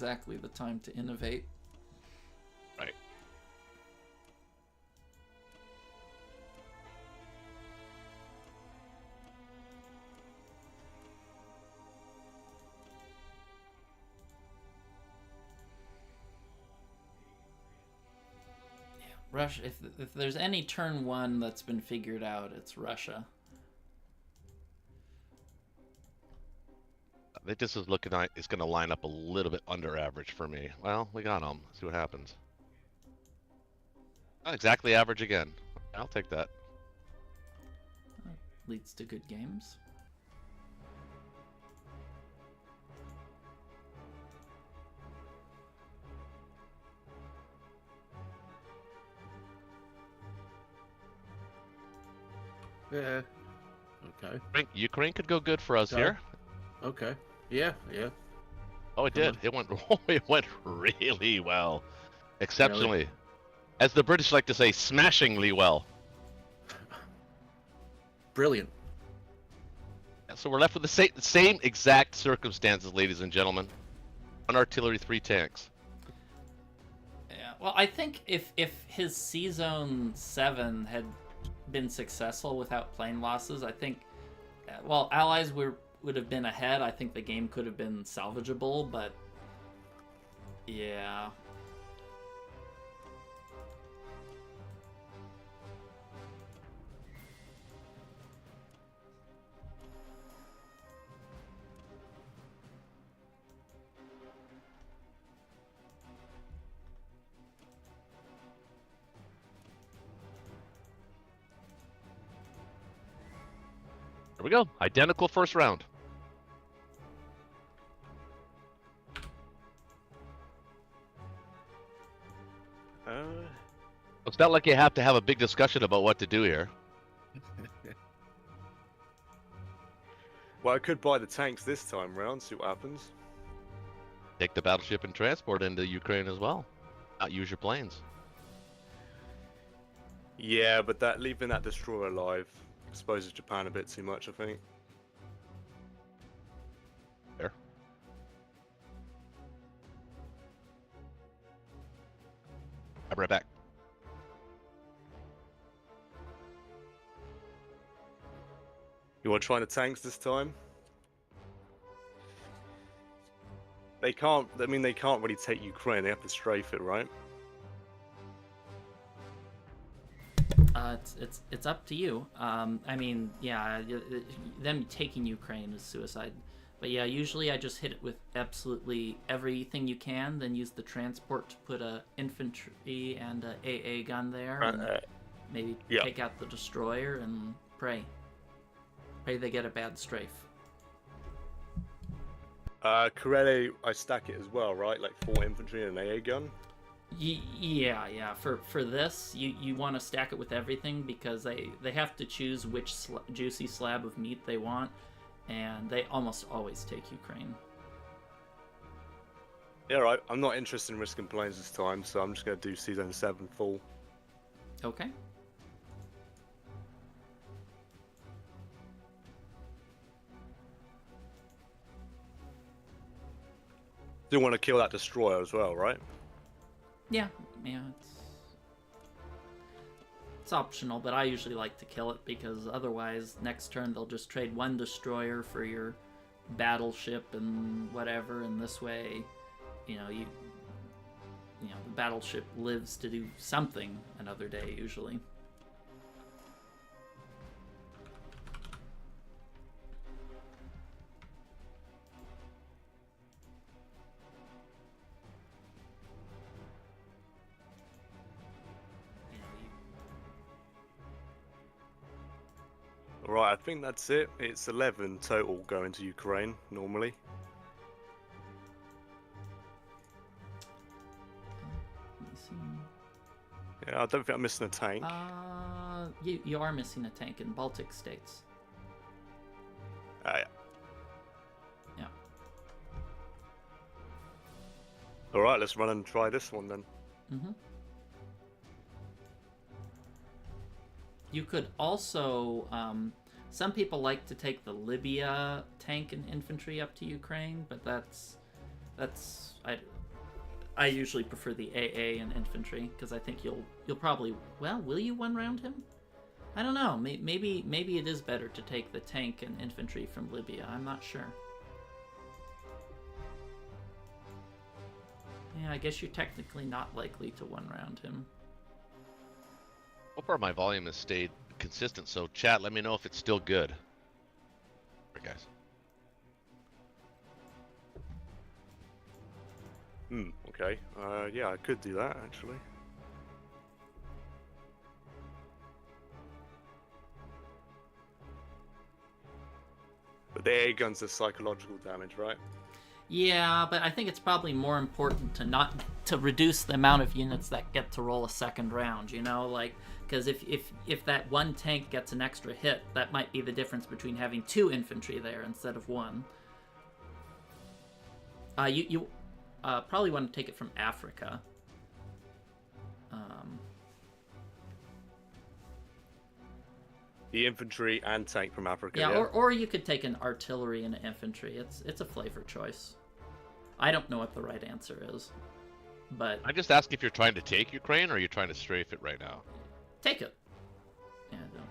exactly the time to innovate. Right. Russia. If there's any turn one that's been figured out, it's Russia. I think this is looking like it's going to line up a little bit under average for me. Well, we got them. See what happens. Not exactly average again. I'll take that. Leads to good games. Yeah. Okay. Ukraine could go good for us here. Okay. Yeah. Yeah. Oh, it did. It went. It went really well, exceptionally, Really? as the British like to say, smashingly well. Brilliant. So we're left with the same exact circumstances, ladies and gentlemen. One artillery, 3 tanks. Yeah. Well, I think if his C Zone 7 had been successful without plane losses, I think, well, Allies would have been ahead. I think the game could have been salvageable, but yeah. There we go. Identical first round. It's not like you have to have a big discussion about what to do here. Well, I could buy the tanks this time round, see what happens. Take the battleship and transport into Ukraine as well. Not use your planes. Yeah, but that leaving that destroyer alive exposes Japan a bit too much, I think. There. I'll be right back. You want to try the tanks this time? They can't. I mean, they can't really take Ukraine. They have to strafe it, right? It's up to you. I mean, yeah, them taking Ukraine is suicide. But yeah, usually I just hit it with absolutely everything you can, then use the transport to put a infantry and a AA gun there, and maybe take out the destroyer and pray. Pray they get a bad strafe. Corelli, I stack it as well, right? Like 4 infantry and an AA gun. Yeah. For this, you want to stack it with everything because they have to choose which juicy slab of meat they want, and they almost always take Ukraine. Yeah, right. I'm not interested in risking planes this time, so I'm just going to do Season 7 full. Okay. Do want to kill that destroyer as well, right? Yeah, it's optional, but I usually like to kill it because otherwise next turn they'll just trade 1 destroyer for your battleship and whatever, and this way, the battleship lives to do something another day usually. Right, I think that's it. It's 11 total going to Ukraine, normally. Let me see. Yeah, I don't think I'm missing a tank. You are missing a tank in Baltic states. Yeah. Yeah. Alright, let's run and try this one then. Mm-hmm. You could also, some people like to take the Libya tank and infantry up to Ukraine, but that's That's I usually prefer the AA and infantry because I think you'll probably will you one round him? I don't know. Maybe it is better to take the tank and infantry from Libya. I'm not sure. Yeah, I guess you're technically not likely to one round him. So far, my volume has stayed consistent. So, chat, let me know if it's still good. All right, guys. Okay. Yeah, I could do that actually. But the air guns are psychological damage, right? Yeah, but I think it's probably more important to reduce the amount of units that get to roll a second round. You know, like because if that one tank gets an extra hit, that might be the difference between having 2 infantry there instead of 1. You probably want to take it from Africa. The infantry and tank from Africa. Yeah, or you could take an artillery and an infantry. It's a flavor choice. I don't know what the right answer is, but I'm just asking if you're trying to take Ukraine or you're trying to strafe it right now. take it. Yeah, no.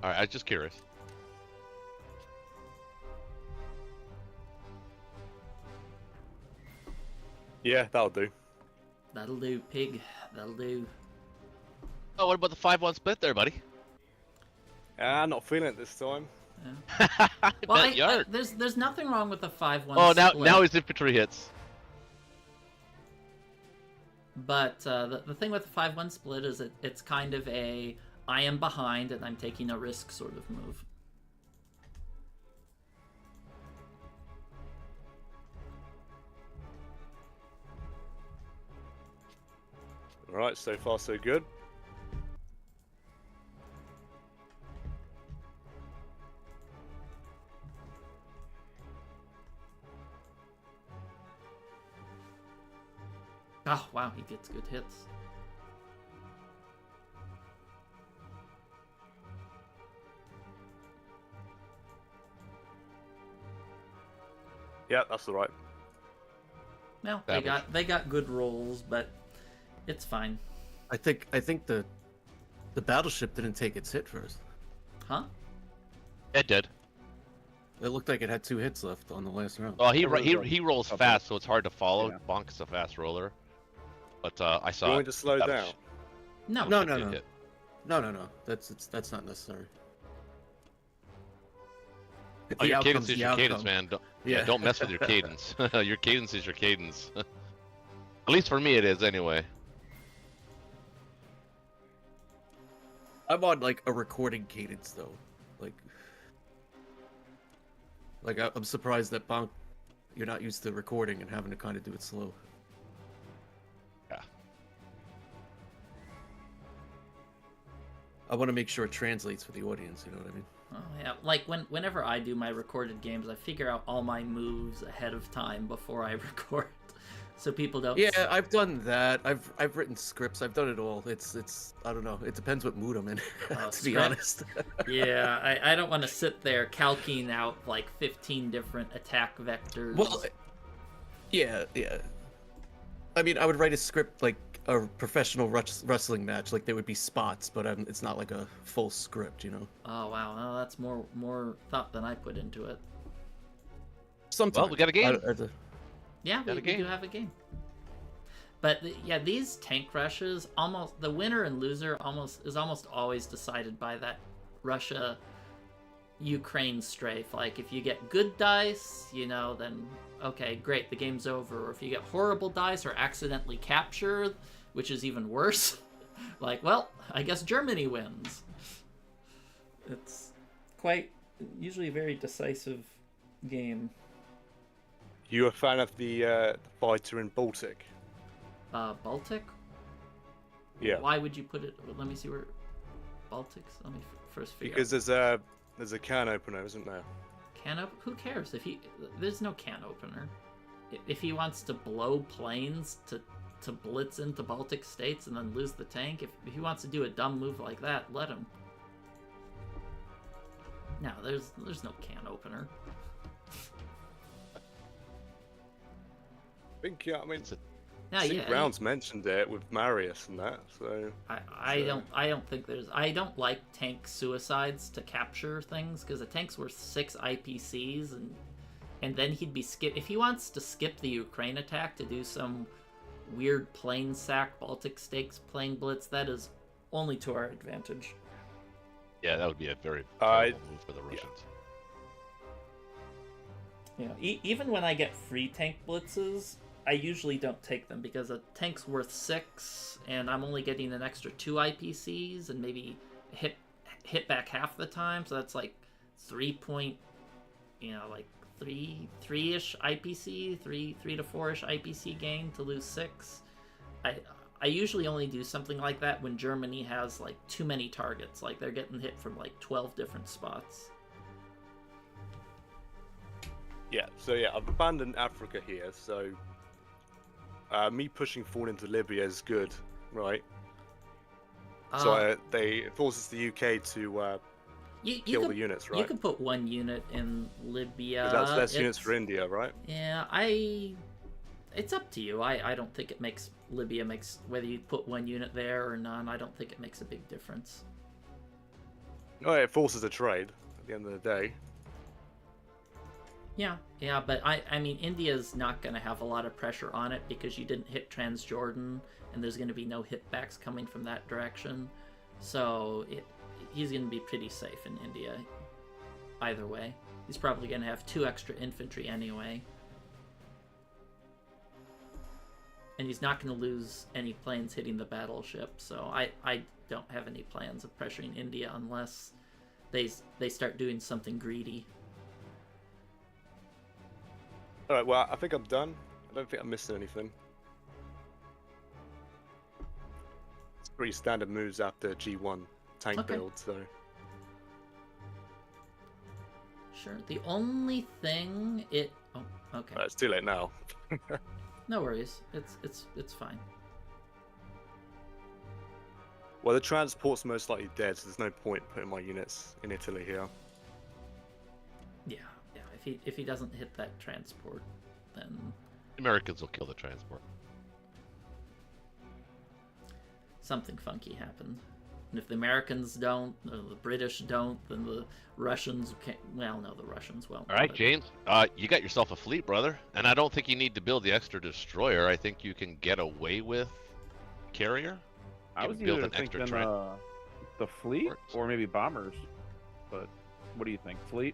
All right, I was just curious. Yeah, that'll do. That'll do, pig. That'll do. Oh, what about the 5-1 split there, buddy? Not feeling it this time. Well, there's nothing wrong with the 5-1 Oh, split. now his infantry hits. But the thing with the 5-1 split is it's kind of a I am behind and I'm taking a risk sort of move. Alright, so far so good. Oh, wow, he gets good hits. Yeah, that's alright. Well, Damage. they got good rolls, but it's fine. I think the battleship didn't take its hit first. Huh? It did. It looked like it had 2 hits left on the last round. Well, It was he rolls couple. fast, so it's hard to follow. Yeah. Bonk is a fast roller. But I You saw want it. me to slow That down? was- No. No, it no, did no. hit. No. That's not necessary. Oh, The your cadence outcome's is the your cadence, outcome. man. Don't, Yeah. don't mess with your cadence. Your cadence is your cadence. At least for me, it is anyway. I'm on like a recording cadence though. Like I'm surprised that Bonk, you're not used to recording and having to kind of do it slow. Yeah. I want to make sure it translates for the audience. You know what I mean? Oh, yeah, like whenever I do my recorded games, I figure out all my moves ahead of time before I record, so people don't. Yeah, I've done that. I've written scripts. I've done it all. It's I don't know. It depends what mood I'm in. Oh, to be script. honest. Yeah, I don't want to sit there calking out like 15 different attack vectors. Well, yeah. I mean, I would write a script like a professional wrestling match. Like there would be spots, but it's not like a full script. You know. Oh wow, well, that's more thought than I put into it. Sometimes. Well, we got a game. Yeah, Got a we game. do have a game. But yeah, these tank rushes, almost the winner and loser is almost always decided by that Russia Ukraine strafe. Like if you get good dice, you know, then okay, great, the game's over. Or if you get horrible dice or accidentally capture, which is even worse, like, well, I guess Germany wins. It's quite usually a very decisive game. You a fan of the fighter in Baltic? Baltic? Yeah. Why would you put it? Let me see where Baltics. Let me first figure. Because there's a can opener, isn't there? Can op- Who cares if he? There's no can opener. If he wants to blow planes to blitz into Baltic states and then lose the tank, if he wants to do a dumb move like that, let him. No, there's no can opener. think yeah. I mean, Yeah, I think yeah. Brown's mentioned it with Marius and that. So I don't think there's. I don't like tank suicides to capture things because a tank's worth 6 IPCs and then he'd be skip if he wants to skip the Ukraine attack to do some weird plane sack Baltic Stakes plane blitz. That is only to our advantage. Yeah, that would be a very terrible move for the Russians. Yeah, even when I get free tank blitzes, I usually don't take them because a tank's worth 6, and I'm only getting an extra 2 IPCs and maybe hit back half the time. So that's like 3-ish IPC, 3 to 4-ish IPC gain to lose 6. I usually only do something like that when Germany has like too many targets, like they're getting hit from like 12 different spots. yeah, I've abandoned Africa here. So me pushing forward into Libya is good, right? So it forces the UK to kill the units, right? You could put 1 unit in Libya. 'Cause that's less units for India, right? Yeah, it's up to you. I don't think it makes Libya makes whether you put 1 unit there or none. I don't think it makes a big difference. Oh, it forces a trade at the end of the day. Yeah, but I mean, India's not going to have a lot of pressure on it because you didn't hit Transjordan, and there's going to be no hitbacks coming from that direction. So he's going to be pretty safe in India. Either way, he's probably going to have 2 extra infantry anyway, and he's not going to lose any planes hitting the battleship. So I don't have any plans of pressuring India unless they start doing something greedy. All right, well, I think I'm done. I don't think I'm missing anything. It's pretty standard moves after G1 tank build, so. Sure. The only thing oh, okay. It's too late now. No worries. It's fine. Well, the transport's most likely dead, so there's no point putting my units in Italy here. Yeah. If he doesn't hit that transport, then The Americans will kill the transport. something funky happened. And if the Americans don't, or the British don't, then the Russians can't. Well, no, the Russians won't. All right, but- James, you got yourself a fleet, brother, and I don't think you need to build the extra destroyer. I think you can get away with carrier. I You was can build either an extra thinking the fleet Works. or maybe bombers. But what do you think, fleet?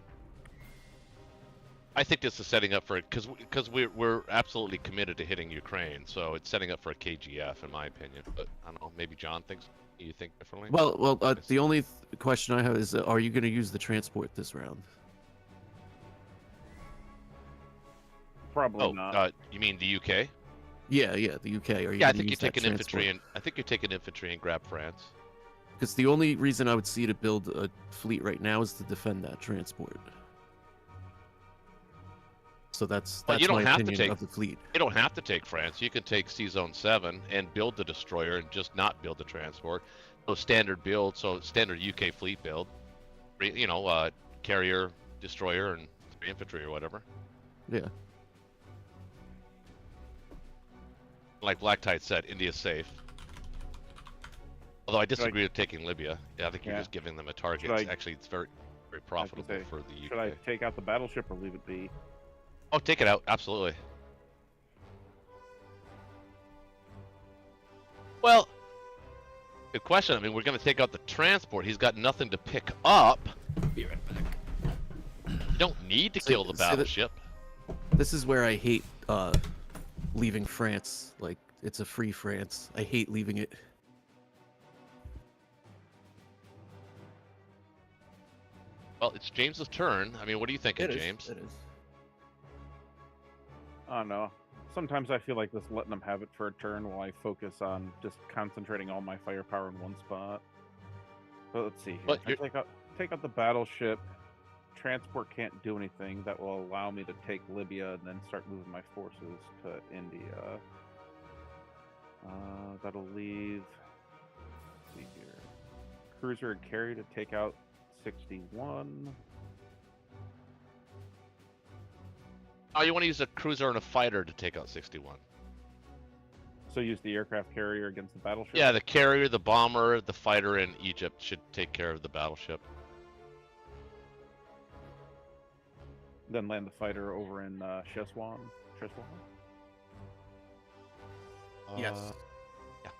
I think this is setting up for it because we're absolutely committed to hitting Ukraine, so it's setting up for a KGF in my opinion. But I don't know, maybe John thinks you think differently. Well, the only question I have is, are you going to use the transport this round? Probably not. You mean the UK? Yeah, the UK. Are you Yeah, I gonna think you're use that taking infantry, transport? and I think you're taking infantry and grab France. Because the only reason I would see to build a fleet right now is to defend that transport. So that's Well, you don't my have to opinion take- of the fleet. You don't have to take France. You can take C Zone 7 and build the destroyer and just not build the transport. So standard build, so standard UK fleet build. You know, carrier, destroyer, and 3 infantry or whatever. Yeah. Like Black Tide said, India's safe. Although I disagree with taking Libya. Yeah, I think you're Yeah. just giving them a target. Should I- Actually, it's very, very I was profitable gonna say, for the UK. Should I take out the battleship or leave it be? Oh, take it out. Absolutely. Well, good question. I mean, we're going to take out the transport. He's got nothing to pick up. Be right back. You don't need to kill the so that- battleship. This is where I hate leaving France. Like, it's a free France. I hate leaving it. Well, it's James's turn. I mean, what are you thinking, It is, James? It is. I don't know. Sometimes I feel like just letting them have it for a turn while I focus on just concentrating all my firepower in one spot. But let's see here. But I you're- take out the battleship. Transport can't do anything. That will allow me to take Libya and then start moving my forces to India. That'll leave. Let's see here. Cruiser and carry to take out 61. Oh, you want to use a cruiser and a fighter to take out 61. So use the aircraft carrier against the battleship? Yeah, the carrier, the bomber, the fighter in Egypt should take care of the battleship. Then land the fighter over in Sheswan? Yes. Yeah.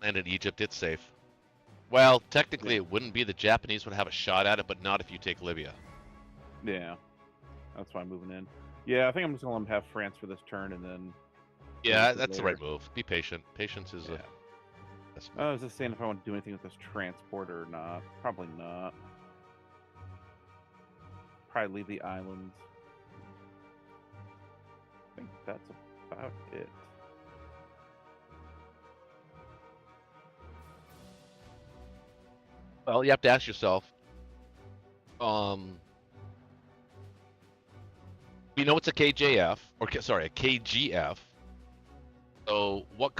Land in Egypt, it's safe. Well, technically it wouldn't be. The Japanese would have a shot at it, but not if you take Libya. Yeah. That's why I'm moving in. Yeah, I think I'm just going to let them have France for this turn and then... Yeah, for that's the later. right move. Be patient. Patience is Yeah. a... That's I was just saying if I want to do anything with this transporter or not. Probably not. Probably leave the islands. I think that's about it. Well, you have to ask yourself. We know it's a KJF, or sorry, a KGF. So what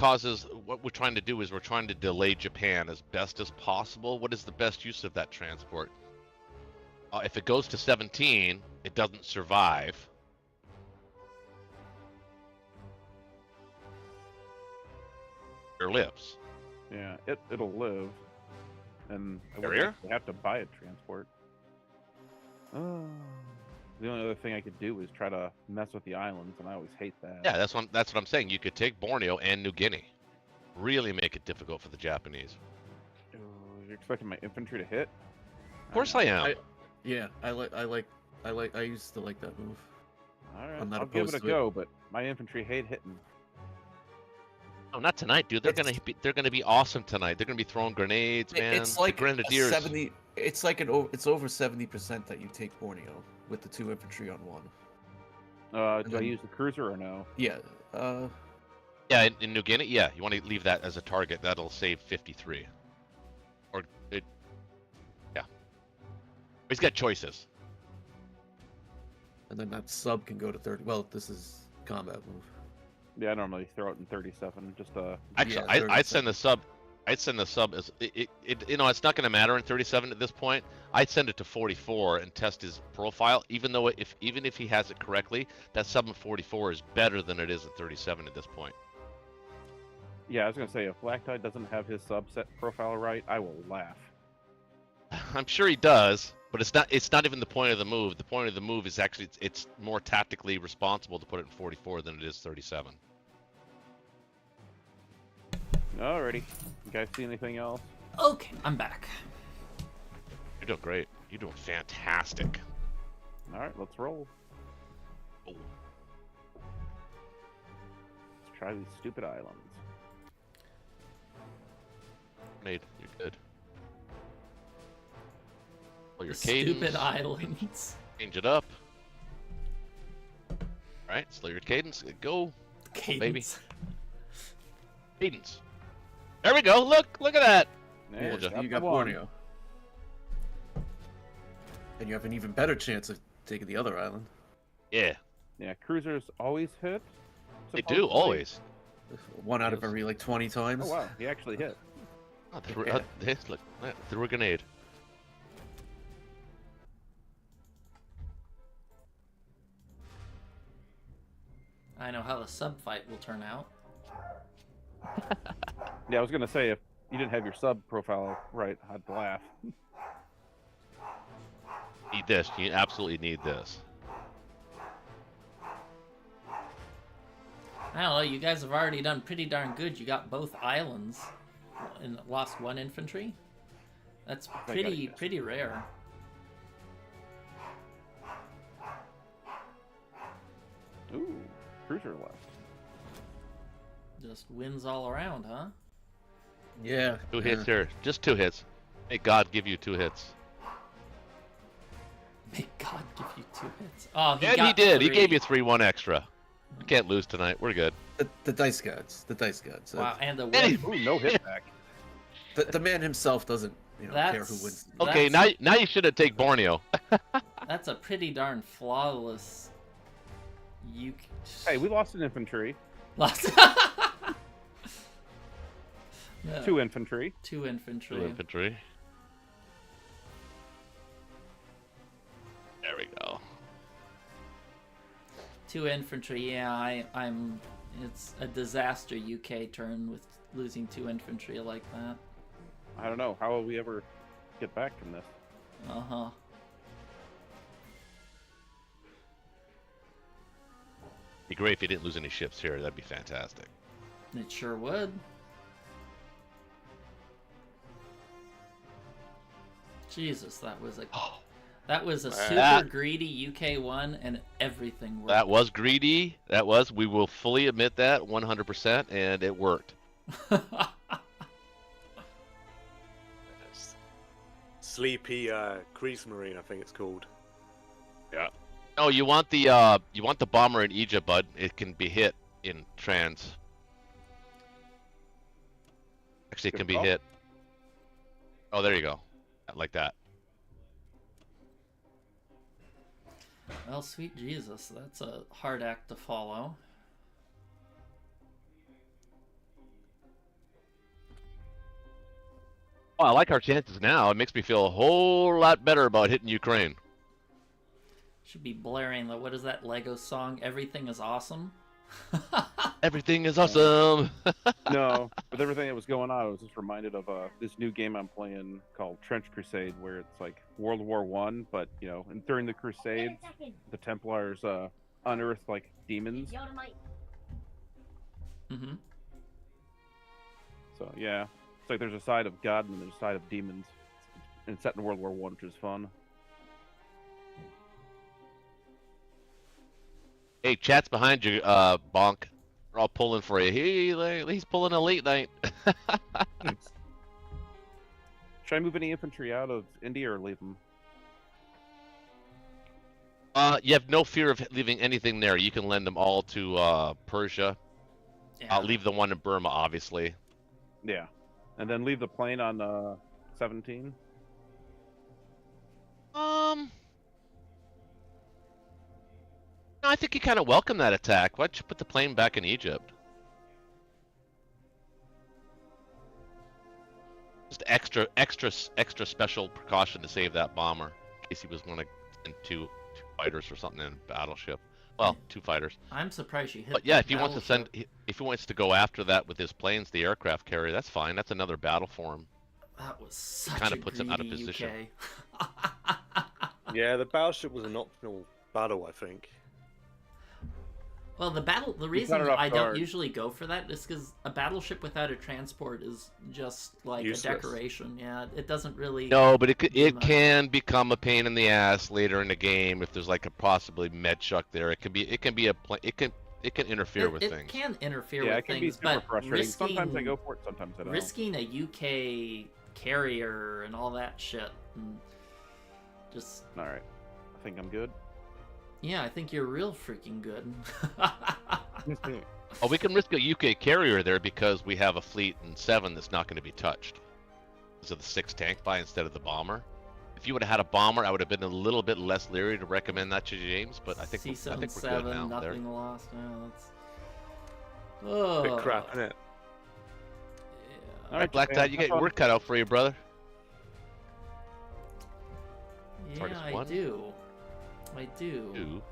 we're trying to do is we're trying to delay Japan as best as possible. What is the best use of that transport? If it goes to 17, it doesn't survive. Or lives. Yeah, it'll live. And I would Carrier? actually have to buy a transport. The only other thing I could do is try to mess with the islands, and I always hate that. Yeah, that's what I'm saying. You could take Borneo and New Guinea. Really make it difficult for the Japanese. You're expecting my infantry to hit? Of course I am. I used to like that move. Alright, I'm not I'll give it opposed a to it. go, but my infantry hate hitting. Oh, not tonight, dude. They're gonna be awesome tonight. They're gonna be throwing grenades, man. It's like the Grenadiers. 70. It's like it's over 70% that you take Borneo with the 2 infantry on 1. Do I then- use the cruiser or no? Yeah. Yeah, in New Guinea, yeah, you want to leave that as a target. That'll save 53. Or it, yeah. He's got choices. And then that sub can go to 30. Well, this is combat move. Yeah, I normally throw it in 37. Just Actually, Yeah, I'd send the sub. I'd send the sub as it. It's not going to matter in 37 at this point. I'd send it to 44 and test his profile. Even though even if he has it correctly, that sub in 44 is better than it is at 37 at this point. yeah, I was gonna say if Black Tide doesn't have his subset profile right, I will laugh. I'm sure he does, but it's not even the point of the move. The point of the move is actually it's more tactically responsible to put it in 44 than it is 37. Alrighty, you guys see anything else? Okay, I'm back. You're doing great. You're doing fantastic. All right, let's roll. Oh. Let's try these stupid islands. Made. You're good. Well, your Stupid cadence. islands. Change it up. All right, slow your cadence. Go, Cadence. baby. Cadence. There we go. Look at that. Yeah, Told ya. You got the one. Borneo. And you have an even better chance of taking the other island. Yeah, Yeah, cruisers always hit. they do supposedly. always. 1 out of every like 20 times. Oh wow, he actually hit. Oh, look, threw a grenade. I know how the sub fight will turn out. Yeah, I was gonna say if you didn't have your sub profile right, I'd laugh. Need this. You absolutely need this. I don't know, you guys have already done pretty darn good. You got both islands and lost 1 infantry. That's pretty rare. Ooh, cruiser left. Just wins all around, huh? Yeah. 2 hits here. Just 2 hits. May God give you 2 hits. May God give you 2 hits. Oh, And he got did. 3. He gave you 3-1 extra. We can't lose tonight. We're good. The dice gods. The dice gods. Wow, and the Hey, win. Ooh, no hit back. The man himself doesn't care who wins. Okay, That's- now you should have taken Borneo. That's a pretty darn flawless. Hey, we lost an infantry. lost. Yeah, 2 infantry. 2 infantry. 2 infantry. There we go. 2 infantry. Yeah, I'm. It's a disaster UK turn with losing 2 infantry like that. I don't know. How will we ever get back from this? Uh huh. Be great if you didn't lose any ships here. That'd be fantastic. It sure would. Jesus, that was a super greedy UK one, and everything worked. That was greedy. That was. We will fully admit that 100%, and it worked. Sleepy Kriegsmarine, I think it's called. Yeah. Oh, you want the bomber in Egypt, bud. It can be hit in trans. Actually, it Good can be call. hit. Oh, there you go. Like that. Well, sweet Jesus, that's a hard act to follow. Oh, I like our chances now. It makes me feel a whole lot better about hitting Ukraine. Should be blaring the, what is that Lego song? Everything is awesome. Everything is awesome. No, with everything that was going on, I was just reminded of this new game I'm playing called Trench Crusade, where it's like World War One, but and during the Crusades, the Templars unearthed like demons. Mm-hmm. So yeah, it's like there's a side of God and there's a side of demons. And it's set in World War One, which is fun. Hey, chat's behind you, Bonk. We're all pulling for you. He's pulling a late night. Should I move any infantry out of India or leave them? You have no fear of leaving anything there. You can lend them all to Persia. Yeah. I'll leave the one in Burma, obviously. Yeah, and then leave the plane on 17. No, I think you kind of welcome that attack. Why don't you put the plane back in Egypt? Just extra special precaution to save that bomber in case he was going to send two fighters or something in a battleship. Well, 2 fighters. I'm surprised you hit. But yeah, that if he wants to battleship. send, if he wants to go after that with his planes, the aircraft carrier, that's fine. That's another battle for him. That was such kinda a puts him out of greedy position. UK. Yeah, the battleship was an optional battle, I think. Well, the got reason it off I don't guard. usually go for that is because a battleship without a transport is just like Useless. a decoration. Yeah, it doesn't really. No, but it do much. can become a pain in the ass later in the game if there's like a possibly med chuck there. It can be it can interfere with it things. can interfere Yeah, with it can be things, super but frustrating. risking Sometimes I go for it, sometimes I don't. risking a UK carrier and all that shit, and just All right, I think I'm good. yeah, I think you're real freaking good. Oh, we can risk a UK carrier there because we have a fleet in 7 that's not going to be touched. Because of the 6 tank buy instead of the bomber. If you would have had a bomber, I would have been a little bit less leery to recommend that to James, but I think we're good C-7, now. There. nothing lost. Yeah, that's... Oh. Bit crap, isn't it? Yeah. All right, Black Japan, Dot, you have got your fun. work cut out for you, brother. Yeah, as I one. do. I do. 2,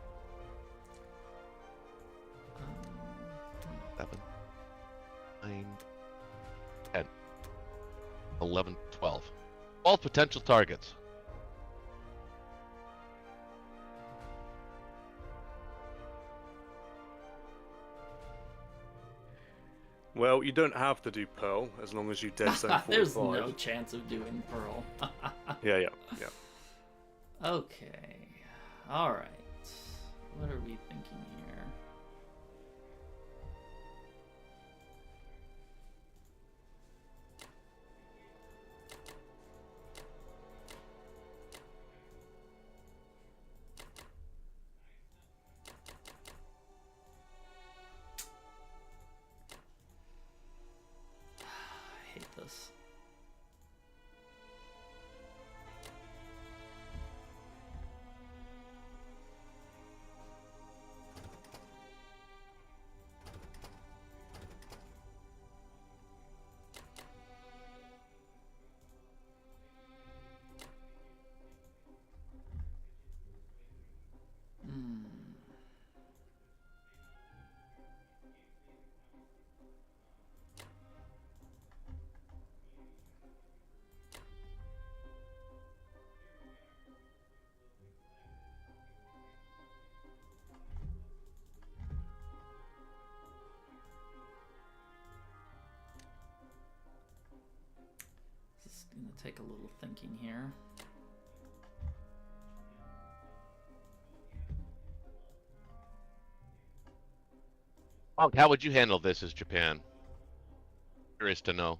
Um, 7, 9, 10, 11, 12. 12 potential targets. Well, you don't have to do Pearl as long as you dead zone 45. There's no chance of doing Pearl. Yeah. Okay. All right. What are we thinking here? I hate this. Hmm. This is gonna take a little thinking here. Monk, how would you handle this as Japan? Curious to know.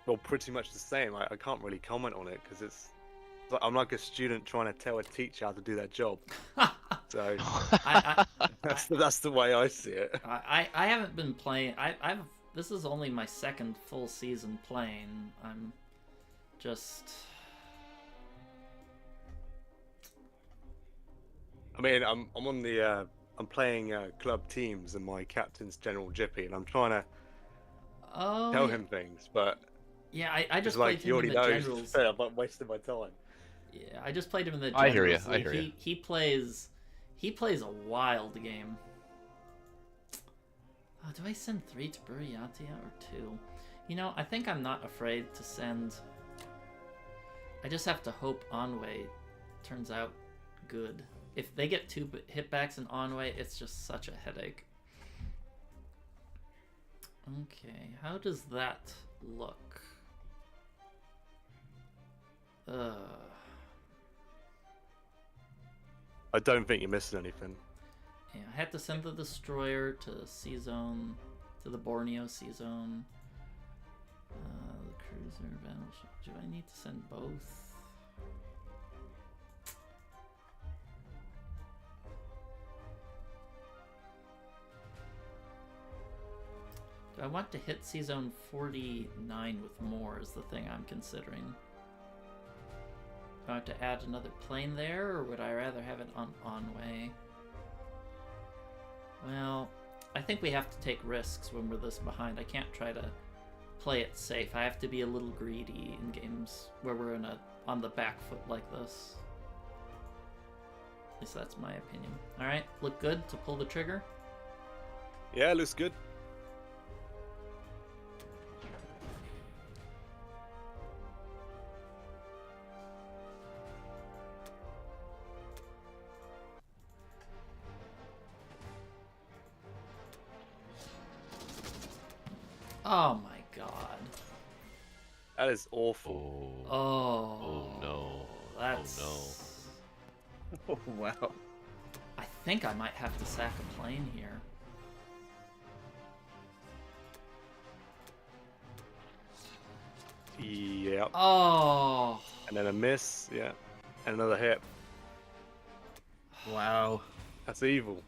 Well, pretty much the same. I can't really comment on it because I'm like a student trying to tell a teacher how to do their job. So I, that's the way I see it. I haven't been playing. I've this is only my second full season playing. I'm just. I mean, I'm on the I'm playing club teams and my captain's General Jippy, and I'm trying to Oh. tell him things, but Yeah, I just it's like played he him already in the knows. generals. I'm not wasting my time. Yeah, I just played him in the I hear ya, generals. I hear ya. He plays a wild game. Oh, do I send 3 to Buryatia or 2? You know, I think I'm not afraid to send. I just have to hope Onway turns out good. If they get 2 hitbacks in Onway, it's just such a headache. Okay, how does that look? I don't think you're missing anything. Yeah, I had to send the destroyer to C-Zone, to the Borneo C-Zone. The cruiser battleship. Do I need to send both? Do I want to hit C-Zone 49 with more is the thing I'm considering. Do I have to add another plane there, or would I rather have it on Onway? Well, I think we have to take risks when we're this behind. I can't try to play it safe. I have to be a little greedy in games where we're on the back foot like this. At least that's my opinion. Alright, look good to pull the trigger? Yeah, looks good. Oh my god. That is awful. Oh. Oh. Oh no. That's... Oh Oh wow. I think I might have to sack a plane here. Yeah. Oh. And then a miss. Yeah. And another hit. Wow. That's evil.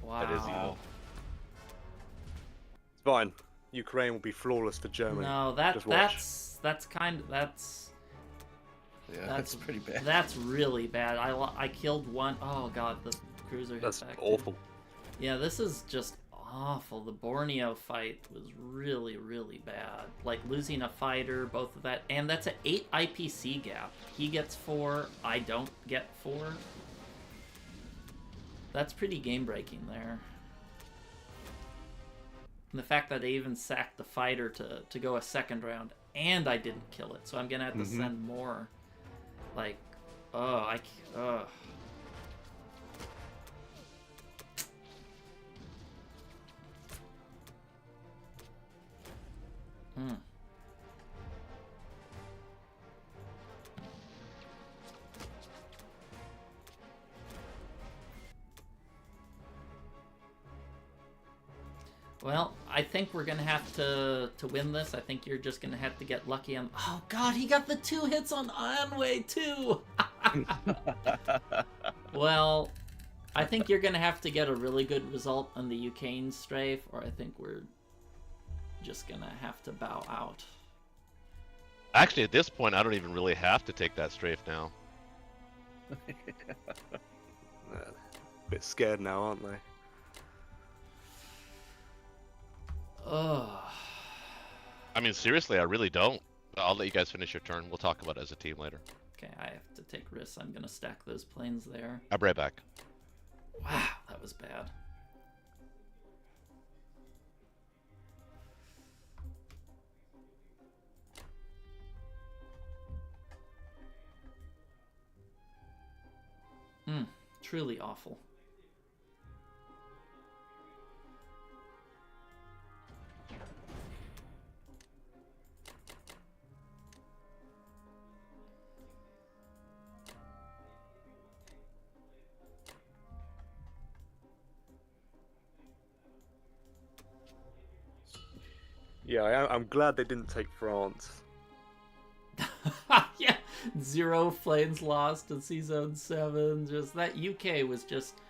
Wow. That is evil. It's fine. Ukraine will be flawless for Germany. No, Just watch. that's kind of, that's... Yeah, that's pretty bad. That's really bad. I killed one. Oh god, the cruiser hit That's back. awful. Yeah, this is just awful. The Borneo fight was really, really bad. Like losing a fighter, both of that, and that's an 8 IPC gap. He gets 4, I don't get 4. That's pretty game breaking there. And the fact that I even sacked the fighter to go a second round, and I didn't kill it, so I'm gonna have to send more. Like, oh, Well, I think we're gonna have to win this. I think you're just gonna have to get lucky on. Oh God, he got the 2 hits on Anway too. Well, I think you're gonna have to get a really good result on the Ukraine strafe, or I think we're just gonna have to bow out. Actually, at this point, I don't even really have to take that strafe now. A bit scared now, aren't they? Ugh. I mean, seriously, I really don't. I'll let you guys finish your turn. We'll talk about it as a team later. Okay, I have to take risks. I'm gonna stack those planes there. I'll be right back. Wow, that was bad. Truly awful. Yeah, I'm glad they didn't take France. Yeah, 0 planes lost in C-Zone 7. Just that UK was just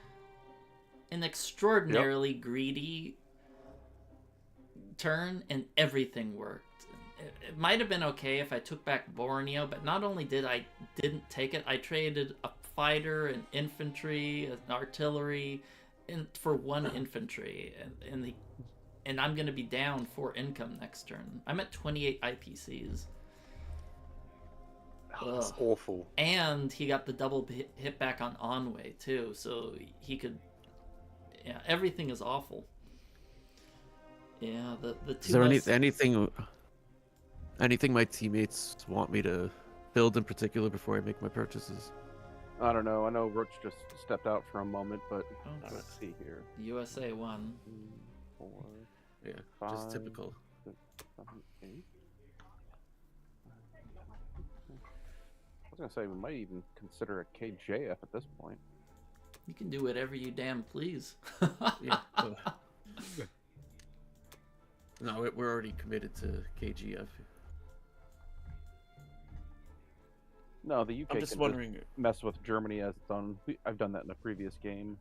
an extraordinarily greedy turn, and everything worked. It might have been okay if I took back Borneo, but not only didn't take it, I traded a fighter, an infantry, an artillery, for 1 infantry, and I'm gonna be down 4 income next turn. I'm at 28 IPCs. Oh, that's awful. And he got the double hit back on Anway too, so he could. Yeah, everything is awful. Yeah, the two. Is there anything my teammates want me to build in particular before I make my purchases? I don't know. I know Roach just stepped out for a moment, but Oh, let's see here. USA won. 4, Yeah, 5, just typical. 6, 7, 8. I was gonna say we might even consider a KJF at this point. You can do whatever you damn please. Yeah. No, we're already committed to KGF. No, the UK I'm just can wondering. mess with Germany as its own. I've done that in a previous game.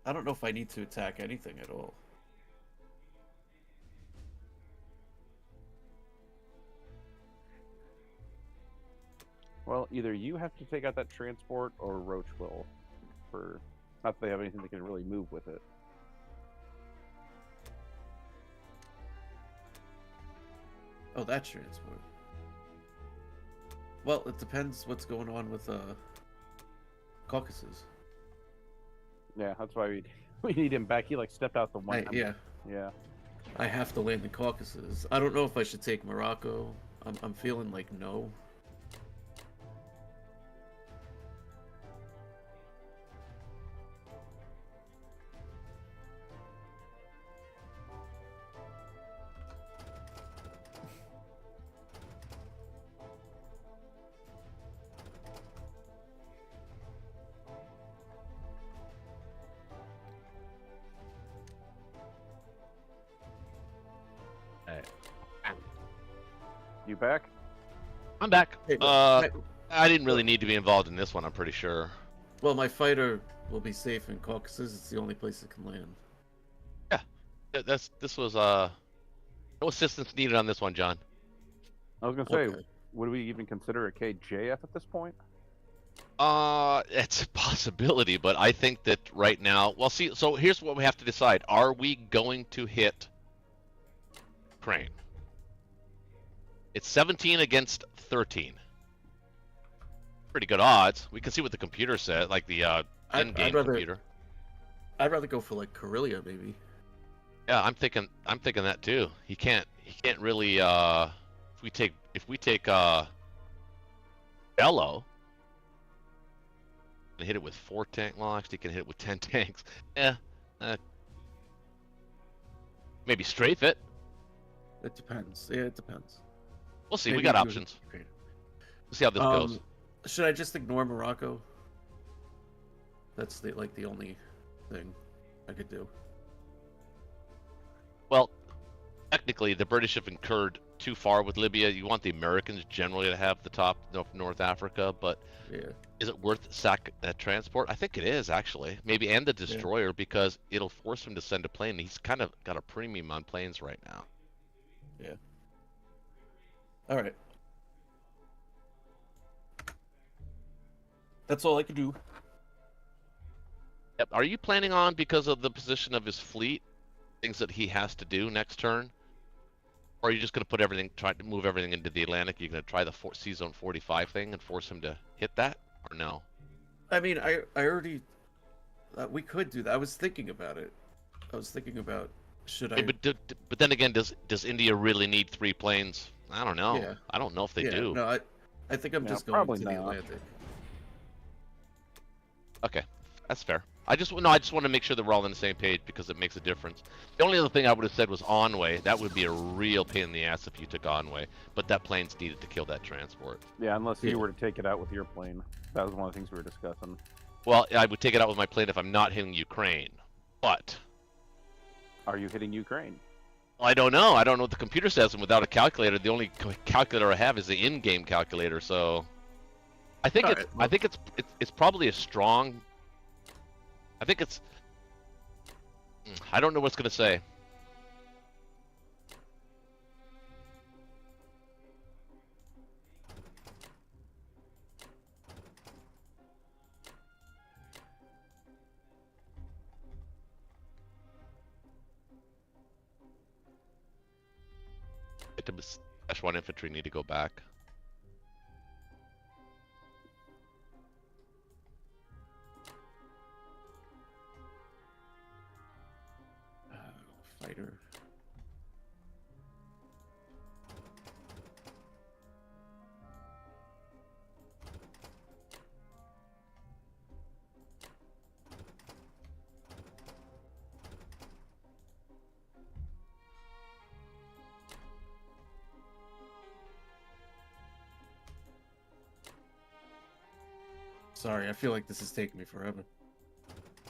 I don't know if I need to attack anything at all. Well, either you have to take out that transport, or Roach will. For not that they have anything that can really move with it. Oh, that transport. Well, it depends what's going on with Caucasus. Yeah, that's why we need him back. He like stepped out the one. Yeah, Yeah. I have to land in Caucasus. I don't know if I should take Morocco. I'm feeling like no. You back? I'm back. Hey, but I didn't really need to be involved in this one, I'm pretty sure. well, my fighter will be safe in Caucasus. It's the only place it can land. This was No assistance needed on this one, John. I was gonna say, Okay. would we even consider a KJF at this point? It's a possibility, but I think that right now, well, see, so here's what we have to decide: are we going to hit Crane? It's 17 against 13. Pretty good odds. We can see what the computer said, like the in-game computer. I'd rather go for like Corellia maybe. Yeah, I'm thinking that too. He can't really if we take Bello and hit it with 4 tank. Well, actually, he can hit it with 10 tanks. Yeah, maybe strafe it. It depends. Yeah, it depends. We'll see. Maybe We got do it options. Ukraine. We'll see how this goes. Should I just ignore Morocco? That's the only thing I could do. Well, technically, the British have incurred too far with Libya. You want the Americans generally to have the top of North Africa, but Yeah. is it worth transport? I think it is, actually. Maybe, and the destroyer, because it'll force him to send a plane. He's kind of got a premium on planes right now. Yeah. All right. That's all I can do. Yep. Are you planning on, because of the position of his fleet, things that he has to do next turn? Or are you just going to try to move everything into the Atlantic? You're going to try the C-Zone 45 thing and force him to hit that? Or no? I mean, I already... we could do that. I was thinking about it. I was thinking about, should I... But then again, does India really need 3 planes? I don't know. Yeah. I don't know if they yeah, do. No, I think I'm No, just going probably to the not. Atlantic. Okay, that's fair. I just want to make sure that we're all on the same page because it makes a difference. The only other thing I would have said was Onway. That would be a real pain in the ass if you took Onway, but that plane's needed to kill that transport. Yeah, unless Yeah. you were to take it out with your plane. That was one of the things we were discussing. Well, I would take it out with my plane if I'm not hitting Ukraine, but Are you hitting Ukraine? I don't know. I don't know what the computer says, and without a calculator, the only calculator I have is the in-game calculator. So, I think it's probably a strong. I think it's. I don't know what's gonna say. Dash 1 infantry need to go back. Fighter. Sorry, I feel like this is taking me forever.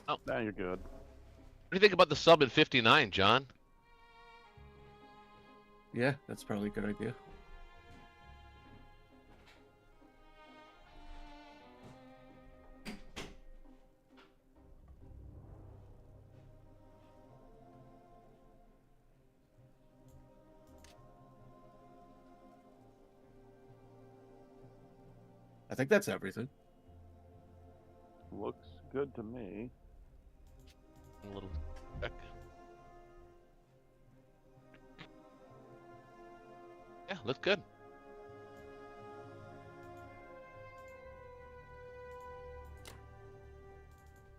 No, you're good. What do you think about the sub in 59, John? Yeah, that's probably a good idea. I think that's everything. Looks good to me. A little check. Yeah, looks good.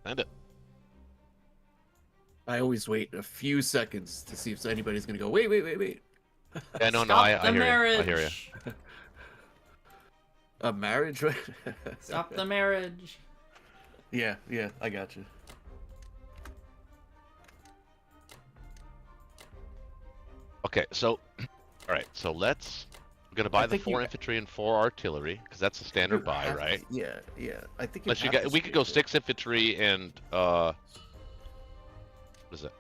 Send it. I always wait a few seconds to see if anybody's gonna go, wait. Yeah, no, Stop I the hear marriage. you. I hear you. A marriage? Stop the marriage. Yeah, I got you. Okay, so, all right, so we're gonna buy the 4 infantry and 4 artillery because that's a standard buy, right? Yeah. I think Unless we could go 6 infantry and what is it?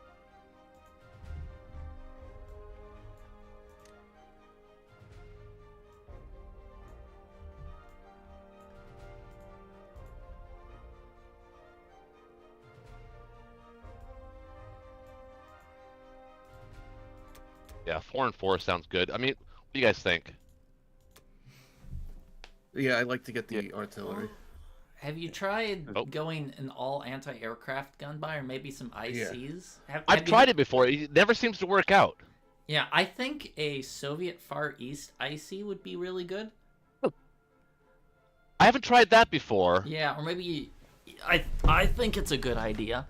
Yeah, 4 and 4 sounds good. I mean, what do you guys think? Yeah, I like to get the artillery. Have you tried Oh. going an all anti-aircraft gun buy, or maybe some ICs? I've tried it before. It never seems to work out. Yeah, I think a Soviet Far East IC would be really good. I haven't tried that before. Yeah, or maybe I think it's a good idea.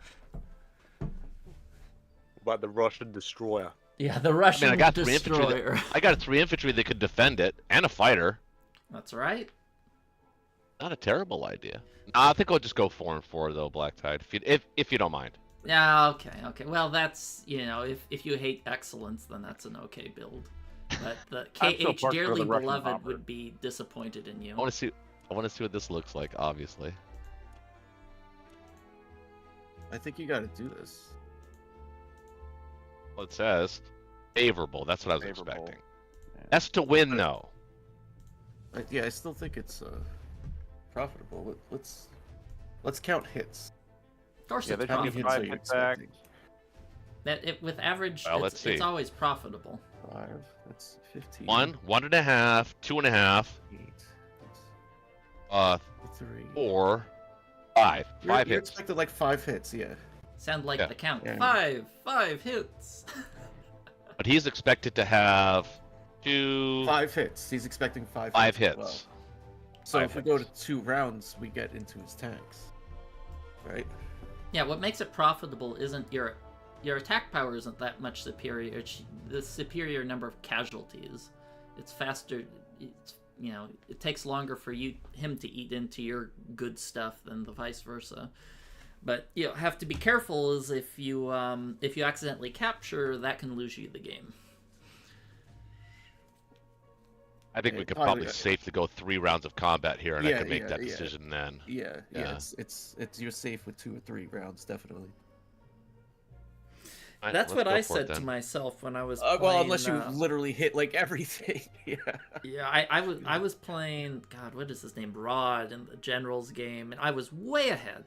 About the Russian destroyer. Yeah, the Russian I got 3 infantry. destroyer. I got 3 infantry that could defend it, and a fighter. That's right. Not a terrible idea. I think I'll just go 4 and 4 though, Black Tide, if you don't mind. Yeah, okay. Well, that's, if you hate excellence, then that's an okay build. But the I'm still KH partial to Dearly the Russian Beloved bomber. would be disappointed in you. I want to see what this looks like. Obviously, I think you got to do this. well, it says favorable. That's what I was Favorable. expecting. That's to win though. Yeah, I still think it's profitable. Let's count hits. Of course, Yeah, it's they How many should profitable. get hits 5 are you hit back. expecting? With average, Well, let's it's see. always profitable. 5. That's 15. 1, 1.5, 2.5, 8. That's 3. 4, 5. You're 5 hits. expected like 5 hits, yeah. Sound like Yeah. the count. Yeah. Five hits. But he's expected to have 2, 5 hits. He's expecting 5 5 hits. hits. as well. So 5 if we go to hits. 2 rounds, we get into his tanks. Right? Yeah, what makes it profitable isn't your attack power isn't that much superior. It's the superior number of casualties. It's faster. It's, it takes longer for him to eat into your good stuff than the vice versa. But you have to be careful, is if you accidentally capture, that can lose you the game. I think Yeah, we could probably- probably safely go 3 rounds of combat here, and I Yeah, can make yeah, that yeah. decision then. Yeah, Yeah. it's you're safe with 2 or 3 rounds, definitely. All right, That's let's what I go for it said to then. myself when I was Well, playing, unless you literally hit like everything. Yeah. Yeah, I was playing, God, what is his name, Rod, in the Generals game, and I was way ahead.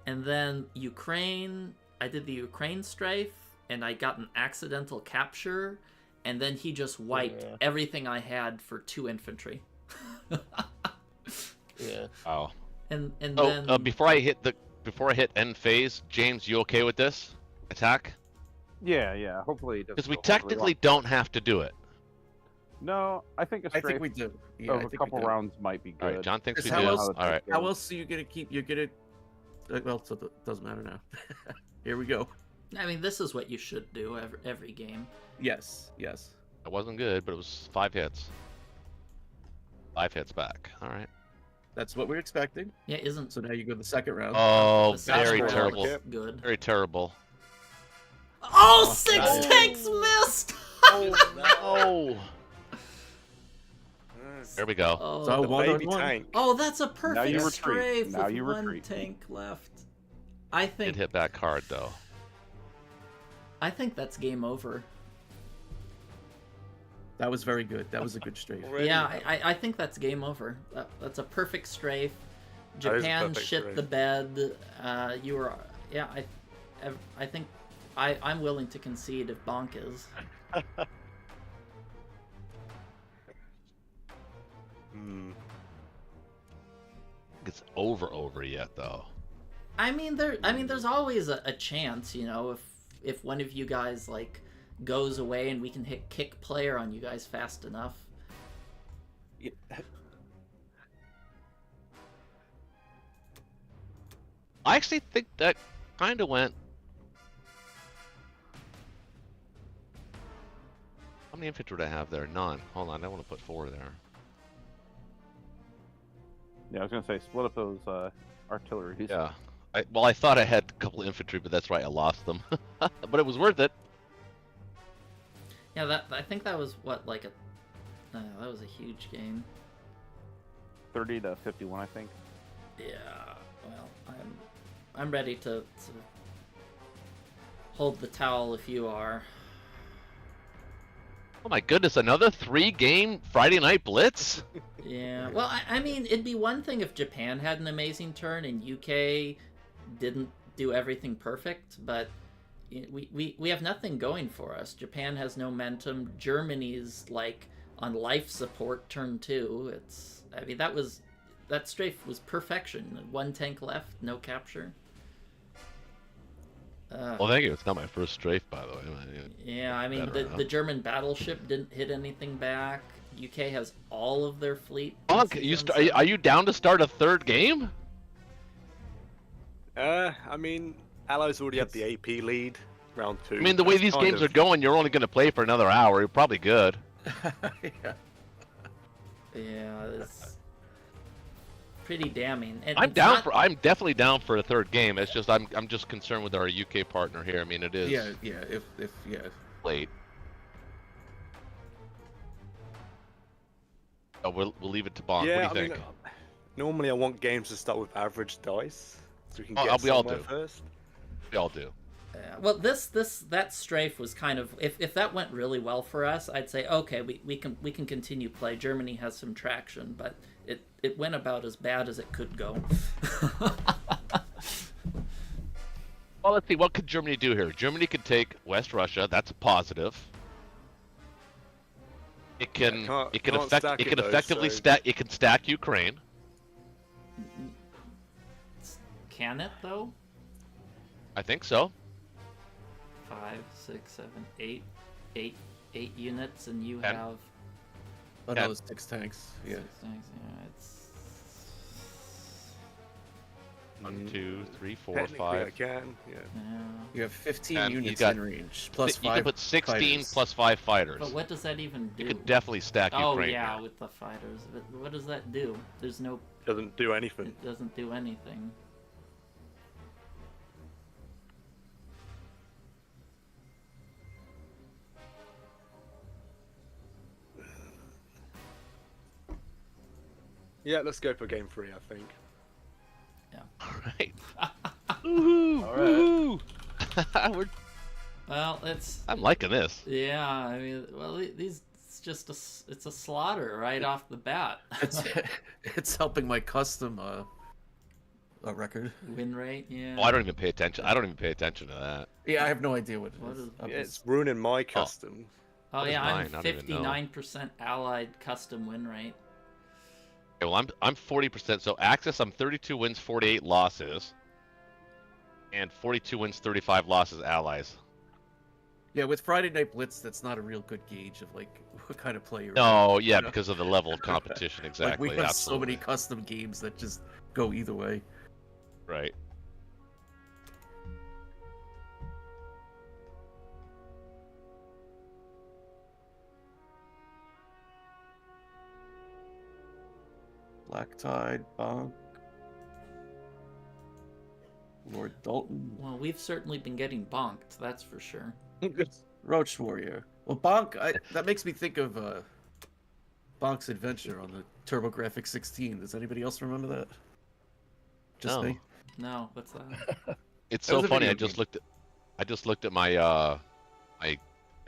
And then Ukraine, I did the Ukraine strafe, and I got an accidental capture, and then he just wiped Yeah. everything I had for 2 infantry. Yeah. Oh. And Oh, then before I hit end phase, James, you okay with this attack? Yeah. Hopefully it doesn't Because we go horribly technically wrong. don't have to do it. No, I think a I strafe think we do. Yeah, I of a think we couple do. rounds might be good. All right, John thinks we How do. else- All right. How else are you gonna keep? You're gonna. Well, so it doesn't matter now. Here we go. I mean, this is what you should do every game. Yes. It wasn't good, but it was 5 hits. 5 hits back. All right. That's what we're expecting. Yeah, isn't So now you go to the second round. Oh, the second very round terrible. was good. Very terrible. Oh, 6 God. tanks missed! Oh, there we go. Oh, So The one baby on one. tank. Oh, that's a perfect you retreat. strafe Now with you one retreat. tank left. I It think hit back hard though. that's game over. That was very good. That was a good strafe. Already? Yeah, I think that's game over. That's a perfect strafe. That is a Japan perfect shit strafe. the bed. You were, yeah. I think I'm willing to concede if Bonk is. Hmm. It's over yet though. I mean, there's always a chance, if one of you guys like goes away and we can hit kick player on you guys fast enough. I actually think that kind of went. How many infantry do I have there? None. Hold on, I want to put 4 there. Yeah, I was gonna say split up those artilleries. Yeah. I thought I had a couple infantry, but that's right, I lost them. But it was worth it. Yeah, I think that was what, like that was a huge game. 30 to 51, I think. Yeah, well, I'm ready to hold the towel if you are. Oh my goodness, another 3-game Friday Night Blitz? Yeah, well, I mean, it'd be one thing if Japan had an amazing turn and UK didn't do everything perfect, but we have nothing going for us. Japan has no momentum. Germany's like on life support turn 2. I mean, that strafe was perfection. 1 tank left, no capture. Well, thank you. It's not my first strafe, by the way. Yeah, I mean, the German battleship didn't hit anything back. UK has all of their fleet. Bonk, are you down to start a 3rd game? I mean, Allies already have the AP lead, round 2. I mean, the way these games are going, you're only going to play for another hour. You're probably good. Yeah. Yeah, it's pretty damning. And I'm definitely down for a 3rd game. It's just I'm just concerned with our UK partner here. I mean, it is late. Oh, we'll leave it to Bonk. Yeah, what do you think? Normally I want games to start with average dice, so we can get we all somewhere do. first. We all do. Well, that strafe was kind of if that went really well for us, I'd say okay, we can continue play. Germany has some traction, but it went about as bad as it could go. Well, let's see. What could Germany do here? Germany could take West Russia. That's a positive. It can effectively stack Ukraine. Can it though? I think so. 5, 6, 7, 8 units, and you 10. have. Oh no, it's 6 tanks. Yeah. 6 tanks. Yeah, it's. 1, 2, 3, 4, Technically 5. I can, yeah. You have 15 And units you got- in range, plus You 5 can put 16 fighters. plus 5 fighters. But what does that even do? You can definitely stack Oh Ukraine. yeah, here. with the fighters. But what does that do? There's no. Doesn't do anything. It doesn't do anything. Yeah, let's go for game 3, I think. All right. Woohoo! All right. Woohoo! Well, it's. I'm liking this. Yeah, I mean, well, these. It's just it's a slaughter right off the bat. It's helping my custom record. Win rate, yeah. Oh, I don't even pay attention. I don't even pay attention to that. Yeah, I have no idea what it What is. is- I'm Yeah, just- it's ruining my custom. Oh What is yeah, mine? I'm I don't even know. 59% allied custom win rate. Okay, well, I'm 40%. So Axis, I'm 32 wins, 48 losses, and 42 wins, 35 losses. Allies. Yeah, with Friday Night Blitz, that's not a real good gauge of like what kind of player. No, yeah, know? because of the level of competition. Exactly. Like we have absolutely. so many custom games that just go either way. Right. Black Tide, Bonk, Lord Dalton, Well, we've certainly been getting bonked, that's for sure. Roach Warrior. Well, Bonk, that makes me think of Bonk's Adventure on the TurboGrafx 16. Does anybody else remember that? Just No. me. No, what's that? It's That was so a funny. video I just looked at my my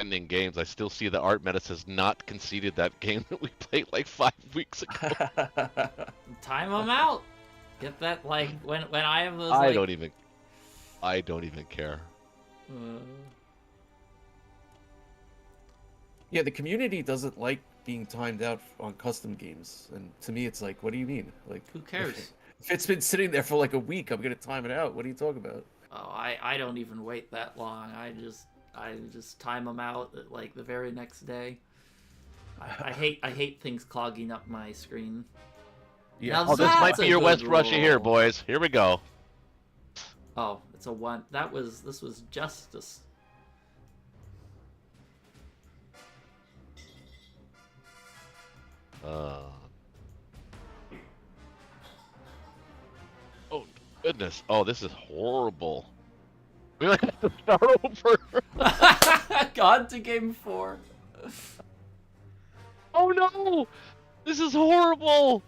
ending games. I still see the Art Metis has not conceded that game that we played like 5 weeks ago. Time them out. Get that like when I have those. I like, don't even care. Yeah, the community doesn't like being timed out on custom games, and to me, it's like, what do you mean? Like, Who cares? If it's been sitting there for like a week, I'm gonna time it out. What are you talking about? Oh, I don't even wait that long. I just time them out at, like the very next day. I hate things clogging up my screen. Yeah. Now Oh, this might that's be a your good West Russia here, rule. boys. Here we go. Oh, it's a 1. This was justice. Oh goodness. Oh, this is horrible. We might have to start over. Gone to game 4. Oh no! This is horrible.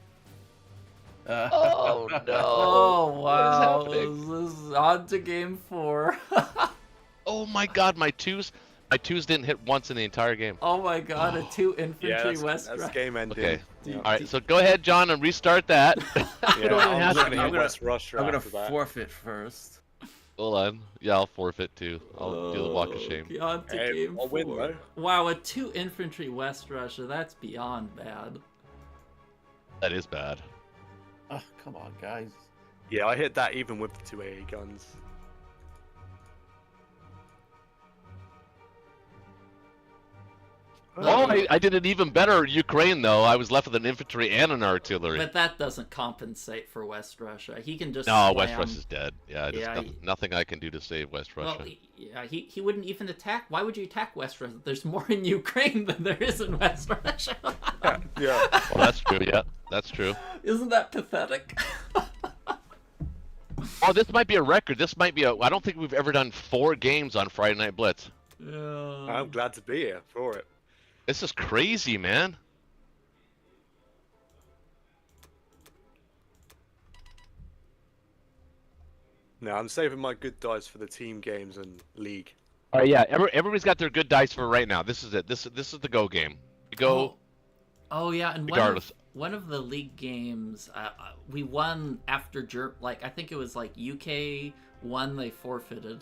Oh no! Oh wow! What is happening? This is on to game 4. Oh my God! My twos didn't hit once in the entire game. Oh my god! A 2 infantry Yeah, West. that's Rush. game ending. Okay. Yeah. All right. So go ahead, John, and restart that. Yeah, don't even I'm have just to gonna be- hit West Russia I'm gonna after that. forfeit first. Hold on. Yeah, I'll forfeit too. I'll do the walk of shame. Beyond to Hey, game I'll 4. win, though. Wow, a 2 infantry West Russia. That's beyond bad. That is bad. Oh, come on, guys. Yeah, I hit that even with the 2 AA guns. Oh, I did an even better Ukraine though. I was left with an infantry and an artillery. But that doesn't compensate for West Russia. He can just No, slam. West Russia's dead. Yeah, Yeah, nothing I can do to save West Russia. Well, yeah, he wouldn't even attack. Why would you attack West Russia? There's more in Ukraine than there is in West Russia. Yeah. Well, that's true. Yeah, that's true. Isn't that pathetic? Oh, this might be a record. This might be I don't think we've ever done 4 games on Friday Night Blitz. Yeah. I'm glad to be here for it. This is crazy, man. No, I'm saving my good dice for the team games and league. All right, yeah. Everybody's got their good dice for right now. This is it. This is the go game. You go. Oh yeah, and Regardless. one of the league games, we won after I think it was like UK won, they forfeited.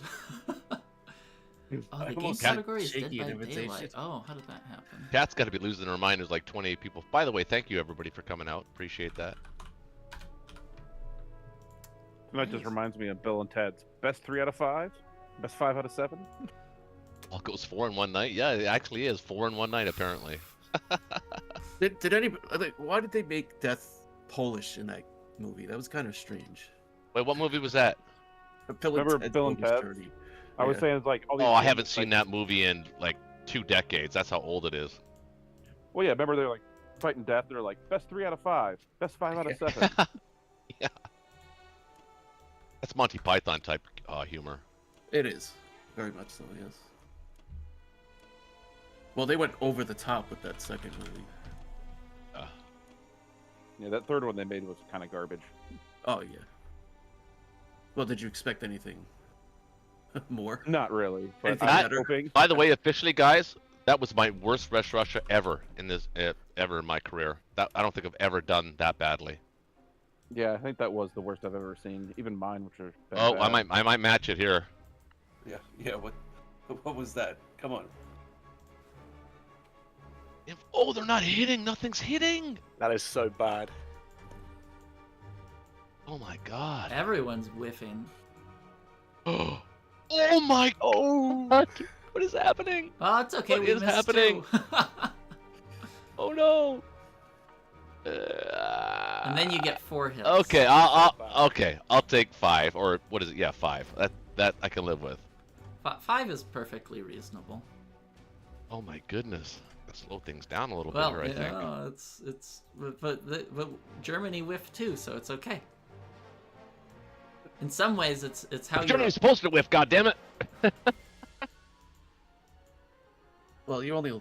Oh, the game almost category is Dead shaky by in invitation. Daylight. Oh, how did that happen? Cat's got to be losing their mind. There's like 28 people. By the way, thank you everybody for coming out. Appreciate that. And that just reminds me of Bill and Ted's best 3 out of 5, best 5 out of 7. All goes 4 in one night. Yeah, it actually is 4 in one night apparently. Did anybody? Why did they make Death Polish in that movie? That was kind of strange. Wait, what movie was that? Remember Bill and Ted? Dirty. I was Yeah. saying it's like all these Oh, I games, haven't seen like- that movie in like 2 decades. That's how old it is. Well, yeah, remember they're like fighting death. They're like best 3 out of 5, best 5 out of 7. Yeah. That's Monty Python type humor. It is very much so. Yes. Well, they went over the top with that second movie. Yeah, that third one they made was kind of garbage. Oh yeah. Well, did you expect anything more? Not really, but Anything I'm better? hoping. By the way, officially, guys, that was my worst West Russia ever in my career. That I don't think I've ever done that badly. Yeah, I think that was the worst I've ever seen. Even mine, which are. Oh, I might match it here. Yeah. Yeah. What was that? Come on. Oh, they're not hitting. Nothing's hitting. That is so bad. Oh my god. Everyone's whiffing. Oh my. Oh. What is happening? Oh, it's okay. What we is missed happening? 2. Oh no. And then you get 4 hits. Okay, I'll take 5 or what is it? Yeah, 5. That I can live with. 5 is perfectly reasonable. Oh my goodness. Let's slow things down a little Well, bit here, I think. yeah, it's but Germany whiffed too, so it's okay. In some ways, it's how you're. Germany's supposed to whiff, goddammit! Well,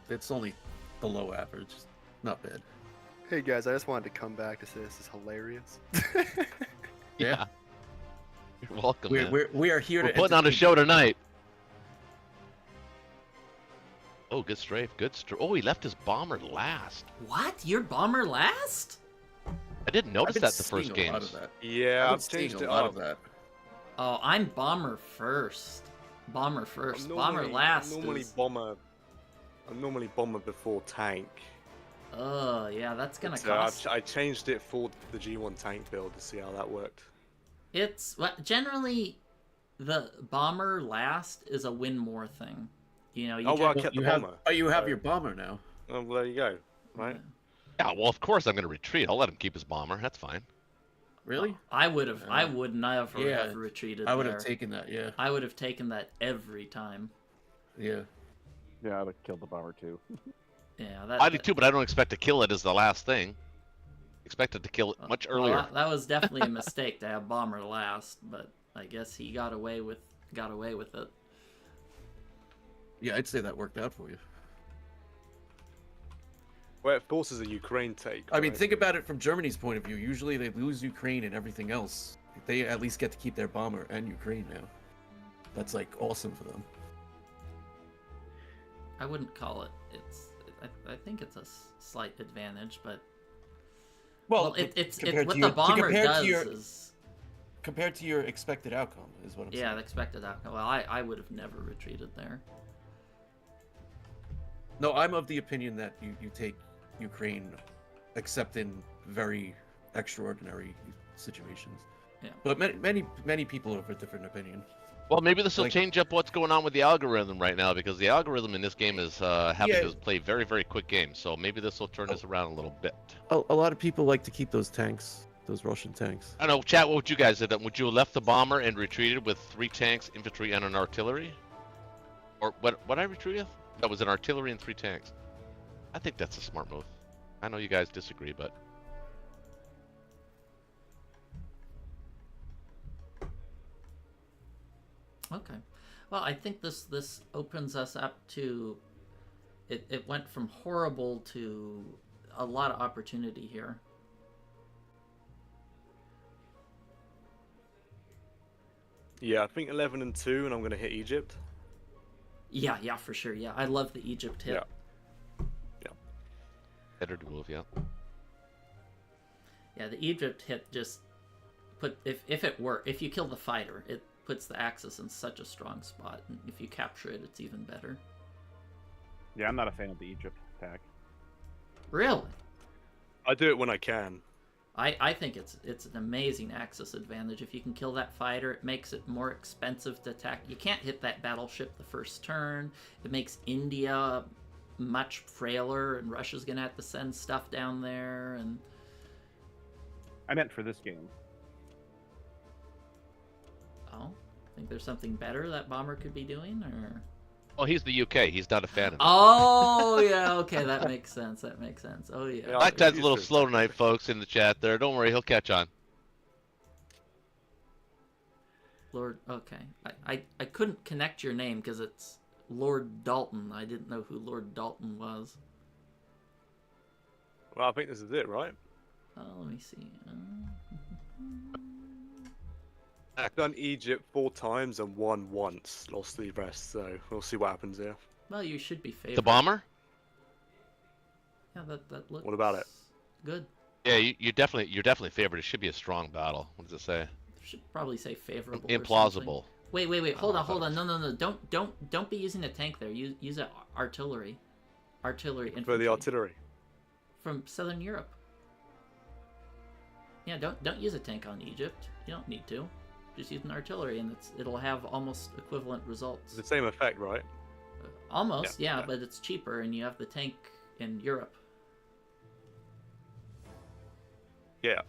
it's only below average. Not bad. Hey guys, I just wanted to come back to say this is hilarious. Yeah. You're welcome, man. We are here We're to putting on a entertain show tonight. Oh, good strafe, good strafe. Oh, he left his bomber last. What? Your bomber last? I didn't I've notice been that the seeing first a lot games. of that. Yeah, I've I've been seeing changed a it lot up. of that. Oh, I'm bomber first. Bomber first. Bomber last. I'm normally bomber before tank. Oh, yeah, that's gonna But, cost. I changed it for the G1 tank build to see how that worked. It's generally the bomber last is a win more thing. You know, you Oh, well, I gen- kept You the have, bomber. you have so- your bomber now. Oh, well, there you go. Right. Yeah, well, of course I'm going to retreat. I'll let him keep his bomber. That's fine. Really? I would have. I would never Yeah, have retreated. I would there. have taken that. Yeah. I would have taken that every time. Yeah. Yeah, I would have killed the bomber too. Yeah, that. I do too, but I don't expect to kill it as the last thing. Expected to kill it much well, earlier. that was definitely a mistake to have bomber last, but I guess he got away with it. Yeah, I'd say that worked out for you. Well, it forces a Ukraine take. I mean, right? think about it from Germany's point of view. Usually they lose Ukraine and everything else. They at least get to keep their bomber and Ukraine now. That's like awesome for them. I wouldn't call it. I think it's a slight advantage, but well, it's compared what to the your- bomber compared does to your, is compared to your expected outcome, is what I'm Yeah, saying. the expected outcome. Well, I would have never retreated there. No, I'm of the opinion that you take Ukraine, except in very extraordinary situations. Yeah. But many people have a different opinion. Well, maybe this will Like- change up what's going on with the algorithm right now, because the algorithm in this game is having Yeah. to play very, very quick games. So maybe this will turn this around a little bit. A lot of people like to keep those tanks, those Russian tanks. I don't know, chat, what would you guys have done? Would you have left the bomber and retreated with 3 tanks, infantry, and an artillery? Or what I retreated? That was an artillery and 3 tanks. I think that's a smart move. I know you guys disagree, but Okay. Well, I think this opens us up to it went from horrible to a lot of opportunity here. Yeah, I think 11 and 2, and I'm gonna hit Egypt. Yeah, for sure. Yeah, I love the Egypt hit. Yeah. better to move, yeah. Yeah, the Egypt hit just put if you kill the fighter, it puts the Axis in such a strong spot, and if you capture it, it's even better. Yeah, I'm not a fan of the Egypt attack. Really? I do it when I can. I think it's an amazing Axis advantage. If you can kill that fighter, it makes it more expensive to attack. You can't hit that battleship the first turn. It makes India much frailer, and Russia's gonna have to send stuff down there. And I meant for this game. oh, think there's something better that bomber could be doing, or Oh, he's the UK. He's not a fan of it. oh yeah, okay, that makes sense. That makes sense. Oh yeah. Yeah, Black Tide's a used little to. slow tonight, folks, in the chat there. Don't worry, he'll catch on. Lord, okay. I couldn't connect your name because it's Lord Dalton. I didn't know who Lord Dalton was. Well, I think this is it, right? Oh, let me see. I've done Egypt 4 times and won once, lost the rest, so we'll see what happens here. Well, you should be favored. The bomber? Yeah, that looks. What about it? Good. Yeah, you're definitely favored. It should be a strong battle. What does it say? Should probably say favorable. or Implausible. something. Wait. Hold Oh, I on. thought it No. Don't be using a tank there. Use a artillery. Artillery infantry. For the artillery. From Southern Europe. Yeah, don't use a tank on Egypt. You don't need to. Just use an artillery, and it'll have almost equivalent results. The same effect, right? Almost, Yeah, yeah, yeah. but it's cheaper, and you have the tank in Europe. Yeah.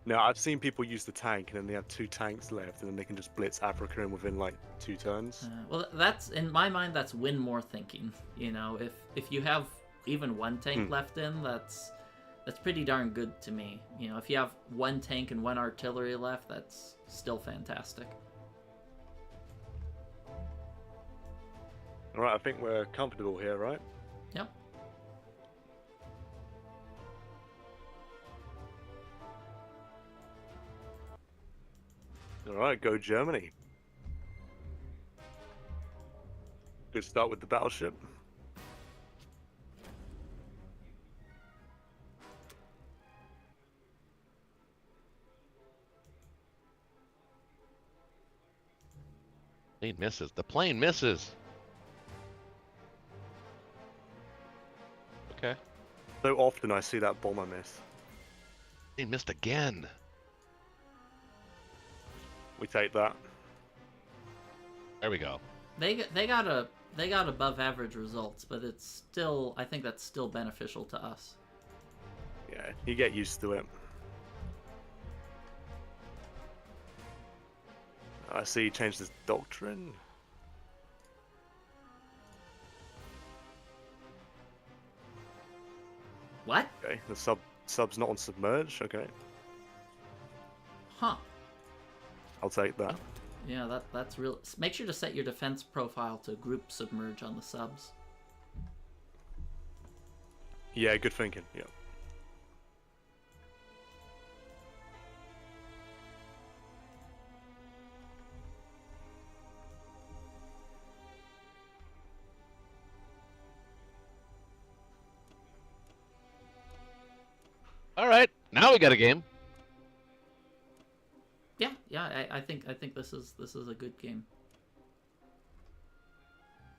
Now, I've seen people use the tank, and then they have 2 tanks left, and then they can just blitz Africa in within, like, 2 turns. Well, that's in my mind. That's win more thinking. You know, if you have even 1 tank left in, that's pretty darn good to me. You know, if you have 1 tank and 1 artillery left, that's still fantastic. Alright, I think we're comfortable here, right? Yep. Alright, go Germany. Good start with the battleship. Plane misses. The plane misses. Okay. So often I see that bomber miss. He missed again. We take that. There we go. They got above average results, but it's still, I think that's still beneficial to us. Yeah, you get used to it. I see he changed his doctrine. What? Okay, the sub's not on submerge. Okay, Huh. I'll take that. Yeah, that's real. Make sure to set your defense profile to group submerge on the subs. Yeah, good thinking. Yeah. All right, now we got a game. Yeah. I think this is a good game.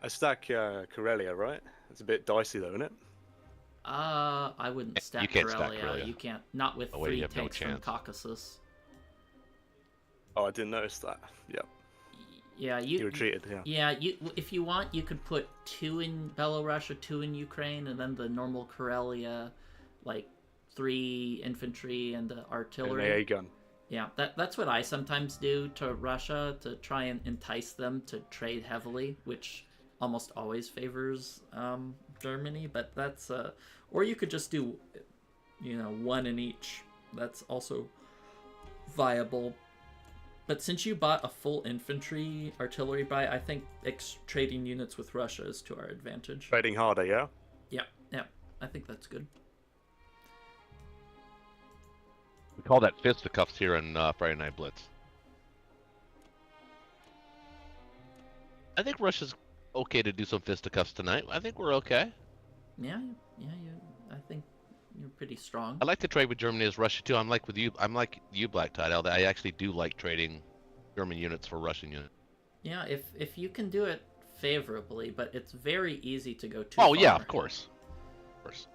I stack Karelia, right? It's a bit dicey though, isn't it? I wouldn't stack You can't stack Karelia. Karelia. You can't. Not with Oh, wait, you 3 have no tanks from chance. Caucasus. Oh, I didn't notice that. Yep. Yeah, You retreated, yeah. Yeah, if you want, you could put 2 in Belorussia, 2 in Ukraine, and then the normal Karelia, like 3 infantry and An artillery. AA gun. Yeah, that's what I sometimes do to Russia to try and entice them to trade heavily, which almost always favors Germany. But that's or you could just do, 1 in each. That's also viable. But since you bought a full infantry artillery buy, I think trading units with Russia is to our advantage. Trading harder, yeah? Yeah, I think that's good. We call that fisticuffs here in Friday Night Blitz. I think Russia's okay to do some fisticuffs tonight. I think we're okay. Yeah, I think you're pretty strong. I like to trade with Germany as Russia too. I'm like you, Black Tide. I actually do like trading German units for Russian units. Yeah, if you can do it favorably, but it's very easy to go too Oh far. yeah, of course. Of course.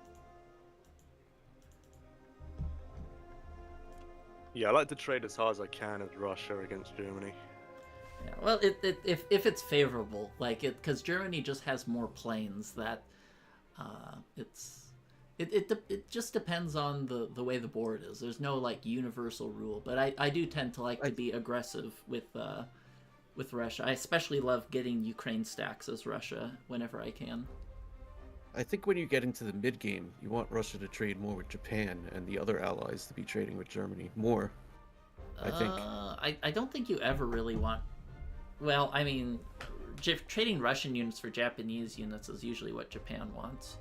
Yeah, I like to trade as hard as I can with Russia against Germany. Yeah, well, if it's favorable, because Germany just has more planes that, it just depends on the way the board is. There's no universal rule, but I do tend to like to be aggressive with Russia. I especially love getting Ukraine stacks as Russia whenever I can. I think when you get into the mid game, you want Russia to trade more with Japan and the other allies to be trading with Germany more. I think. I don't think you ever really want. Well, I mean, trading Russian units for Japanese units is usually what Japan wants,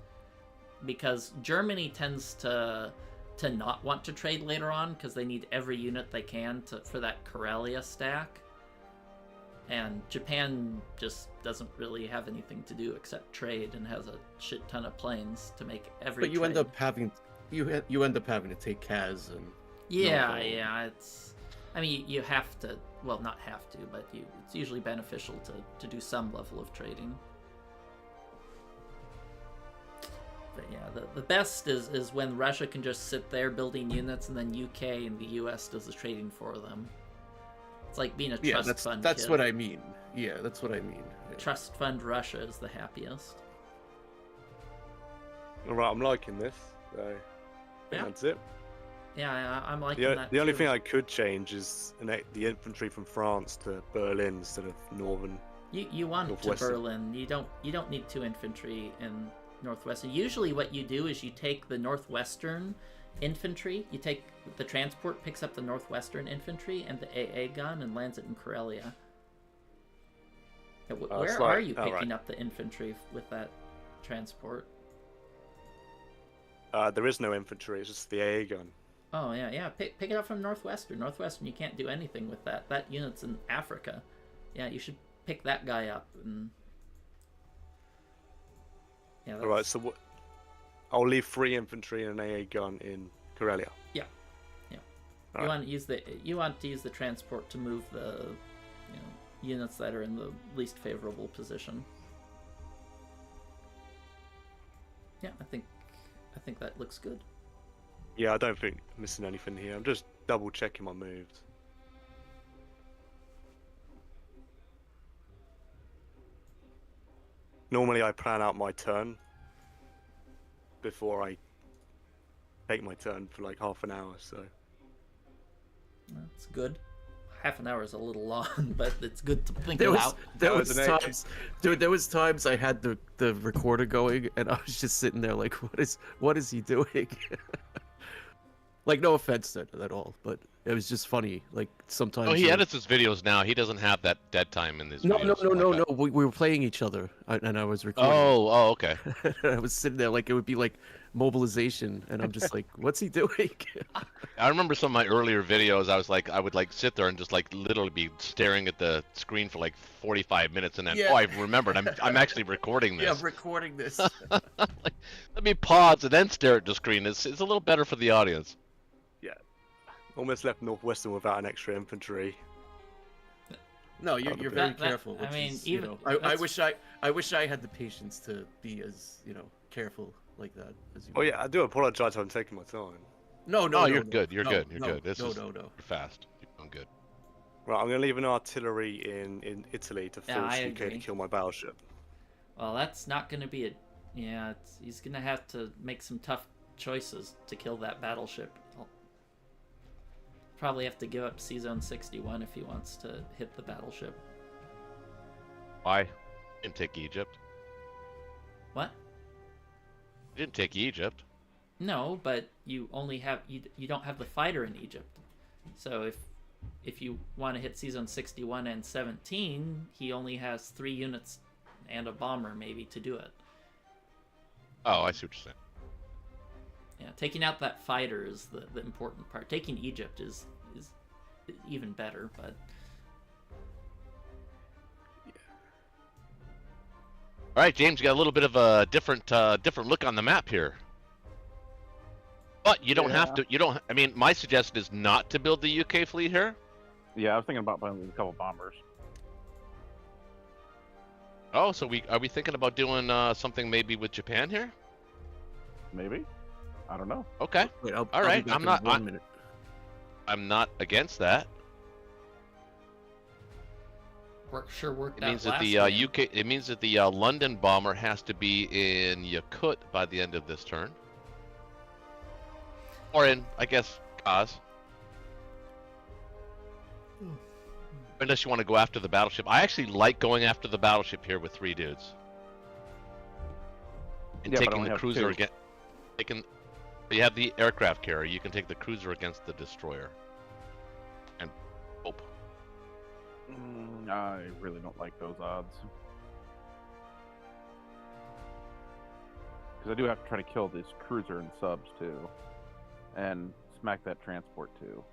because Germany tends to not want to trade later on because they need every unit they can for that Karelia stack. And Japan just doesn't really have anything to do except trade, and has a shit ton of planes to make every. But you trade. end up having to take Kaz and. Yeah, Novo. yeah. I mean, you have to. Well, not have to, but it's usually beneficial to do some level of trading. But yeah, the best is when Russia can just sit there building units, and then UK and the US does the trading for them. It's like being a trust fund. That's kid. what I mean. Yeah, that's what I mean. Yeah. Trust fund Russia is the happiest. Alright, I'm liking this. So, I think Yeah. that's it. Yeah, I'm liking that. The only too. thing I could change is the infantry from France to Berlin instead of northern. You want to Northwestern. Berlin. You don't need 2 infantry in Northwestern. Usually what you do is you take the Northwestern infantry, you take the transport, picks up the Northwestern infantry and the AA gun and lands it in Karelia. Where are you picking up the infantry with that transport? There is no infantry, it's just the AA gun. Oh yeah. Pick it up from Northwestern. Northwestern, you can't do anything with that. That unit's in Africa. Yeah, you should pick that guy up and. Yeah. Alright, so I'll leave 3 infantry and an AA gun in Karelia. Yeah. You want to use the transport to move the units that are in the least favorable position. Yeah, I think that looks good. Yeah, I don't think I'm missing anything here. I'm just double checking my moves. Normally I plan out my turn before I take my turn for like half an hour, so. That's good. Half an hour is a little long, but it's good to think There it was out. there That was was an times, dude. There was times I had the recorder going, and I was just sitting there like, what is he doing? Like, no offense to it at all, but it was just funny. Like sometimes. Oh, he edits his videos now. He doesn't have that dead time in his No, videos. no. We were playing each other, and I was recording. Oh, okay. I was sitting there like it would be like mobilization, and I'm just like, what's he doing? I remember some of my earlier videos. I would like sit there and just like literally be staring at the screen for like 45 minutes, and then Yeah. oh, I remembered I'm actually recording Yeah, this. I'm recording this. Like, let me pause and then stare at the screen. It's a little better for the audience. Almost left Northwestern without an extra infantry. No, you're very That- careful. I Which mean, is, even- I that's- wish I had the patience to be as careful like that as you. Oh yeah, I do apologize for taking my time. No, Oh, no, you're no, good. You're no, good. You're no, good. This is no. you're fast. You're doing good. Right, I'm gonna leave an artillery in Italy to Yeah, force I UK to agree. kill my battleship. Well, that's not going to be a. Yeah, he's going to have to make some tough choices to kill that battleship. He'll probably have to give up C-Zone 61 if he wants to hit the battleship. Why? You didn't take Egypt. What? You didn't take Egypt. No, but you only have you don't have the fighter in Egypt. So if you want to hit C-Zone 61 and 17, he only has 3 units and a bomber maybe to do it. Oh, I see what you're saying. Yeah, taking out that fighter is the important part. Taking Egypt is even better, but All right, James, you got a little bit of a different look on the map here. But you don't have to. You don't. I mean, my suggestion is not to build the UK fleet here. Yeah, I was thinking about building a couple bombers. Oh, so are we thinking about doing something maybe with Japan here? Maybe. I don't know. Okay, Wait, All I'll right, be back I'm in not- 1 minute. I'm not against that. worked It out means that last the game. UK. It means that the London bomber has to be in Yakut by the end of this turn, or in, I guess, Kaz. Unless you want to go after the battleship. I actually like going after the battleship here with 3 dudes. And Yeah, but I taking only the have cruiser 2. against. You have the aircraft carrier. You can take the cruiser against the destroyer. And hope. I really don't like those odds. Because I do have to try to kill this cruiser and subs too. And smack that transport too.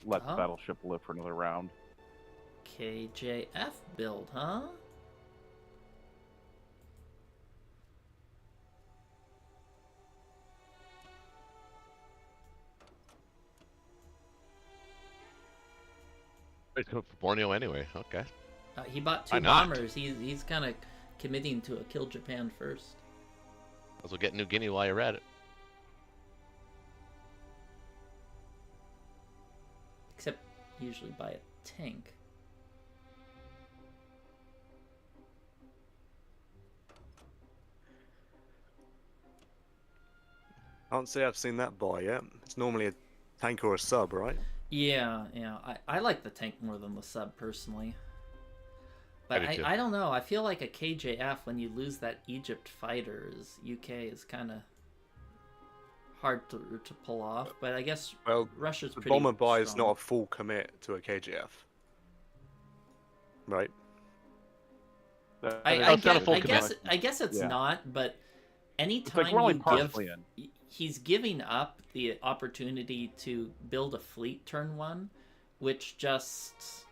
Let the Oh. battleship live for another round. KJF build, huh? It's good for Borneo anyway. Okay. He bought 2 Why not? bombers. He's kind of committing to a kill Japan first. Also get New Guinea while you're at it. Except usually by a tank. I can't say I've seen that buy yet. It's normally a tank or a sub, right? Yeah. I like the tank more than the sub personally. But I do too. I don't know. I feel like a KJF when you lose that Egypt fighter is UK is kind of hard to pull off. But I guess Well, Russia's the pretty bomber buy is strong. not a full commit to a KGF. Right? I it's not a full I guess it's Yeah. not, but It's anytime like we're only you give, partially in. he's giving up the opportunity to build a fleet turn 1, which just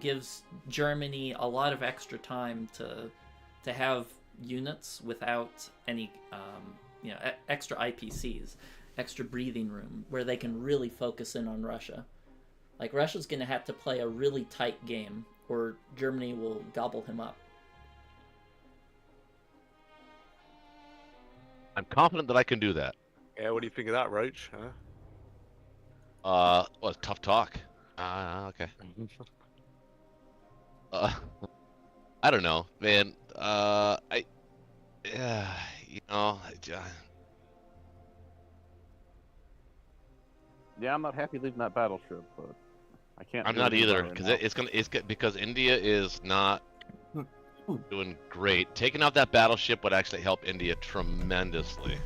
gives Germany a lot of extra time to have units without any extra IPCs, extra breathing room where they can really focus in on Russia. Like Russia's going to have to play a really tight game or Germany will gobble him up. I'm confident that I can do that. Yeah, what do you think of that, Roach? Huh? Well, it's tough talk. Okay. I don't know, man. Yeah, I'm not happy leaving that battleship, but I can't. I'm do not anything either about it because now. because India is not doing great. Taking out that battleship would actually help India tremendously.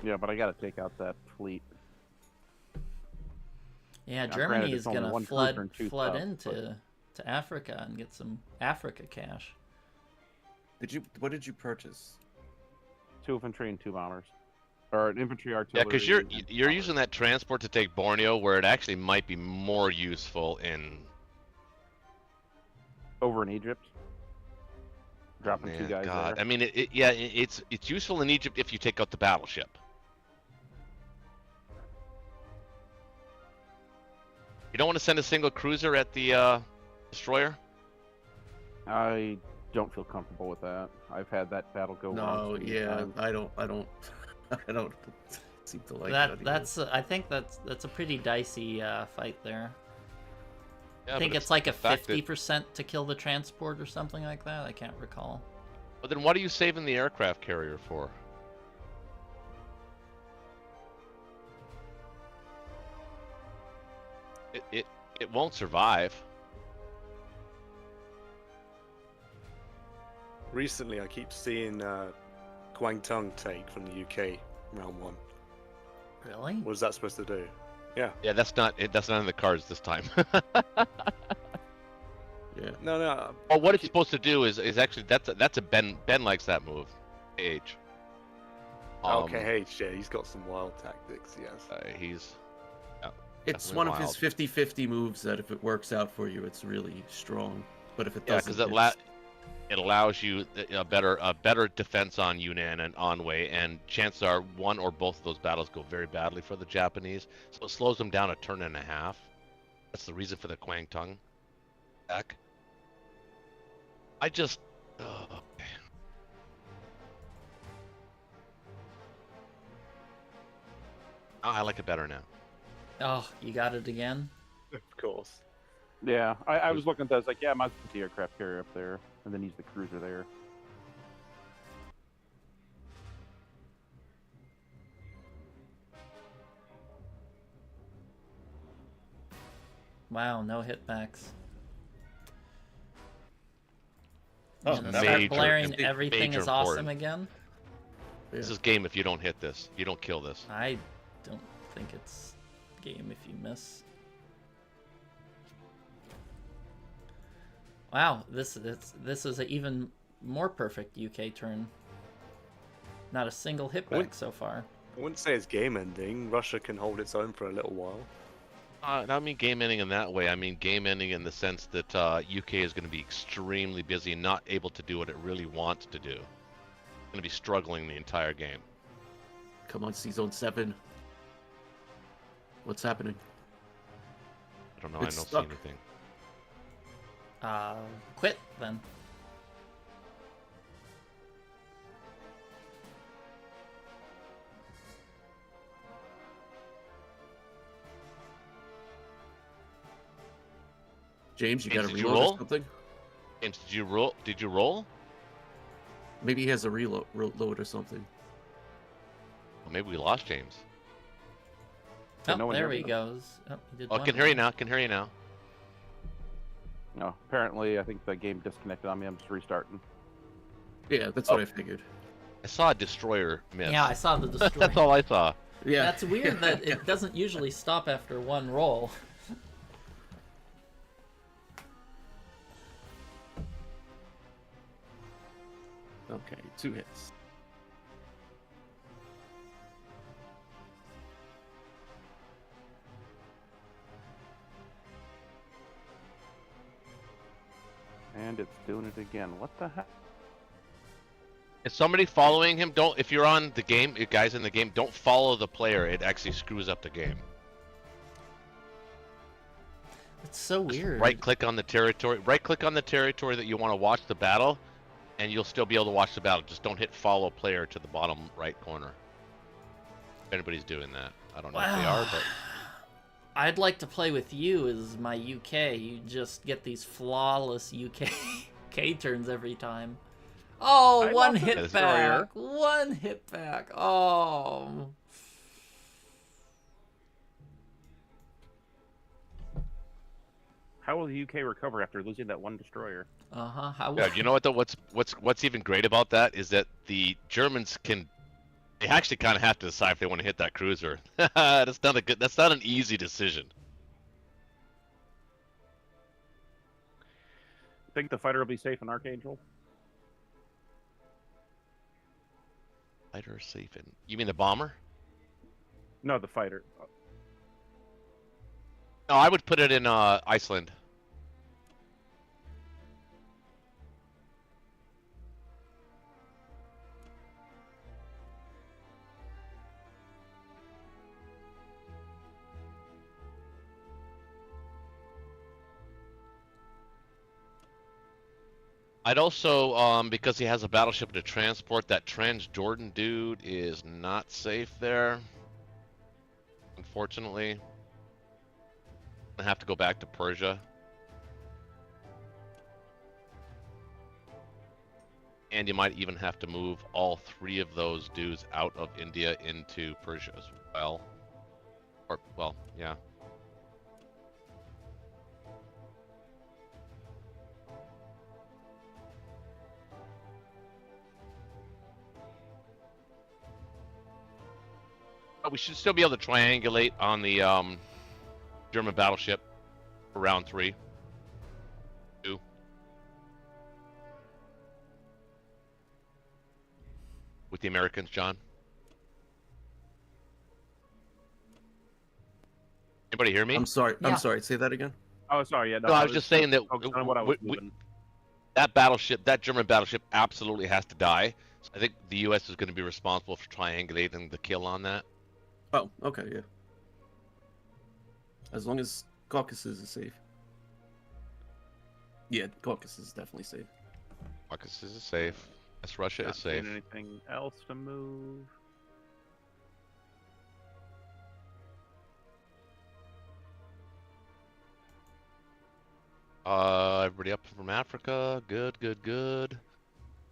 Yeah, but I gotta take out that fleet. Yeah, Now, Germany granted, is it's only gonna one cruiser flood and two flood subs, into to Africa and get some Africa cash. What did you purchase? 2 infantry and 2 bombers, or an infantry Yeah, artillery. because and you're bombers. using that transport to take Borneo, where it actually might be more useful in. over in Egypt. Dropping Man, 2 guys God. there. I mean, it's useful in Egypt if you take out the battleship. You don't want to send a single cruiser at the destroyer. I don't feel comfortable with that. I've had that battle go wrong. No, so many yeah, times. I don't I don't seem to like That that. that's I think that's a pretty dicey fight there. Yeah, I think but it's like a the fact that- 50% to kill the transport or something like that. I can't recall. But then what are you saving the aircraft carrier for? It won't survive. Recently, I keep seeing Guangdong take from the UK round 1. Really? What is that supposed to do? Yeah. Yeah, that's not in the cards this time. Yeah. No. Well, what it's supposed to do is actually that's a Ben likes that move. H. Okay, yeah, he's got some wild tactics. Yes. He's. It's Definitely one of wild. his 50-50 moves that if it works out for you, it's really strong. But if it Yeah, doesn't, because it allows you a better defense on Yunnan and Anhui, and chances are one or both of those battles go very badly for the Japanese, so it slows them down a turn and a half. That's the reason for the Kwangtung attack. I just. I like it better now. Oh, you got it again? Of course. Yeah, I was looking at that. I was like, yeah, I might as well put the aircraft carrier up there, and then use the cruiser there. Wow, no hitbacks. Oh, And that start major- blaring major everything is awesome important. again? This is game if you don't hit this. You don't kill this. I don't think it's game if you miss. Wow, this is an even more perfect UK turn. Not a single hitback What? so far. I wouldn't say it's game ending. Russia can hold its own for a little while. I don't mean game ending in that way. I mean game ending in the sense that UK is going to be extremely busy and not able to do what it really wants to do. It's going to be struggling the entire game. Come on, C-Zone 7. What's happening? I don't know. It's I don't stuck. see anything. Quit then. James, you got to James, did you reload roll? or something? James, did you roll? Did you roll? Maybe he has a reload or something. Well, maybe we lost James. Yeah, Oh, no one there hears he us. goes. Oh, he did Oh, I one can hear you roll. now. Can hear you now. No, apparently I think the game disconnected on me. I'm just restarting. Yeah, that's what I figured. I saw a destroyer miss. Yeah, I saw the destroyer. That's all I saw. Yeah. That's weird that it doesn't usually stop after one roll. Okay, 2 hits. And it's doing it again. What the heck? Is somebody following him? Don't. If you're on the game, you guys in the game, don't follow the player. It actually screws up the game. It's so weird. Right click on the territory. Right click on the territory that you want to watch the battle, and you'll still be able to watch the battle. Just don't hit follow player to the bottom right corner. If anybody's doing that, I don't know if they are, but I'd like to play with you as my UK. You just get these flawless UK K turns every time. Oh, I one lost a hit destroyer. back. One hit back. Oh. How will the UK recover after losing that one destroyer? Uh-huh. How yeah, you know what though? What's even great about that is that the Germans can. They actually kind of have to decide if they want to hit that cruiser. That's not an easy decision. think the fighter will be safe in Archangel. Fighter safe in. You mean the bomber? No, the fighter. No, I would put it in Iceland. I'd also, because he has a battleship to transport, that Transjordan dude is not safe there. Unfortunately. I have to go back to Persia. And you might even have to move all 3 of those dudes out of India into Persia as well. Or, well, yeah. But we should still be able to triangulate on the German battleship for round 3. 2. With the Americans, John. Anybody hear me? I'm sorry. Yeah. I'm sorry. Say that again. Oh, sorry. Yeah, No, I was just saying that focused on what I was moving. that battleship, that German battleship, absolutely has to die. So I think the U.S. is going to be responsible for triangulating the kill on that. Oh, okay, yeah. As long as Caucasus is safe. Yeah, Caucasus is definitely safe. Caucasus is safe. Yes, Russia Not is safe. seeing anything else to move? Everybody up from Africa. Good, good, good.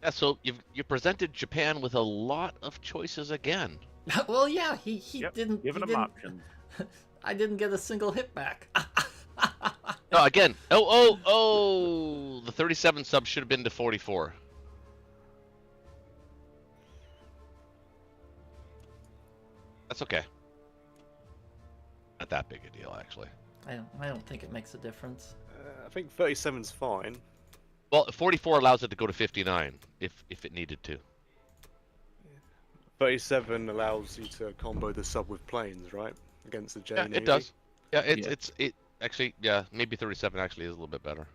Yeah, so you presented Japan with a lot of choices again. Well, yeah, he Yep, didn't. giving he them didn't, options. I didn't get a single hit back. No, again. Oh! The 37 sub should have been to 44. That's okay. Not that big a deal, actually. I don't think it makes a difference. I think 37's fine. Well, 44 allows it to go to 59 if it needed to. 37 allows you to combo the sub with planes, right? Against the J Yeah, Navy. it does. Yeah, Yeah. it actually, yeah, maybe 37 actually is a little bit better.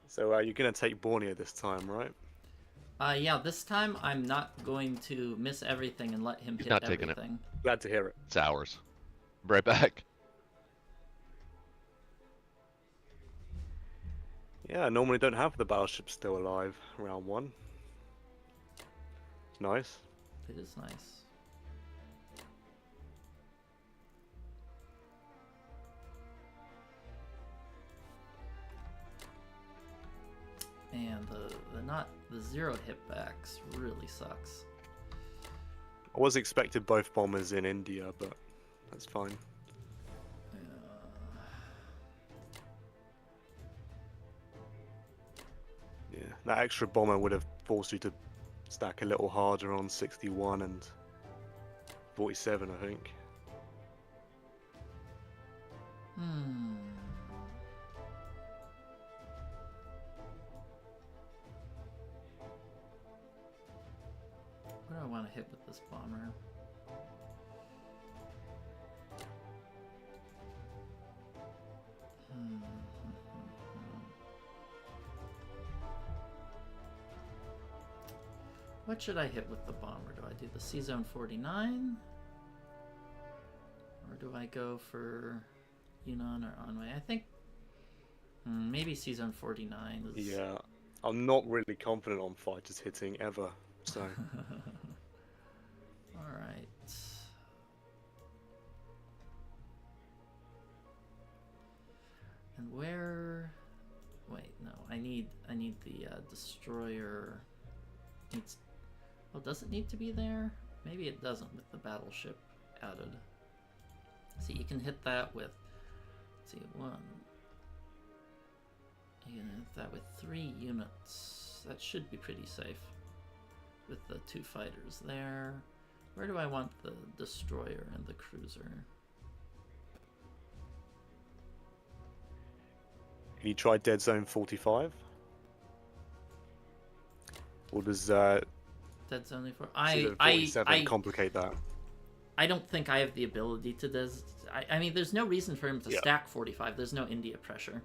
So you're gonna take Borneo this time, right? Yeah, this time I'm not going to miss everything and let him He's hit not taking it. everything. Glad to hear it. It's ours. Be right back. Yeah, I normally don't have the battleship still alive round 1. It's nice. It is nice. And the 0 hitbacks really sucks. I was expecting both bombers in India, but that's fine. Yeah, that extra bomber would have forced you to stack a little harder on 61 and 47, I think. Hmm. What do I want to hit with this bomber? What should I hit with the bomber? Do I do the C-Zone 49? Or do I go for Yunnan or Anhui? I think maybe C-Zone 49 is... Yeah, I'm not really confident on fighters hitting ever, so... Alright. And where... Wait, no. I need the destroyer... Needs... Well, does it need to be there? Maybe it doesn't with the battleship added. See, you can hit that with... Let's see, 1. You can hit that with 3 units. That should be pretty safe. With the 2 fighters there. Where do I want the destroyer and the cruiser? Can you try Dead Zone 45? Or does That's only for Season 47 complicate that? I don't think I have the ability to I mean, there's no reason for him to Yeah. stack 45. There's no India pressure.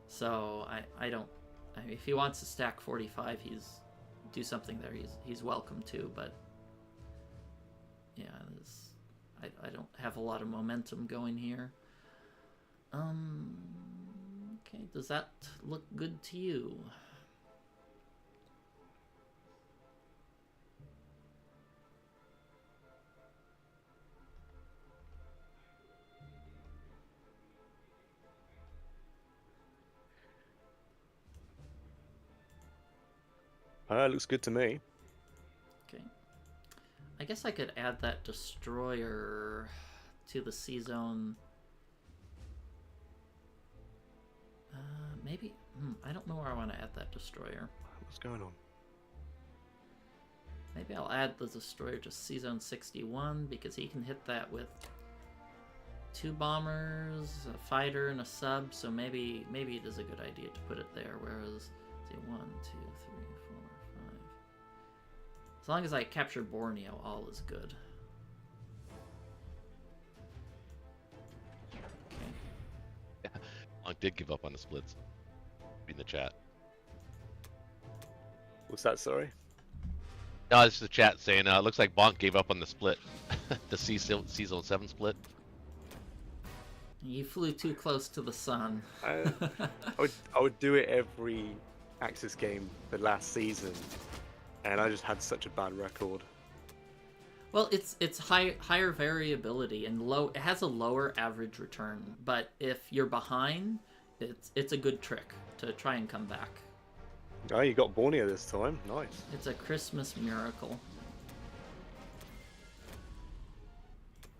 So I don't. I mean, if he wants to stack 45, do something there. He's welcome to. But yeah, I don't have a lot of momentum going here. Okay, does that look good to you? Looks good to me. Okay. I guess I could add that destroyer to the C-Zone. Maybe. I don't know where I want to add that destroyer. What's going on? Maybe I'll add the destroyer to C-Zone 61 because he can hit that with 2 bombers, a fighter, and a sub. So maybe it is a good idea to put it there. Whereas, let's see, 1, 2, 3, 4, 5. As long as I capture Borneo, all is good. Okay. Monk did give up on the splits. In the chat. What's that, sorry? No, this is the chat saying, looks like Bonk gave up on the split. The C-Zone 7 split. You flew too close to the sun. I would do it every Axis game the last season, and I just had such a bad record. Well, it's higher variability and low. It has a lower average return, but if you're behind, it's a good trick to try and come back. Oh, you got Borneo this time. Nice. It's a Christmas miracle.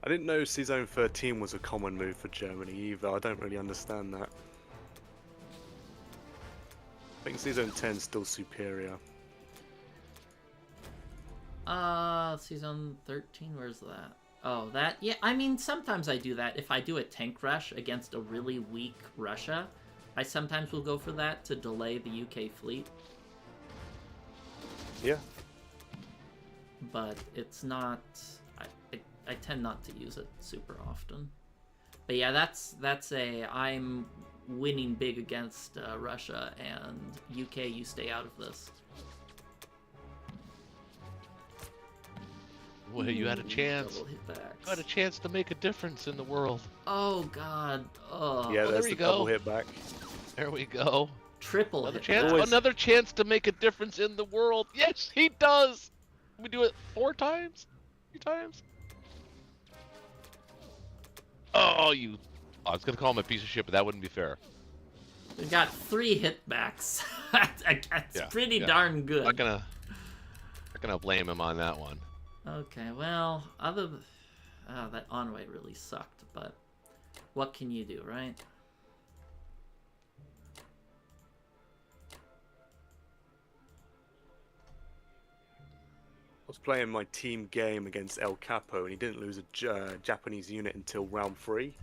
I didn't know C-Zone 13 was a common move for Germany either. I don't really understand that. I think C-Zone 10 is still superior. Season 13, where's that? Oh, that? Yeah, I mean, sometimes I do that. If I do a tank rush against a really weak Russia, I sometimes will go for that to delay the UK fleet. Yeah. But it's not... I tend not to use it super often. But yeah, that's I'm winning big against Russia, and UK, you stay out of this. Well, you had a chance. Double hitbacks. You had a chance to make a difference in the world. Oh god. Oh. Yeah, there there's we the go. double hit back. There we go. Triple Another hitbacks. chance. Always- Another chance to make a difference in the world. Yes, he does. We do it 4 times, 3 times. Oh, you! I was gonna call him a piece of shit, but that wouldn't be fair. We got 3 hitbacks. That's Yeah, pretty yeah. darn good. Not gonna blame him on that one. Okay, well, that Onway really sucked, but what can you do, right? I was playing my team game against El Capo, and he didn't lose a Japanese unit until round 3.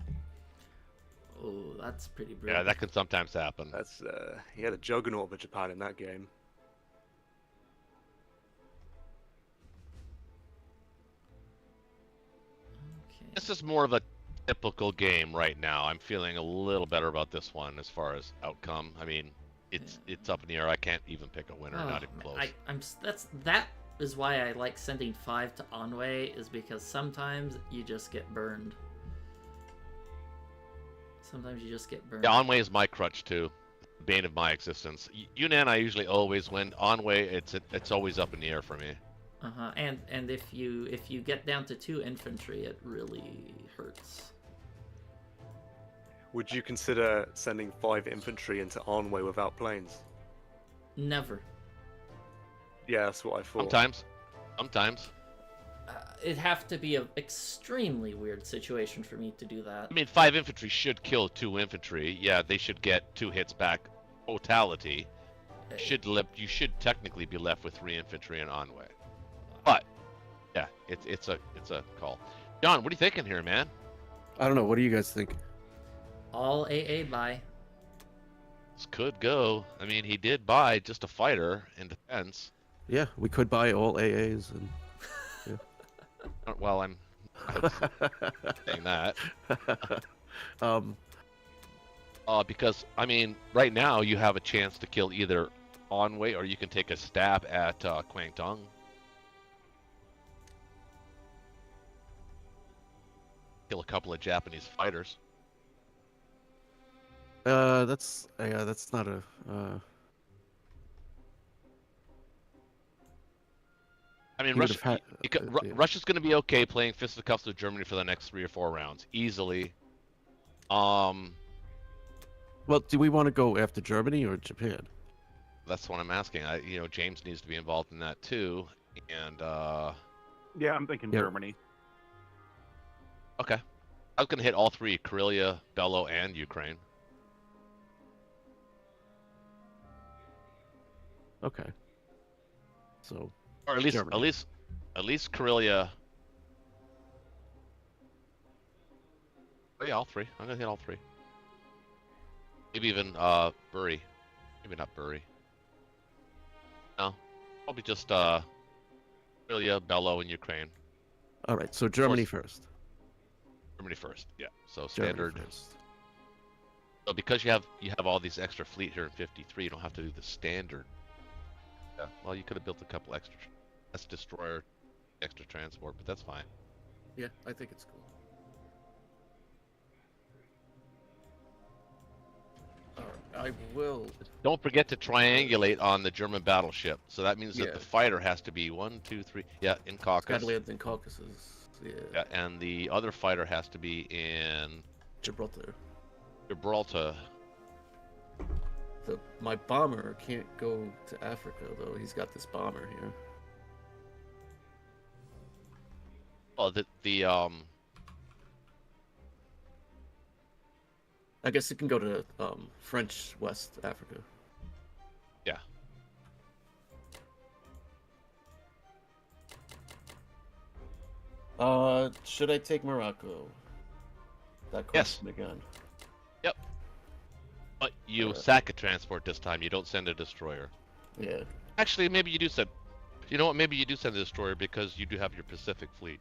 Oh, that's pretty Yeah, brilliant. that can sometimes happen. That's he had a juggernaut of a Japan in that game. Okay. This is more of a typical game right now. I'm feeling a little better about this one as far as outcome. I mean, it's up in the air. I can't even pick a winner. Not even close. That is why I like sending 5 to Onway, is because sometimes you just get burned. Sometimes you just get burned. Yeah, Onway is my crutch too. Bane of my existence. Yunnan I usually always win. Onway, it's always up in the air for me. And if you get down to 2 infantry, it really hurts. Would you consider sending 5 infantry into Arnway without planes? Never. Yeah, that's what I thought. Sometimes. It'd have to be an extremely weird situation for me to do that. I mean, 5 infantry should kill 2 infantry. Yeah, they should get 2 hits back. Totality. You should technically be left with 3 infantry and Onway. But yeah, it's a call. John, what are you thinking here, man? I don't know. What do you guys think? All AA buy. could go. I mean, he did buy just a fighter in defense. Yeah, we could buy all AAs and. Well, I'm saying that. um, Because, I mean, right now you have a chance to kill either Onway or you can take a stab at Kwang Tung. Kill a couple of Japanese fighters. that's not a. I mean, He Russia, would've had- yeah. Russia's going to be okay playing fisticuffs with Germany for the next 3 or 4 rounds, easily. Well, do we want to go after Germany or Japan? That's what I'm asking. James needs to be involved in that too. And Yeah, I'm thinking Yeah. Germany. okay, I was going to hit all 3: Karelia, Belo, and Ukraine. Okay. So. Or at least, Germany. at least Karelia. Oh yeah, all 3. I'm gonna hit all 3. Maybe even Bury. Maybe not Bury. No, probably just Karelia, Belo, and Ukraine. All right. So Germany first. Germany first. Yeah. So Germany standard. first. So because you have all these extra fleet here in 53, you don't have to do the standard. Yeah. Well, you could have built a couple extra. That's destroyer, extra transport, but that's fine. Yeah, I think it's cool. All right, I will. Don't forget to triangulate on the German battleship. So that means that Yeah. the fighter has to be 1, 2, 3. Yeah, in Caucasus. Skylands and Caucasus. Yeah. Yeah, and the other fighter has to be in Gibraltar. Gibraltar. My bomber can't go to Africa though. He's got this bomber here. Oh, I guess it can go to French West Africa. yeah. Should I take Morocco? That Yes. question again. But you Yeah. sack a transport this time. You don't send a destroyer. Yeah. Actually, maybe you do send. You know what? Maybe you do send a destroyer because you do have your Pacific fleet.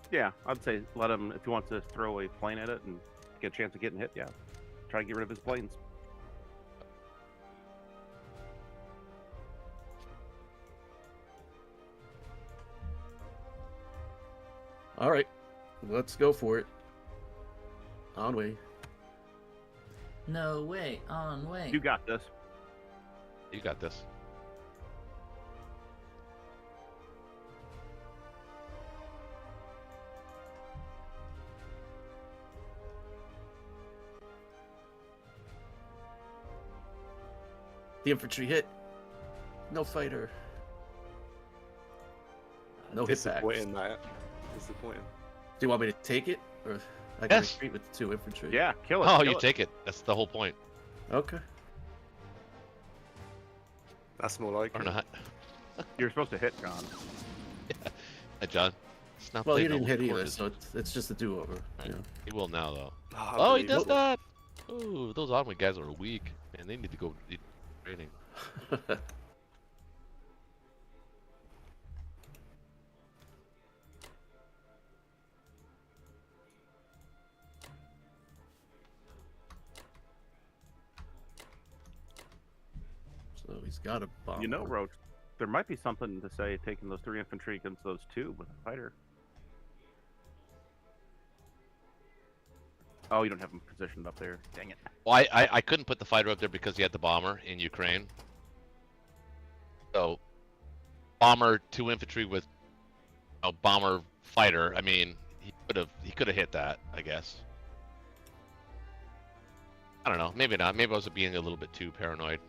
Yeah, I'd say let him, if he wants to throw a plane at it and get a chance of getting hit, yeah. Try to get rid of his planes. All right. Let's go for it. On way. No way, on way. You got this. You got this. The infantry hit. No fighter. No hit back. Do Disappointing, that. Disappointing. you want me to take it? Or I can Yes. retreat with the 2 infantry? Yeah, kill it. Oh, kill you it. take it. That's the whole point. Okay. That's more like Or it. not. You're supposed to hit, John. Hey, John. It's not Well, he played didn't no hit either, quarters. so it's just a do-over. Right. Yeah. He will now, though. Ah, Oh, he does unbelievable. that. Oh, those Onway guys are weak. Man, they need to go training. So he's got a bomb. You know, Roach, there might be something to say taking those 3 infantry against those 2 with a fighter. Oh, you don't have them positioned up there. Dang it. Well, I couldn't put the fighter up there because he had the bomber in Ukraine. So, bomber, 2 infantry with a bomber fighter. I mean, he could have hit that, I guess. I don't know. Maybe not. Maybe I was being a little bit too paranoid.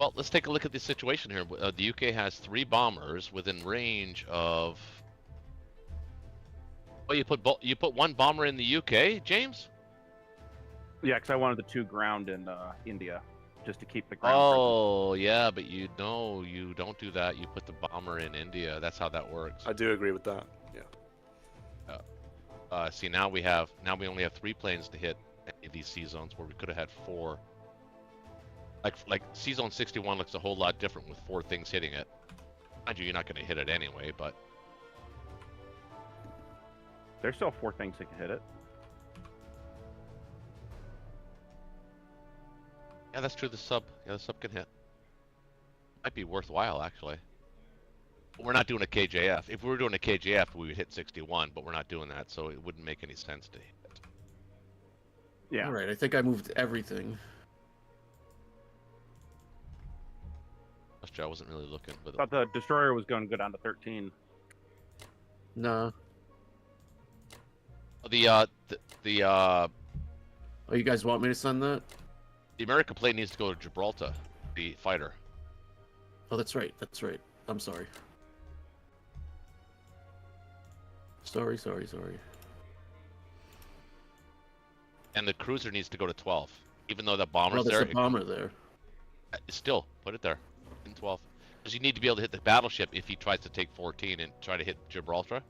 Well, let's take a look at the situation here. The UK has 3 bombers within range of. Oh, you put 1 bomber in the UK, James? Yeah, because I wanted the 2 ground in India, just to keep the ground presence. Oh, yeah, but you don't do that. You put the bomber in India. That's how that works. I do agree with that. Yeah. See, now we only have 3 planes to hit any of these C zones where we could have had 4. Like C zone 61 looks a whole lot different with 4 things hitting it. Mind you, you're not going to hit it anyway, but There's still 4 things that can hit it. yeah, that's true. The sub can hit. Might be worthwhile actually. But we're not doing a KJF. If we were doing a KJF, we would hit 61, but we're not doing that, so it wouldn't make any sense to hit. Yeah. All right, I think I moved everything. I wasn't really looking, but Thought the destroyer was going to go down to 13. No. Oh, you guys want me to send that? The American plane needs to go to Gibraltar, the fighter. Oh, that's right. That's right. I'm sorry. Sorry. And the cruiser needs to go to 12. Even though the Oh, bomber's there's there, a bomber there. still put it there in 12. Because you need to be able to hit the battleship if he tries to take 14 and try to hit Gibraltar.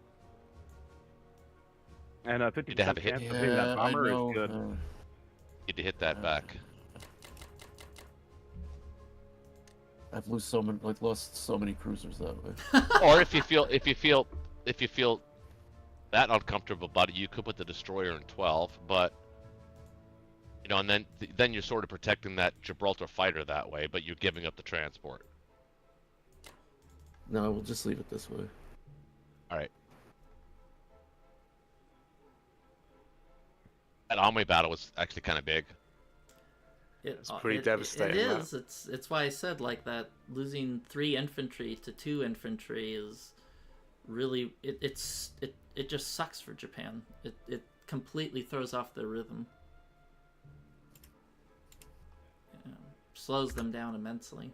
And 50% have a hit. chance of hitting that bomber is good. You need to hit that back. I've lost so many cruisers that way. Or if you feel that uncomfortable about it, you could put the destroyer in 12. But you know, and then you're sort of protecting that Gibraltar fighter that way, but you're giving up the transport. No, we'll just leave it this way. All right. That Amway battle was actually kind of big. It's pretty devastating, It that. is. It's why I said like that. Losing 3 infantry to 2 infantry is really it just sucks for Japan. It completely throws off their rhythm. Yeah, slows them down immensely.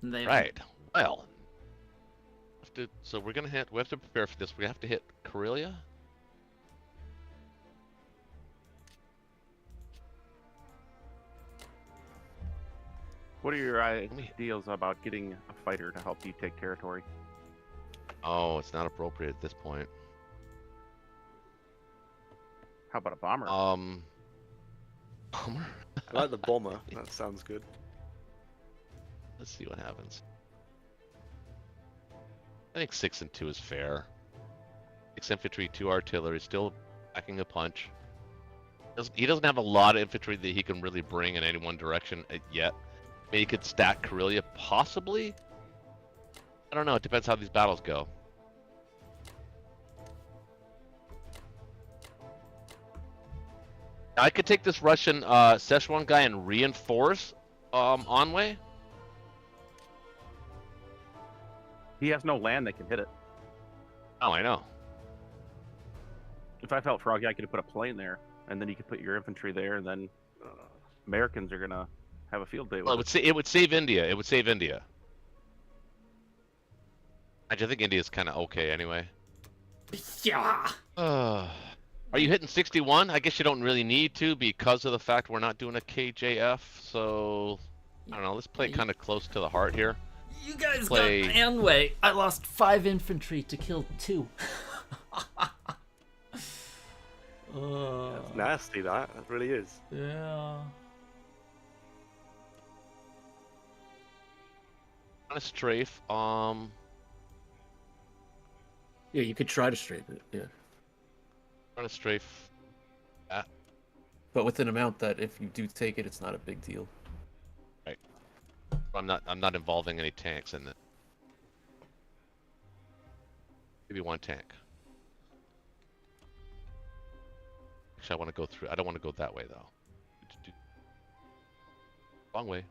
And they Right. Well, so we have to prepare for this. We have to hit Karelia. What are your ideas about getting a fighter to help you take territory? Oh, it's not appropriate at this point. How about a bomber? Bomber? I like the bomber. That sounds good. Let's see what happens. I think 6 and 2 is fair. 6 infantry, 2 artillery, still packing a punch. He doesn't have a lot of infantry that he can really bring in any one direction yet. Maybe he could stack Karelia, possibly? I don't know, it depends how these battles go. I could take this Russian Szechuan guy and reinforce Onway. He has no land that can hit it. Oh, I know. If I felt froggy, I could have put a plane there, and then you could put your infantry there, and then Americans are gonna have a field day with Well, it would save India. It would save India. I think India's kind of okay anyway. Yeah. Are you hitting 61? I guess you don't really need to because of the fact we're not doing a KJF. So I don't know. Let's play kind of close to the heart here. You guys Play- got Anway. I lost 5 infantry to kill 2. That's nasty, that. That really is. Yeah. On a strafe. Yeah, you could try to straighten it. Yeah, On a strafe. but with an amount that if you do take it, it's not a big deal. I'm not involving any tanks in it. Maybe 1 tank. Actually, I want to go through. I don't want to go that way though. Wrong way.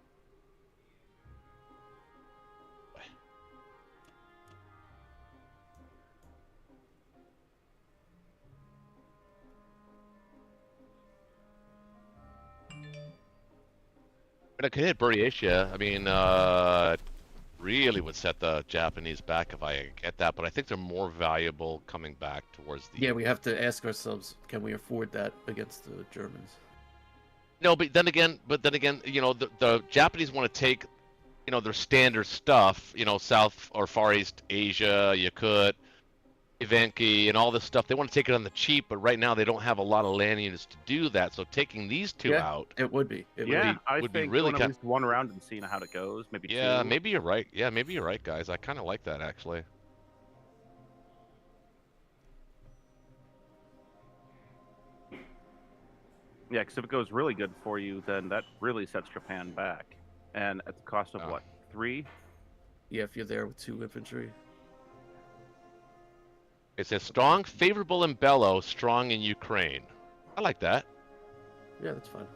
But I could hit Buryatia. I mean, really would set the Japanese back if I get that, but I think they're more valuable coming back towards the... Yeah, we have to ask ourselves, can we afford that against the Germans? No, but then again, the Japanese want to take, their standard stuff, South or Far East Asia, Yakut, Evenki, and all this stuff. They want to take it on the cheap, but right now they don't have a lot of land units to do that. So taking these two Yeah, out, it would be. I would be think really going at least one round and seeing how it goes. Maybe yeah, two. maybe you're right. Yeah, maybe you're right, guys. I kind of like that actually. Yeah, because if it goes really good for you, then that really sets Japan back. And at the cost of what, 3? Yeah, if you're there with 2 infantry. It says strong, favorable in Bello, strong in Ukraine. I like that. Yeah, that's fine.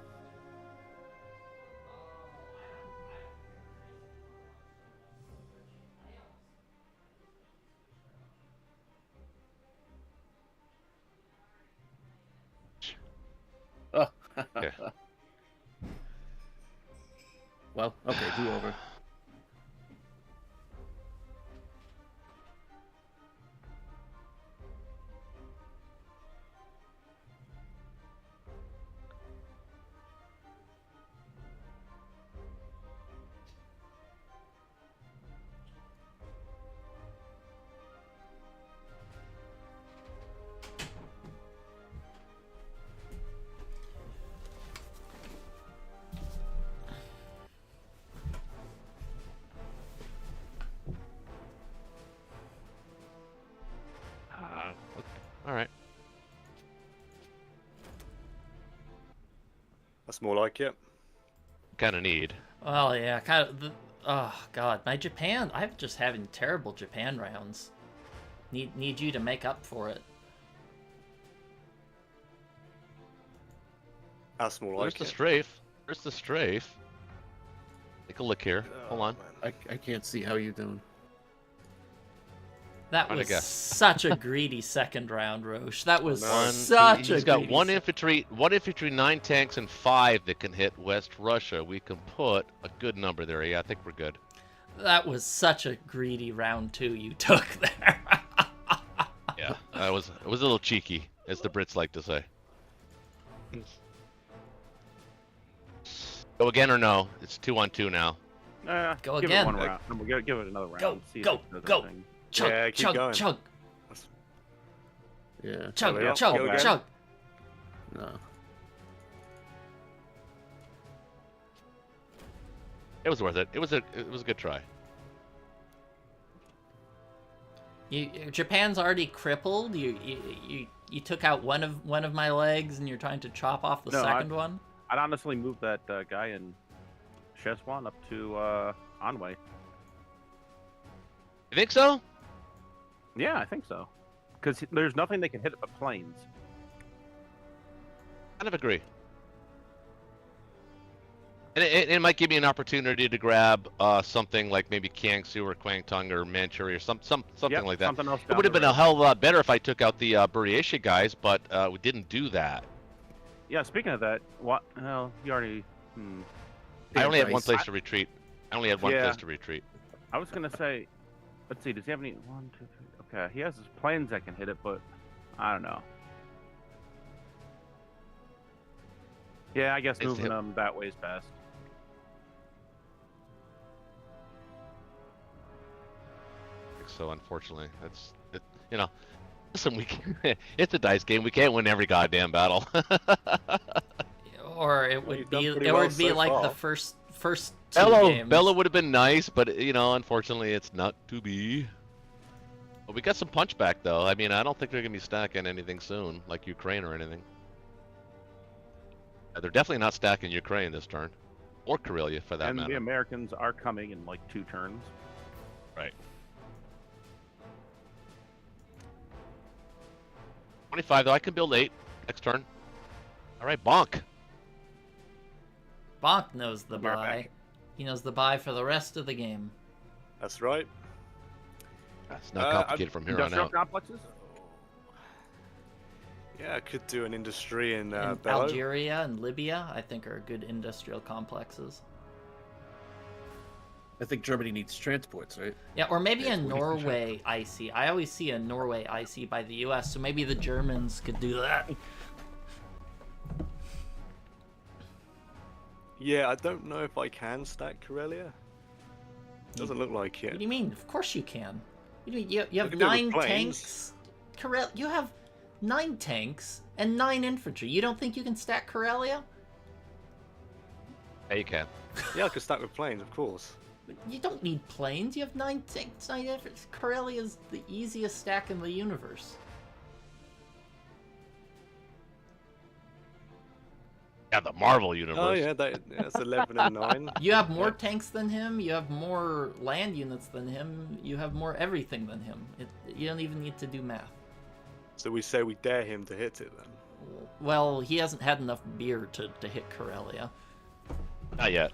Oh. Okay. Well, okay, do over. All right. That's more like it. Kind of need. Well, yeah, kind of. Oh God, my Japan. I'm just having terrible Japan rounds. Need you to make up for it. That's more Where's like the it. strafe? Where's the strafe? Take a look here. Hold on. Man. I can't see how you're doing. That Trying to was guess. such a greedy second round, Roche. That was One- such a He's got greedy one se- infantry, 9 tanks, and 5 that can hit West Russia. We can put a good number there. Yeah, I think we're good. That was such a greedy round 2 you took there. Yeah, it was a little cheeky, as the Brits like to say. Go again or no? It's 2-on-2 now. Go give again. It one round. No, we'll give it another round. Go, see if go, it does go. anything. Chug, Yeah, keep chug, going. chug, Yeah. chug, Go chug, again. chug. No. It was worth it. It was a good try. Japan's already crippled. You took out one of my legs, and you're trying to chop off the No, second one. I'd honestly move that guy in Szechuan up to Anhui. You think so? Yeah, I think so. Because there's nothing they can hit but planes. Kind of agree. And it might give me an opportunity to grab something like maybe Kiangsu or Kwangtung or Manchuria or something Yep, like that. something else It down would have the been a road. hell of a lot better if I took out the Buryatia guys, but we didn't do that. Yeah, speaking of that, what? Well, you already. I only had one Nice. place to retreat. I only had one Yeah. place to retreat. I was gonna say, let's see. Does he have any? 1, 2, 3. Okay, he has his planes that can hit it, but I don't know. Yeah, I guess It's moving hit- them that way is best. So unfortunately, listen, it's a dice game. We can't win every goddamn battle. Or it Well, would you've done be pretty it well would be so like the far. first 2 games. Bella would have been nice, but unfortunately, it's not to be. But we got some punchback though. I mean, I don't think they're gonna be stacking anything soon, like Ukraine or anything. They're definitely not stacking Ukraine this turn, or Karelia for that And matter. the Americans are coming in like 2 turns. Right. 25 though. I can build 8 next turn. All right, bonk. Bonk knows the You're buy. back. He knows the buy for the rest of the game. That's right. It's not complicated from here on Industrial out. complexes? Yeah, I could do an industry in And Bello. Algeria and Libya, I think, are good industrial complexes. I think Germany needs transports, right? Yeah, or maybe Yeah, a 40%. Norway IC. I always see a Norway IC by the US, so maybe the Germans could do that. Yeah, I don't know if I can stack Karelia. Doesn't look like What it. do you mean? Of course you can. What do you mean? You have can do it with 9 planes. tanks. You have 9 tanks and 9 infantry. You don't think you can stack Karelia? Yeah, you can. Yeah, I could stack with planes, of course. You don't need planes. You have 9 tanks, 9 infantry. Karelia is the easiest stack in the universe. Yeah, the Marvel universe. Oh yeah, that's 11 and 9. You have more tanks than him. You have more land units than him. You have more everything than him. You don't even need to do math. So we say we dare him to hit it then. Well, he hasn't had enough beer to hit Karelia. Not yet.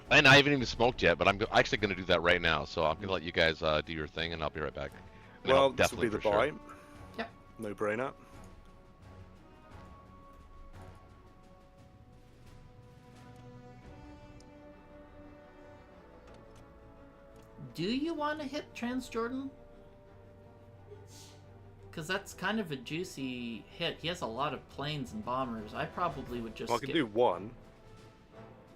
And I haven't even smoked yet, but I'm actually going to do that right now. So I'm going to let you guys do your thing, and I'll be right back. And Well, I'll this will be the for sure. buy. Yep. No brainer. Do you want to hit Transjordan? Because that's kind of a juicy hit. He has a lot of planes and bombers. I probably would just Well, I can do one.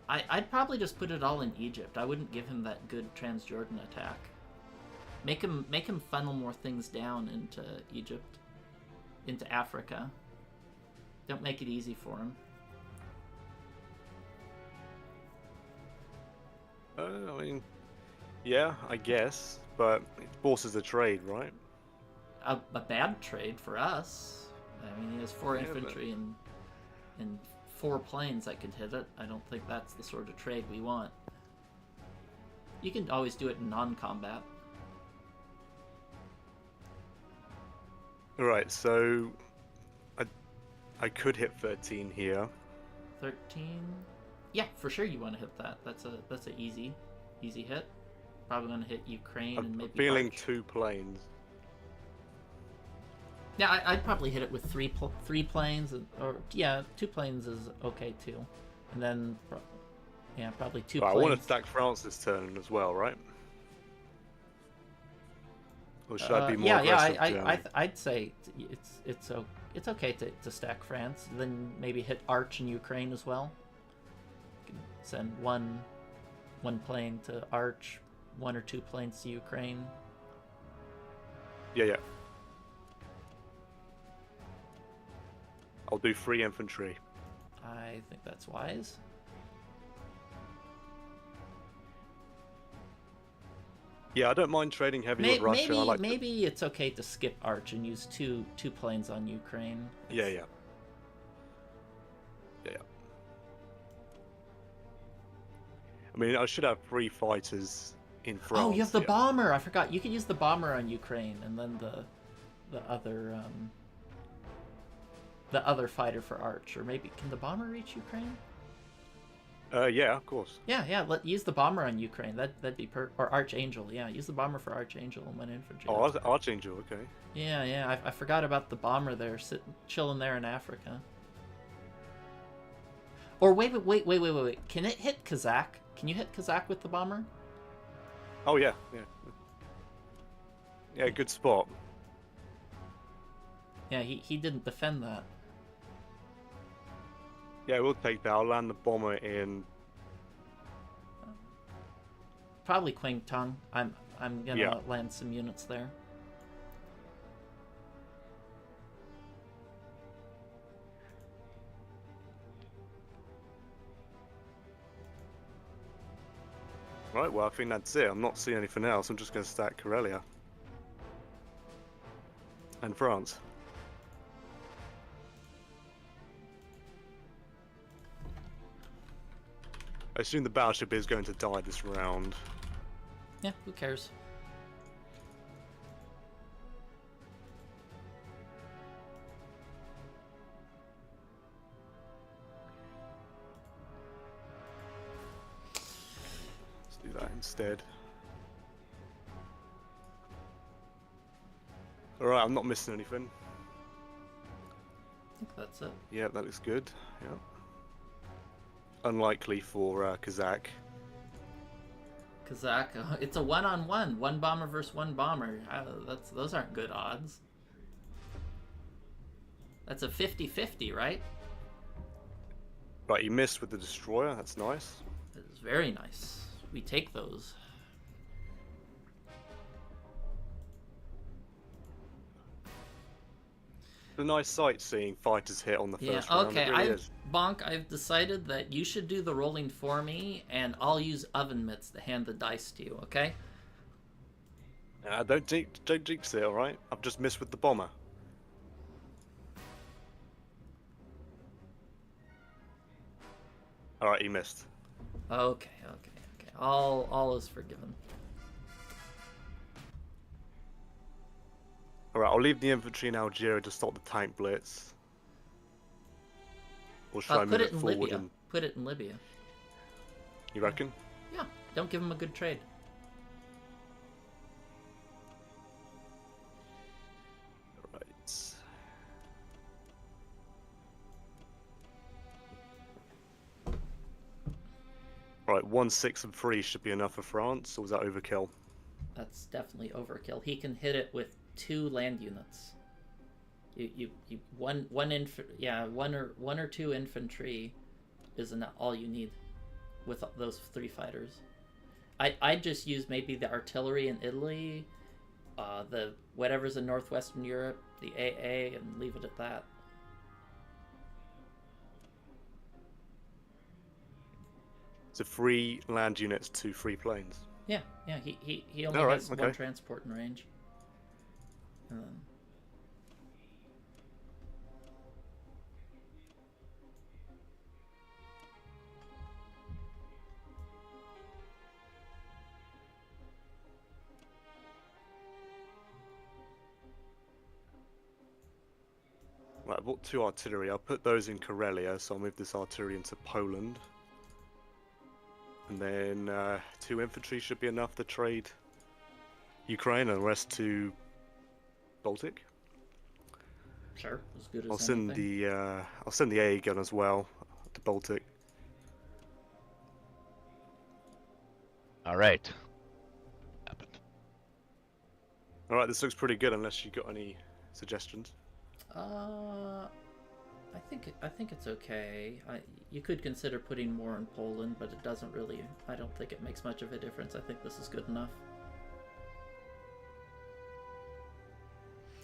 I'd probably just put it all in Egypt. I wouldn't give him that good Transjordan attack. Make him funnel more things down into Egypt, into Africa. Don't make it easy for him. I mean, yeah, I guess, but it forces a trade, right? A bad trade for us. I mean, he has 4 Yeah, infantry and 4 planes that could hit it. I don't think that's the sort of trade we want. You can always do it in non-combat. Right, so I could hit 13 here. 13. Yeah, for sure you want to hit that. That's a easy hit. Probably going to hit Ukraine and I'm maybe feeling March. 2 planes. Yeah, I'd probably hit it with three planes, or yeah, 2 planes is okay too, and then probably 2 But I planes. want to stack France this turn as well, right? Or should I be more aggressive? I'd say it's okay to stack France. Then maybe hit Arch in Ukraine as well. You can send one plane to Arch, 1 or 2 planes to Ukraine. Yeah. I'll do 3 infantry. I think that's wise. Yeah, I don't mind trading heavy with Russia. I like Maybe it's okay to skip Arch and use two planes on Ukraine. Yeah. I mean, I should have 3 fighters in France. Oh, you have the yeah. bomber. I forgot. You could use the bomber on Ukraine, and then the other fighter for Arch, or maybe can the bomber reach Ukraine? Yeah, of course. Yeah. Use the bomber on Ukraine. That'd be or Archangel. Yeah, use the bomber for Archangel and 1 infantry. Oh, Archangel, okay. Yeah. I forgot about the bomber there, chilling there in Africa. Or wait. Can it hit Kazakh? Can you hit Kazakh with the bomber? Oh, yeah. Yeah, good spot. Yeah, he didn't defend that. Yeah, we'll take that. I'll land the bomber in. Probably Kwangtung. I'm gonna Yeah. land some units there. Right, well, I think that's it. I'm not seeing anything else. I'm just going to stack Karelia. And France. I assume the battleship is going to die this round. Yeah, who cares? Let's do that instead. Alright, I'm not missing anything. I think that's it. Yeah, that looks good. Yeah. Unlikely for Kazakh. Kazakh, it's a 1-on-1. 1 bomber versus 1 bomber. Those aren't good odds. That's a 50-50, right? Right, you missed with the destroyer. That's nice. It is very nice. We take those. It's a nice sight seeing fighters hit on the Yeah, first round. okay. It really is. I've decided that you should do the rolling for me, and I'll use oven mitts to hand the dice to you, okay? Don't jinx it, alright? I've just missed with the bomber. Alright, you missed. Okay. All is forgiven. Alright, I'll leave the infantry in Algeria to stop the tank blitz. Or should I Put move it it in forward? Libya. And... Put it in Libya. You reckon? Yeah, don't give them a good trade. Right. Right, 1, 6, and 3 should be enough for France, or was that overkill? That's definitely overkill. He can hit it with 2 land units. One or 2 infantry isn't all you need with those 3 fighters. I'd just use maybe the artillery in Italy, the whatever's in northwestern Europe, the AA, and leave it at that. So 3 land units, 2 free planes. Yeah. He only Alright, has okay. 1 transport in range. Right, I bought 2 artillery. I'll put those in Karelia, so I'll move this artillery into Poland. And then 2 infantry should be enough to trade Ukraine, and the rest to Baltic. Sure, as good as I'll send anything. the AA gun as well to Baltic. All right. Happened. All right, this looks pretty good. Unless you got any suggestions. I think it's okay. You could consider putting more in Poland, but it doesn't really. I don't think it makes much of a difference. I think this is good enough.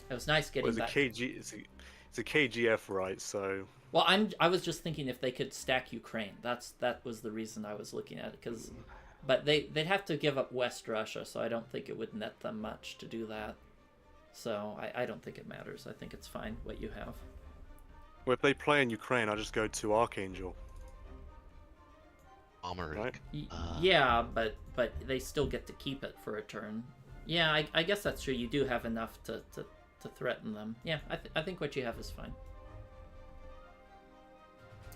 It was nice getting Well, back. it's a KGF, right? So Well, I was just thinking if they could stack Ukraine. That was the reason I was looking at it, but they'd have to give up West Russia, so I don't think it would net them much to do that. So I don't think it matters. I think it's fine what you have. well, if they play in Ukraine, I just go to Archangel. Almeric. Right. Yeah, but they still get to keep it for a turn. Yeah, I guess that's true. You do have enough to threaten them. Yeah, I think what you have is fine.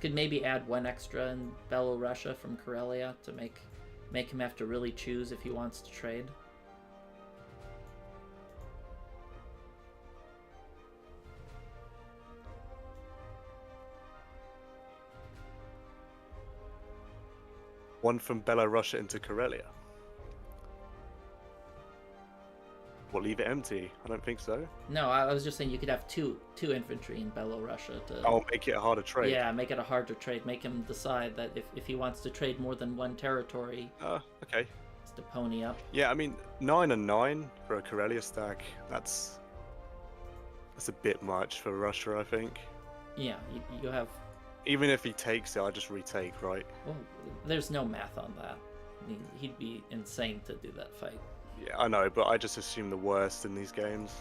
Could maybe add 1 extra in Belorussia from Karelia to make him have to really choose if he wants to trade. One from Belorussia into Karelia. We'll leave it empty. I don't think so. No, I was just saying you could have two infantry in Belorussia to. I'll make it a harder trade. Yeah, make it a harder trade. Make him decide that if he wants to trade more than 1 territory, Okay. it's to pony up. Yeah, I mean 9 and 9 for a Karelia stack. That's a bit much for Russia, I think. Yeah, you have. Even if he takes it, I just retake, right? Well, there's no math on that. I mean, he'd be insane to do that fight. Yeah, I know, but I just assume the worst in these games.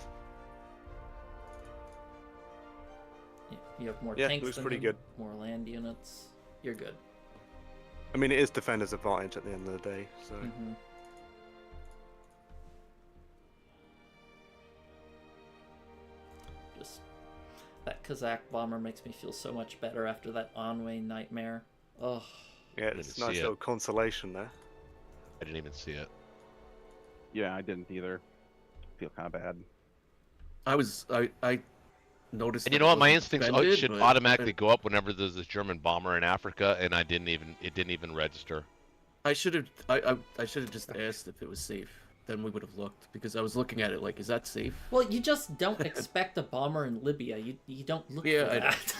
You have more Yeah, tanks looks than pretty him, good. more land units. You're good. I mean, it is defender's advantage at the end of the day, so. Mm-hmm. Just that Kazakh bomber makes me feel so much better after that Onway nightmare. Ugh. Yeah, didn't it's a see nice it. little consolation there. I didn't even see it. Yeah, I didn't either. Feel kind of bad. I noticed. And you that know it what? My wasn't instincts defended, should but- automatically go up whenever there's this German bomber in Africa, and it didn't even register. I should have. I should have just asked if it was safe. Then we would have looked, because I was looking at it like, is that safe? Well, you just don't expect a bomber in Libya. You don't look Yeah, for I know. that.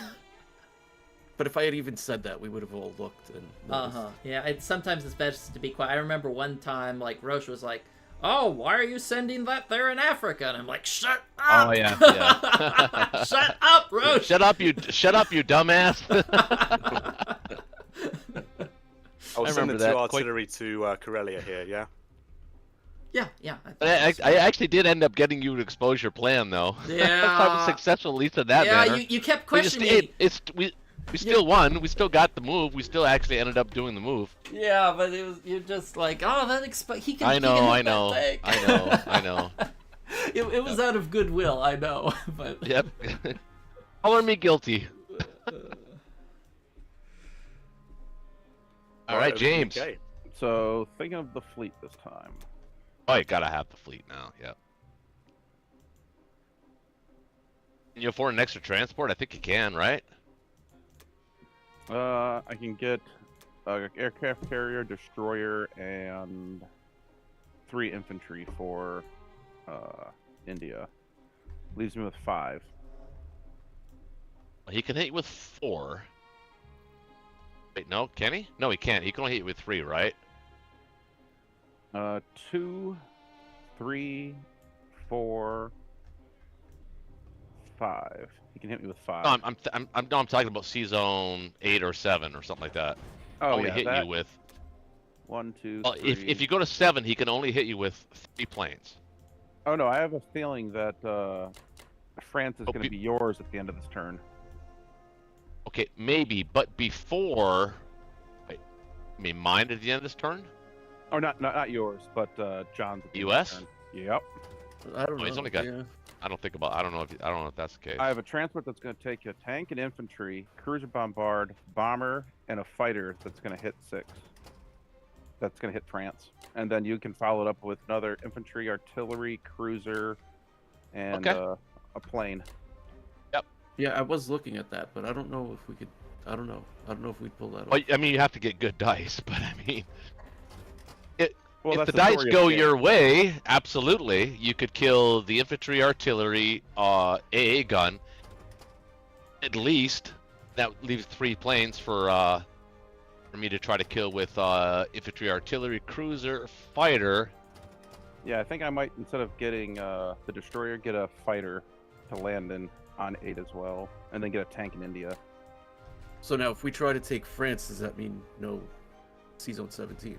But if I had even said that, we would have all looked and noticed. Yeah, sometimes it's best to be quiet. I remember one time, like, Roche was like, "Oh, why are you sending that there in Africa?" And I'm like, "Shut up!" Oh yeah, yeah. Shut up, Roche! Shut up, you dumbass. I'll send remember the that two quite- artillery to Karelia here, yeah? Yeah. I actually did end up getting you an exposure plan though. Yeah. I was successful at least in that Yeah, manner. you kept We just- questioning me. we still won. We still got the move. We still actually ended up doing the move. Yeah, but you're just like, oh, that he can. I he know, can hit I that know, thing." I know. It was out of goodwill, I know, but. Yep. Color me guilty. All right, over to James. UK. So thinking of the fleet this time. Oh, you gotta have the fleet now. Yep. Can you afford an extra transport? I think you can, right? I can get an aircraft carrier, destroyer, and 3 infantry for India. Leaves me with 5. He can hit you with 4. Wait, no, can he? No, he can't. He can only hit you with 3, right? 2, 3, 4, 5. He can hit me with 5. No, I'm talking about C zone 8 or 7 or something like that. oh only yeah, hit that. you with. 1, 2, Well, 3. if you go to 7, he can only hit you with 3 planes. Oh no, I have a feeling that France is Oh, going to be yours at the end of this turn. Okay, maybe, but before. Wait, I mean, mine at the end of this turn? Or not yours, but John's. At the end of the US? turn. Yep. I don't know. he's only got- yeah. I don't know if that's the case. I have a transport that's going to take a tank and infantry, cruiser bombard, bomber, and a fighter that's going to hit 6. That's going to hit France. And then you can follow it up with another infantry, artillery, cruiser, and Okay. a plane. Yeah, I was looking at that, but I don't know if we could. I don't know. I don't know if we'd pull that off. Well, I mean, you have to get good dice, but I mean, Well, if that's the the dice story of go the game. your way, absolutely, you could kill the infantry, artillery, AA gun. At least that leaves 3 planes for me to try to kill with infantry, artillery, cruiser, fighter. Yeah, I think I might, instead of getting the destroyer, get a fighter to land in on 8 as well, and then get a tank in India. So now, if we try to take France, does that mean no C Zone 17?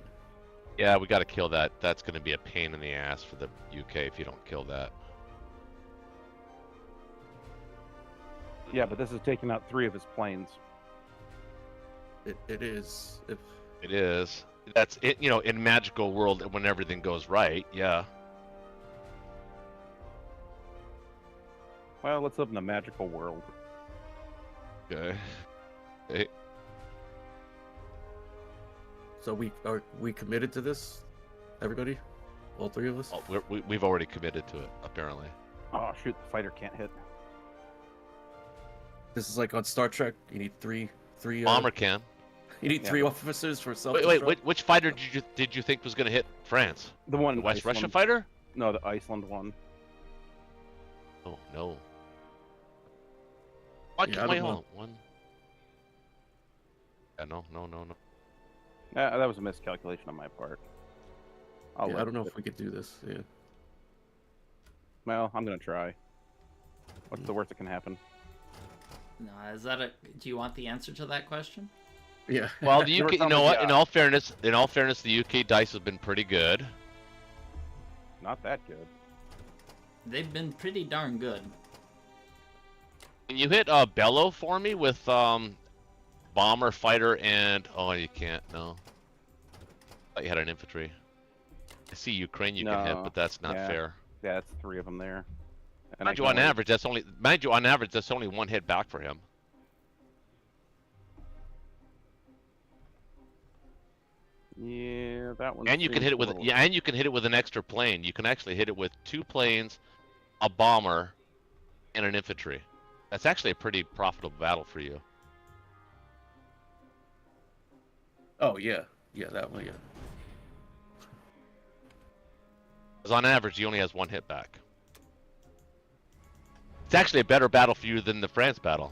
Yeah, we got to kill that. That's going to be a pain in the ass for the UK if you don't kill that. Yeah, but this is taking out 3 of his planes. It is. If It is. That's it. You know, in magical world, when everything goes right, yeah. Well, let's live in a magical world. Okay. so, we committed to this, everybody, all 3 of us. Well, we've already committed to it, apparently. Oh shoot, the fighter can't hit. This is like on Star Trek. You need three. Bomber can. You need Yeah. 3 officers for self. Wait, which fighter did you think was going to hit France? The one The in West Russia Iceland. fighter? No, the Iceland one. Oh no. Why Yeah, can't I I don't hold know. on? One. Yeah, no. That was a miscalculation on my part. I'll Yeah, I live don't know with if we could do this. Yeah. it. Well, I'm gonna try. What's the worst that can happen? No, is that a? Do you want the answer to that question? Yeah. Well, the You were UK. You telling know me, what? yeah. In all fairness, the UK dice have been pretty good. Not that good. They've been pretty darn good. Can you hit Bellow for me with bomber, fighter, and you can't. No. I thought you had an infantry. I see Ukraine you can hit, No, but that's not yeah. fair. Yeah, it's 3 of them there. And Mind you, on average, that's only 1 hit back for him. Yeah, that one. And you can seems hit it a with little- and you can hit it with an extra plane. You can actually hit it with 2 planes, a bomber, and an infantry. That's actually a pretty profitable battle for you. Oh yeah. Yeah, that one. Yeah. Because on average, he only has 1 hit back. It's actually a better battle for you than the France battle.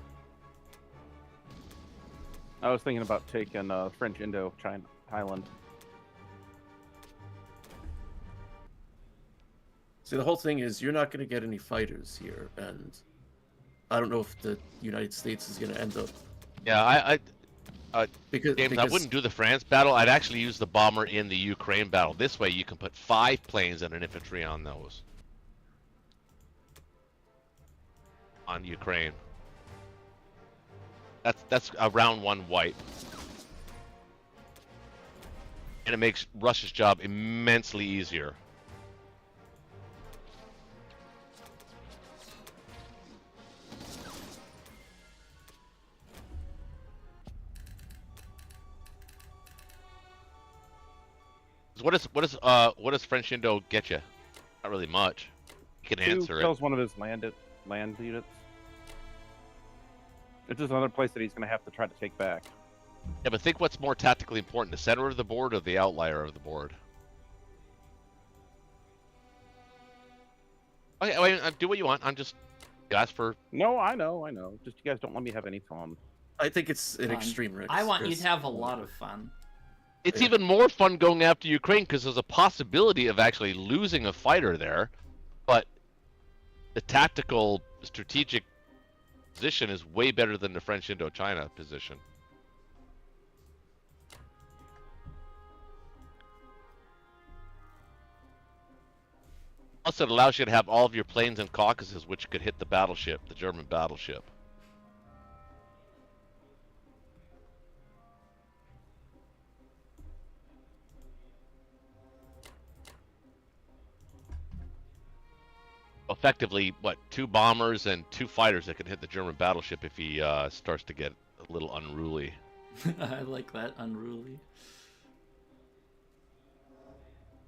I was thinking about taking French Indo-China Highland. See, the whole thing is you're not going to get any fighters here, and I don't know if the United States is going to end up Yeah, because James, I wouldn't do the France battle. I'd actually use the bomber in the Ukraine battle. This way, you can put 5 planes and an infantry on those. On Ukraine. That's a round 1 wipe. And it makes Russia's job immensely easier. What does French Indo get you? Not really much. You can answer Kills it. one of his land units. It's just another place that he's going to have to try to take back. Yeah, but think what's more tactically important: the center of the board or the outlier of the board? Okay, do what you want. I'm just ask for. No, I know. Just you guys don't let me have any fun. I think it's an Fun. extreme risk. I want you Chris. to have a lot of fun. It's Yeah. even more fun going after Ukraine because there's a possibility of actually losing a fighter there, but the tactical, strategic position is way better than the French Indochina position. Plus, it allows you to have all of your planes and Caucasus, which could hit the battleship, the German battleship. Effectively, what, 2 bombers and 2 fighters that can hit the German battleship if he starts to get a little unruly. I like that, unruly.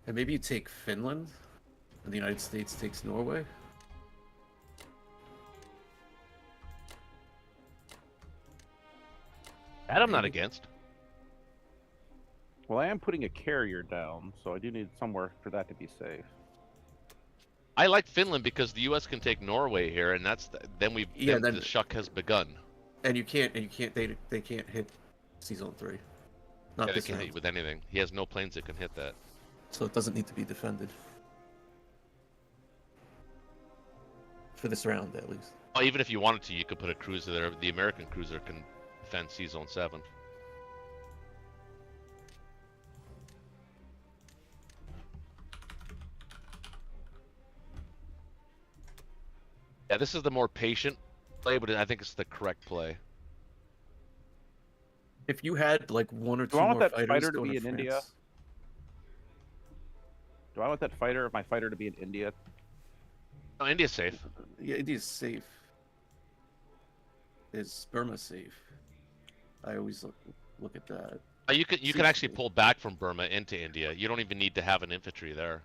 And maybe you take Finland, and the United States takes Norway. That I'm not Maybe. against. Well, I am putting a carrier down, so I do need somewhere for that to be safe. I like Finland because the U.S. can take Norway here, and then then- the shuck has begun. And you can't. They can't hit Zone 3. Not Yeah, they this can hit round. you with anything. He has no planes that can hit that. So it doesn't need to be defended. For this round, at least. Well, even if you wanted to, you could put a cruiser there. The American cruiser can defend Zone 7. Yeah, this is the more patient play, but I think it's the correct play. If you had like 1 or 2 I want more that fighters fighter to going be to in India? France- Do I want my fighter to be in India? No, India's safe. Yeah, India's safe. Is Burma safe? I always look at that. You can actually pull back from Burma into India. You don't even need to have an infantry there.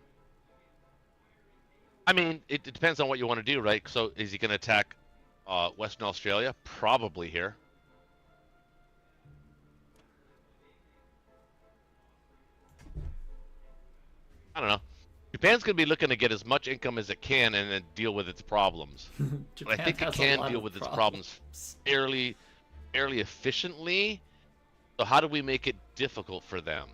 I mean, it depends on what you want to do, right? So, is he going to attack Western Australia? Probably here. I don't know. Japan's going to be looking to get as much income as it can and then deal with its problems. But I think it has a can lot deal of with its problems fairly efficiently. So how do we make it difficult for them?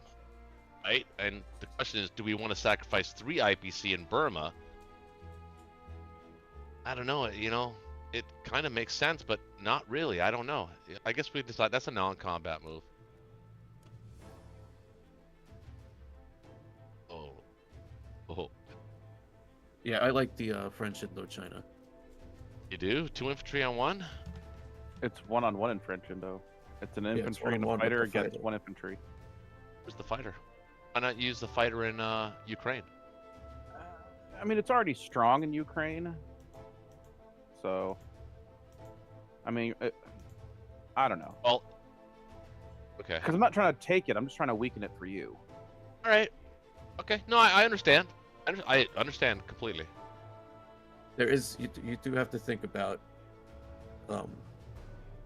Right? And the question is, do we want to sacrifice 3 IPC in Burma? I don't know. It kind of makes sense, but not really. I don't know. I guess we decide that's a non-combat move. Oh. Yeah, I like the French Indochina. You do? 2 infantry on 1? It's 1-on-1 in French Indo. It's an it's infantry and a 1-on-1 with fighter the against fighter. 1 infantry. Where's the fighter? Why not use the fighter in Ukraine? I mean, it's already strong in Ukraine. So, I mean, I don't know. Well, okay. Because I'm not trying to take it. I'm just trying to weaken it for you. All right. Okay. No, I understand. I understand completely. There is you do have to think about.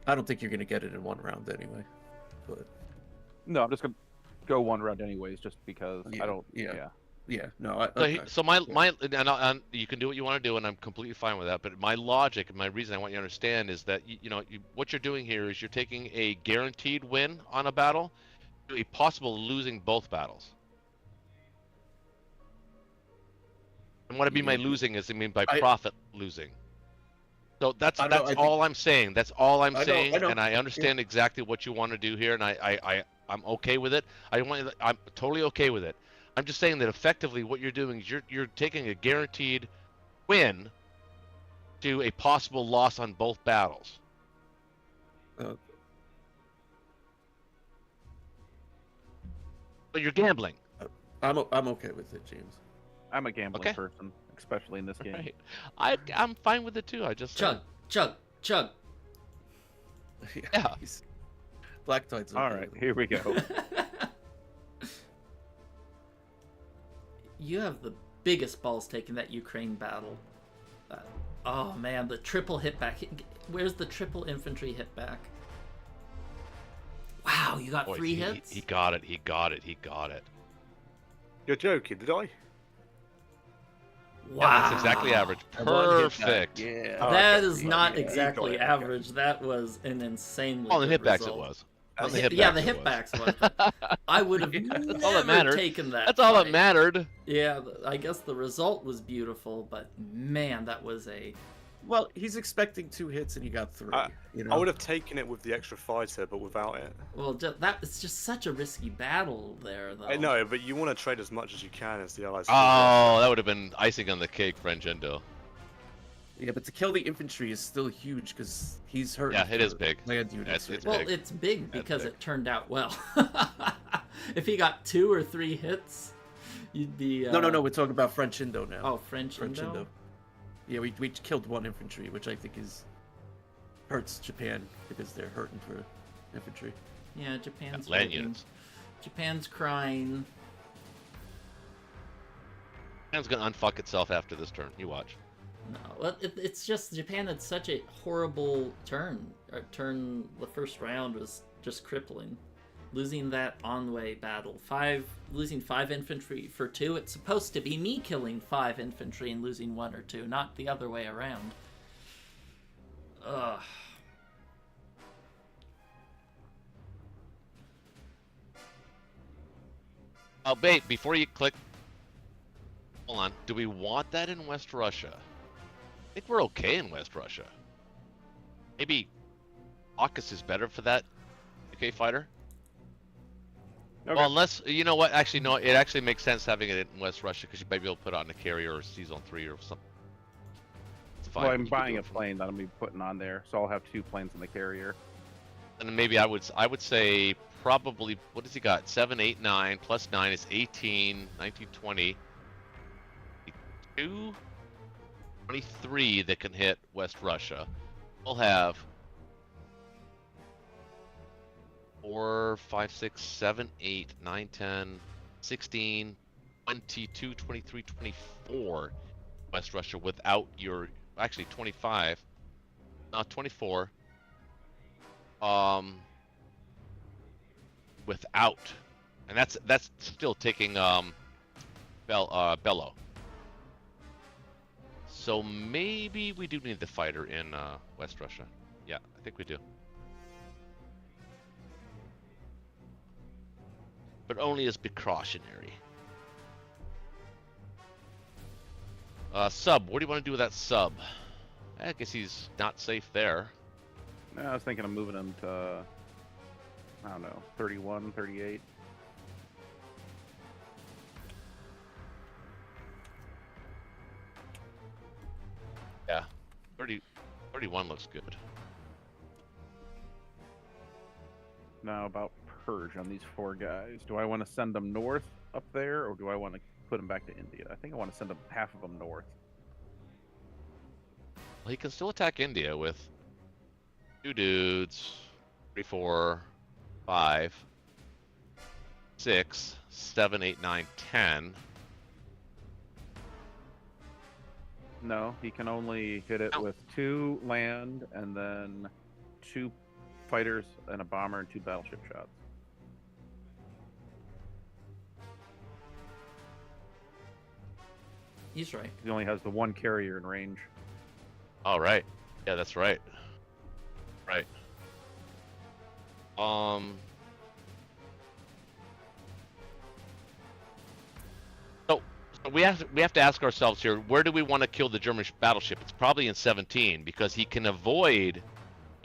I don't think you're gonna get it in 1 round anyway, but No, I'm just gonna go 1 round anyways, just because I Yeah, don't. yeah. Yeah. Yeah, no, I, So, okay. so my and you can do what you want to do, and I'm completely fine with that. But my logic and my reason I want you to understand is that what you're doing here is you're taking a guaranteed win on a battle to a possible losing both battles. And what I mean by Yeah. losing is I mean by I- profit losing. So that's I know, I think- all I'm saying. That's all I'm I know, saying, I know. and I understand exactly what you want to do here, and I'm okay with it. I'm totally okay with it. I'm just saying that effectively what you're doing is you're taking a guaranteed win to a possible loss on both battles. Uh, But you're gambling. I'm okay with it, James. I'm a gambling Okay. person, especially in this game. Right. I'm fine with it too. I just Chug, chug, chug. Yeah. Black Tide's okay All right, with it. here we go. You have the biggest balls taking that Ukraine battle. Oh man, the triple hit back. Where's the triple infantry hit back? Wow, you got Boy, 3 hits? He got it. He got it. He got it. You're joking, did I? Wow. Yeah, that's exactly average. I want hit back. Perfect. Yeah. Oh, That okay. is not Yeah, exactly you got it, okay. average. That was an insanely On the good hitbacks result. it was. On the Yeah, hitbacks the it was. hitbacks was. I would have That's all that never mattered. taken that. That's all that fight. mattered. Yeah, I guess the result was beautiful, but man, that was a. Well, he's expecting 2 hits and he got 3. You know? I would have taken it with the extra fighter, but without it. Well, that it's just such a risky battle there, though. I know, but you want to trade as much as you can as the allies. Oh, that would have been icing on the cake, Frangendo. Yeah, but to kill the infantry is still huge because he's hurt. Yeah, it is big. Land units. It's Well, big. it's big That's because big. it turned out well. If he got 2 or 3 hits, you'd be. No. We're talking about French Indo now. Oh, French Indo? Yeah, we killed 1 infantry, which I think hurts Japan because they're hurting for infantry. Yeah, Japan's Land hurting. units. Japan's crying. Japan's gonna unfuck itself after this turn. You watch. No, well, it's just Japan had such a horrible turn. The first round was just crippling. Losing that on-way battle. Losing 5 infantry for 2. It's supposed to be me killing 5 infantry and losing 1 or 2, not the other way around. Ugh. Oh, bait, before you click. Hold on. Do we want that in West Russia? I think we're okay in West Russia. Maybe AUKUS is better for that UK fighter? Okay. Well, unless, you know what? Actually, no, it actually makes sense having it in West Russia because you might be able to put it on a carrier or Season 3 or something. It's fine. Well, I'm You can buying do a it from- plane that I'm gonna be putting on there, so I'll have 2 planes in the carrier. And maybe I would say probably, what has he got? 7, 8, 9, plus 9 is 18, 19, 20. 2, 23 that can hit West Russia. We'll have 4, 5, 6, 7, 8, 9, 10, 16, 22, 23, 24 West Russia without your, actually 25, not 24. Without, and that's still taking Bello. So maybe we do need the fighter in West Russia. Yeah, I think we do. But only as precautionary. Sub, what do you want to do with that sub? I guess he's not safe there. I was thinking of moving him to, I don't know, 31, 38. Yeah, 31 looks good. Now about purge on these 4 guys. Do I want to send them north up there, or do I want to put them back to India? I think I want to send them half of them north. Well, he can still attack India with 2 dudes, 3, 4, 5, 6, 7, 8, 9, 10. No, he can only hit it No. with 2 land and then 2 fighters and a bomber and 2 battleship shots. He's right. He only has the one carrier in range. All right. Yeah, that's right. Right. So we have to ask ourselves here: where do we want to kill the German battleship? It's probably in 17 because he can avoid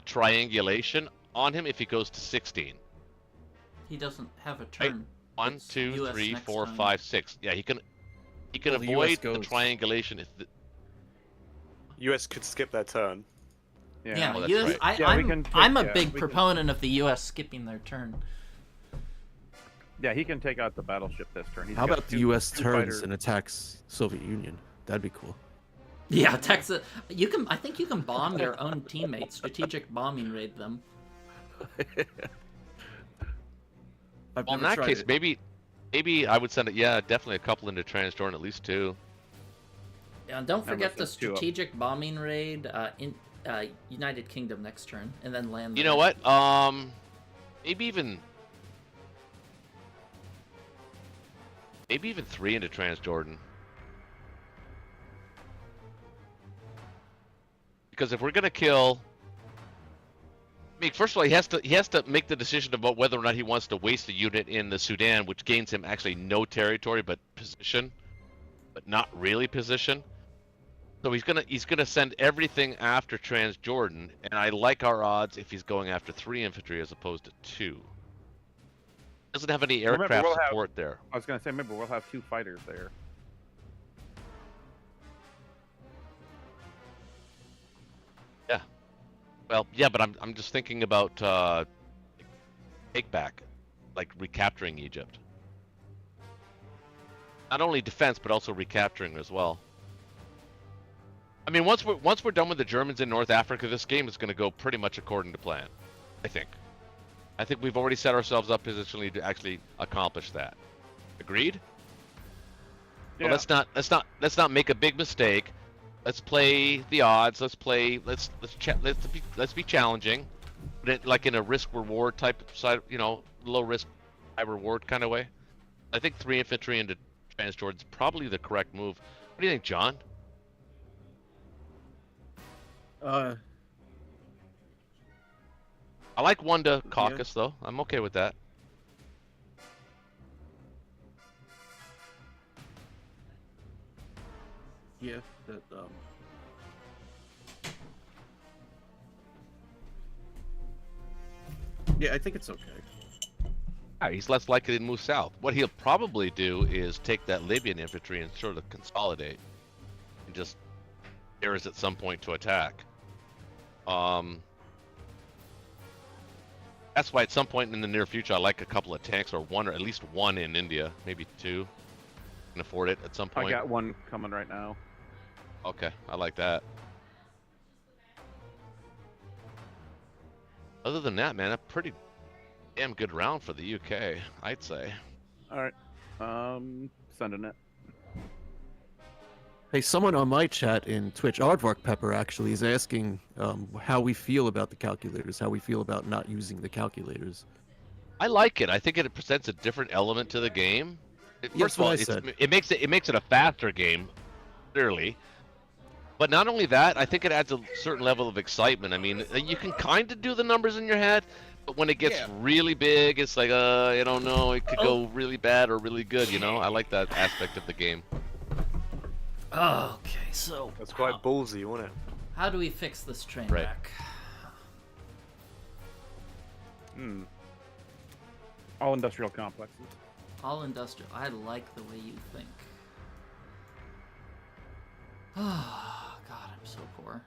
triangulation on him if he goes to 16. He doesn't have a turn. One, It's two, US three, next four, time. 5, 6. Yeah, he can Well, the US avoid the goes. triangulation if the, US could skip their turn. Yeah, Oh, that's US. right. Yeah, we can take- I'm a yeah, big we can- proponent of the U.S. skipping their turn. Yeah, he can take out the battleship this turn. He's How got about the two- U.S. two turns fighters. and attacks Soviet Union? That'd be cool. Yeah, Texas. You can. I think you can bomb your own teammates. Strategic bombing raid them. I've well, in never that tried case, it. maybe I would send it. Yeah, definitely a couple into Transjordan, at least 2. Yeah, and don't forget the there's two up. strategic bombing raid in United Kingdom next turn, and then land. You there. know what? Maybe even 3 into Transjordan. Because if we're gonna kill, I mean, first of all, he has to make the decision about whether or not he wants to waste a unit in the Sudan, which gains him actually no territory but position, but not really position. So he's gonna send everything after Transjordan, and I like our odds if he's going after 3 infantry as opposed to 2. Doesn't have any Remember, aircraft we'll have- support there. I was gonna say, remember, we'll have 2 fighters there. Well, yeah, but I'm just thinking about take back, like recapturing Egypt. Not only defense, but also recapturing as well. I mean, once we're done with the Germans in North Africa, this game is going to go pretty much according to plan. I think we've already set ourselves up positionally to actually accomplish that. Agreed? Yeah. Well, let's not make a big mistake. Let's play the odds. Let's be challenging, but like in a risk reward type side, low risk, high reward kind of way. I think 3 infantry into Transjordan is probably the correct move. What do you think, John? Uh, I like 1 to Caucasus though. I'm okay with that. yeah. That, yeah, I think it's okay. He's less likely to move south. What he'll probably do is take that Libyan infantry and sort of consolidate, and just dares at some point to attack. That's why at some point in the near future I like a couple of tanks, or 1, or at least 1 in India, maybe 2. Can afford it at some point. I got 1 coming right now. Okay, I like that. Other than that, man, a pretty damn good round for the UK, I'd say. All right, sending it. Hey, someone on my chat in Twitch, Aardvark Pepper, actually, is asking how we feel about the calculators, how we feel about not using the calculators. I like it. I think it presents a different element to the game. Yes, First of all, what I said. it makes it a faster game, clearly. But not only that, I think it adds a certain level of excitement. I mean, you can kind of do the numbers in your head, but when it gets really big, it's like, I don't know, it could go really bad or really good, I like that aspect of the game. Okay, so That's quite ballsy, wasn't it? how do we fix this train Right. wreck? All industrial complexes. All industrial. I like the way you think. Oh, God, I'm so poor.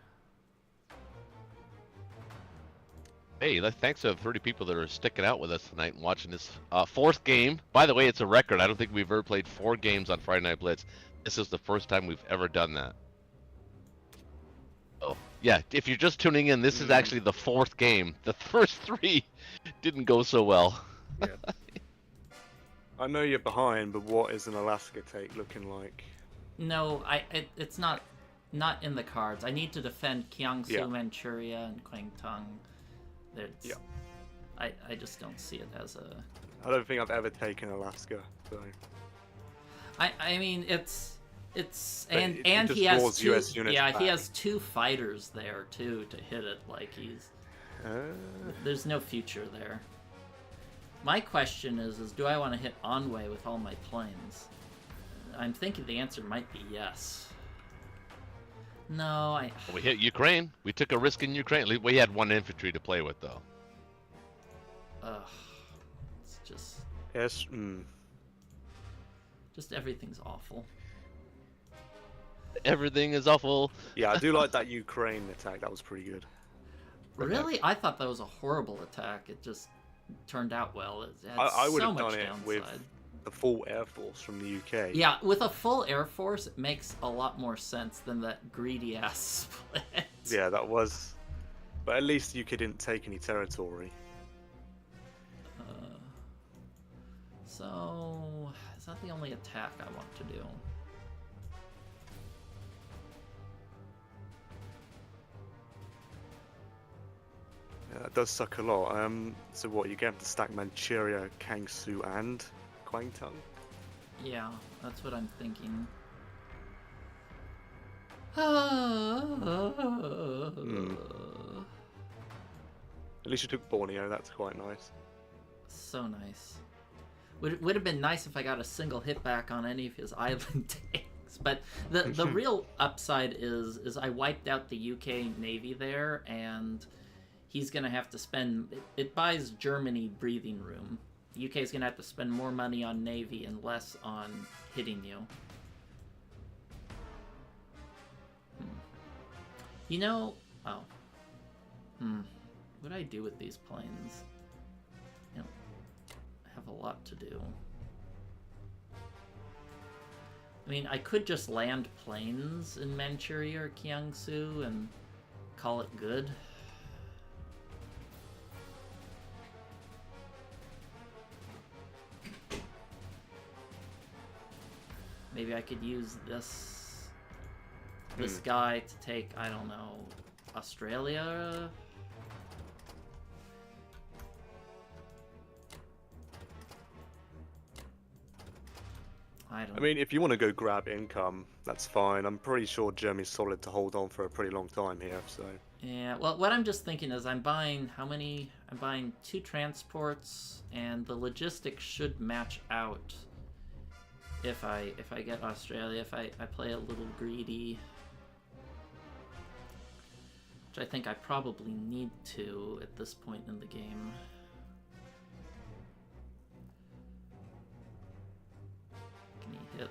Hey, thanks to the 30 people that are sticking out with us tonight and watching this 4th game. By the way, it's a record. I don't think we've ever played 4 games on Friday Night Blitz. This is the first time we've ever done that. Oh, yeah, if you're just tuning in, this is actually the 4th game. The first 3 didn't go so well. I know you're behind, but what is an Alaska take looking like? No, it's not in the cards. I need to defend Kiangsu, Yeah. Manchuria, and Kwangtung. It's, Yeah. I just don't see it as a... I don't think I've ever taken Alaska, so... I mean, It's But and it and just he has draws two. US units Yeah, he back. has 2 fighters there too to hit it. Like there's no future there. My question is do I want to hit Anhui with all my planes? I'm thinking the answer might be yes. No, We hit Ukraine. We took a risk in Ukraine. At least we had 1 infantry to play with, though. Ugh. It's just Yes. everything's awful. Everything is awful. Yeah, I do like that Ukraine attack. That was pretty good. Really? I thought that was a horrible attack. It just turned out well. It had I would so have much done it downside. with the full air force from the UK. Yeah, with a full air force, it makes a lot more sense than that greedy ass split. Yeah, that was. But at least the UK didn't take any territory. So, is that the only attack I want to do? Yeah, that does suck a lot. So what? You have to stack Manchuria, Kangsu, and Kwangtung. Yeah, that's what I'm thinking. At least you took Borneo. That's quite nice. So nice. Would have been nice if I got a single hit back on any of his island tanks. But the real upside is I wiped out the UK Navy there, and he's gonna have to spend. It buys Germany breathing room. The UK is gonna have to spend more money on Navy and less on hitting you. You know, what do I do with these planes? You know, I have a lot to do. I mean, I could just land planes in Manchuria or Kiangsu and call it good. Maybe I could use this guy to take, I don't know, Australia? I mean, if you want to go grab income, that's fine. I'm pretty sure Germany's solid to hold on for a pretty long time here, so... Yeah, well, what I'm just thinking is I'm buying, how many? I'm buying 2 transports, and the logistics should match out if I get Australia, if I play a little greedy. Which I think I probably need to at this point in the game. Can he hit?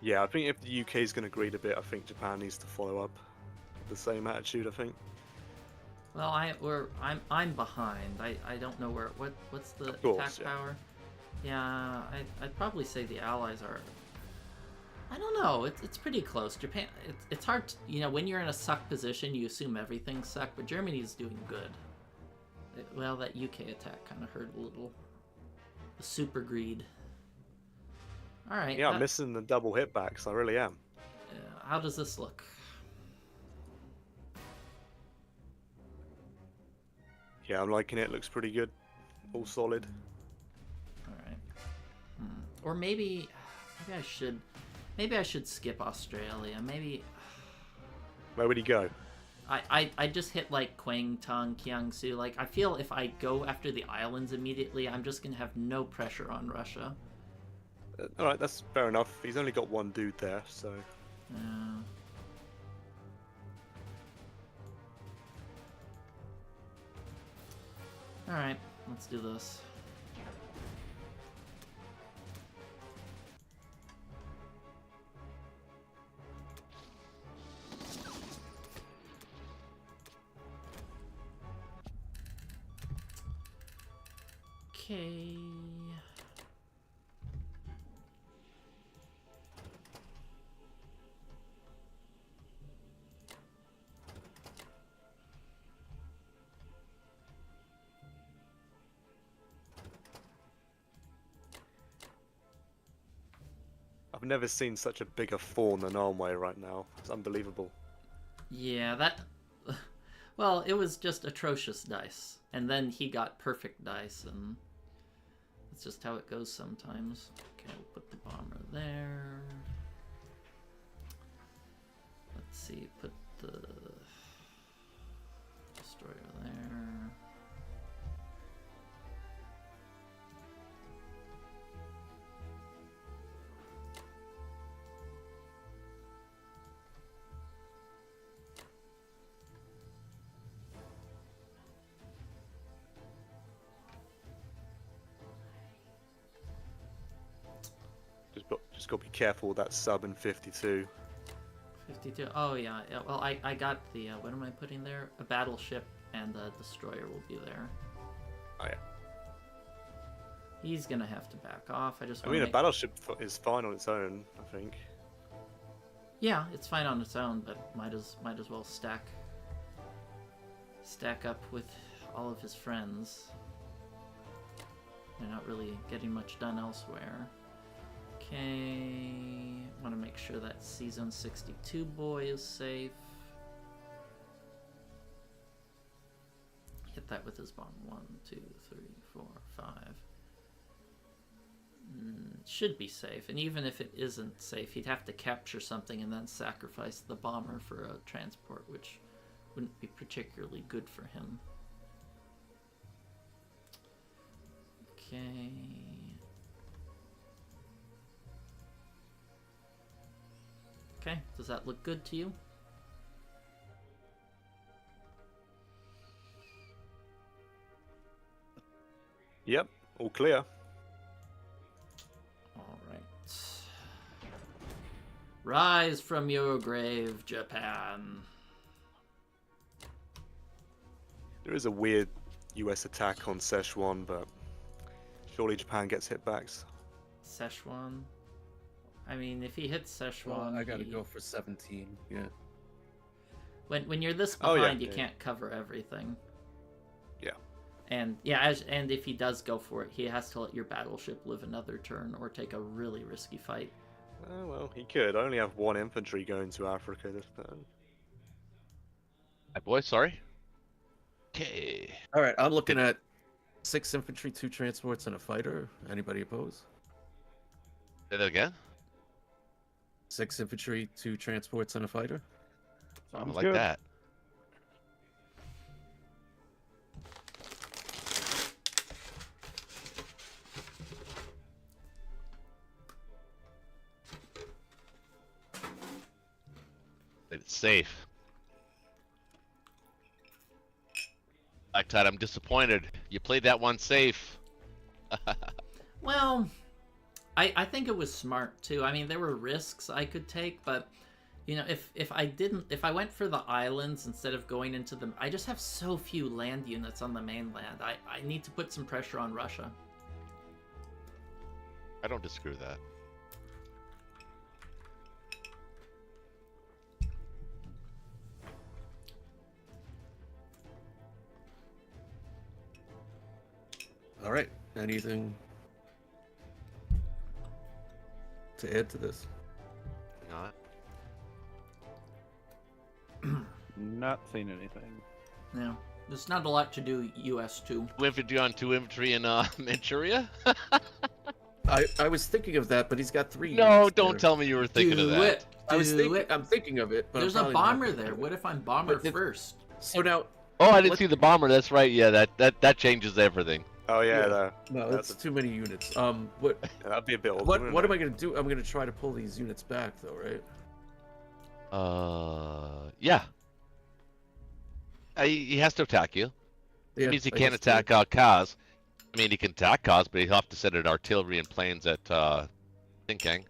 Yeah, I think if the UK is going to greed a bit, I think Japan needs to follow up with the same attitude, I think. Well, I'm behind. I don't know what's the course, attack yeah. power. Yeah, I'd probably say the Allies are. I don't know. It's pretty close. Japan. It's hard. When you're in a suck position, you assume everything's suck, but Germany's doing good. Well, that UK attack kind of hurt a little. The super greed. All right. Yeah, I'm missing the double hitbacks. I really am. How does this look? Yeah, I'm liking it. Looks pretty good. All solid. All right. Or maybe I should skip Australia. Maybe. Where would he go? I just hit like Kwangtung, Kiangsu. Like I feel if I go after the islands immediately, I'm just gonna have no pressure on Russia. All right, that's fair enough. He's only got 1 dude there, so. Yeah. All right, let's do this. Okay. I've never seen such a bigger fawn than Armway right now. It's unbelievable. Yeah, that. Well, it was just atrocious dice, and then he got perfect dice, and that's just how it goes sometimes. Okay, we'll put the bomber there. Let's see, put the destroyer there. Just got to be careful with that sub in 52. 52. Oh yeah. Well, I got the what am I putting there? A battleship and a destroyer will be there. Oh yeah. He's gonna have to back off. I just. I mean, a battleship is fine on its own, I think. Yeah, it's fine on its own, but might as well stack up with all of his friends. They're not really getting much done elsewhere. Okay, want to make sure that C-Zone 62 boy is safe. Hit that with his bomb. 1, 2, 3, 4, 5. Should be safe, and even if it isn't safe, he'd have to capture something and then sacrifice the bomber for a transport, which wouldn't be particularly good for him. Okay. Okay, does that look good to you? Yep, all clear. Alright. Rise from your grave, Japan. There is a weird US attack on Szechuan, but surely Japan gets hit backs. Szechuan? I mean, if he hits Szechuan, Well, I gotta go for 17. Yeah. When you're this Oh, yeah, behind, you yeah. can't cover everything. Yeah. And yeah, and if he does go for it, he has to let your battleship live another turn or take a really risky fight. Oh, well, he could. I only have 1 infantry going to Africa this turn. My boy, sorry. Okay. All right, I'm looking at 6 infantry, 2 transports, and a fighter. Anybody oppose? Say that again. 6 infantry, 2 transports, and a fighter. I Sounds like good. that. Played it safe. Black Tide, I'm disappointed. You played that one safe. Well, I think it was smart too. I mean, there were risks I could take, but you know, if I went for the islands instead of going into them, I just have so few land units on the mainland. I need to put some pressure on Russia. I don't disagree with that. All right. Anything to add to this? Not. Not seeing anything. Yeah, there's not a lot to do US too. 2 infantry on 2 infantry in Manchuria? I was thinking of that, but he's got 3. No, units don't there. tell me you were thinking of that. It. I was Do thinking. it. I'm thinking of it, but There's I'm a probably not bomber gonna there. do it. What if I'm bomber But if- first? So now, Oh, I didn't Let- see the bomber. That's right. Yeah, that changes everything. Oh, yeah, Yeah. no, no, that's too many units. What that'd be a bit odd. what wouldn't what am it? I gonna do? I'm gonna try to pull these units back, though, right? Yeah. He has to attack you. Yeah, It means he I can't guess attack Kaz. I mean, he can attack Kaz, but he'll have to send an artillery and planes at Sinkang.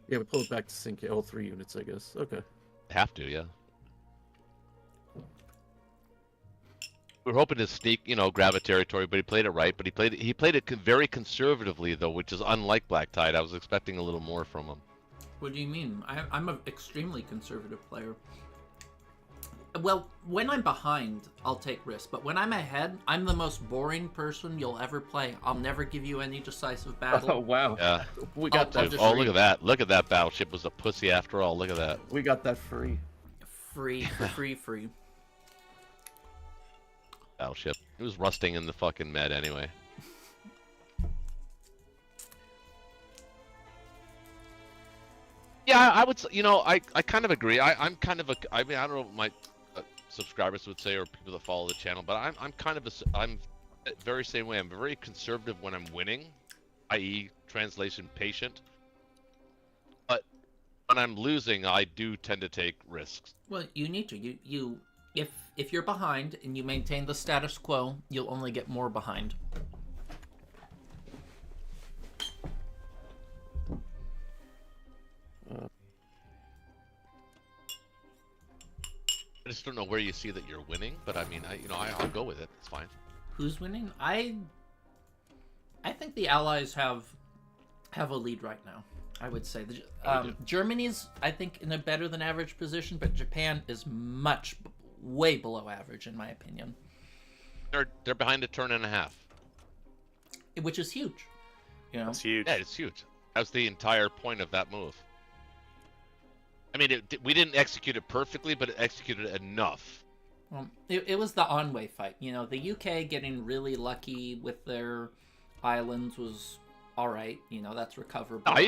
Yeah, we pull it back to sink all 3 units, I guess. Okay. Have to, yeah. We were hoping to sneak, grab a territory, but he played it right. But he played it very conservatively, though, which is unlike Black Tide. I was expecting a little more from him. What do you mean? I'm an extremely conservative player. Well, when I'm behind, I'll take risks. But when I'm ahead, I'm the most boring person you'll ever play. I'll never give you any decisive Oh battle. wow. Yeah. We got I'll that. just Oh, free. look at that! Look at that battleship was a pussy after all. Look at that. We got that free. Free. Battleship. It was rusting in the fucking med anyway. Yeah, I would. I kind of agree. I'm kind of a. I mean, I don't know what my subscribers would say or people that follow the channel, but I'm kind of I'm very same way. I'm very conservative when I'm winning, i.e., translation patient. But when I'm losing, I do tend to take risks. Well, you need to. If you're behind and you maintain the status quo, you'll only get more behind. I just don't know where you see that you're winning, but I mean, I'll go with it. It's fine. Who's winning? I think the Allies have a lead right now. I would say Germany's, I think, in a better than average position, but Japan is way below average in my opinion. They're behind a turn and a half, which is huge. That's huge. Yeah, it's huge. That's the entire point of that move. I mean, we didn't execute it perfectly, but it executed it enough. It was the Onway fight. The UK getting really lucky with their islands was all right. That's recoverable. I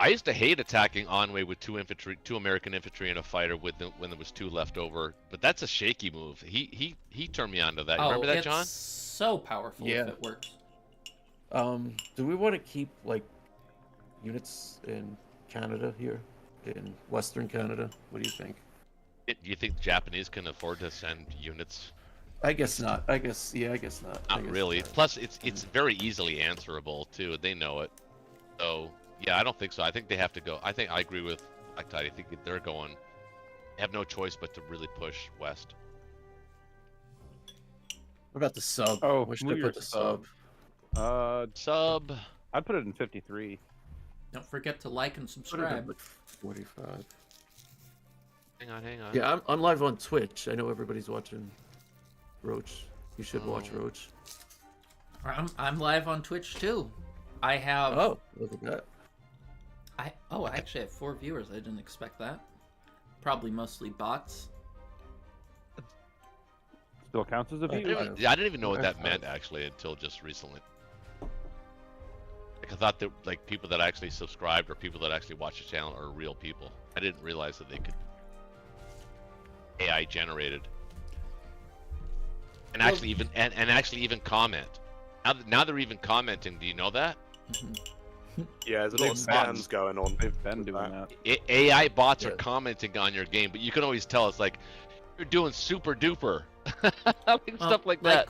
used to hate attacking Onway with two American infantry and a fighter when there was 2 left over. But that's a shaky move. He turned me on to that. Remember that, John? It's so powerful if it works. Do we want to keep like units in Canada here, in Western Canada? What do you think? Do you think the Japanese can afford to send units? I guess not. I guess not. Not really. Plus, it's very easily answerable too. They know it. So yeah, I don't think so. I think they have to go. I agree with Lactite. I think they're going. They have no choice but to really push west. What about the sub? Oh, where should I put the sub? Sub. I'd put it in 53. Don't forget to like and Put it at, subscribe. like, 45. Hang on. Yeah, I'm live on Twitch. I know everybody's watching Roach. You should watch Roach. I'm live on Twitch too. I have. Oh, look at that. I actually have 4 viewers. I didn't expect that. Probably mostly bots. Still counts as a I view. didn't even know what that meant actually until just recently. Like, I thought that like people that actually subscribed or people that actually watch the channel are real people. I didn't realize that they could AI generated and actually even comment. Now they're even commenting. Do you know that? Yeah, there's a lot of scams going on. They've been doing that. AI bots are commenting on your game, but you can always tell it's like you're doing super duper stuff like that.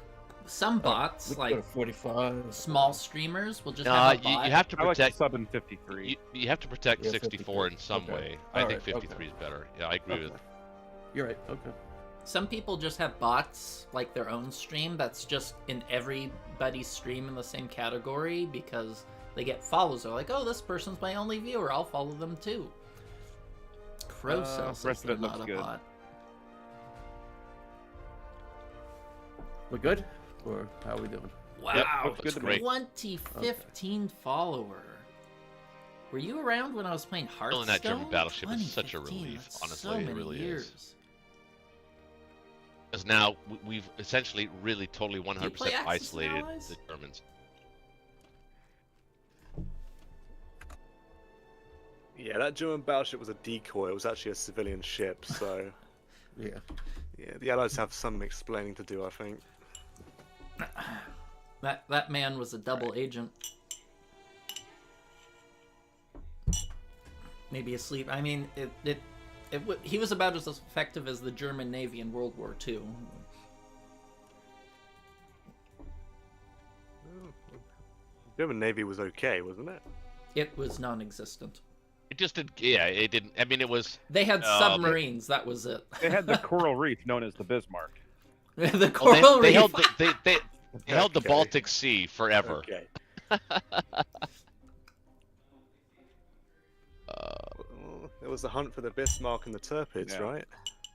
Some bots, We can like go to 45. small streamers, will just No, have a bot. you have to I like the protect. sub in 53. You have to protect Yeah, 64 in 53. some Okay. way. I All think right, 53 is better. Yeah, I agree with. You're right. Okay. Some people just have bots, like their own stream, that's just in everybody's stream in the same category because they get follows. They're like, oh, this person's my only viewer. I'll follow them too. Crowcell says rest of they're it looks not a good. bot. We're good? Or how are we doing? Wow, looks good to me. 2015 follower. Were you around when I was playing Hearthstone? Killing that German battleship is such a 2015, relief. that's Honestly, so it many really years. is. Because now we've essentially really totally you play 100% Axis and isolated Allies? the Germans. Yeah, that German battleship was a decoy. It was actually a civilian ship, so Yeah. yeah, the Allies have some explaining to do, I think. That man was a double agent. Maybe asleep. I mean, he was about as effective as the German Navy in World War II. German Navy was okay, wasn't it? It was non-existent. It just did. Yeah, it didn't. I mean, it was. They had but- submarines. That was it. They had the coral reef known as the Bismarck. The Well, coral they reef. held they held the Okay. Baltic Sea forever. Okay. Well, it was the hunt for the Bismarck and the Tirpitz, Yeah. right?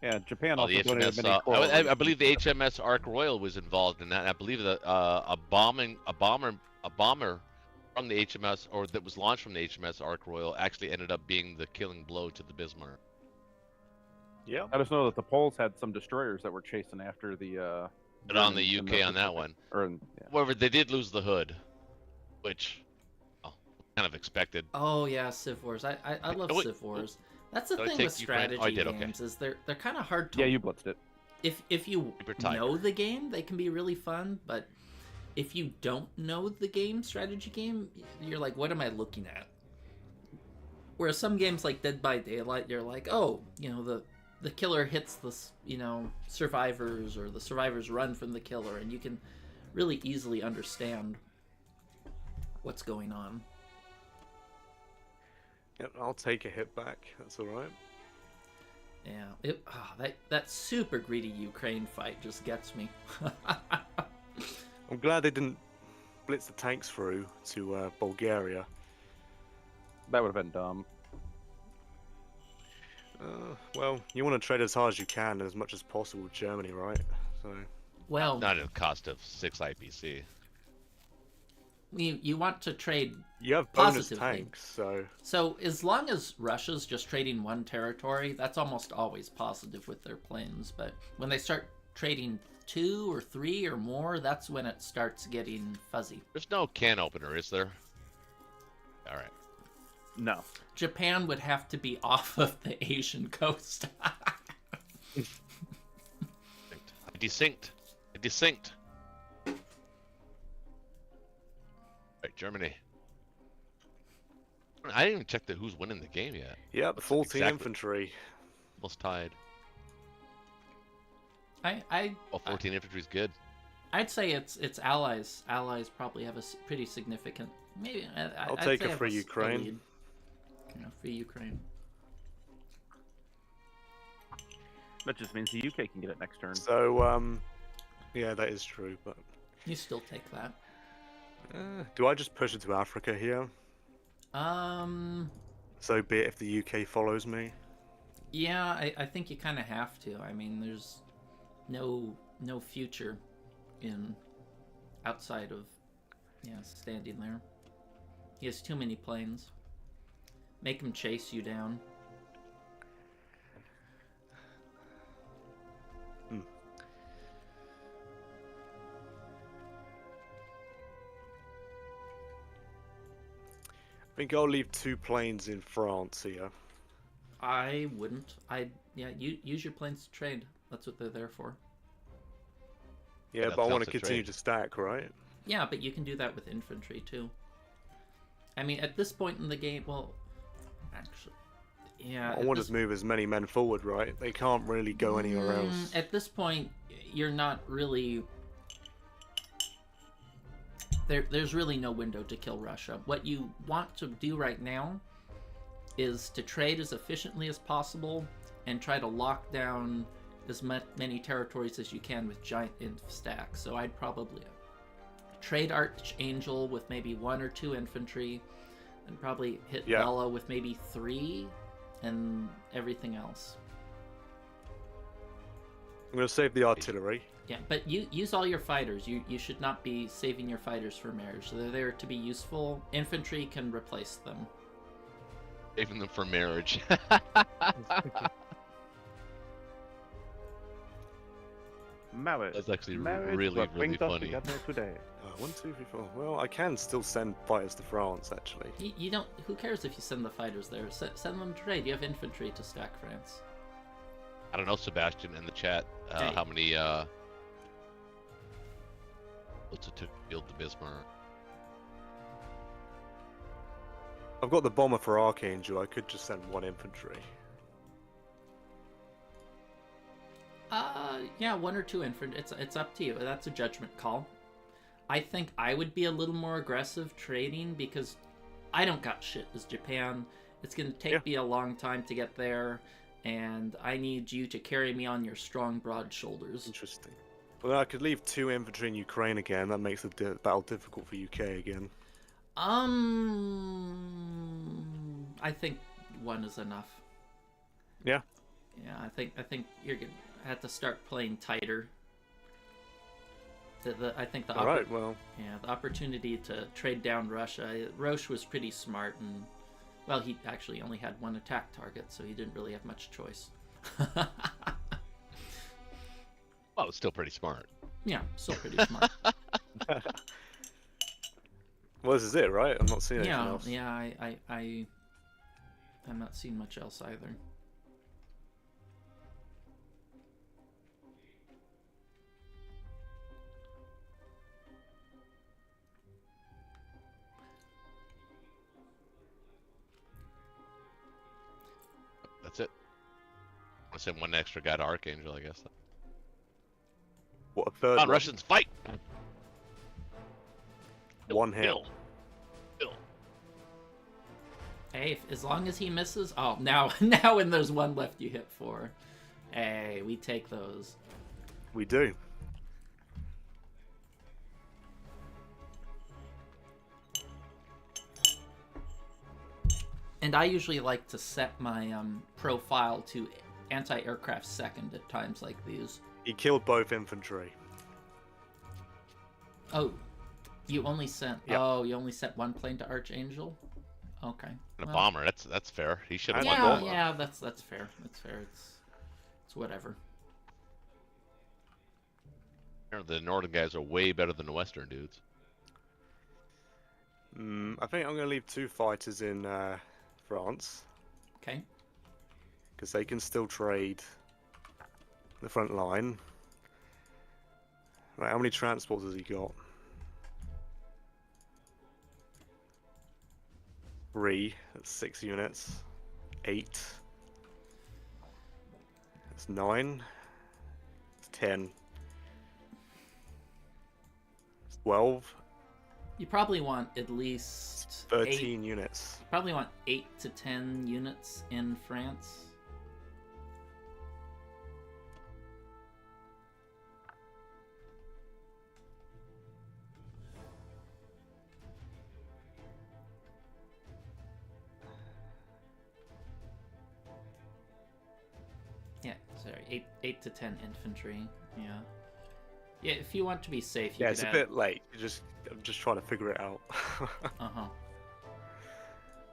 Yeah, Japan Oh, also the donated HMS. many coral I reefs. believe the HMS Ark Royal was involved in that. I believe that a bomber from the HMS or that was launched from the HMS Ark Royal actually ended up being the killing blow to the Bismarck. Yeah. I just know that the Poles had some destroyers that were chasing after the. But on the Germans in UK on that Pacific. one. Or in, yeah. However, they did lose the hood, which kind of expected. Oh yeah, Civ Wars. I love Wait, Civ Wars. That's the Did I thing take with Ukraine? strategy Oh, I did, okay. games is they're kind of hard to. Yeah, you blitzed it. If you Super tight. know the game, they can be really fun. But if you don't know the game, strategy game, you're like, what am I looking at? Whereas some games like Dead by Daylight, you're like, oh, the killer hits the survivors, or the survivors run from the killer, and you can really easily understand what's going on. Yep, I'll take a hit back. That's all right. Yeah, that super greedy Ukraine fight just gets me. I'm glad they didn't blitz the tanks through to Bulgaria. That would have been dumb. Well, you want to trade as hard as you can, as much as possible with Germany, right? So Well, Not at a cost of 6 IPC. you want to trade. you have bonus Positively. tanks, so So as long as Russia's just trading one territory, that's almost always positive with their planes. But when they start trading 2 or 3 or more, that's when it starts getting fuzzy. There's no can opener, is there? All right. No. Japan would have to be off of the Asian coast. I desynced. Right, Germany. I didn't even check who's winning the game yet. yep, Looks 14 exactly- infantry. Almost tied. I Well, 14 infantry's good. I'd say it's allies. Allies probably have a pretty significant. Maybe I'll I'd take say it have for a Ukraine. lead. Free Ukraine. That just means the UK can get it next turn. So yeah, that is true. But You still take that. do I just push it to Africa here? So be it if the UK follows me. Yeah, I think you kind of have to. I mean, there's no future in outside of standing there. He has too many planes. Make him chase you down. I think I'll leave 2 planes in France here. I wouldn't. Use your planes to trade. That's what they're there for. Yeah, that but I want sounds to a continue trade. to stack, right? Yeah, but you can do that with infantry too. I mean, at this point in the game, well, actually, yeah. I want to move as many men forward, right? They can't really go anywhere else. At this point, you're not really. There's really no window to kill Russia. What you want to do right now is to trade as efficiently as possible and try to lock down as many territories as you can with giant inf stacks. So I'd probably trade Archangel with maybe 1 or 2 infantry, and probably hit Bella with maybe 3, and everything else. I'm going to save the artillery. Yeah, but you use all your fighters. You should not be saving your fighters for marriage. So they're there to be useful. Infantry can replace them. Saving them for marriage. Marriage. That's actually Marriage really, will bring really us funny. together today. 1, 2, 3, 4. Well, I can still send fighters to France, actually. You don't. Who cares if you send the fighters there? Send them to trade. You have infantry to stack France. I don't know, Sebastian, in the chat, Hey. how many what's it took to build the Bismarck? I've got the bomber for Archangel. I could just send 1 infantry. Yeah, 1 or 2 infantry. It's up to you. That's a judgment call. I think I would be a little more aggressive trading because I don't got shit as Japan. It's gonna take me a long time to get there, and I need you to carry me on your strong, broad shoulders. Interesting. Well, I could leave 2 infantry in Ukraine again. That makes the battle difficult for UK again. I think 1 is enough. Yeah. Yeah, I think you're gonna have to start playing tighter. I think the All right. Well, the opportunity to trade down Russia. Roche was pretty smart, and well, he actually only had 1 attack target, so he didn't really have much choice. Well, it's still pretty smart. Yeah, still pretty smart. well, this is it, right? I'm not seeing anything Yeah, else. yeah. I'm not seeing much else either. That's it. I sent one extra guy to Archangel, I guess. What a third Come on, one. Russians, fight! One hit. Bill. Hey, as long as he misses. Oh, now when there's one left, you hit 4. Hey, we take those. We do. And I usually like to set my profile to anti-aircraft second at times like these. He killed both infantry. Oh, you only sent. Yep. Oh, you only sent one plane to Archangel. Okay. And a well, bomber. That's fair. He should have won Yeah, both. yeah, that's fair. That's fair. It's whatever. The northern guys are way better than the western dudes. I think I'm going to leave 2 fighters in France, Okay. because they can still trade the front line. Right, how many transports has he got? 3. That's 6 units. 8. That's 9. It's 10. It's 12. You probably want at least 13 units. Probably want 8 to 10 units in France. Yeah, sorry, 8 to 10 infantry. Yeah. Yeah, if you want to be safe, you Yeah, could it's a add... bit late. I'm just trying to figure it out. Uh-huh.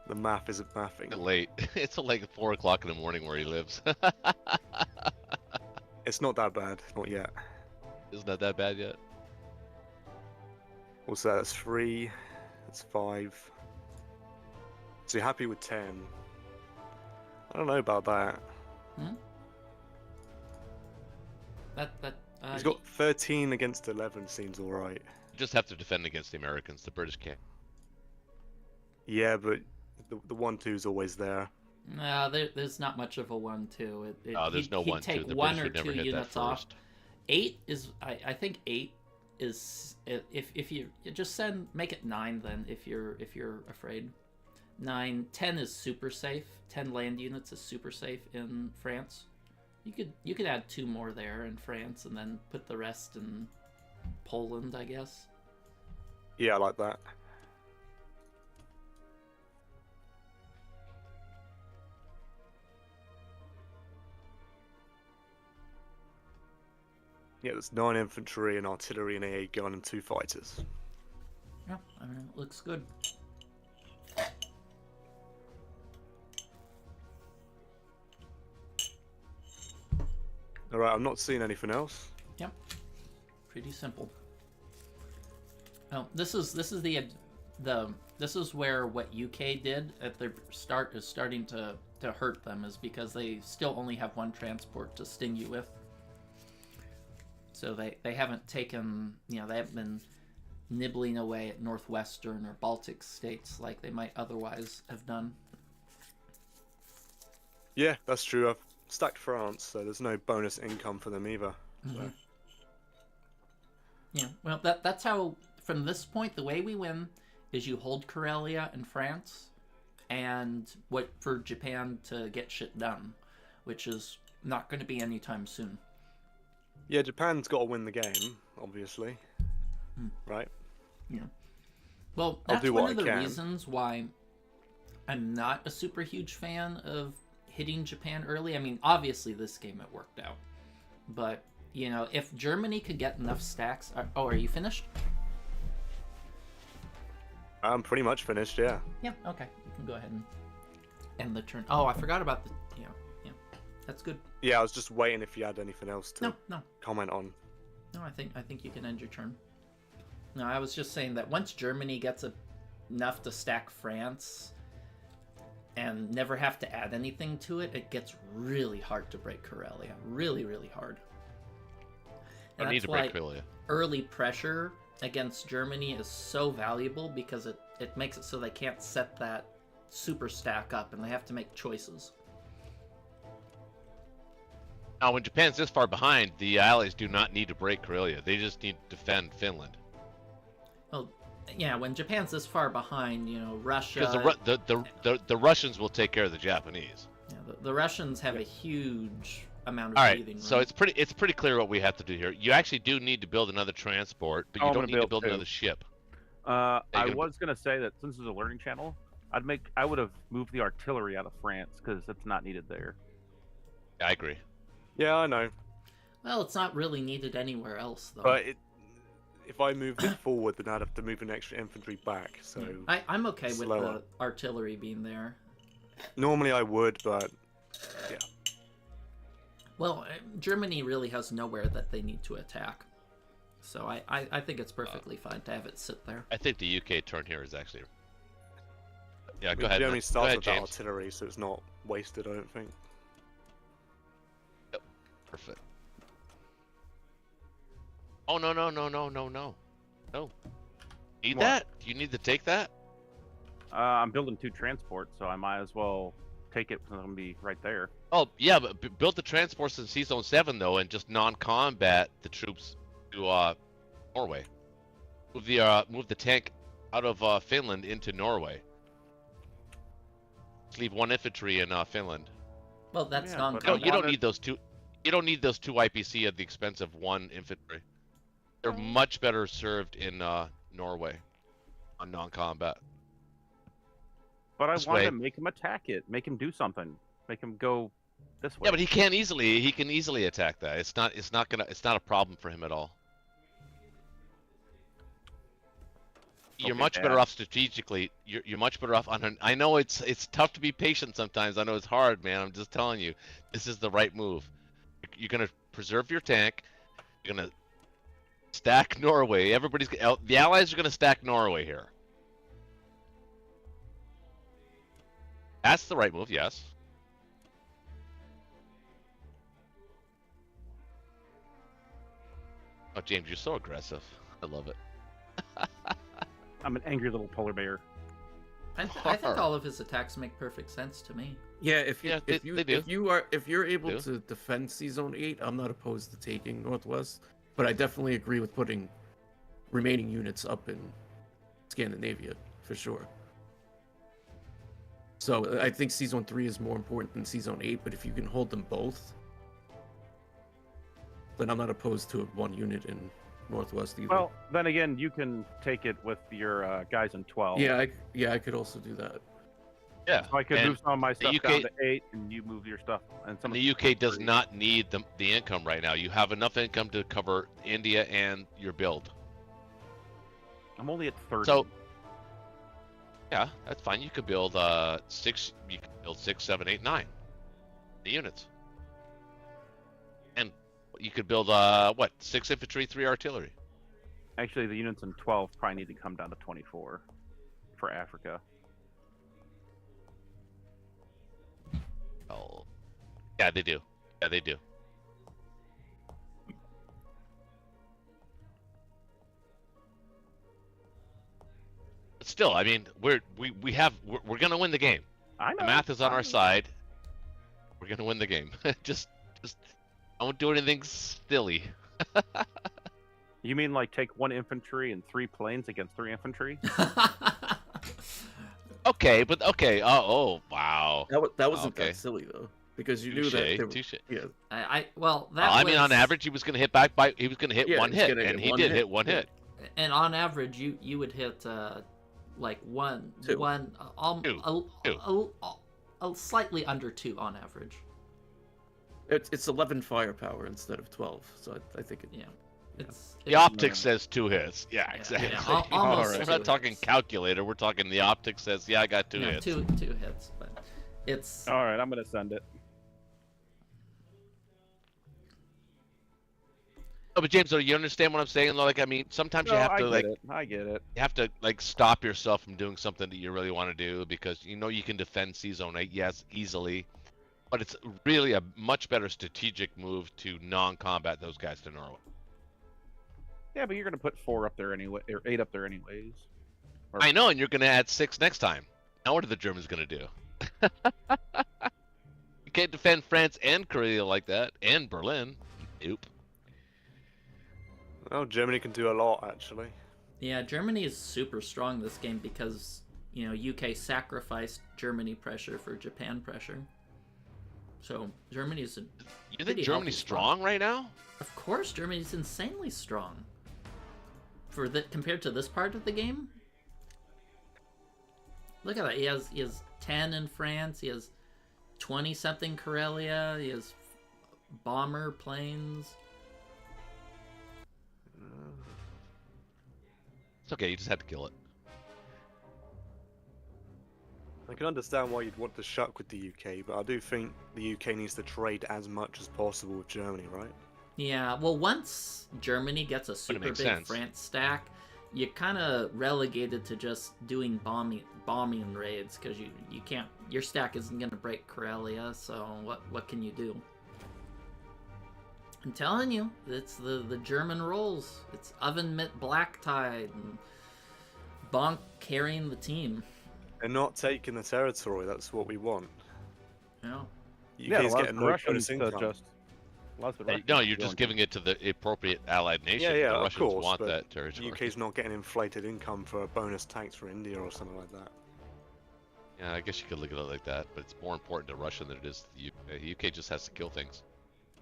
The math isn't mathing. Late. It's like 4 o'clock in the morning where he lives. It's not that bad. Not yet. Isn't that bad yet? What's that? That's 3. That's 5. So you're happy with 10? I don't know about that. He's got 13 against 11. Seems all right. You just have to defend against the Americans. The British can't. Yeah, but the 1-2 is always there. No, there's not much of a 1-2. There's no he'd 1-2. take The 1 British or would never 2 hit that units off. first. 8 is, I think 8 is, if you just make it 9 then if you're afraid. 9, 10 is super safe. 10 land units is super safe in France. You could add 2 more there in France and then put the rest in Poland, I guess. Yeah, I like that. Yeah, there's 9 infantry, an artillery, an AA gun, and 2 fighters. Yeah, I mean, it looks good. Alright, I'm not seeing anything else. Yep. Pretty simple. Well, this is this is where what UK did at the start is starting to hurt them, is because they still only have 1 transport to sting you with. So they haven't taken, they haven't been nibbling away at northwestern or Baltic states like they might otherwise have done. Yeah, that's true. I've stacked France, so there's no bonus income for them either. So. Yeah, well, that's how, from this point, the way we win is you hold Karelia and France and wait for Japan to get shit done, which is not going to be anytime soon. Yeah, Japan's got to win the game, obviously. Right? Yeah. Well, I'll that's do one what of I the can. reasons why I'm not a super huge fan of hitting Japan early. I mean, obviously this game it worked out. But, if Germany could get enough stacks... are you finished? I'm pretty much finished, yeah. Yeah, okay. You can go ahead and end the turn. Oh, I forgot about the... Yeah. That's good. Yeah, I was just waiting if you had anything else to No. comment on. No, I think you can end your turn. No, I was just saying that once Germany gets enough to stack France, and never have to add anything to it, it gets really hard to break Karelia. Really, really hard. I And need that's to break why Karelia. early pressure against Germany is so valuable, because it makes it so they can't set that super stack up, and they have to make choices. Now, when Japan's this far behind, the Allies do not need to break Karelia. They just need to defend Finland. Well, yeah, when Japan's this far behind, Russia... Because the Russians will take care of the Japanese. Yeah, the Russians have a huge amount of All right, breathing room. so it's pretty clear what we have to do here. You actually do need to build another transport, but you I'm don't gonna need to build build two. another ship. I gonna- was gonna say that since it's a learning channel, I would have moved the artillery out of France because it's not needed there. I agree. Yeah, I know. Well, it's not really needed anywhere else, though. But if I moved it forward, then I'd have to move an extra infantry back. So I'm okay with slower. the artillery being there. normally I would, but yeah. Well, Germany really has nowhere that they need to attack. So I think it's perfectly fine to have it sit there. I think the UK turn here is actually. Yeah, I go mean, ahead. Germany Go starts ahead, with that James. artillery, so it's not wasted, I don't think. Perfect. Oh no. Need What? that? Do you need to take that? I'm building 2 transports, so I might as well take it because I'm gonna be right there. Oh yeah, but build the transports in Sea Zone 7 though, and just non-combat the troops to Norway. Move the tank out of Finland into Norway. Just leave 1 infantry in Finland. Well, that's Yeah, non. but No, I you don't wanted- need those 2. You don't need those 2 IPC at the expense of 1 infantry. They're much better served in Norway on non-combat. But I This wanted way. to make him attack it, make him do something, make him go this way. Yeah, but he can easily attack that. It's not a problem for him at all. You're Okay, much better Dad. off strategically. You're much better off on. I know it's tough to be patient sometimes. I know it's hard, man. I'm just telling you, this is the right move. You're gonna preserve your tank. You're gonna stack Norway. The Allies are gonna stack Norway here. That's the right move, yes. Oh, James, you're so aggressive. I love it. I'm an angry little polar bear. I think all of his attacks make perfect sense to me. Yeah, if you Yeah, if they you do. if you're able Do. to defend Sea Zone 8, I'm not opposed to taking Northwest, but I definitely agree with putting remaining units up in Scandinavia for sure. So I think Sea Zone 3 is more important than Sea Zone 8, but if you can hold them both, then I'm not opposed to 1 unit in Northwest either. Well, then again, you can take it with your guys in 12. yeah, I could also do that. Yeah. So I could and move some of my stuff UK down to 8, and you move your stuff. And some of the UK does 3. not need the income right now. You have enough income to cover India and your build. I'm only at 30. So, yeah, that's fine. You could build 6. You could build 6, 7, 8, 9. The units. And you could build 6 infantry, 3 artillery. Actually, the units in 12 probably need to come down to 24 for Africa. Oh, yeah, they do. Yeah, they do. But still, I mean, we're gonna win the game. I know. The math is on I our know. side. We're gonna win the game. just don't do anything silly. You mean like take 1 infantry and 3 planes against 3 infantry? Okay, but okay. Oh, wow. That wasn't Okay. that silly though, because you knew that they were, Touche. yeah. Well, that I mean, on was- average, he was gonna hit back by. He was gonna hit Yeah, 1 he's hit, gonna and hit he one did hit. hit 1 Yeah. hit. And on average, you would hit like one, Two. one, Two. slightly under 2 on average. It's 11 firepower instead of 12, so I think it. Yeah, it's The optics says 2 hits. Yeah, exactly. almost We're two not talking hits. calculator. We're talking the optics says, yeah, I got 2 yeah, hits. two hits, but it's All right, I'm gonna send it. No, but James, though, you understand what I'm saying? Like, I mean, sometimes No, you have I to get like it. I get it. you have to like stop yourself from doing something that you really want to do because you know you can defend C Zone 8, yes, easily, but it's really a much better strategic move to non-combat those guys to Norway. Yeah, but you're gonna put 4 up there anyway, or 8 up there anyways. Or- I know, and you're going to add 6 next time. Now what are the Germans going to do? You can't defend France and Korea like that, and Berlin. Nope. Well, Germany can do a lot actually. Yeah, Germany is super strong this game because, UK sacrificed Germany pressure for Japan pressure. So Germany's You think Germany's strong right now? Of course, Germany's insanely strong. Compared to this part of the game. Look at that. He has 10 in France. He has 20 something Karelia. He has bomber planes. It's okay, you just had to kill it. I can understand why you'd want to shuck with the UK, but I do think the UK needs to trade as much as possible with Germany, right? Yeah, well, once Germany gets a super big sense. France stack, you're kind of relegated to just doing bombing raids because you can't. Your stack isn't gonna break Karelia, so what can you do? I'm telling you, it's the German rolls. It's Oven Mitt Black Tide and Bonk carrying the team. They're not taking the territory. That's what we want. Yeah. Yeah, UK's allows getting the no Russians bonus to income. just. allows the Russians No, to you're go just and- giving it to the appropriate allied nation. Yeah, The of Russians course, want but that territory. UK's not getting inflated income for a bonus tax for India or something like that. Yeah, I guess you could look at it like that, but it's more important to Russia than it is to the UK. UK just has to kill things.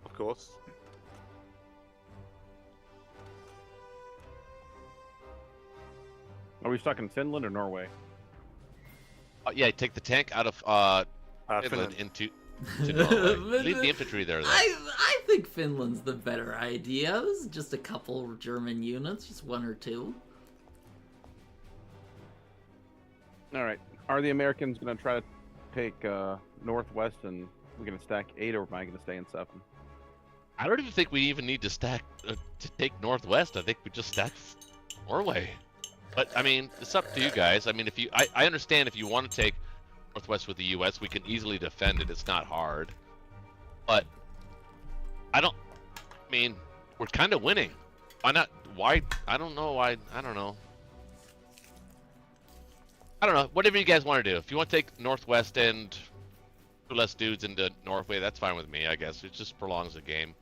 Of course. Are we stuck in Finland or Norway? Yeah, take the tank out of Finland Finland. into to Norway. Leave the infantry there, though. I think Finland's the better idea. This is just a couple German units, just 1 or 2. All right. Are the Americans going to try to take Northwest and we're going to stack 8, or am I going to stay in 7? I don't even think we even need to stack to take Northwest. I think we just stack Norway. But I mean, it's up to you guys. I mean, if you, I understand if you want to take Northwest with the U.S., we can easily defend it. It's not hard. But I mean, we're kind of winning. Why not? Why? I don't know. Why? I don't know. I don't know. Whatever you guys want to do. If you want to take Northwest and 2 less dudes into Norway, that's fine with me. I guess it just prolongs the game.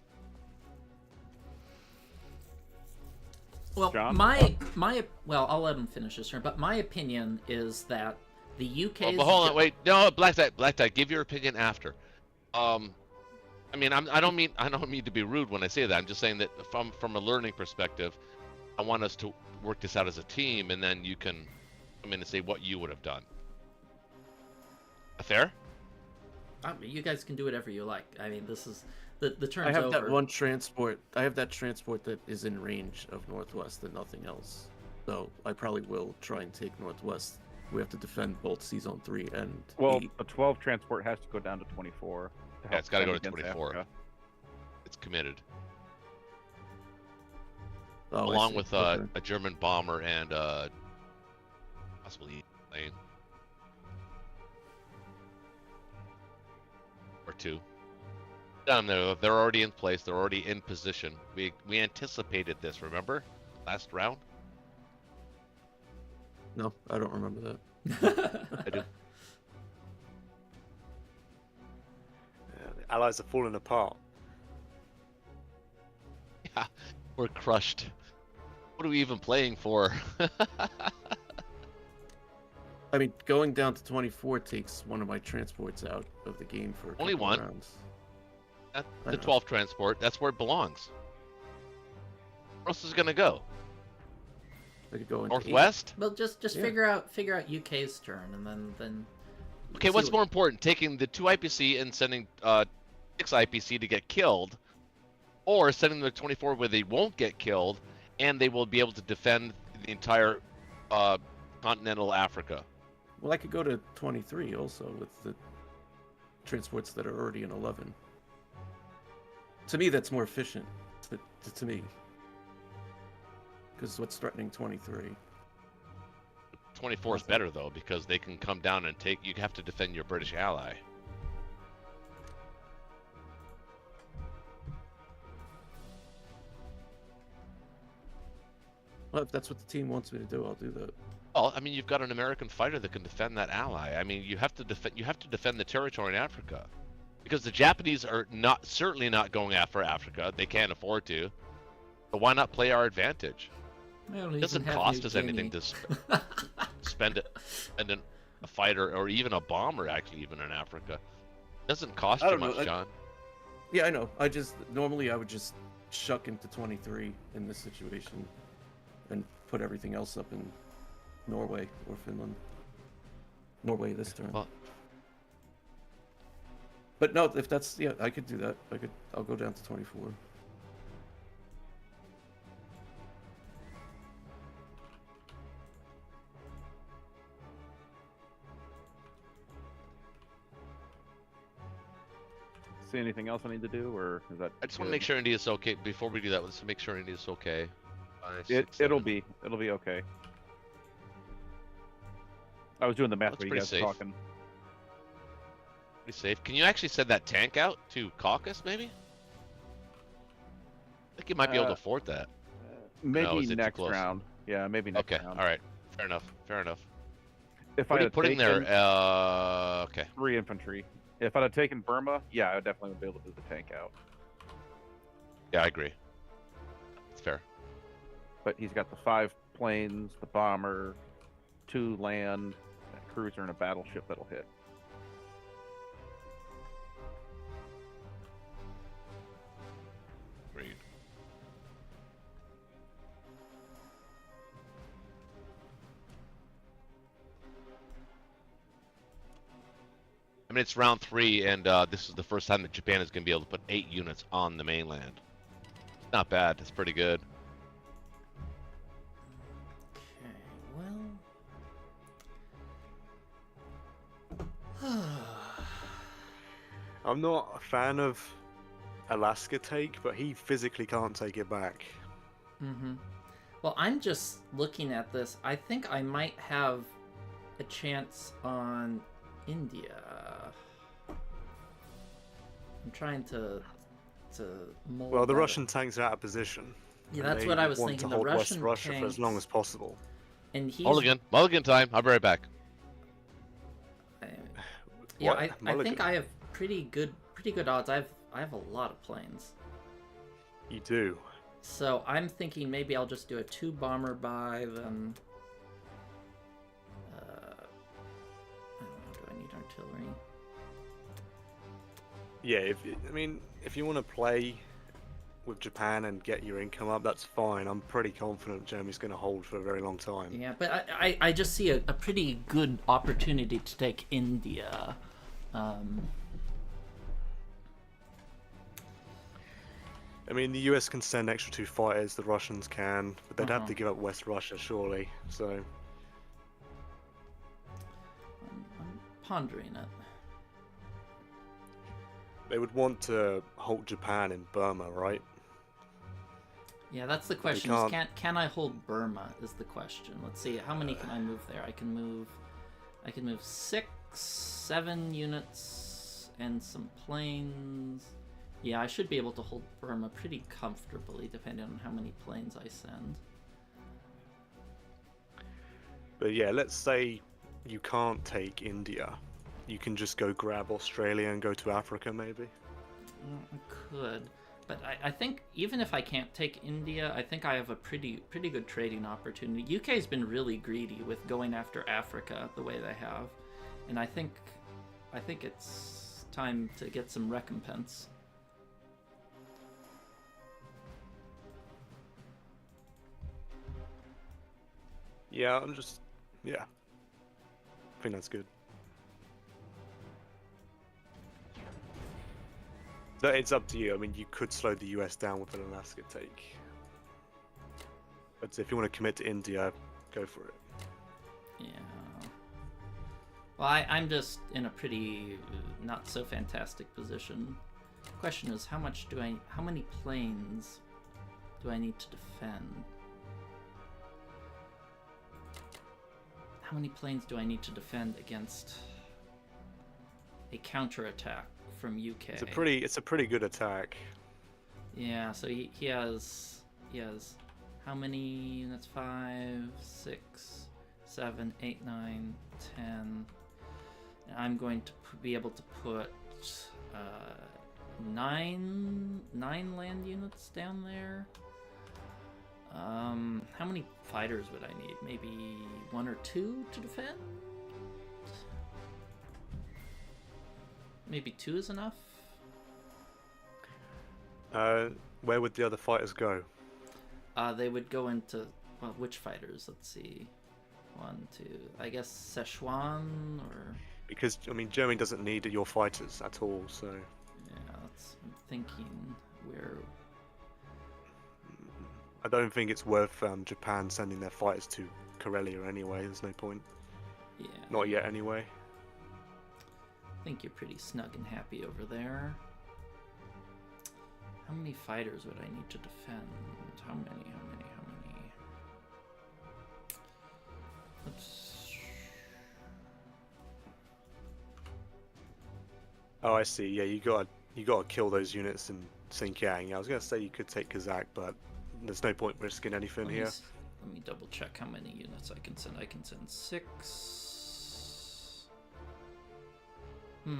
Well, John? well, I'll let him finish this turn. But my opinion is that the UK. But hold on, wait. No, Black Tie, give your opinion after. I mean, I don't mean to be rude when I say that. I'm just saying that from a learning perspective, I want us to work this out as a team, and then you can come in and say what you would have done. Fair? You guys can do whatever you like. I mean, this is the turn's I have over. that one transport. I have that transport that is in range of Northwest and nothing else. So I probably will try and take Northwest. We have to defend both Season 3 and Well, 8. a 12 transport has to go down to 24. Yeah, it's got to go to defend against 24. Africa. It's committed. Oh, I Along see. with Okay. a German bomber and possibly a plane. Or 2. Down there, they're already in place. They're already in position. We anticipated this. Remember, last round. No, I don't remember that. I do. Yeah, the Allies are falling apart. Yeah, we're crushed. What are we even playing for? I mean, going down to 24 takes one of my transports out of the game for a Only couple one? rounds. The know. 12 transport. That's where it belongs. Where else is it gonna go? I could go into 8. Northwest? Well, just Yeah. figure out UK's turn, and then. Okay, see what's what- more important, taking the 2 IPC and sending 6 IPC to get killed, or sending the 24 where they won't get killed and they will be able to defend the entire continental Africa? Well, I could go to 23 also with the transports that are already in 11. To me, that's more efficient. To me. Because what's threatening 23? 24 is better though, because they can come down and take. You have to defend your British ally. Well, if that's what the team wants me to do, I'll do that. Well, I mean, you've got an American fighter that can defend that ally. I mean, you have to defend. You have to defend the territory in Africa, because the Japanese are certainly not going after Africa. They can't afford to. But why not play our advantage? Well, It doesn't cost us anything to spend a fighter or even a bomber, actually, even in Africa. It doesn't cost I you don't know, much, John. Yeah, I know. Normally I would just shuck into 23 in this situation and put everything else up in Norway or Finland. Norway this turn. Well, But no, if that's, yeah, I could do that. I'll go down to 24. See anything else I need to do, or is that? I just want to good? make sure India's okay. Before we do that, let's make sure India's okay. It'll be okay. I was doing the math That's while you pretty guys safe. were talking. Pretty safe. Can you actually send that tank out to Caucasus, maybe? I think you might be able to afford that. Maybe is it too next close? round. Yeah, maybe next Okay, round. all right. Fair enough. Fair enough. If What I are you had putting there? taken Okay. 3 infantry. If I'd have taken Burma, yeah, I would definitely be able to do the tank out. Yeah, I agree. It's fair. But he's got the 5 planes, the bomber, 2 land, a cruiser, and a battleship that'll hit. Agreed. I mean, it's round 3, and this is the first time that Japan is going to be able to put 8 units on the mainland. It's not bad. It's pretty good. Okay, well. I'm not a fan of Alaska take, but he physically can't take it back. Mm-hmm. Well, I'm just looking at this. I think I might have a chance on India. I'm trying to mold. Well, the that. Russian tanks are out of position. Yeah, and that's they what I was want thinking. To The hold Russian West Russia for as long tanks- as possible. And he's Mulligan time. I'll be right back. yeah, What? I think Mulligan? I have pretty good odds. I have a lot of planes. You do. So I'm thinking maybe I'll just do a 2 bomber buy, then I don't know, do I need artillery? Yeah, if you want to play with Japan and get your income up, that's fine. I'm pretty confident Germany's going to hold for a very long time. Yeah, but I just see a pretty good opportunity to take India. I mean, the US can send extra 2 fighters, the Russians can, but they'd have to give up West Russia, surely. So, I'm pondering it. they would want to hold Japan in Burma, right? Yeah, that's the question. can't- Can I hold Burma is the question. Let's see, how many can I move there? I can move 6, 7 units and some planes. Yeah, I should be able to hold Burma pretty comfortably, depending on how many planes I send. But yeah, let's say you can't take India. You can just go grab Australia and go to Africa, maybe. I could, but I think even if I can't take India, I think I have a pretty good trading opportunity. UK's been really greedy with going after Africa the way they have, and I think it's time to get some recompense. Yeah, yeah. I think that's good. So it's up to you. I mean, you could slow the US down with an Alaska take. But if you want to commit to India, go for it. Yeah. Well, I'm just in a pretty not so fantastic position. Question is, how many planes do I need to defend? How many planes do I need to defend against a counterattack from UK? It's a pretty good attack. Yeah, so he has how many units? 5, 6, 7, 8, 9, 10. And I'm going to be able to put 9 land units down there. How many fighters would I need? Maybe 1 or 2 to defend? Maybe 2 is enough? Where would the other fighters go? They would go into, well, which fighters? Let's see. 1, 2, I guess Szechuan, or... Because, I mean, Germany doesn't need your fighters at all, so... Yeah, I'm thinking where... I don't think it's worth Japan sending their fighters to Karelia anyway. There's no point. Yeah. Not yet, anyway. I think you're pretty snug and happy over there. How many fighters would I need to defend? How many? Let's... Oh, I see. Yeah, you gotta kill those units in Xinjiang. I was gonna say you could take Kazakh, but there's no point risking anything here. Let me double check how many units I can send. I can send 6. How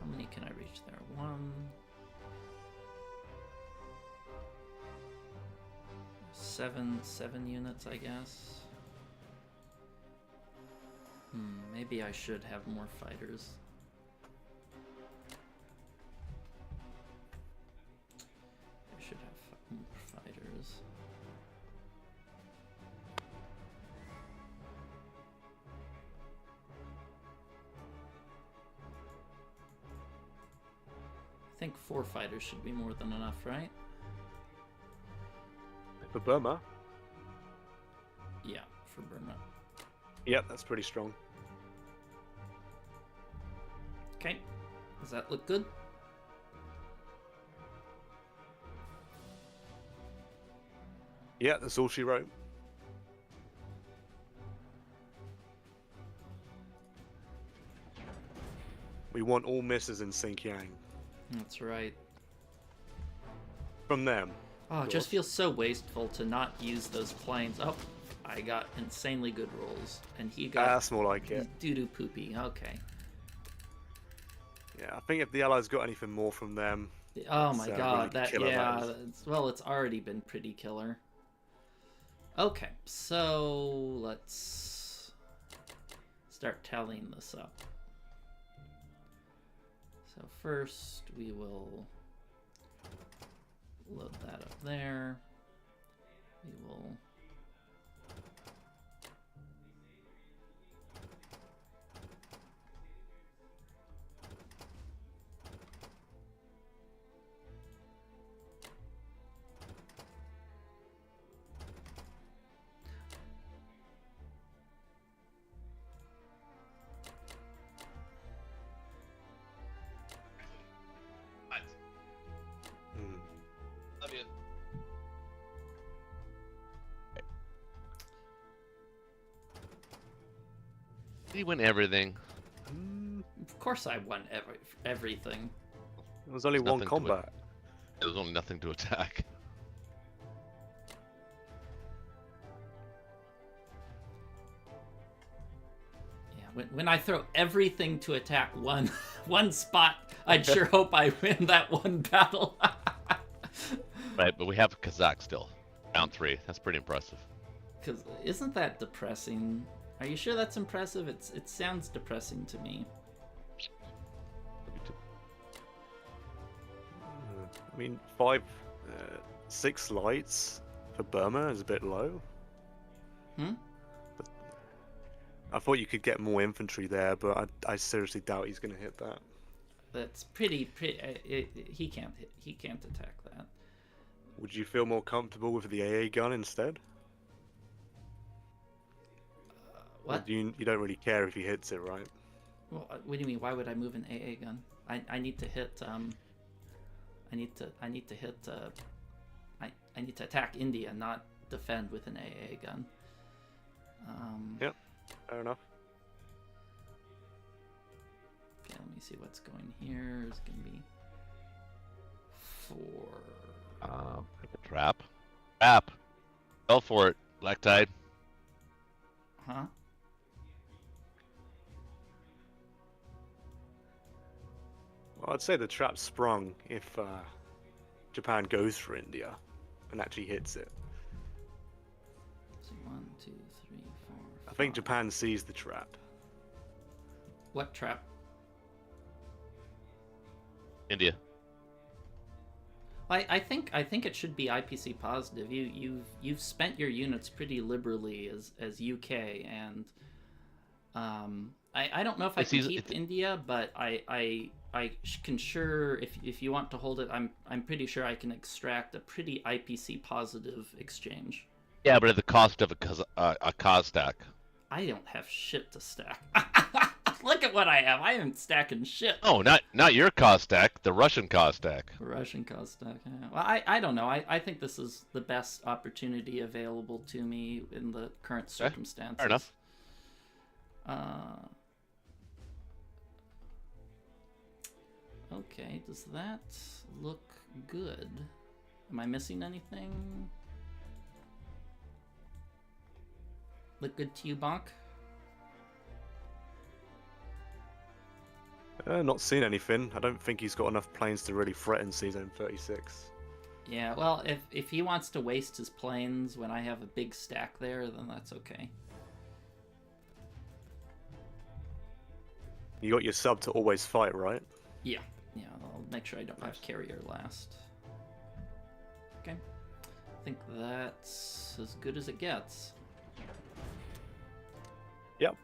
many can I reach there? 1. 7 units, I guess. Maybe I should have more fighters. I should have more fighters. I think 4 fighters should be more than enough, right? For Burma? Yeah, for Burma. Yep, that's pretty strong. Okay. Does that look good? Yeah, that's all she wrote. We want all misses in Xinjiang. That's right. From them. Oh, it just feels so wasteful to not use those planes. Oh, I got insanely good rolls, and he got That's more like it. doo-doo poopy. Okay. Yeah, I think if the Allies got anything more from them... Oh my really god, killer, that is. well, it's already been pretty killer. Okay, so let's start tallying this up. So first we will load that up there. We will Love you. Did he win everything? Of course I won everything. There was only There's one nothing to it. combat. There was only nothing to attack. Yeah, when I throw everything to attack one spot, I'd sure hope I win that one battle. Right, but we have Kazakh still. Round 3. That's pretty impressive. Because isn't that depressing? Are you sure that's impressive? It sounds depressing to me. I mean, 6 lights for Burma is a bit low. But I thought you could get more infantry there, but I seriously doubt he's going to hit that. That's pretty. He can't attack that. Would you feel more comfortable with the AA gun instead? What? Or you don't really care if he hits it, right? Well, what do you mean? Why would I move an AA gun? I need to hit. I need to hit. I need to attack India, not defend with an AA gun. Yep. Fair enough. Okay, let me see what's going here. It's gonna be 4. Trap. Trap. Go for it, Black Tide. Huh? Well, I'd say the trap sprung if Japan goes for India and actually hits it. So 1, 2, 3, 4. I think 5. Japan sees the trap. What trap? India. I think it should be IPC positive. You've spent your units pretty liberally as UK, and I don't know if I can keep India, but I can sure if you want to hold it, I'm pretty sure I can extract a pretty IPC positive exchange. Yeah, but at the cost of a cos stack. I don't have shit to stack. Look at what I have. I am stacking shit. Oh, not your cos stack, the Russian cos stack. Russian cos stack. Yeah. Well, I don't know. I think this is the best opportunity available to me in the current circumstances. Fair enough. Okay, does that look good? Am I missing anything? Look good to you, Bonk? Not seen anything. I don't think he's got enough planes to really threaten season 36. Yeah, well, if he wants to waste his planes when I have a big stack there, then that's okay. You got your sub to always fight, right? Yeah, I'll make sure I don't have carrier last. Okay, I think that's as good as it gets. Yep.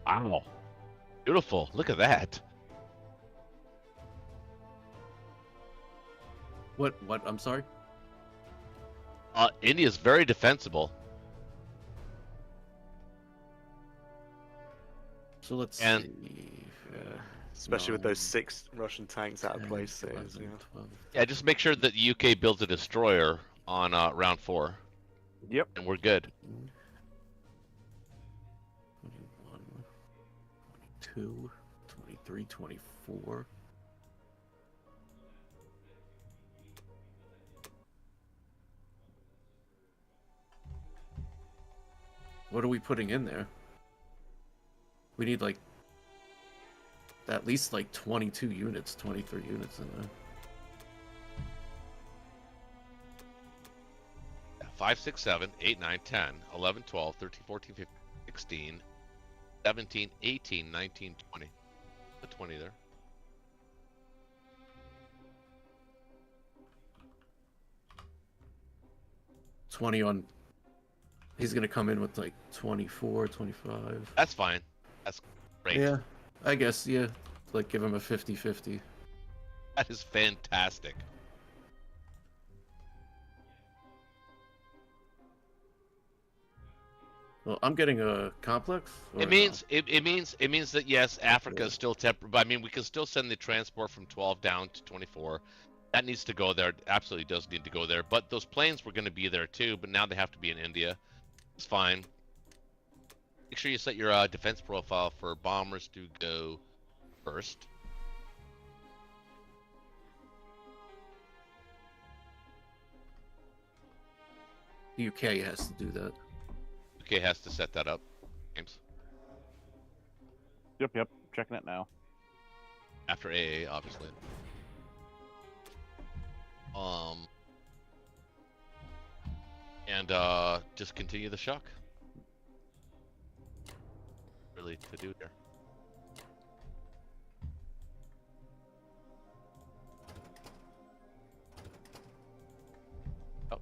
Wow. Beautiful. Look at that. What? I'm sorry? India's very defensible. So let's And- see. Especially with those 9, 6 Russian tanks out of 10, place. 11, Yeah. 12, Yeah, just make sure that the UK builds a destroyer on round 4, Yep. and we're good. 21, 22, 23, 24. What are we putting in there? We need like at least like 22 units, 23 units in there. 5, 6, 7, 8, 9, 10, 11, 12, 13, 14, 15, 16, 17, 18, 19, 20. The 20 there. He's gonna come in with like 24, 25. That's fine. That's great. Yeah, I guess, yeah. Like give him a 50-50. That is fantastic. Well, I'm getting a complex. or It no? means it means that yes, Africa is still temporary, but I mean we can still send the transport from 12 down to 24. That needs to go there. It absolutely does need to go there. But those planes were going to be there too, but now they have to be in India. It's fine. Make sure you set your defense profile for bombers to go first. The UK has to do that. UK has to set that up. James. Yep. Checking it now. After AA, obviously. And just continue the shock. Really to do here. Oh.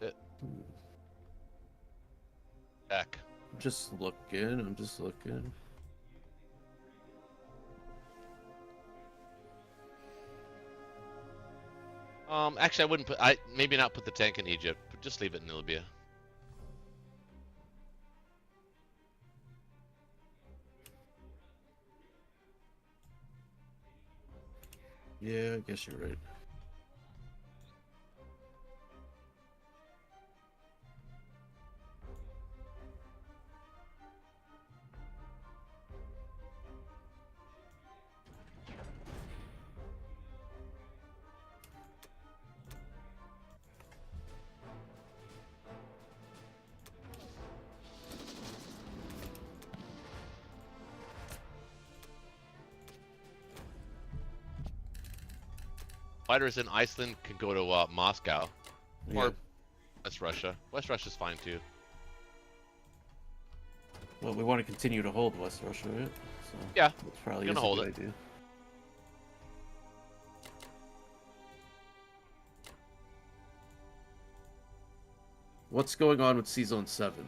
It. Back. I'm just looking. Actually, I wouldn't put. Maybe not put the tank in Egypt, but just leave it in Libya. Yeah, I guess you're right. Fighters in Iceland can go to Moscow Yeah. or West Russia. West Russia's fine too. Well, we want to continue to hold West Russia, right? So Yeah, that's probably gonna is a hold good it. idea. What's going on with C-Zone 7?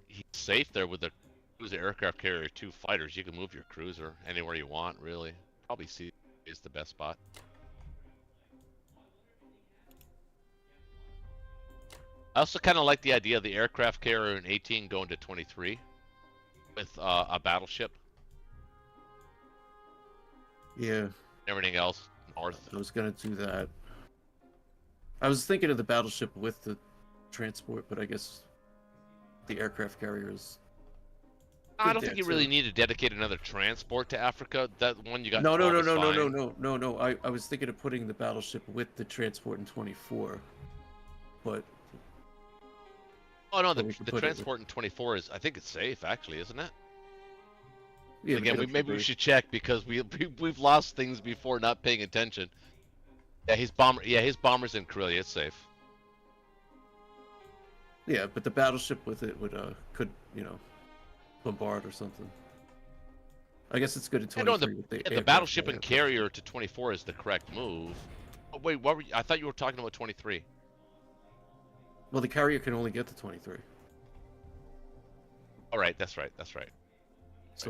He's safe there with the cruiser aircraft carrier, 2 fighters. You can move your cruiser anywhere you want, really. Probably C is the best spot. I also kind of like the idea of the aircraft carrier in 18 going to 23 with a battleship. Yeah, Everything else north. I was gonna do that. I was thinking of the battleship with the transport, but I guess the aircraft carrier is. I good don't there, think you too. really need to dedicate another transport to Africa. That one you got. No, 12 is fine. no. I was thinking of putting the battleship with the transport in 24, but Oh no, But we the can the put it with- transport in 24 is. I think it's safe actually, isn't it? yeah. Again, but maybe we should check because we've lost things before not paying attention. Yeah, his bomber. Yeah, his bomber's in Karelia. It's safe. Yeah, but the battleship with it would could bombard or something. I guess it's good at I know 23 with the the aircraft battleship and carrier. carrier to 24 is the correct move. Oh, wait, what were you, I thought you were talking about 23. Well, the carrier can only get to 23, All right, that's right. That's right. so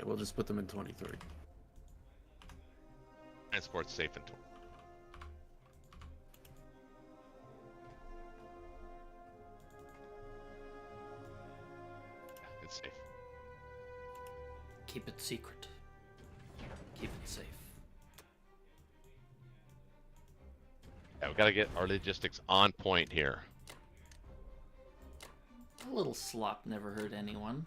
we'll just put them in 23. Transport's safe in 20. It's safe. Keep it secret. Keep it safe. Yeah, we gotta get our logistics on point here. A little slop never hurt anyone.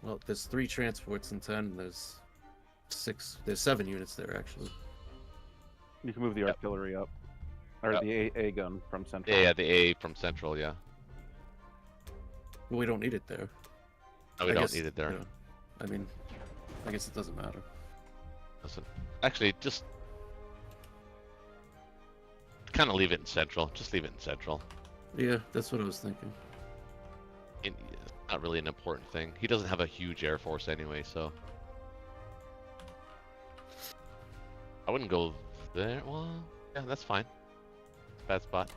Well, there's 3 transports in 10. There's 7 units there actually. You can move the Yep. artillery up, or Yep. the A gun from central. Yeah, the A from Central, yeah. But we don't need it there. No, we I don't guess, need it there. I mean, I guess it doesn't matter. Listen, actually, just kind of leave it in Central. Just leave it in Central. Yeah, that's what I was thinking. It's not really an important thing. He doesn't have a huge air force anyway, so I wouldn't go there. Well, yeah, that's fine. It's a bad spot.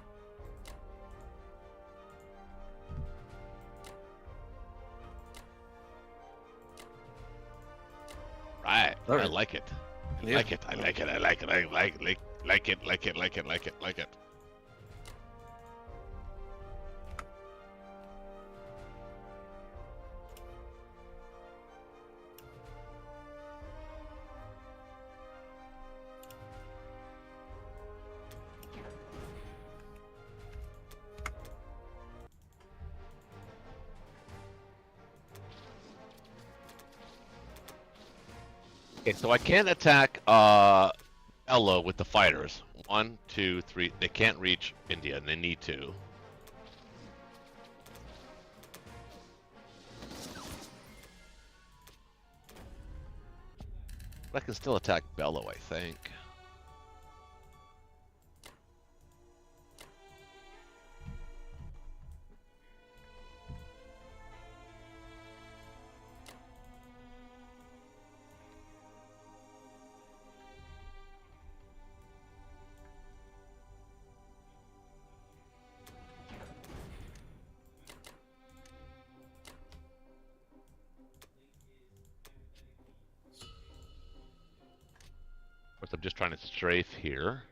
Right. All I right. like it. I Yeah. like it. I like it. I like it. I like it. Like it. Like it. Like it. Like it. Like it. Okay, so I can't attack Ella with the fighters. 1, 2, 3. They can't reach India, and they need to. But I can still attack Bello, I think. Of course, I'm just trying to strafe here.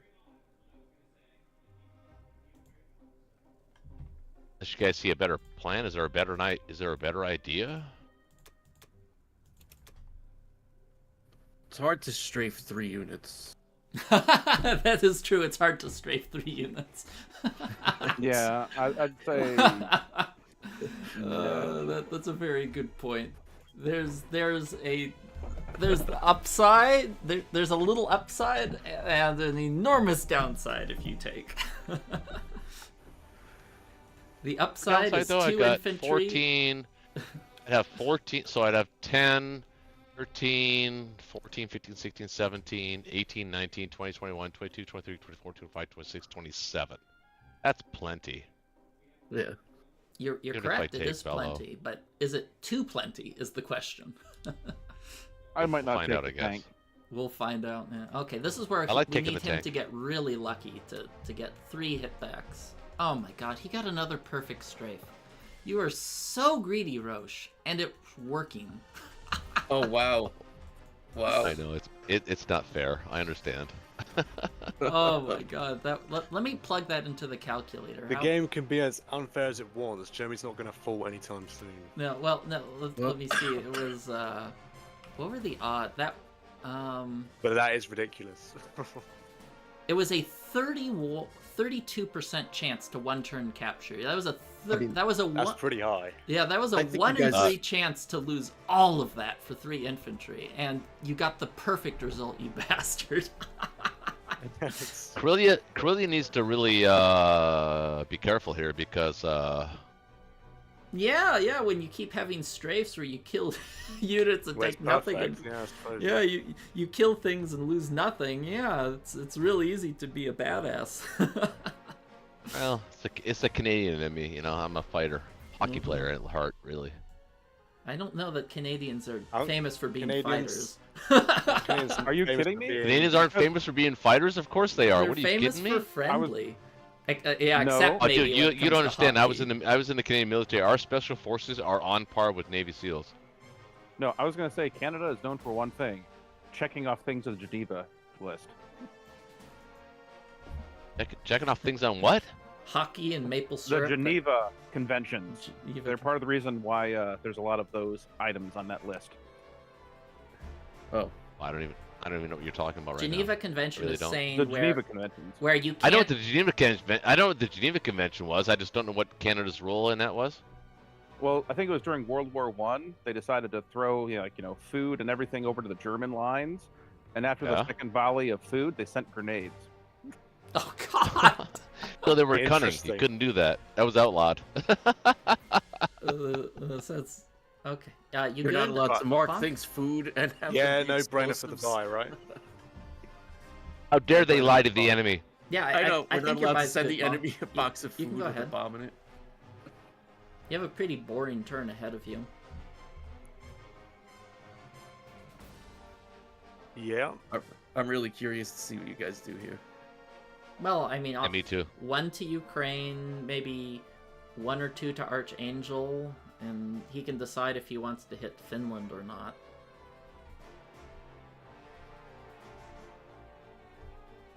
Does you guys see a better plan? Is there a better night? Is there a better idea? It's hard to strafe 3 units. That is true. It's hard to strafe 3 units. Yeah, I'd say. That's a very good point. There's the upside. There's a little upside and an enormous downside if you take. The upside is though, 2 I got infantry. 14. I'd have 14, so I'd have 10, 13, 14, 15, 16, 17, 18, 19, 20, 21, 22, 23, 24, 25, 26, 27. That's plenty. Yeah. You're Even if correct. I It take is fellow. plenty, but is it too plenty? Is the question. I might not Find take out, I the guess. tank. We'll find out. Yeah. Okay, this is where I like we taking need the him tank. to get really lucky to get 3 hitbacks. Oh my god, he got another perfect strafe. You are so greedy, Roche, and it's working. Oh wow. Wow. I know it's not fair. I understand. Oh my god, let me plug that into the calculator. The game can be as unfair as it wants. Jeremy's not going to fall anytime soon. No, let me see. It was what were the odds? But that is ridiculous. It was a 32% chance to 1-turn capture. That was a That's one. pretty high. Yeah, that was a I think 1 you in guys- 3 chance to lose all of that for 3 infantry, and you got the perfect result, you bastard. Corellia needs to really be careful here because Yeah, when you keep having strafes where you kill units and Well, take it's nothing, perfect, and yeah, I suppose. yeah, you kill things and lose nothing. Yeah, it's really easy to be a badass. well, it's a Canadian in me. You know, I'm a fighter, hockey Mhm. player at heart, really. I don't know that Canadians are I'm- famous for being Canadians- fighters. Canadians Are you famous kidding for me? being- Canadians aren't famous for being fighters. Of course they are. They're What are you famous kidding for me? friendly. Yeah, No. except Oh, maybe dude, when you it you comes don't to understand. I was hockey. in the Canadian military. Our special forces are on par with Navy SEALs. No, I was gonna say Canada is known for one thing: checking off things on the Geneva list. Checking off things on what? Hockey and maple The syrup. Geneva Conventions. Geneva- They're part of the reason why there's a lot of those items on that list. Oh. I don't even know what you're talking about right Geneva now. Convention Really is don't. saying The where Geneva Conventions. where you can't. I know what the Geneva Convention was. I just don't know what Canada's role in that was. Well, I think it was during World War One. They decided to throw, food and everything over to the German lines, and after Yeah. the second volley of food, they sent grenades. Oh God. So they were cunning. You Interesting. couldn't do that. That was outlawed. That's okay. You You're not good? allowed to mark Fun? things food and have Yeah, them be no brainer for the explosives. buy, right? How dare they lie to the enemy? Yeah, I know. I We're think not your allowed to buy's send good, the Paul. enemy a box of you can food go with a ahead. bomb in it. You have a pretty boring turn ahead of you. Yeah. I'm really curious to see what you guys do here. Well, I mean, Yeah, me too. 1 to Ukraine, maybe 1 or 2 to Archangel, and he can decide if he wants to hit Finland or not.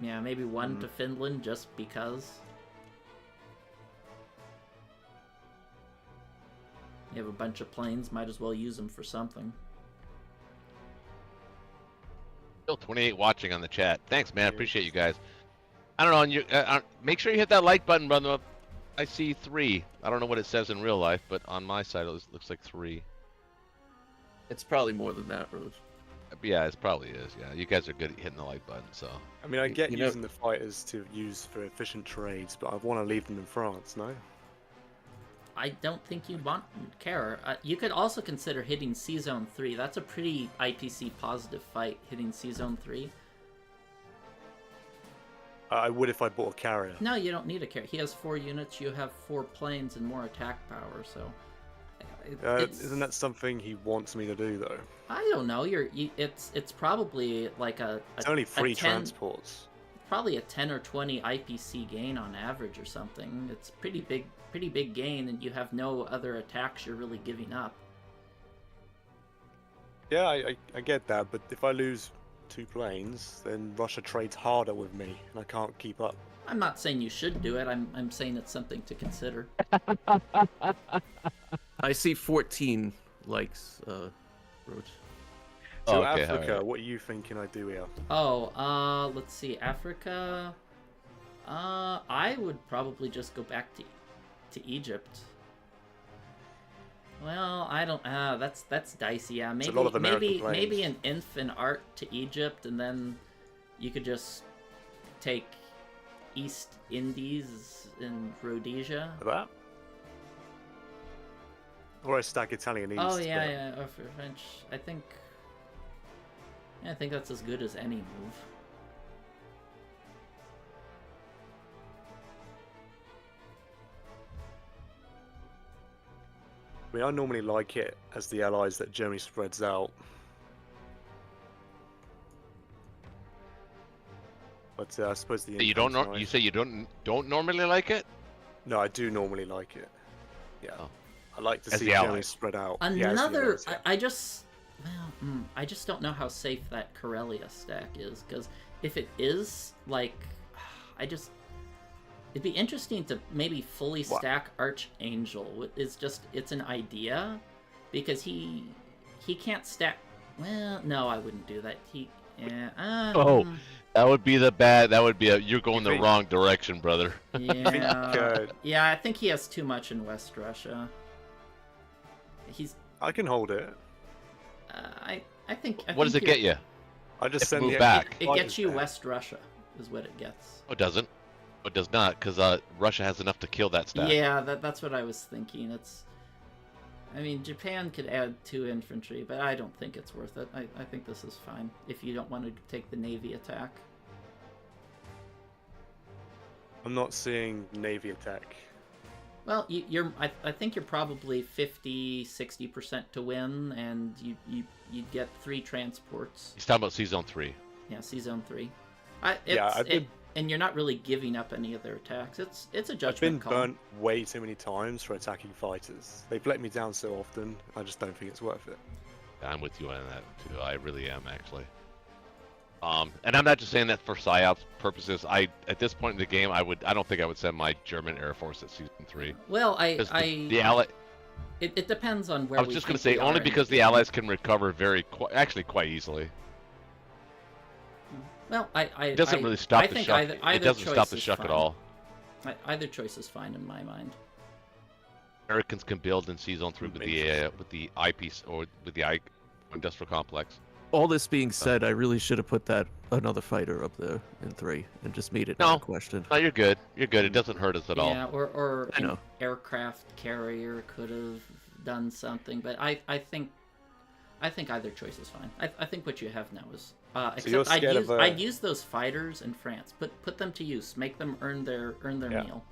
Yeah, maybe 1 to Finland just because. You have a bunch of planes, might as well use them for something. Still 28 watching on the chat. Thanks, man. Appreciate you guys. I don't know. And you make sure you hit that like button, brother. I see 3. I don't know what it says in real life, but on my side it looks like 3. It's probably more than that, Rose. Yeah, it probably is. Yeah, you guys are good at hitting the like button. So I mean, I get You know- using the fighters to use for efficient trades, but I want to leave them in France, no? I don't think you'd care. You could also consider hitting C-Zone 3. That's a pretty IPC positive fight, hitting C-Zone 3. I would if I bought a carrier. No, you don't need a carry. He has 4 units, you have 4 planes and more attack power, so... Isn't that something he wants me to do, though? I don't know. It's probably like It's only 3 10 transports. probably a 10 or 20 IPC gain on average or something. It's pretty big gain, and you have no other attacks you're really giving up. Yeah, I get that, but if I lose 2 planes, then Russia trades harder with me, and I can't keep up. I'm not saying you should do it. I'm saying it's something to consider. I see 14 likes, Roach. So Okay, Africa, alright. what are you thinking I do here? Oh, let's see, Africa. I would probably just go back to Egypt. Well, I don't. That's dicey. Yeah, maybe a lot of American maybe planes. an infant art to Egypt, and then you could just take East Indies and Rhodesia. Like that? Or I stack Italian East. Oh yeah, but- yeah. Or for French, I think. Yeah, I think that's as good as any move. I mean, I normally like it as the allies that Germany spreads out. But I suppose the You don't know? infant's You nice. say you don't normally like it? No, I do normally like it. Yeah. Oh. I like to As see the Germany allies. spread out. Yeah, as the Another, allies, yeah. I just, well, I just don't know how safe that Karelia stack is, because if it is, like, it'd be interesting to maybe fully What? stack Archangel. It's an idea, because he can't stack. Well, no, I wouldn't do that. Oh. That would be you're going the think- wrong direction, brother. Yeah, yeah. I think he has too much in West Russia. He's, I can hold it. I think. What does it get you? I just If send move the back. It fighters gets you there. West Russia, is what it gets. Oh, it doesn't. Oh, it does not, because Russia has enough to kill that stack. Yeah, that's what I was thinking. I mean, Japan could add 2 infantry, but I don't think it's worth it. I think this is fine if you don't want to take the Navy attack. I'm not seeing Navy attack. Well, I think you're probably 50-60% to win, and you'd get 3 transports. He's talking about Sea Zone 3. Yeah, Sea Zone 3. And you're not really giving up any of their attacks. It's a I've been judgment call. burnt way too many times for attacking fighters. They've let me down so often, I just don't think it's worth it. I'm with you on that too. I really am actually. And I'm not just saying that for psyops purposes. At this point in the game, I don't think I would send my German Air Force at Season 3. Well, Because the ally. it depends on where I was we just going to think say we only are in because the game. allies can recover actually quite easily. Well, It doesn't really stop I the think shuck. either It doesn't choice stop the is shuck at fine. all. Either choice is fine in my mind. Americans can build in Sea Zone 3 with the eyepiece or with the eye industrial complex. All this being said, I really should have put that another fighter up there in 3 and just made it No. not a question. No, you're good. You're good. It doesn't hurt us at all. Yeah, or I an know. aircraft carrier could have done something, but I think either choice is fine. I think what you have now is you're except scared of, I'd use those fighters in France. Put them to use. Make them earn their Yeah. meal.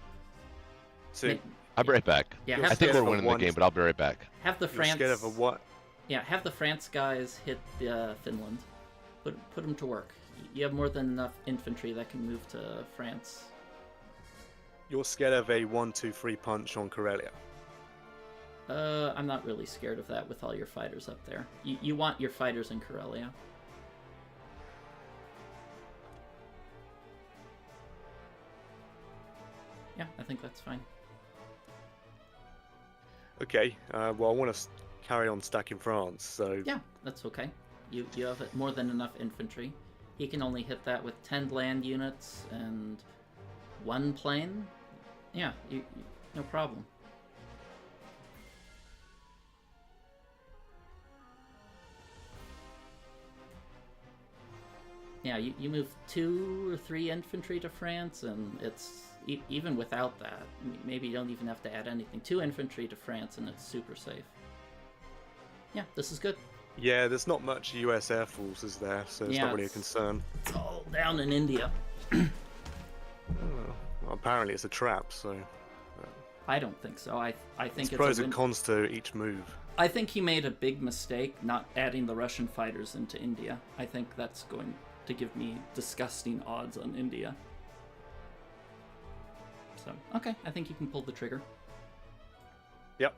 So Make- I'll be right back. Yeah, You're I have think the, we're winning the game, but I'll be right back. have the you're France. scared of a what? Yeah, have the France guys hit Finland. Put them to work. You have more than enough infantry that can move to France. You're scared of a 1-2-3 punch on Karelia. I'm not really scared of that with all your fighters up there. You want your fighters in Karelia. Yeah, I think that's fine. Okay, well I want to carry on stacking France, so Yeah, that's okay. You have more than enough infantry. He can only hit that with 10 land units and 1 plane. Yeah, no problem. Yeah, you move 2 or 3 infantry to France, and it's even without that. Maybe you don't even have to add anything. 2 infantry to France, and it's super safe. Yeah, this is good. yeah, there's not much US Air Force is there, so it's Yeah, not really a it's- concern. It's all down in India. Well, apparently it's a trap, so I don't think so. I think there's it's pros a and win. cons to each move. I think he made a big mistake not adding the Russian fighters into India. I think that's going to give me disgusting odds on India. So, okay, I think you can pull the trigger. Yep.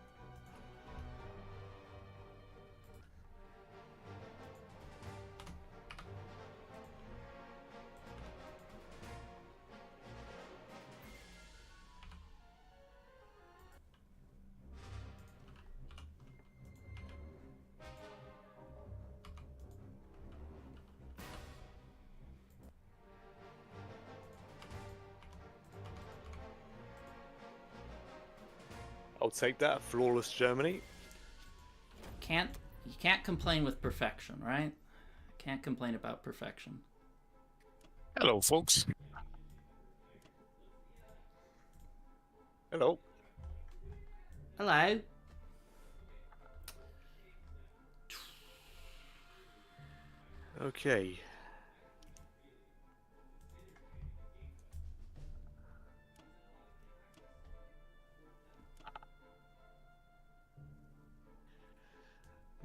I'll take that. Flawless Germany. You can't complain with perfection, right? Can't complain about perfection. Hello, folks. Hello. Hello. Okay.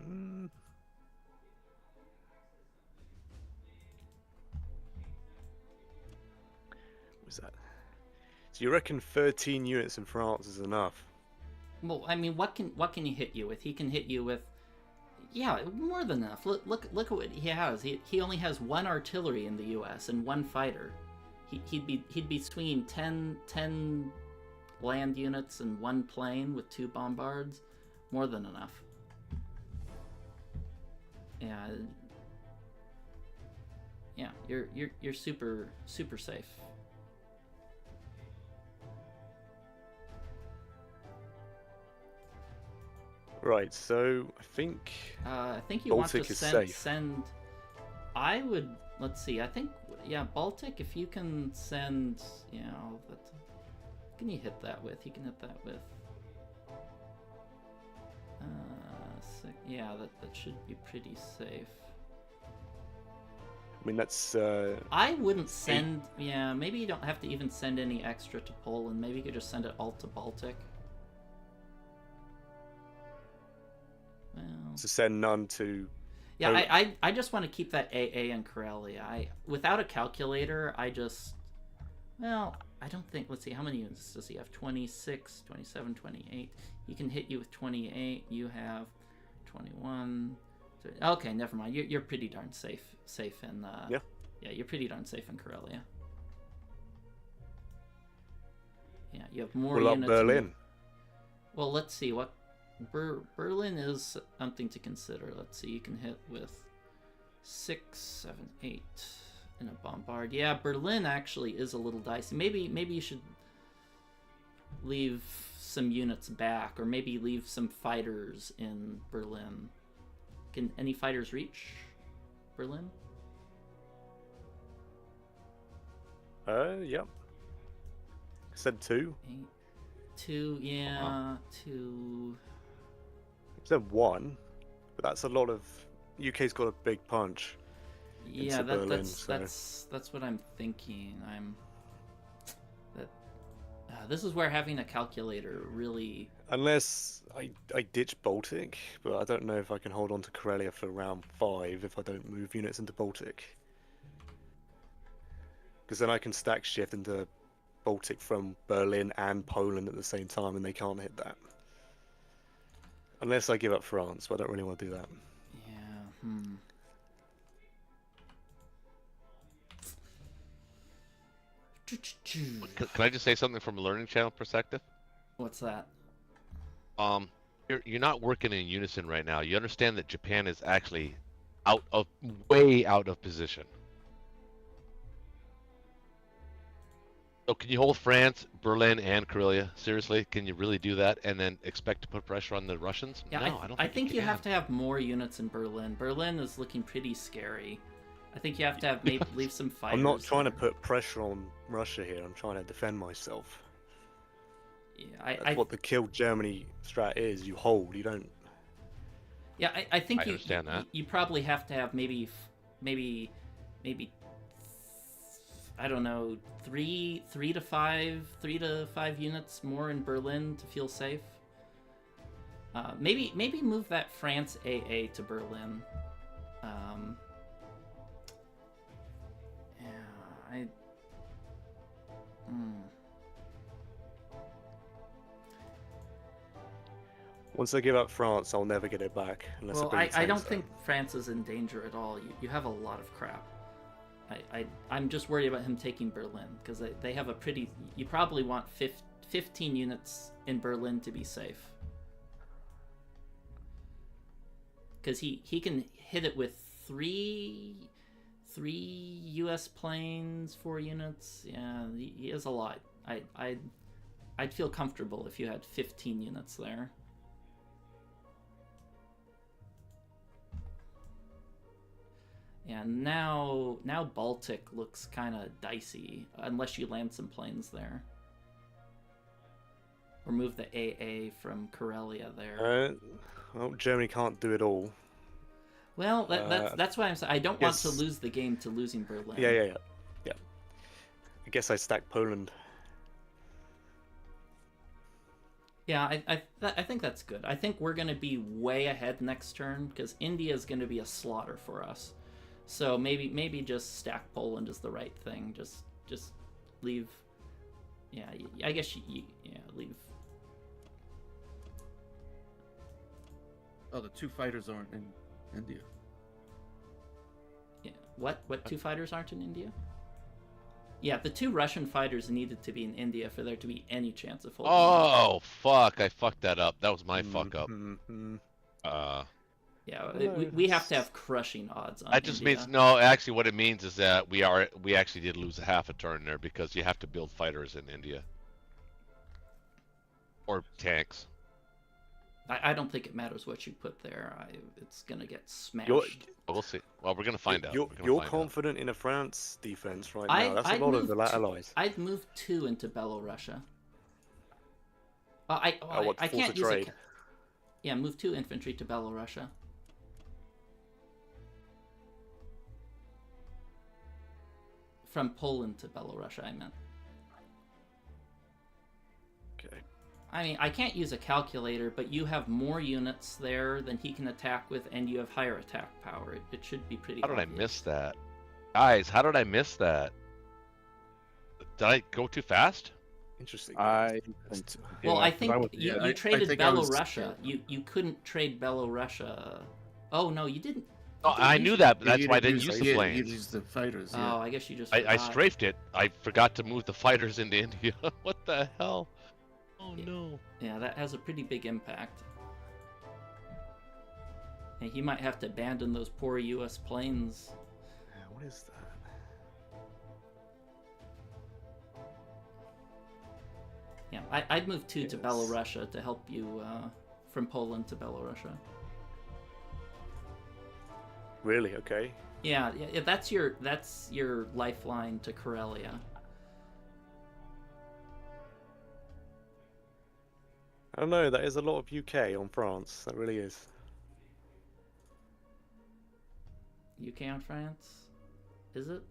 Hmm. What's that? So you reckon 13 units in France is enough? Well, I mean, what can he hit you with? He can hit you with, yeah, more than enough. Look at what he has. He only has 1 artillery in the U.S. and 1 fighter. He'd be swinging 10 land units and 1 plane with 2 bombards. More than enough. Yeah, you're super safe. Right, so I think you Baltic want to is send safe. I would, let's see. I think, yeah, Baltic. If you can send, that. Can you hit that with? You can hit that with. Yeah, that should be pretty safe. I mean that's. I wouldn't send. Yeah, maybe you don't have to even send any extra to Poland. Maybe you could just send it all to Baltic. Well, To send none to. yeah, I just want to keep that AA in Karelia. Without a calculator, I don't think. Let's see, how many units does he have? 26, 27, 28. He can hit you with 28. You have 21. Okay, never mind. You're pretty darn safe in. Yeah. Yeah, you're pretty darn safe in Karelia. Yeah, you have more What about units. Berlin? Well, let's see what. Berlin is something to consider. Let's see, you can hit with 6, 7, 8 in a bombard. Yeah, Berlin actually is a little dicey. Maybe you should leave some units back, or maybe leave some fighters in Berlin. Can any fighters reach Berlin? Yep. I said 2. 2, yeah, 2. I said 1, but that's a lot of. UK's got a big punch. Yeah, into Berlin, that's what I'm thinking. This is where having a calculator really. Unless I ditch Baltic, but I don't know if I can hold on to Karelia for round 5 if I don't move units into Baltic. Because then I can stack shift into Baltic from Berlin and Poland at the same time, and they can't hit that. Unless I give up France, but I don't really want to do that. Yeah. Can I just say something from a learning channel perspective? What's that? You're not working in unison right now. You understand that Japan is actually way out of position. So can you hold France, Berlin, and Karelia? Seriously, can you really do that and then expect to put pressure on the Russians? Yeah, no, I don't. I think you can. have to have more units in Berlin. Berlin is looking pretty scary. I think you have to have maybe leave some fighters. I'm not trying to there. put pressure on Russia here. I'm trying to defend myself. Yeah, That's what the kill Germany strat is. You hold. You don't. Yeah, I think I understand that. You probably have to have maybe I don't know, 3 to 5 units more in Berlin to feel safe. Maybe move that France AA to Berlin. Once I give up France, I'll never get it back. Unless Well, I, I don't think France is in danger at all. You have a lot of crap. I'm just worried about him taking Berlin, because they have a pretty. You probably want 15 units in Berlin to be safe, because he can hit it with three U.S. planes, 4 units. Yeah, he has a lot. I'd feel comfortable if you had 15 units there. And now Baltic looks kind of dicey, unless you land some planes there. Or move the AA from Karelia there. Well, Germany can't do it all. Well, that's why I'm saying I don't want to Yes. lose the game to losing Berlin. Yeah. I guess I stack Poland. Yeah, I think that's good. I think we're going to be way ahead next turn because India is going to be a slaughter for us. So maybe just stack Poland is the right thing. Just leave. Yeah, I guess leave. Oh, the 2 fighters aren't in India. Yeah. What 2 fighters aren't in India? Yeah, the 2 Russian fighters needed to be in India for there to be any chance of holding. Oh, fuck. I fucked that up. That was my fuck up. Mhm. Yeah, No, we have to have crushing odds on That just India. means, no, actually what it means is that we actually did lose a half a turn there because you have to build fighters in India. Or tanks. I don't think it matters what you put there. It's gonna get smashed. We'll see. Well, we're gonna find out. You're We're gonna find out. confident in a France defense right now. That's a lot of the allies. I'd move 2 into Belorussia. What, I force can't of use trade? Yeah, move 2 infantry to Belorussia. From Poland to Belorussia, I meant. Okay. I mean, I can't use a calculator, but you have more units there than he can attack with, and you have higher attack power. It should be pretty How did I obvious. miss that? Guys, how did I miss that? Did I go too fast? Interesting. I think, Well, yeah, I 'cause think was- you, yeah, you I traded think I was- Belorussia. You couldn't trade Belorussia. Oh, no, you didn't. Oh, You didn't I use knew it. that, but Yeah, that's you why I didn't didn't use use the You planes. used the fighters, Oh, yeah. I guess you just I forgot. strafed it. I forgot to move the fighters into India. What the hell? Oh Yeah. no. Yeah, that has a pretty big impact. And he might have to abandon those poor U.S. planes. Yeah, what is that? Yeah, I'd move 2 to Yes. Belorussia to help you from Poland to Belorussia. Really? Okay. Yeah, that's your lifeline to Karelia. I don't know. That is a lot of UK on France. That really is. UK on France, is it?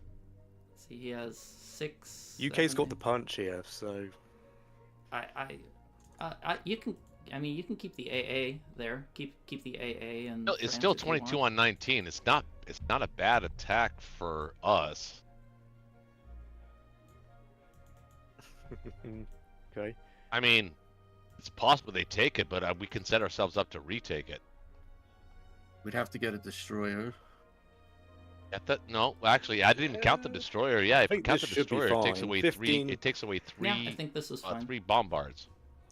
Let's see, he has 6. UK's got the punch here, so You can. I mean, you can keep the AA there. Keep the AA and. No, it's still 22 on 19. It's not a bad attack for us. okay. I mean, it's possible they take it, but we can set ourselves up to retake it. We'd have to get a destroyer. No, actually, I didn't even count the destroyer. Yeah, if you think count this the should be destroyer, it takes fine. away 15 three. It takes away three. Yeah, I think this is fine. 3 bombards.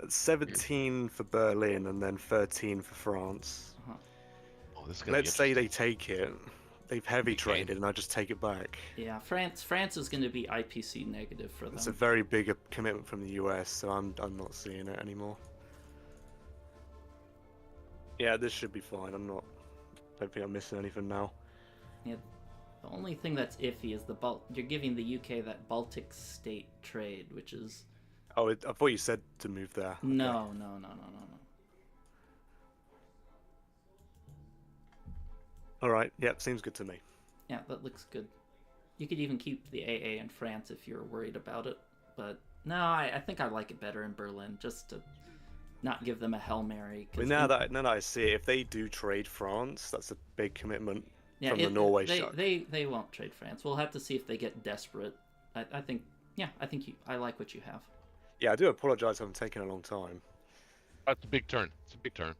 17 for Berlin and then 13 for France. Oh, this is gonna be Let's say they interesting. take it. They've heavy Okay. traded, and I just take it back. Yeah, France is going to be IPC negative for them. It's a very big commitment from the US, so I'm not seeing it anymore. Yeah, this should be fine. Don't think I'm missing anything now. Yeah, the only thing that's iffy is you're giving the UK that Baltic state trade, which is Oh, I thought you said to move there. no. All right. Yep, seems good to me. Yeah, that looks good. You could even keep the AA in France if you're worried about it, but no, I think I like it better in Berlin, just to not give them a Hail Mary. 'cause But now that I see it, if they do trade France, that's a big commitment from the Norway shot. they won't trade France. We'll have to see if they get desperate. I think I like what you have. Yeah, I do apologize for taking a long time. That's a big turn. It's a big turn.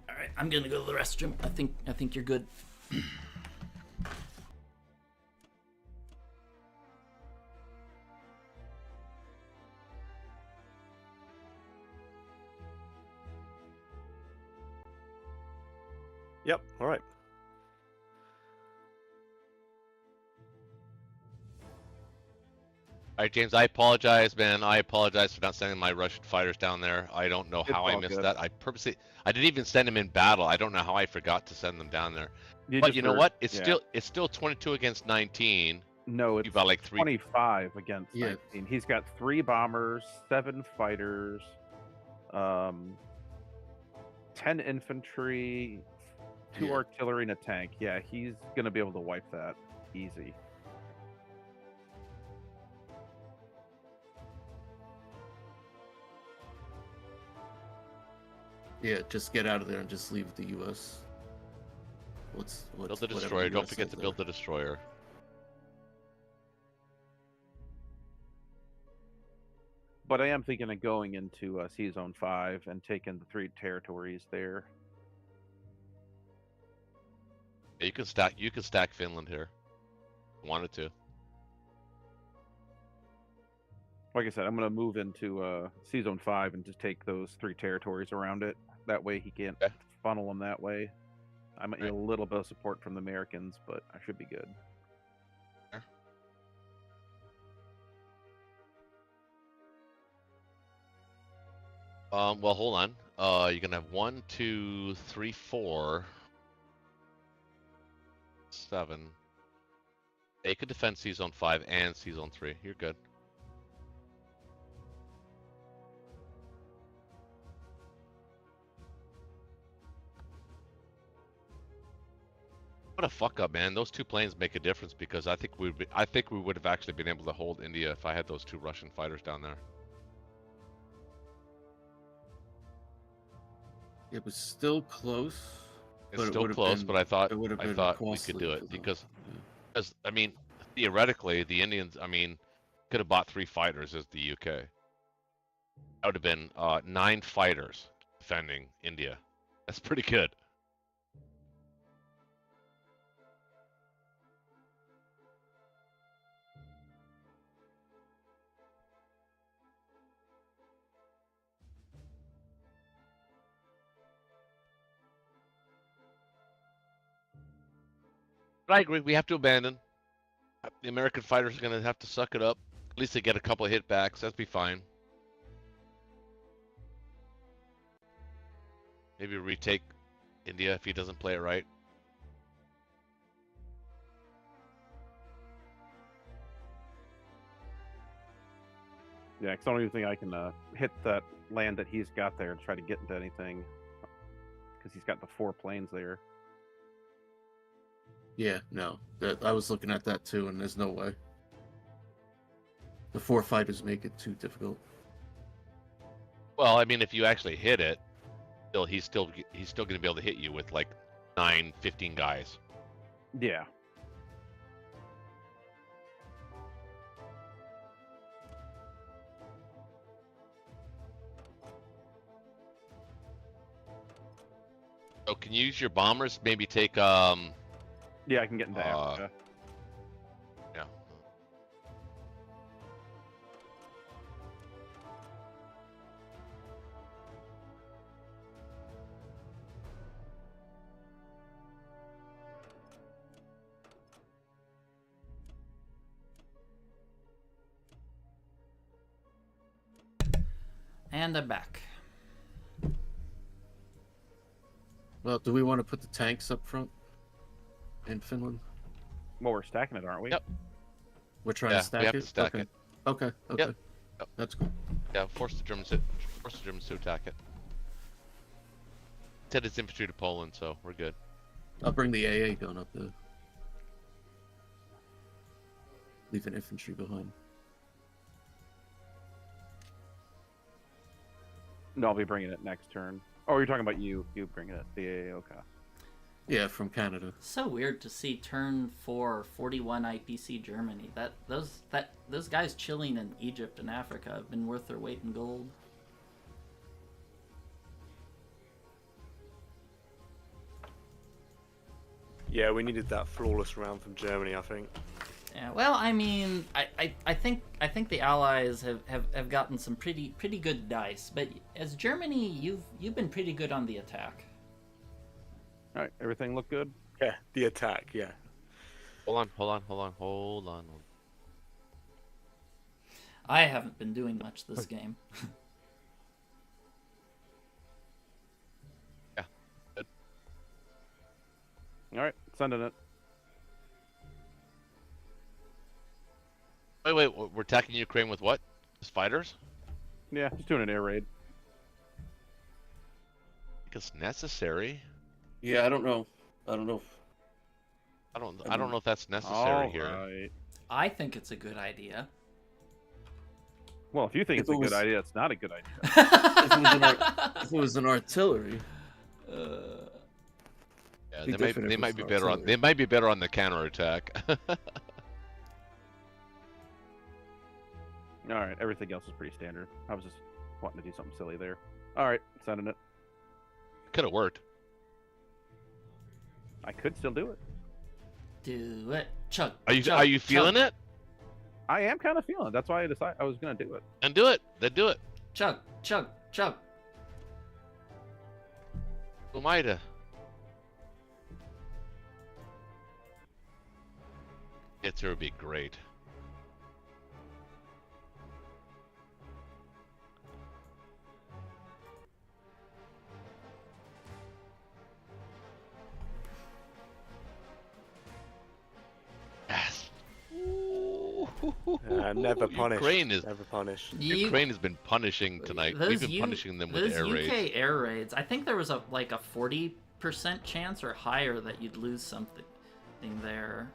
All right, I'm gonna go to the restroom. I think you're good. Yep. All right. All right, James, I apologize, man. I apologize for not sending my Russian fighters down there. I don't know It's how I all missed good. that. I didn't even send them in battle. I don't know how I forgot to send them down there. You But just you know were- what? It's yeah. still 22 against 19. No, You it's got like 3. 25 against Yeah. 19. He's got 3 bombers, 7 fighters, 10 infantry, 2 Yeah. artillery, and a tank. Yeah, he's gonna be able to wipe that easy. Yeah, just get out of there and just leave the U.S. Build the whatever destroyer. Don't US forget is to there. build the destroyer. But I am thinking of going into Sea Zone 5 and taking the 3 territories there. Yeah, you can stack Finland here. If you wanted to. Like I said, I'm going to move into Sea Zone 5 and just take those 3 territories around it. That way he can't Okay. funnel them that way. I might need a little bit of support from the Americans, but I should be good. Well, hold on. You're gonna have 1, 2, 3, 4, 7. Yeah, you could defend Sea Zone 5 and Sea Zone 3. You're good. What a fuck up, man! Those 2 planes make a difference because I think we would have actually been able to hold India if I had those 2 Russian fighters down there. It was still close. It's But it still would've cose, been- but I thought it would've been we could costly do it for them. Yeah. because I mean theoretically the Indians could have bought 3 fighters as the UK. That would have been 9 fighters defending India. That's pretty good. But I agree. We have to abandon. The American fighters are going to have to suck it up. At least they get a couple of hit backs. That'd be fine. Maybe retake India if he doesn't play it right. Yeah, because I don't even think I can hit that land that he's got there and try to get into anything. Because he's got the 4 planes there. Yeah, no. I was looking at that too, and there's no way. The 4 fighters make it too difficult. Well, I mean, if you actually hit it, he's still going to be able to hit you with like 9, 15 guys. Yeah. So can you use your bombers? Maybe take Yeah, I can get into Uh, Africa. yeah. And I'm back. Well, do we want to put the tanks up front in Finland? Well, we're stacking it, aren't we? Yep. We're trying Yeah, to stack we have it. to stack okay. it. Okay. Okay. Yep. That's good. Yeah, force the Germans to attack it. Send its infantry to Poland, so we're good. I'll bring the AA gun up there. Leave an infantry behind. No, I'll be bringing it next turn. Oh, you're talking about you bringing it. The AA, okay. Yeah, from Canada. So weird to see turn 4, 41 IPC Germany. Those guys chilling in Egypt and Africa have been worth their weight in gold. Yeah, we needed that flawless round from Germany, I think. Yeah, well, I mean, I think the Allies have gotten some pretty good dice, but as Germany, you've been pretty good on the attack. All right, everything look good? Yeah, the attack, yeah. Hold on. I haven't been doing much this game. Yeah. Good. All right, sending it. Wait, we're attacking Ukraine with what? Just fighters? Yeah, just doing an air raid. I think it's necessary. Yeah, I don't know. I don't know. I don't know if that's necessary here. Alright. I think it's a good idea. Well, if you think If it's a it was- good idea, it's not a good idea. If it was an artillery, Yeah, Be they different if they it's might be not better on artillery. they might be better on the counterattack. All right, everything else is pretty standard. I was just wanting to do something silly there. All right, sending it. Could have worked. I could still do it. Do it. Chug. Are you chug, feeling chug, it? I am kind of feeling it. That's why I decided I was gonna do it. And do it. Then do it. Chug, chug, chug. Who am I to? It would be great. Yes. Never punish. Ukraine is Never punish. Ukraine has been punishing tonight. We've been punishing them with those air UK raids. air raids. I think there was a 40% chance or higher that you'd lose something there.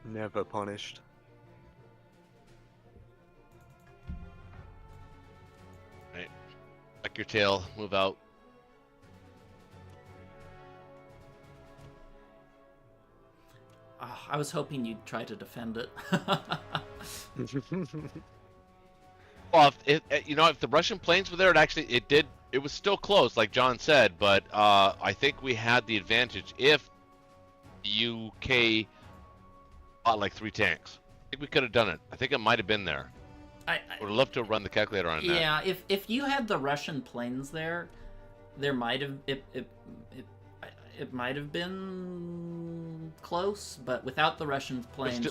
Never punished. Right. Back your tail. Move out. I was hoping you'd try to defend it. Well, if the Russian planes were there, it was still close, like John said, but I think we had the advantage if the UK bought like 3 tanks. I think we could have done it. I think it might have been there. I Would have loved to have run the calculator on that. yeah, if you had the Russian planes there might have it might have been close, but without the Russian planes,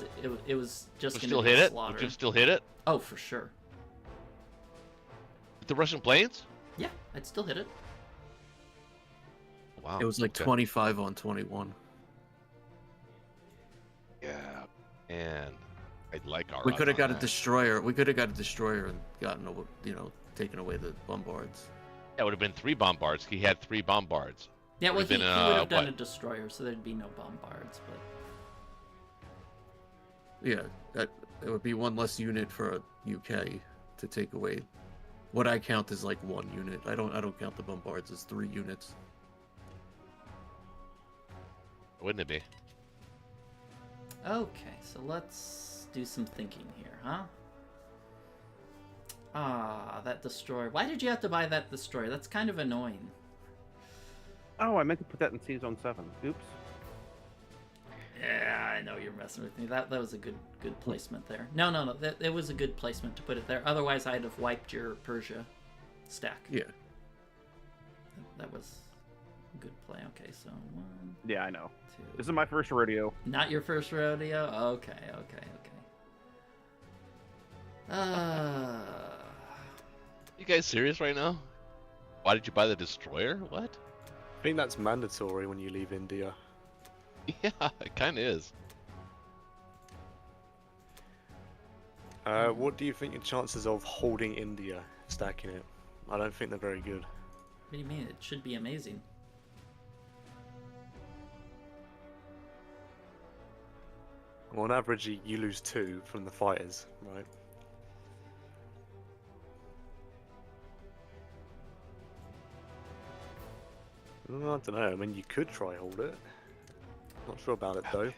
it was just Would going still to be hit a it? slaughter. Would you still hit it? Oh, for sure. With the Russian planes? Yeah, I'd still hit it. Wow. it was like okay. 25 on 21. Yeah, and I'd like our. We odds could have on got a that. destroyer. We could have got a destroyer and gotten, taken away the bombards. That would have been 3 bombards. He had 3 bombards. Yeah, well, Would've he been, would have done what? a destroyer, so there'd be no bombards. But Yeah, it would be 1 less unit for a UK to take away. What I count as like 1 unit. I don't count the bombards as 3 units. Wouldn't it be? okay, so let's do some thinking here, huh? That destroyer. Why did you have to buy that destroyer? That's kind of annoying. Oh, I meant to put that in Season 7. Oops. Yeah, I know you're messing with me. That was a good placement there. No. It was a good placement to put it there. Otherwise, I'd have wiped your Persia stack. Yeah. That was a good play. Okay, so 1, Yeah, I know. 2. This is my first rodeo. Not your first rodeo? Okay. You guys serious right now? Why did you buy the destroyer? What? I think that's mandatory when you leave India. Yeah, it kind of is. What do you think your chances of holding India, stacking it? I don't think they're very good. What do you mean? It should be amazing. Well, on average, you lose 2 from the fighters, right? Well, I don't know. I mean, you could try hold it. Not sure about it though.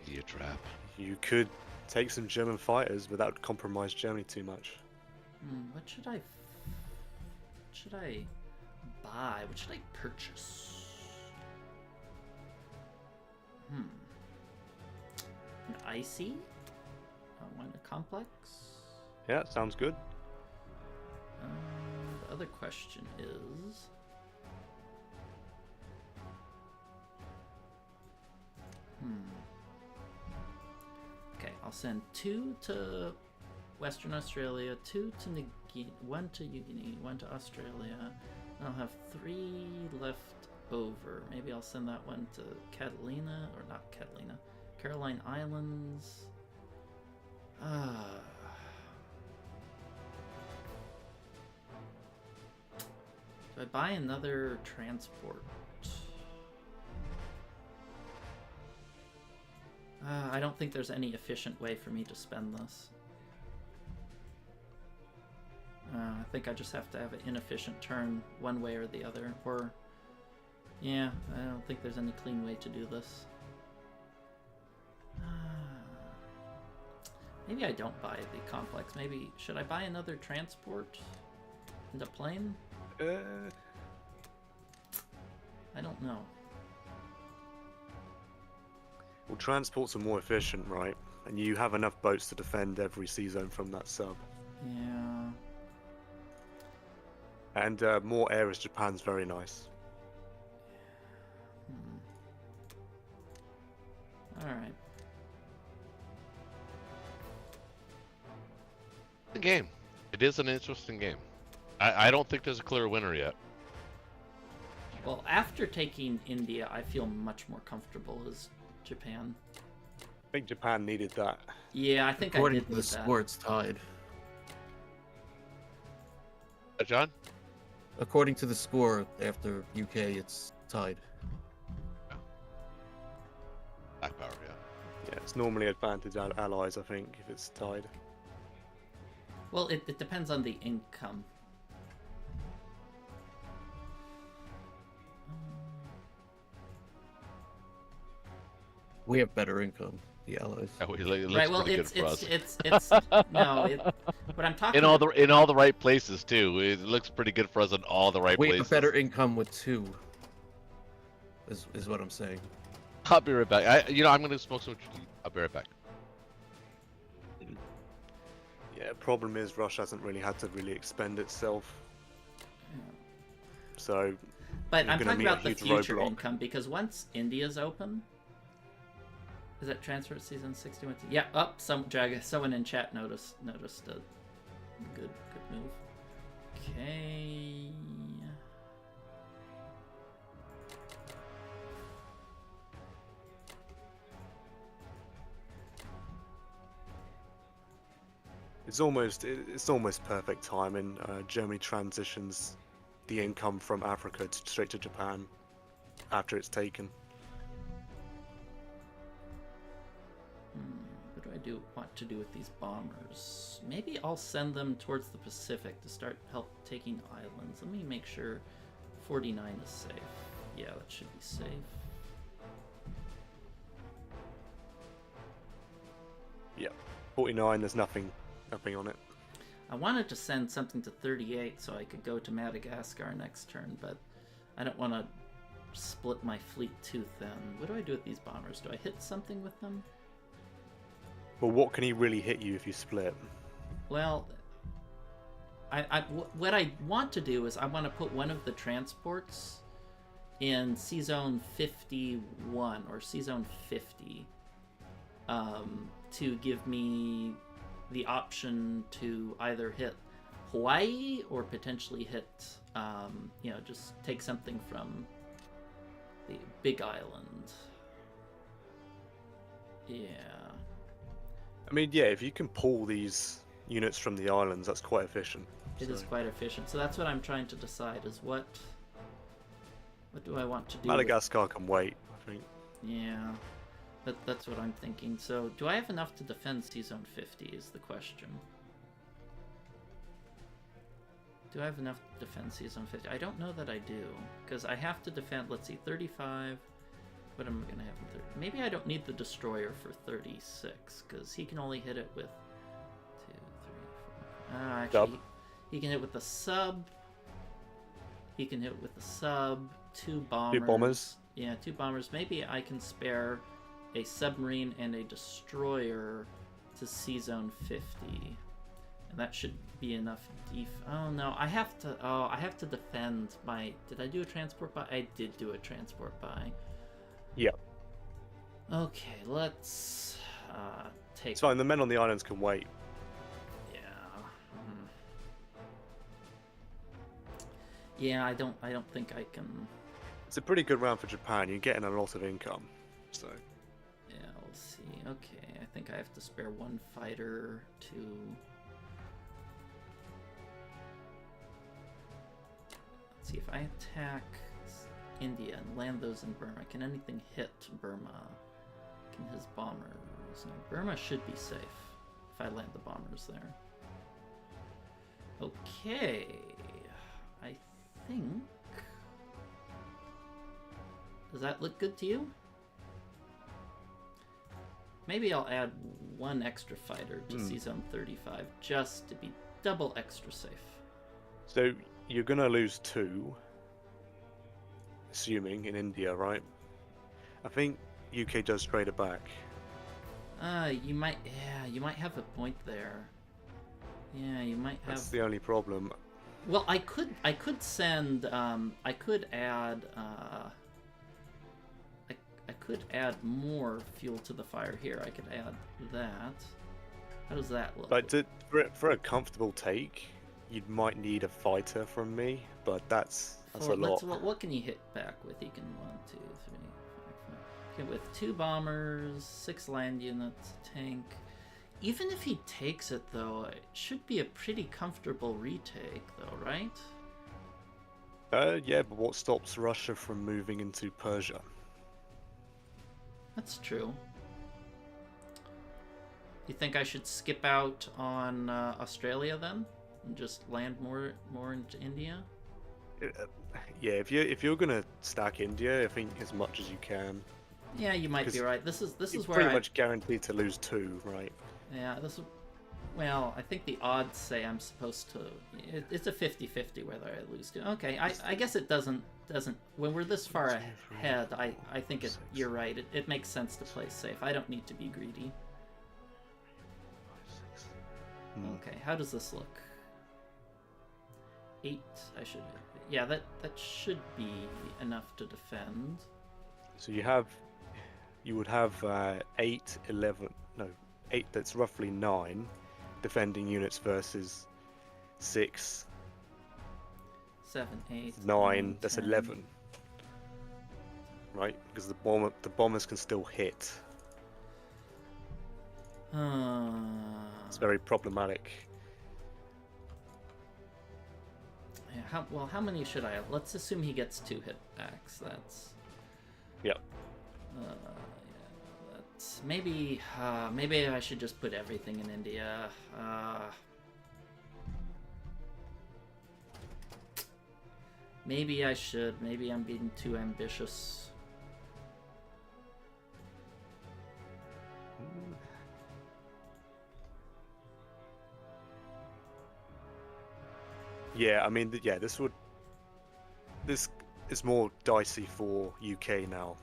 Be a trap. You could take some German fighters without compromise Germany too much. What should I buy? What should I purchase? An icy? One a complex? Yeah, sounds good. The other question is... I'll send 2 to Western Australia, 2 to New Guinea, 1 to New Guinea, 1 to Australia. I'll have 3 left over. Maybe I'll send that one to Catalina, or not Catalina, Caroline Islands. Do I buy another transport? I don't think there's any efficient way for me to spend this. I think I just have to have an inefficient turn one way or the other. Or, yeah, I don't think there's any clean way to do this. Maybe I don't buy the complex. Maybe, should I buy another transport? And a plane? I don't know. Well, transports are more efficient, right? And you have enough boats to defend every sea zone from that sub. Yeah. And more air as Japan's very nice. Alright. The game. It is an interesting game. I don't think there's a clear winner yet. Well, after taking India, I feel much more comfortable as Japan. I think Japan needed that. Yeah, I think According I did to the need that. score, it's tied. John? According to the score, after UK, it's tied. Back power, yeah. Yeah, it's normally advantage allies, I think, if it's tied. Well, it depends on the income. We have better income, the allies. It looks Right. Well, pretty it's good for us. it's no. What I'm talking In all the right places too. It looks pretty good for us in all the right We places. have better income with 2. Is what I'm saying. I'll be right back. I'm gonna smoke some. I'll be right back. Yeah, problem is Russia hasn't really had to really expend itself. So, But you're I'm gonna talking meet a about the huge future roadblock. income, because once India's open, is that transfer season 61? Yeah. Up. Someone in chat noticed a good move. Okay. It's almost perfect timing. Germany transitions the income from Africa straight to Japan after it's taken. What do I want to do with these bombers? Maybe I'll send them towards the Pacific to start taking islands. Let me make sure 49 is safe. Yeah, that should be safe. Yeah, 49. There's nothing on it. I wanted to send something to 38 so I could go to Madagascar next turn, but I don't want to split my fleet too thin. What do I do with these bombers? Do I hit something with them? Well, what can he really hit you if you split? Well, what I want to do is I want to put one of the transports in Sea Zone 51 or Sea Zone 50 to give me the option to either hit Hawaii or potentially hit, just take something from the Big Island. Yeah. I mean, yeah, if you can pull these units from the islands, that's quite efficient. It is quite efficient. So that's what I'm trying to decide is what do I want to do? Madagascar can wait, I think. Yeah. That's what I'm thinking. So, do I have enough to defend Sea Zone 50 is the question. Do I have enough to defend Sea Zone 50? I don't know that I do. Because I have to defend, let's see, 35. What am I going to have in 30? Maybe I don't need the Destroyer for 36. Because he can only hit it with 2, 3, 4. Actually, he can hit with the sub. He can hit with the sub. 2 bombers. 2 bombers. Yeah, 2 bombers. Maybe I can spare a submarine and a destroyer to Sea Zone 50, and that should be enough. Oh no, I have to defend my. Did I do a transport buy? I did do a transport buy. Yeah. Okay, let's. take. It's fine. The men on the islands can wait. Yeah. Yeah, I don't think I can. It's a pretty good round for Japan. You're getting a lot of income. So. Yeah, we'll see. Okay, I think I have to spare one fighter to. Let's see if I attack India and land those in Burma. Can anything hit Burma? Can his bombers? No, Burma should be safe if I land the bombers there. Okay, I think. Does that look good to you? Maybe I'll add one extra fighter to C-Zone 35 just to be double extra safe. So you're gonna lose 2, assuming in India, right? I think UK does trade it back. You might have a point there. Yeah, you might have. That's the only problem. Well, I could send, I could add, I could add more fuel to the fire here. I could add that. How does that look? Like, for a comfortable take, you might need a fighter from me, but that's a lot. What can you hit back with? You can 1, 2, 3, 4, 5. Okay, with 2 bombers, 6 land units, tank. Even if he takes it, though, it should be a pretty comfortable retake, though, right? Yeah, but what stops Russia from moving into Persia? That's true. You think I should skip out on Australia then, and just land more into India? Yeah, if you're gonna stack India, I think as much as you can. Yeah, you might be right. This is where pretty much guaranteed to lose 2, right? Yeah, this is. Well, I think the odds say I'm supposed to. It's a 50-50 whether I lose 2. Okay, I guess it doesn't. When we're this far ahead, I think you're right. It makes sense to play safe. I don't need to be greedy. Okay, how does this look? 8. I should. Yeah, that should be enough to defend. So you would have 8, 11. No, 8. That's roughly 9 defending units versus 6. 7, 8, 9. That's 10. 11. Right, because the bombers can still hit. It's very problematic. Yeah, how many should I have? Let's assume he gets 2 hit backs. That's. Yep. Yeah, that's maybe I should just put everything in India. Maybe I should. Maybe I'm being too ambitious. Yeah, I mean, this is more dicey for UK now,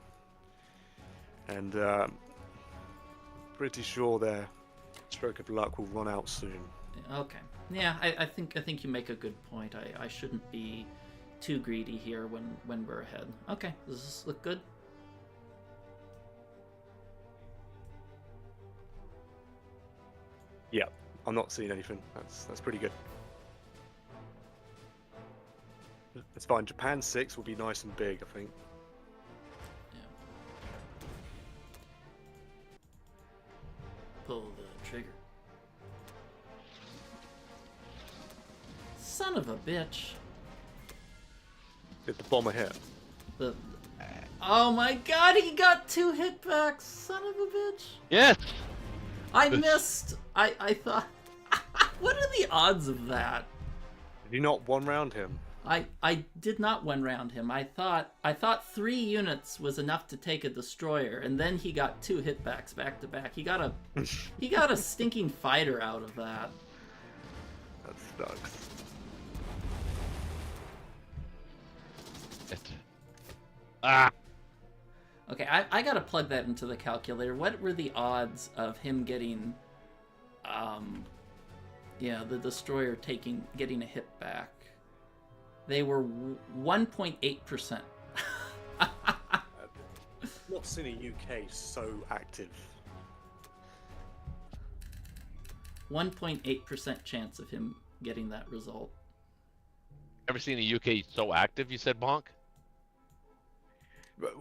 and pretty sure their stroke of luck will run out soon. Okay. Yeah, I think you make a good point. I shouldn't be too greedy here when we're ahead. Okay, does this look good? Yeah, I'm not seeing anything. That's pretty good. It's fine. Japan 6 will be nice and big, I think. Yeah. Pull the trigger. Son of a bitch. Did the bomber hit? Oh my god, he got 2 hitbacks! Son of a bitch! Yes! I missed! I thought... What are the odds of that? Did you not one round him? I did not one round him. I thought 3 units was enough to take a destroyer, and then he got 2 hitbacks back to back. He got a stinking fighter out of that. That sucks. Okay, I gotta plug that into the calculator. What were the odds of him getting, the destroyer getting a hit back? They were 1.8%. Not seen a UK so active. 1.8% chance of him getting that result. Ever seen a UK so active? You said Bonk.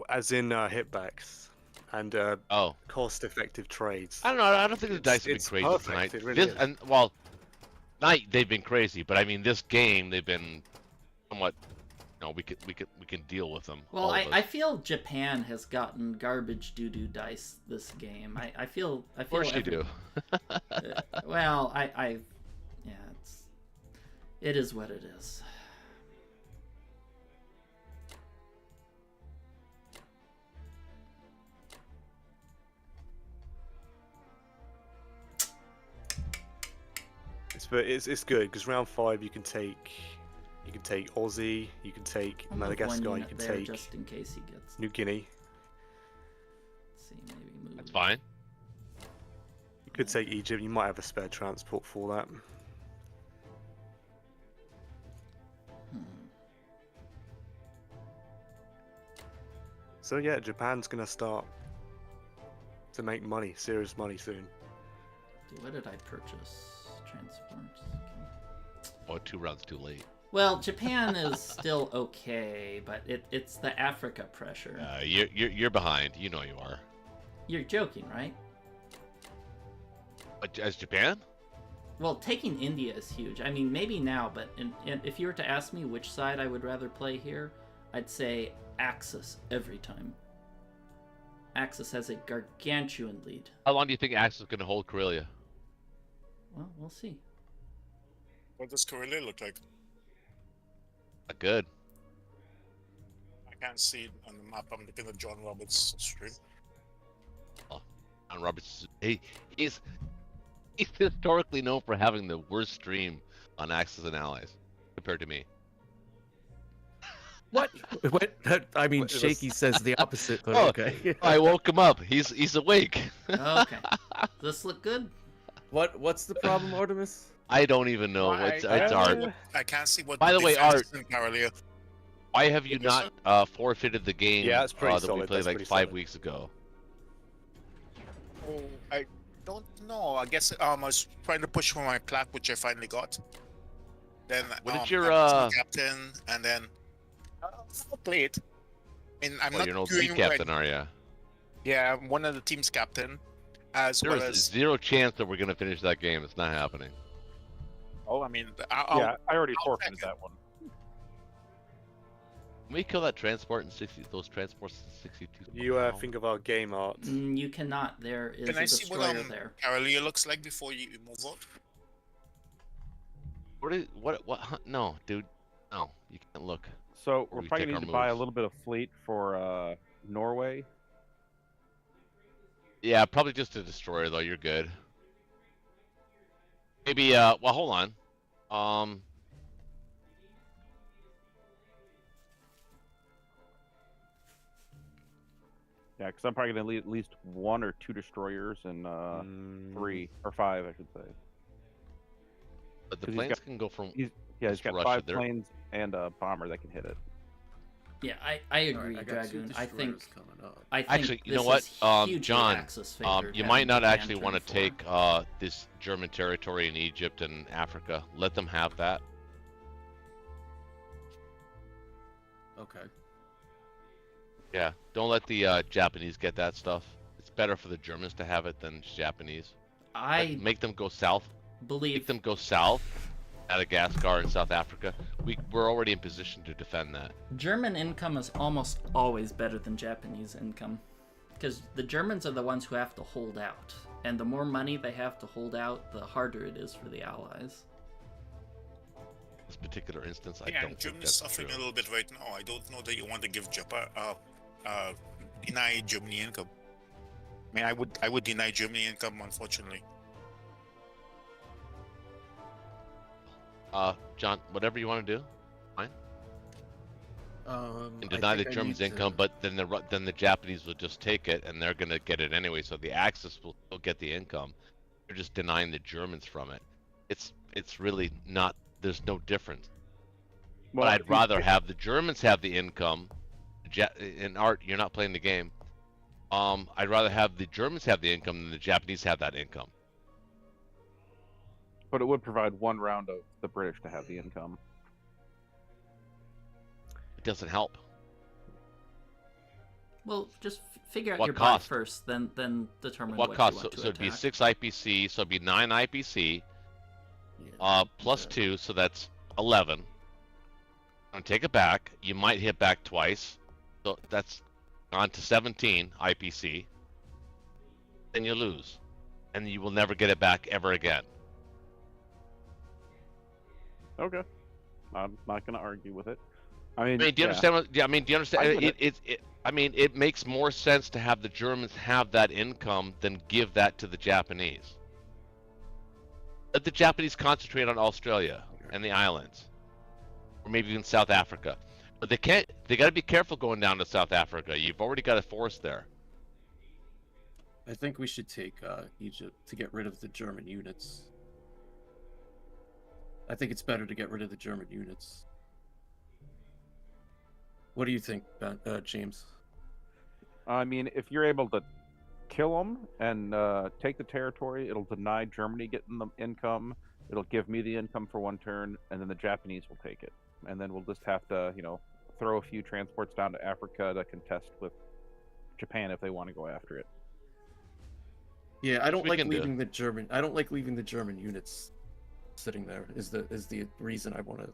As in hitbacks and Oh, cost-effective trades. I don't know. I don't think the dice have been It's crazy perfect, tonight. it really is. And well, night they've been crazy, but I mean this game they've been somewhat. No, we can deal with them. Well, all of us. I feel Japan has gotten garbage doo-doo dice this game. I feel Of course you do. Well, yeah, it is what it is. It's good because round 5 you can take Aussie, you can take I'll move Madagascar, one you unit can there take just in case he gets. New Guinea. Let's see, maybe move. That's fine. You could take Egypt. You might have a spare transport for that. Hmm. So yeah, Japan's gonna start to make money, serious money soon. What did I purchase? Transports. Okay. Oh, 2 rounds too late. Well, Japan is still okay, but it's the Africa pressure. You're behind. You know you are. You're joking, right? As Japan? Well, taking India is huge. I mean, maybe now, but if you were to ask me which side I would rather play here, I'd say Axis every time. Axis has a gargantuan lead. How long do you think Axis is going to hold Karelia? Well, we'll see. What does Karelia look like? Not good. I can't see it on the map. I'm looking at John Roberts' stream. John Roberts, he's historically known for having the worst stream on Axis and Allies compared to me. What? I mean, What- Shaky says the opposite, but Oh, okay. I woke him up. He's awake. Okay. Does this look good? What's the problem, Artemis? I don't even know. It's art. I can't see what. By the way, defense Art- is in Karelia. Why have you Yes, not forfeited the game Yeah, it's pretty that we solid, played that's like pretty 5 solid. weeks ago? Oh, I don't know. I guess I was trying to push for my plaque, which I finally got. Then What did I your, was the captain, and then I'll play it. I mean, I'm Oh, not you're an old doing team captain, are you? Yeah, I'm one of the team's captain, as There well is as. zero chance that we're gonna finish that game. It's not happening. Oh, I mean, Yeah, I already I'll forfeited take it. that one. Can we kill that transport in 60? Those transports in 62. You Wow. think of our game art. You cannot. There is Can a I see what destroyer there. Karelia looks like before you move on? What? No, dude. No, you can't look. So we're We probably take gonna need our to buy a moves. little bit of fleet for Norway. Yeah, probably just a destroyer though. You're good. Maybe. Well, hold on. Yeah, because I'm probably gonna need at least 1 or 2 destroyers and Mm, 3 or 5, I should say. But the 'Cause he's planes got- can go from. Yeah, he's Just got Russia, 5 they're- planes and a bomber that can hit it. Yeah, I agree, Alright, I got 2 Dragoon. I think destroyers coming up. Actually, you know this what, is hugely John, Axis favored you having might not Japan actually want to turn take 4. this German territory in Egypt and Africa. Let them have that. Okay. Yeah, don't let the Japanese get that stuff. It's better for the Germans to have it than Japanese. I Make them go south. Make believe them go south. Madagascar and South Africa. We're already in position to defend that. German income is almost always better than Japanese income. Because the Germans are the ones who have to hold out. And the more money they have to hold out, the harder it is for the Allies. This particular instance, I Yeah, don't and think Germany's that's suffering true. a little bit right now. I don't know that you want to give Japan, deny Germany income. I mean, I would deny Germany income, unfortunately. John, whatever you want to do, I and deny the think I Germans' need to- income, but then the Japanese will just take it, and they're gonna get it anyway. So the Axis will still get the income. You're just denying the Germans from it. It's really not. There's no difference. Well, But I'd if you- rather have the Germans have the income. In Art, you're not playing the game. I'd rather have the Germans have the income than the Japanese have that income. But it would provide one round of the British to have the income. It doesn't help. Well, just figure out What your cost? buy first, then determine What what cost? you So, want to so it'd be attack. 6 IPC, so it'd be 9 IPC, Yeah, plus yeah. 2, so that's 11. And take it back. You might hit back twice, so that's on to 17 IPC. Then you lose, and you will never get it back ever again. Okay. I'm not going to argue with it. I I mean, mean, do you yeah. understand? What, yeah, I mean, do you I understand? get I mean, it makes more sense to have the Germans have that income than give that to the Japanese. Let the Japanese concentrate on Australia and the islands, or maybe even South Africa. But they can't. They got to be careful going down to South Africa. You've already got a force there. I think we should take Egypt to get rid of the German units. I think it's better to get rid of the German units. What do you think, James? I mean, if you're able to kill them and take the territory, it'll deny Germany getting the income. It'll give me the income for one turn, and then the Japanese will take it. And then we'll just have to, throw a few transports down to Africa to contest with Japan if they want to go after it. Yeah, I don't we like can do. leaving the German. I don't like leaving the German units sitting there. Is the reason I want to.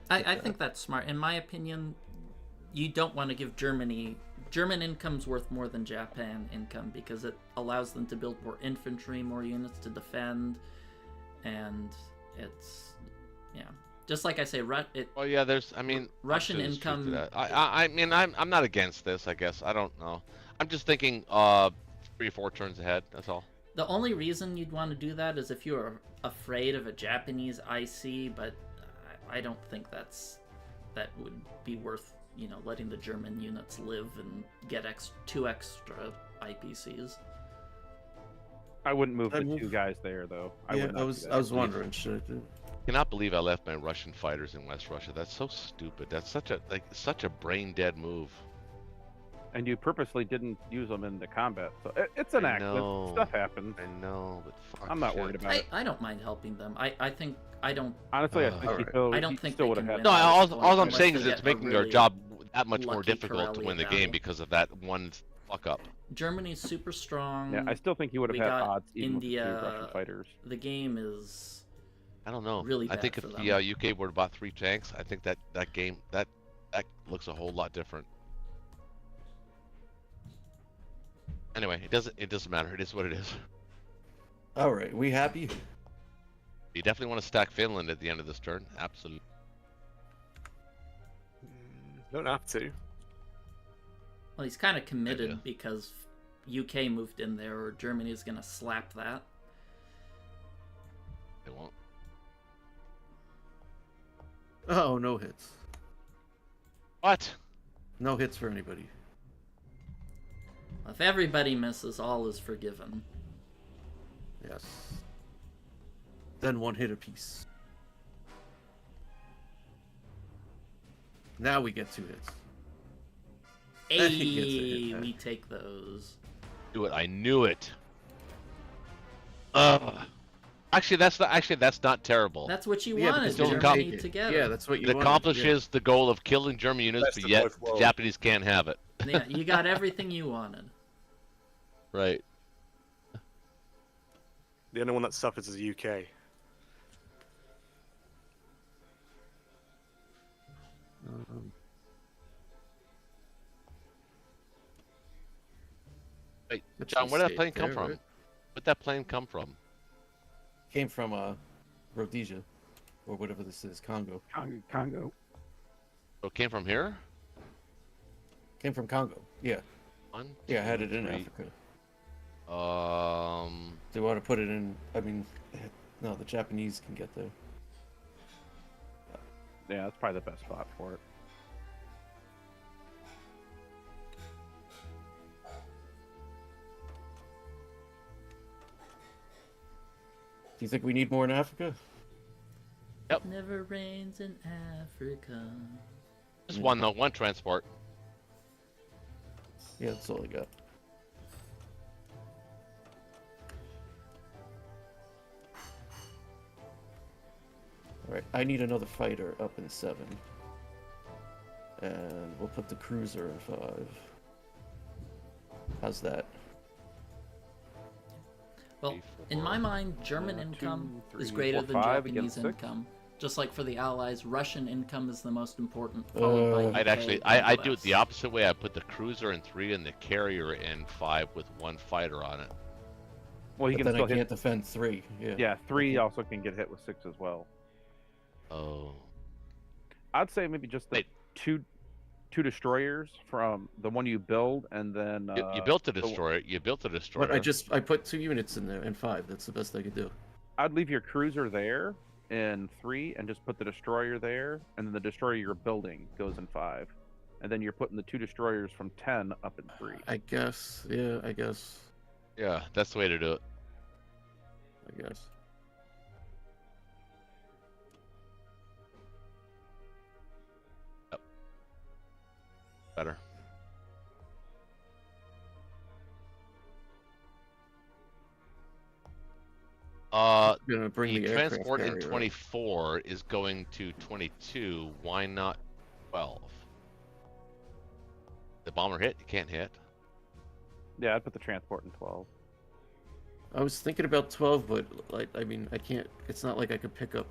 I think that's smart. In my opinion, you don't want to give German income's worth more than Japan income because it allows them to build more infantry, more units to defend, and it's just like I say, Well, yeah. There's. I mean, Russian there's truth to income. that. I mean, I'm not against this. I guess I don't know. I'm just thinking 3 or 4 turns ahead. That's all. The only reason you'd want to do that is if you're afraid of a Japanese IC, but I don't think that would be worth letting the German units live and get 2 extra IPCs. I wouldn't move I'd the move- 2 guys there, though. Yeah, would not I do was that. I was wondering, should I do? I cannot believe I left my Russian fighters in West Russia. That's so stupid. That's such a brain dead move. And you purposely didn't use them in the combat, so it's an I accident. know. Stuff happens. I know, but fuck. I'm not shit. worried about it. I don't mind helping them. I think I don't. Honestly, I think Alright. he still, I don't he think still they would have can had. win. No, at all, this point, all I'm unless saying they is it's get a making their really job that much more lucky difficult to Karelia win the battle. game because of that one fuck up. Germany's super strong. Yeah, I still think he would have We had got odds even India. with the 2 Russian fighters. The game is I don't know. really I bad think for if them. the UK were to bought 3 tanks, I think that game that looks a whole lot different. Anyway, it doesn't matter. It is what it is. All right, we happy? You definitely want to stack Finland at the end of this turn. Absolutely. Don't have to. Well, he's kind of committed do. because UK moved in there, or Germany's gonna slap that. They won't. Oh, no hits. What? No hits for anybody. If everybody misses, all is forgiven. Yes. Then 1 hit apiece. Now we get 2 hits. He gets a Hey, hit. we take those. Do it. I knew it. Ugh. Actually, that's not terrible. That's what you Yeah, wanted, because still you Germany take it. together. Yeah, that's what you It wanted, accomplishes the goal of killing German units, Best but of yet both the worlds. Japanese can't have it. Yeah, you got everything you wanted. Right. The only one that suffers is the UK. Wait, Let's John, just where did that stay plane come there, from? right? Where'd that plane come from? Came from Rhodesia, or whatever this is, Congo. Congo. Oh, it came from here? Came from Congo. Yeah, 1, yeah, I had 2, it in 3. Africa. Um, They want to put it in. I mean, no, the Japanese can get there. Yeah, that's probably the best spot for it. Do you think we need more in Africa? Never rains in Africa. just one though, one transport. Yeah, that's all I got. I need another fighter up in 7. And we'll put the cruiser in 5. How's that? Well, in my mind, German 2, income 3, is greater 4, than 5 Japanese against 6. income. Just like for the Allies, Russian income is the most important, followed by UK I'd actually, and I do it US. the opposite way. I put the cruiser in 3 and the carrier in 5 with 1 fighter on it. Well, he But can then I still can't hit. defend 3. Yeah. Yeah, 3 also can get hit with 6 as well. Oh. I'd say maybe just the Wait. two destroyers from the one you build, and then You built the destroyer. You built the destroyer. But I put 2 units in there and 5. That's the best I could do. I'd leave your cruiser there in 3 and just put the destroyer there, and then the destroyer you're building goes in 5, and then you're putting the 2 destroyers from 10 up in 3. I guess. Yeah, I guess. Yeah, that's the way to do it. I guess. Better. Gonna bring The the aircraft transport in carrier up. 24 is going to 22. Why not 12? The bomber hit? You can't hit. Yeah, I'd put the transport in 12. I was thinking about 12, but like, I mean, I can't. It's not like I could pick up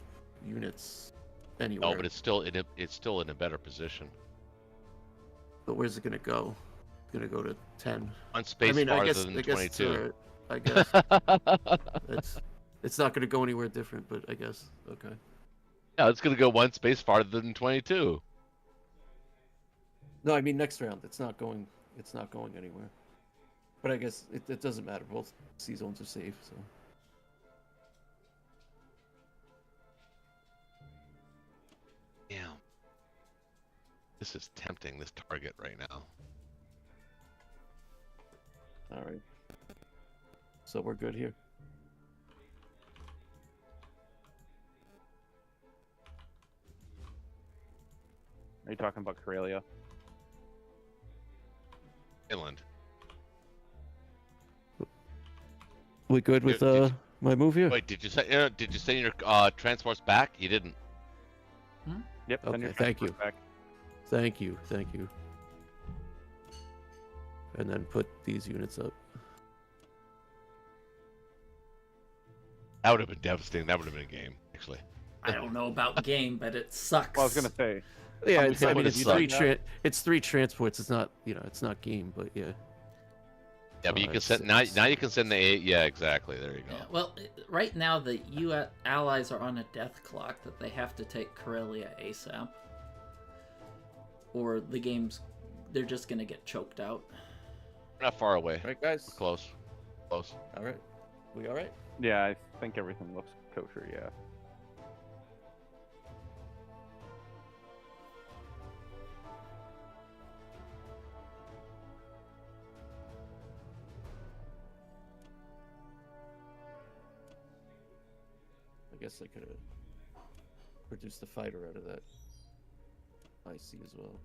units anywhere. No, but it's still in a better position. But where's it gonna go? It's gonna go to 10. On space I mean, farther I guess, than I guess it's 22. alright. I guess it's not gonna go anywhere different, but I guess okay. Yeah, it's gonna go 1 space farther than 22. No, I mean next round. It's not going. It's not going anywhere. But I guess it doesn't matter. Both sea zones are safe. So Damn. This is tempting. This target right now. all right. So we're good here. Are you talking about Karelia? Finland. We good with Did my move here? Wait, did you send your transports back? You didn't. Yep. send your Okay, thank transport you. Back. Thank you. And then put these units up. That would have been devastating. That would have been a game, actually. I don't know about game, but it sucks. Well, I was gonna say. Yeah, How it's, many I mean times it's have three you done it's 3 transports. It's not it's not game, but yeah. Yeah, but you can 5, send now. 6. Now you can send the 8. Yeah, exactly. There you go. Yeah, well, right now the U.S. allies are on a death clock that they have to take Karelia ASAP, or the game's they're just gonna get choked out. We're not far away. All right, guys. Close. Close. All right. We all right? Yeah, I think everything looks kosher. Yeah. I guess I could have produced the fighter out of that IC as well.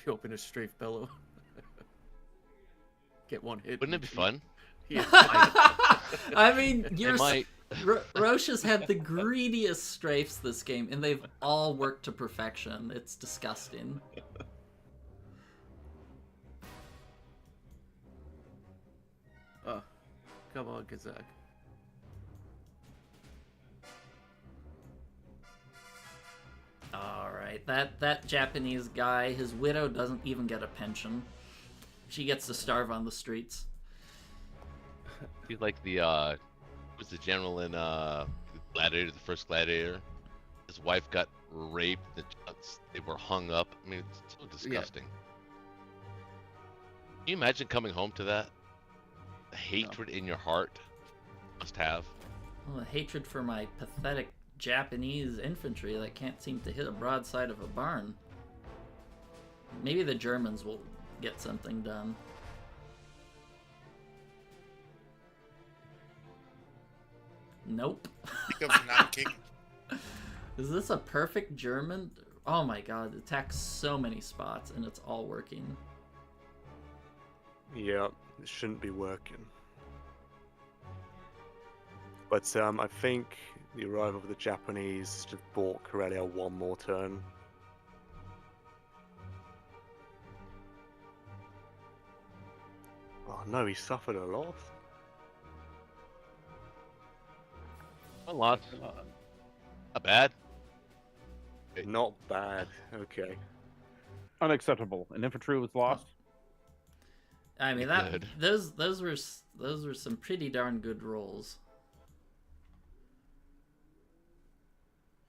You open a strafe bellow. Get one hit. Wouldn't it be fun? Yeah. I mean, It might. Roche has had the greediest strafes this game, and they've all worked to perfection. It's disgusting. Oh, come on, Kazak. Alright, that Japanese guy, his widow doesn't even get a pension. She gets to starve on the streets. He's like the was the general in Gladiator, the first Gladiator. His wife got raped. They were hung up. I mean, it's so disgusting. Can you imagine coming home to that? The hatred in your heart you must have. Well, hatred for my pathetic Japanese infantry that can't seem to hit a broadside of a barn. Maybe the Germans will get something done. Nope. Speak of Nanking. Is this a perfect German? Oh my god, it attacks so many spots and it's all working. Yeah, it shouldn't be working. But I think the arrival of the Japanese just bought Karelia one more turn. Oh no, he suffered a loss. One loss. Not bad. Not bad. Okay. Unacceptable. An infantry was lost. I mean Good. those were some pretty darn good rolls.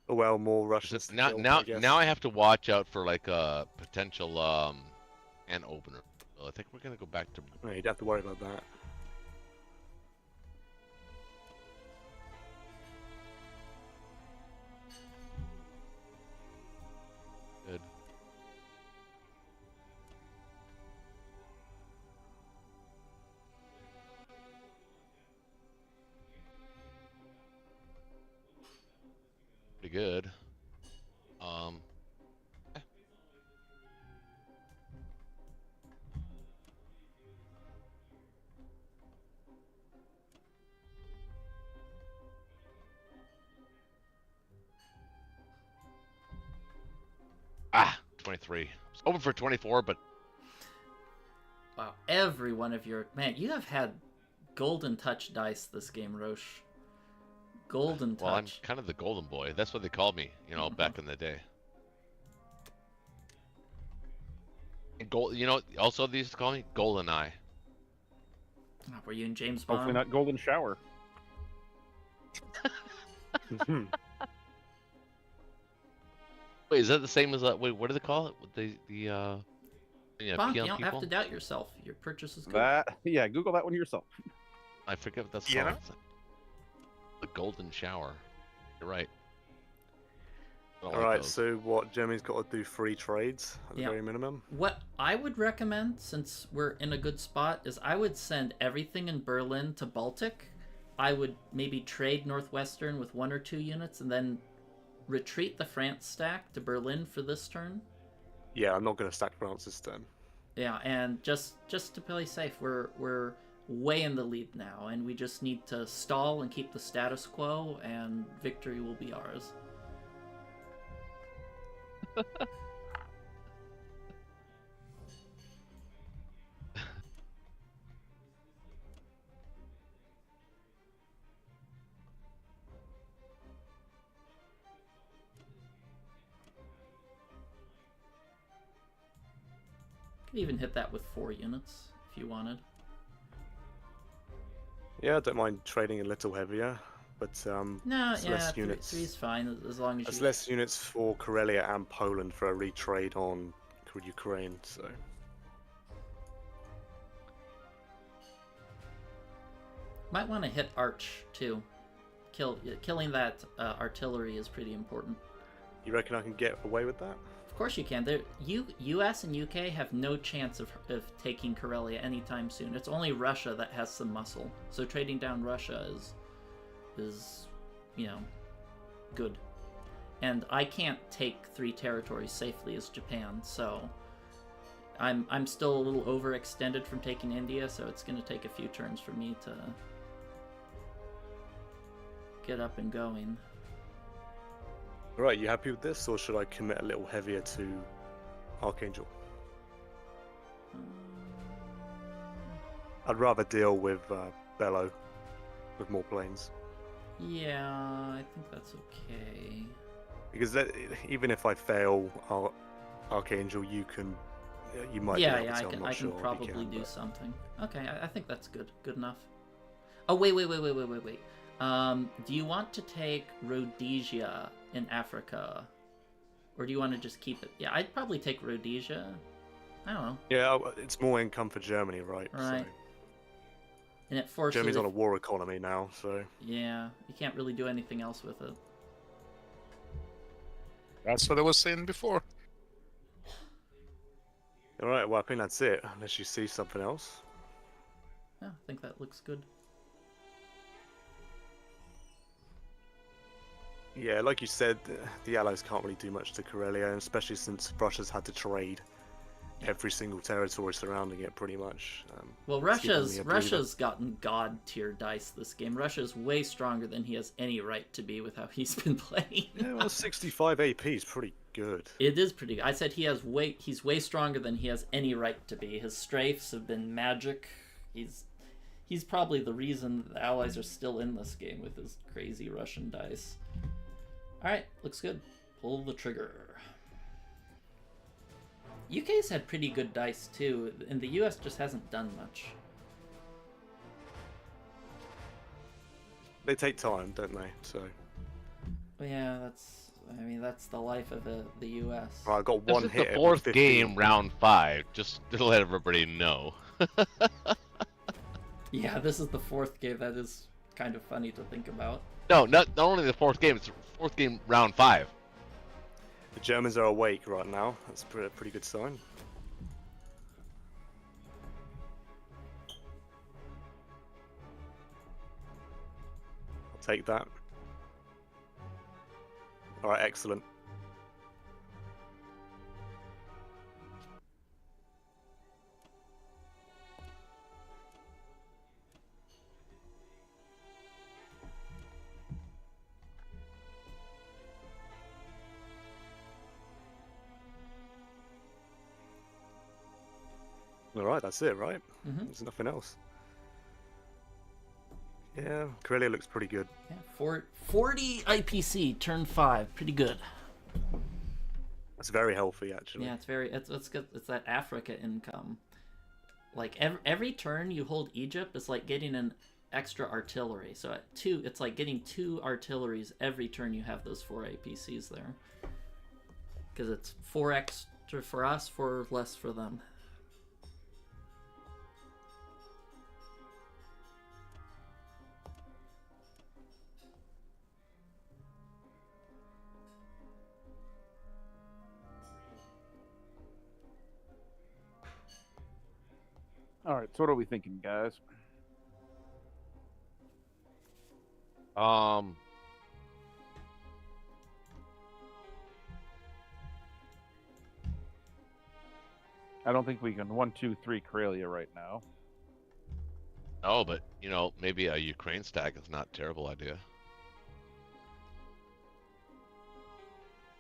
Oh well, more Russians. Just to now, kill, now, I guess. now I have to watch out for like a potential an opener. So I think we're gonna go back to. No, you don't have to worry about that. Good. Pretty good. Eh. Ah, 23. It's open for 24, but Wow, every one of your... Man, you have had golden touch dice this game, Roche. Golden touch. well, I'm kind of the golden boy. That's what they called me, back in the day. And gold, also they used to call me Golden Eye. Were you in James Bond? Hopefully not golden shower. Wait, is that the same as wait? What do they call it? Bond, you PM don't people? have to doubt yourself. Your purchase is good. Yeah, Google that one yourself. I forget what that's Yeah. called. The golden shower. You're right. I don't like Alright, those. so what? Germany's got to do 3 trades at the Yeah. very minimum. What I would recommend, since we're in a good spot, is I would send everything in Berlin to Baltic. I would maybe trade Northwestern with 1 or 2 units and then retreat the France stack to Berlin for this turn. Yeah, I'm not going to stack France this turn. Yeah, and just to play safe, we're way in the lead now, and we just need to stall and keep the status quo, and victory will be ours. Could even hit that with 4 units if you wanted. Yeah, I don't mind trading a little heavier, but No, it's yeah, less units. three's fine as long as There's you. less units for Karelia and Poland for a retrade on Ukraine, so... Might want to hit Arch too. Killing that artillery is pretty important. You reckon I can get away with that? Of course you can. U.S. and UK have no chance of taking Karelia anytime soon. It's only Russia that has some muscle. So trading down Russia is good. And I can't take 3 territories safely as Japan, so I'm still a little overextended from taking India, so it's going to take a few turns for me to get up and going. Right, you happy with this, or should I commit a little heavier to Archangel? I'd rather deal with Bello with more planes. Yeah, I think that's okay. Because even if I fail Archangel, you might be Yeah, able yeah, to. I'm not I sure can if probably you can, do but- something. Okay, I think that's good enough. Oh, wait. Do you want to take Rhodesia in Africa? Or do you want to just keep it? Yeah, I'd probably take Rhodesia. I don't know. Yeah, it's more income for Germany, right? Right. So And it forces... Germany's on a war economy now, so... Yeah, you can't really do anything else with it. That's what I was saying before. Alright, well, I think that's it, unless you see something else. Yeah, I think that looks good. Yeah, like you said, the Allies can't really do much to Karelia, especially since Russia's had to trade every single territory surrounding it, pretty much. Well, it's given me a breather. Russia's gotten god tier dice this game. Russia's way stronger than he has any right to be with how he's been playing. Yeah, well, 65 AP is pretty good. It is pretty good. I said he's way stronger than he has any right to be. His strafes have been magic. He's probably the reason the Allies are still in this game with his crazy Russian dice. Alright, looks good. Pull the trigger. UK's had pretty good dice too, and the US just hasn't done much. They take time, don't they? So Yeah, that's the life of the US. well, I got This one is hit. the every fourth 15. game, round 5, just to let everybody know. Yeah, this is the fourth game. That is kind of funny to think about. No, not only the fourth game, it's the fourth game, round 5. The Germans are awake right now. That's a pretty good sign. I'll take that. Alright, excellent. Alright, that's it, right? Mhm. There's nothing else. Yeah, Karelia looks pretty good. Yeah, 40 IPC, turn 5. Pretty good. That's very healthy, actually. Yeah, it's good. It's that Africa income. Like every turn you hold Egypt is like getting an extra artillery. So at 2, it's like getting 2 artilleries every turn you have those 4 APCs there. Because it's 4 extra for us, 4 less for them. All right, so what are we thinking, guys? I don't think we can 1, 2, 3 Karelia right now. Oh, but, you know, maybe a Ukraine stack is not a terrible idea.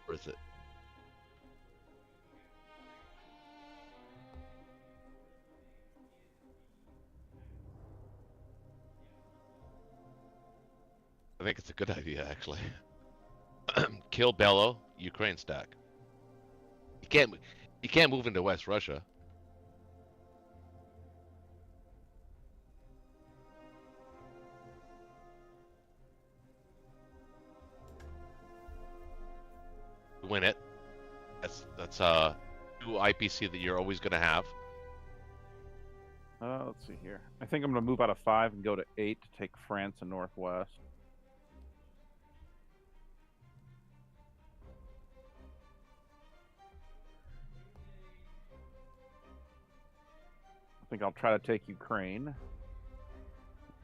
Or is it? I think it's a good idea, actually. Kill Bello, Ukraine stack. You can't move into West Russia. Win it. That's 2 IPC that you're always gonna have. Let's see here. I think I'm gonna move out of 5 and go to 8 to take France and Northwest. I think I'll try to take Ukraine.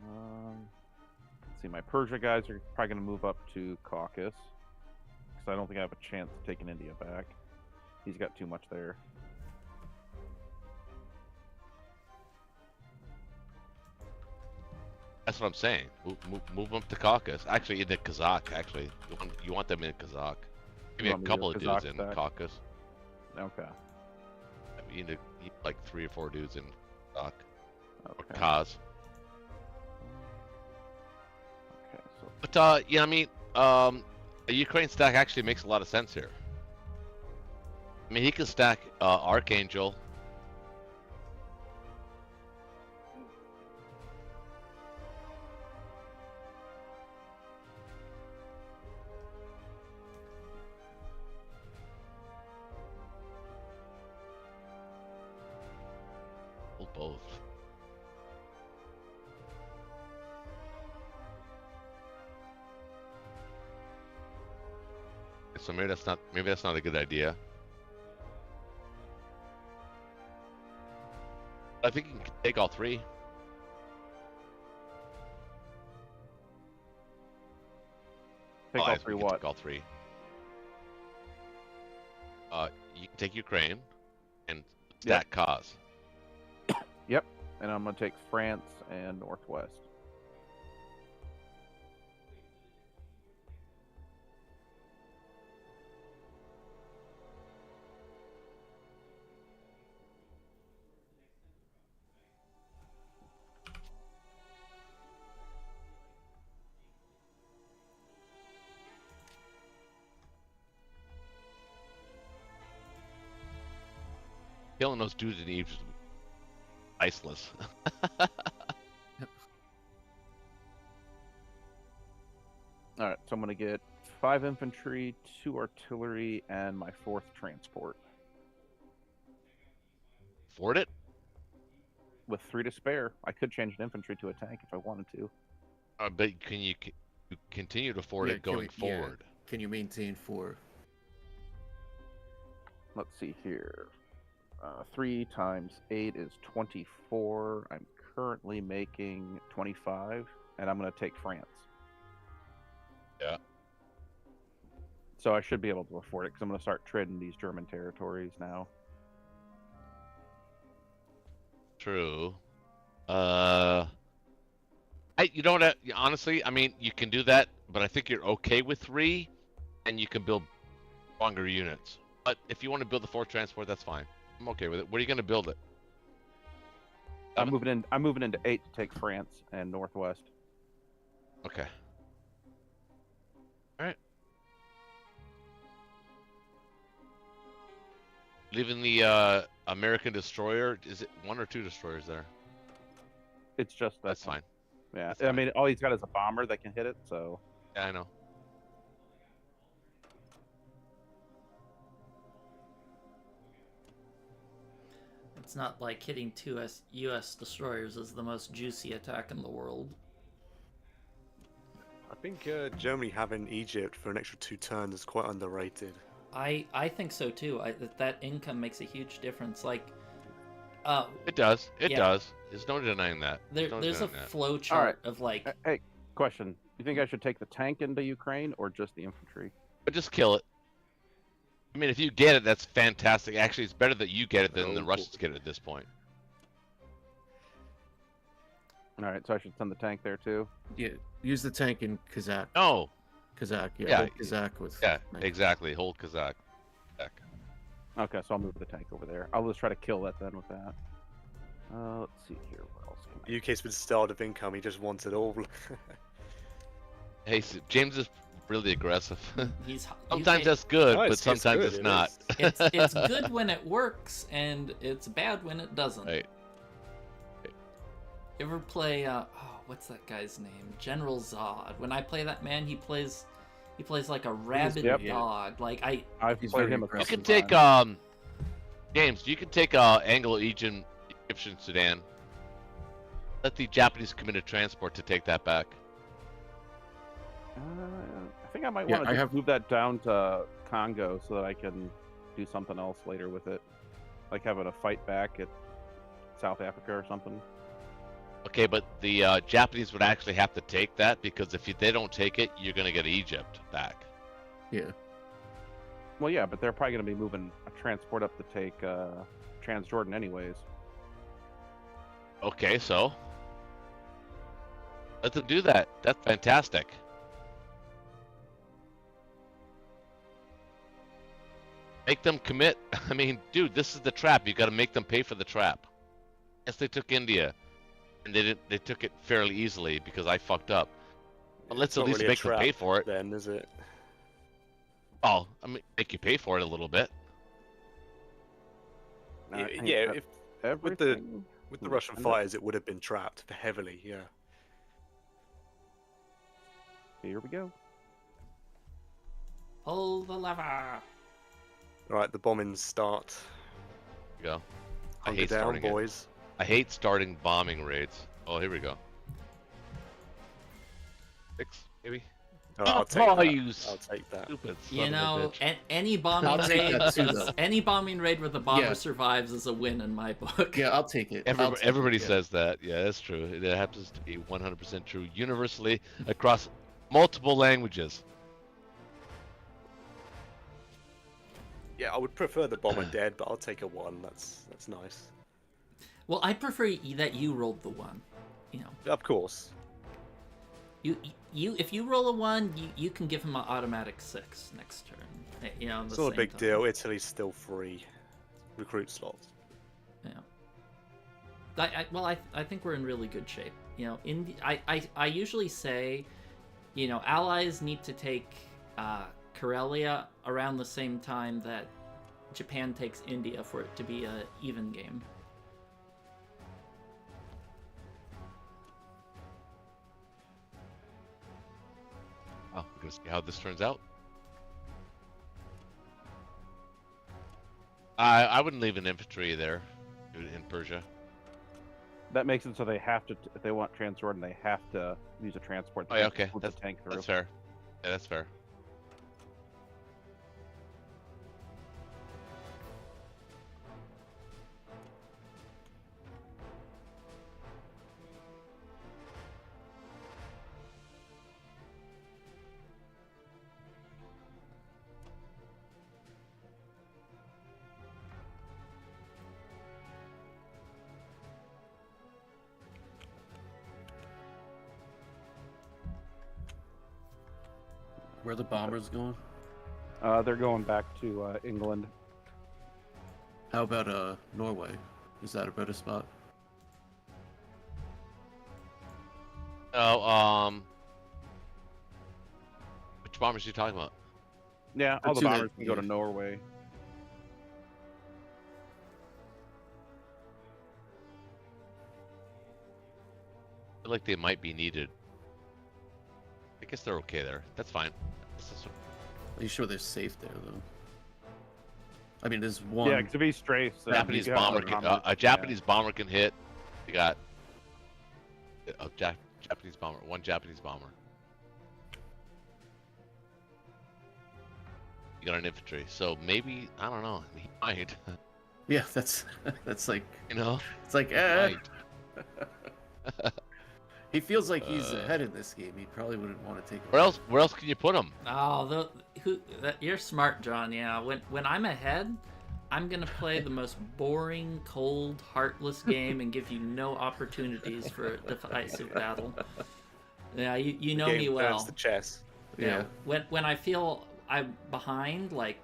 Let's see, my Persia guys are probably going to move up to Caucasus. Because I don't think I have a chance of taking India back. He's got too much there. That's what I'm saying. Move them to Caucasus. Actually, into Kazakh. Actually, you want them in Kazakh. Maybe a want me to couple do of dudes Kazakh in stack? Caucasus. Okay. You need like 3 or 4 dudes in Kazakh or Okay. Kaz. Okay. So But yeah, I mean, a Ukraine stack actually makes a lot of sense here. I mean, he can stack Archangel. Well, both. So maybe that's not a good idea. I think you can take all 3. take all Yes, 3 we can what? take all 3. You can take Ukraine and stack Kaz. Yep. And I'm gonna take France and Northwest. Killing those dudes in Egypt is priceless. All right. So I'm gonna get 5 infantry, 2 artillery, and my 4th transport Afford it? with 3 to spare. I could change an infantry to a tank if I wanted to. But can you continue to afford it going forward? Can you maintain 4? Let's see here. 3 times 8 is 24. I'm currently making 25, and I'm going to take France. Yeah. So I should be able to afford it because I'm going to start trading these German territories now. True. You don't have, honestly, I mean, you can do that, but I think you're okay with 3, and you can build stronger units. But if you want to build the 4th transport, that's fine. I'm okay with it. What are you going to build it? I'm moving into 8 to take France and Northwest. Okay. All right. Leaving the American destroyer. Is it 1 or 2 destroyers there? It's just that That's one. fine. Yeah, That's I fine. mean, all he's got is a bomber that can hit it, so Yeah, I know. It's not like hitting 2 U.S. destroyers is the most juicy attack in the world. I think Germany having Egypt for an extra 2 turns is quite underrated. I think so too. That income makes a huge difference. Like, It does. It Yeah. does. There's no denying that. there's a denying that. flow chart of like. Hey, question. You think I should take the tank into Ukraine or just the infantry? But just kill it. I mean, if you get it, that's fantastic. Actually, it's better that you get it than the Oh. Russians get it at this point. All right, so I should send the tank there too. Yeah, use the tank in Kazakh. No. Kazakh, yeah. Yeah, hold Kazakh with. Yeah, like- exactly. Hold Kazakh. Okay, so I'll move the tank over there. I'll just try to kill that then with that. Let's see here. What else can I... UK's been starved of income. He just wants it all. Hey, James is really aggressive. He's Sometimes UK that's good, No, but it's sometimes good, it's it not. is. it's good when it works and it's bad when it doesn't. Right. You ever play what's that guy's name? General Zod. When I play that man, he plays like a rabid Yep. dog. Like I've He's played very him a aggressive. You couple can times. take James. You can take Anglo-Egyptian Sudan. Let the Japanese commit transport to take that back. I think I might Yeah, want I to have- move that down to Congo so that I can do something else later with it, like having a fight back at South Africa or something. Okay, but the Japanese would actually have to take that because if they don't take it, you're going to get Egypt back. Yeah. Well, yeah, but they're probably going to be moving a transport up to take Transjordan anyways. Okay, so Let them do that. That's fantastic. Make them commit. I mean, dude, this is the trap. You got to make them pay for the trap. Yes, they took India, and they didn't. They took it fairly easily because I fucked up. But let's It's at not least really a make them pay trap for it. then, is it? Oh, I mean, make you pay for it a little bit. I hate Yeah, that if everything. with the Russian And fighters, it would have been trapped heavily. Yeah. Here we go. Pull the lever. All right, the bombings start. Here we go. I Hunker hate down, starting it. boys. I hate starting bombing raids. Oh, here we go. 6, maybe. All right, I'll take Oh, that. you I'll take that. stupid son You of a know, bitch. any bombing I'll take raid, that too, though. any bombing raid where the bomber Yeah. survives is a win in my book. Yeah, I'll take it. I'll take it, Everybody yeah. says that. Yeah, that's true. It happens to be 100% true universally across multiple languages. Yeah, I would prefer the bomber dead, but I'll take a 1. That's nice. Well, I prefer that you rolled the 1. You know, Of course. if you roll a 1, you can give him an automatic 6 next turn. You know, It's not a big deal. Italy's still free recruit slots. Yeah. I think we're in really good shape. You know, I usually say, you know, allies need to take Karelia around the same time that Japan takes India for it to be a even game. Oh, we're gonna see how this turns out. I wouldn't leave an infantry there in Persia. That makes it so they have to, if they want transport, and they have to use a transport. Oh, yeah, okay, with the tank through. That's fair. Yeah, that's fair. Where are the bombers going? They're going back to England. How about Norway? Is that a better spot? Oh, which bombers are you talking about? Yeah, all the two that- bombers can go to yeah. Norway. I feel like they might be needed. I guess they're okay there. That's fine. Are you sure they're safe there, though? I mean, there's one. Yeah, to be strafed. So Japanese you got bomber other can, bombers, a Japanese bomber can hit. You got a Japanese bomber, one Japanese bomber. You got an infantry, so maybe I don't know. He might, Yeah, that's like you know. it's like Might. he feels like he's ahead in this game. He probably wouldn't want to take. Where else can you put him? Oh, you're smart, John. Yeah, when I'm ahead, I'm gonna play the most boring, cold, heartless game and give you no opportunities for a decisive battle. Yeah, you know me Game well. turns to chess. Yeah. When I feel I'm behind, like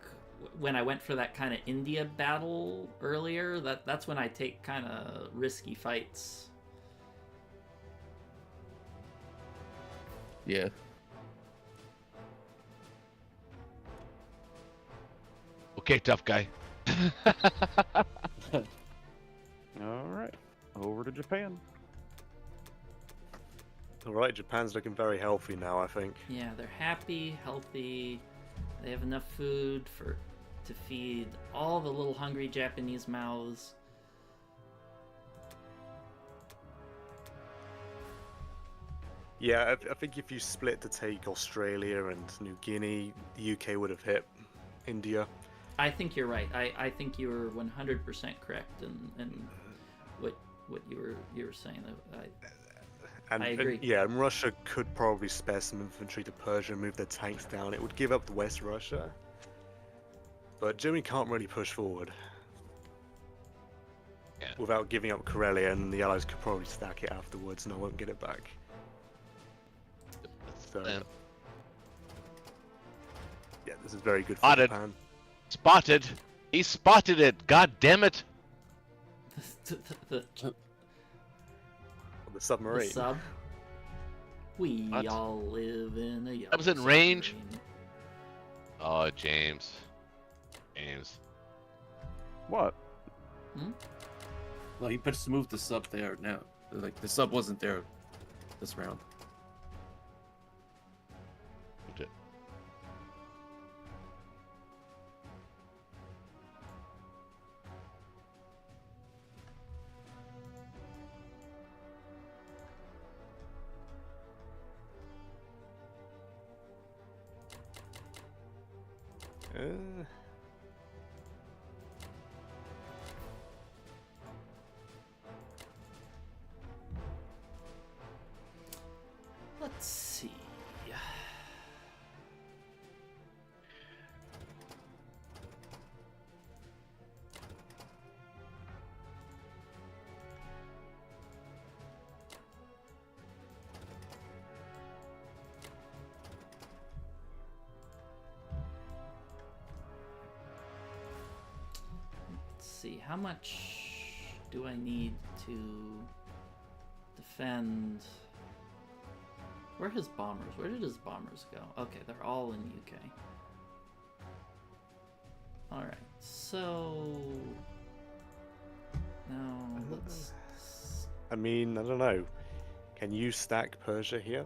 when I went for that kind of India battle earlier, that's when I take kind of risky fights. Yeah. Okay, tough guy. All right, over to Japan. All right, Japan's looking very healthy now, I think. Yeah, they're happy, healthy. They have enough food to feed all the little hungry Japanese mouths. Yeah, I think if you split to take Australia and New Guinea, the UK would have hit India. I think you're right. I think you were 100% correct in what you were saying. And I agree. yeah, and Russia could probably spare some infantry to Persia and move their tanks down. It would give up West Russia. But Germany can't really push forward. Yeah. Without giving up Karelia, and the Allies could probably stack it afterwards, and I won't get it back. So Plan. yeah, this is very good for Spotted. Japan. Spotted. He spotted it. God damn it. the The submarine. sub. We What? all live in a yellow That was in range? submarine. Oh, James. James. What? Well, he just moved the sub there now. Like the sub wasn't there this round. Moved it. Uh, Let's see. Let's see. How much do I need to defend? Where are his bombers? Where did his bombers go? Okay, they're all in UK. Alright, so now let's. I mean, I don't know. Can you stack Persia here?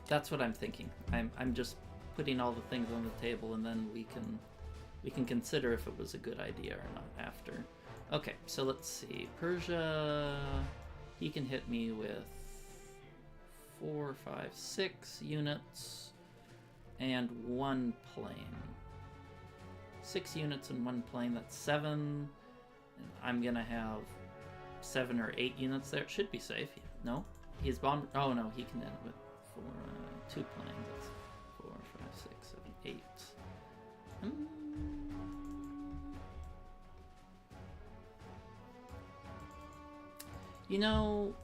That's what I'm thinking. I'm just putting all the things on the table, and then we can consider if it was a good idea or not after. Okay, so let's see. Persia, he can hit me with 4, 5, 6 units and 1 plane. 6 units and 1 plane, that's 7. And I'm gonna have 7 or 8 units there. It should be safe. No? He's bombed. Oh no, he can hit with 2 planes. That's 4, 5, 6, 7, 8. You know.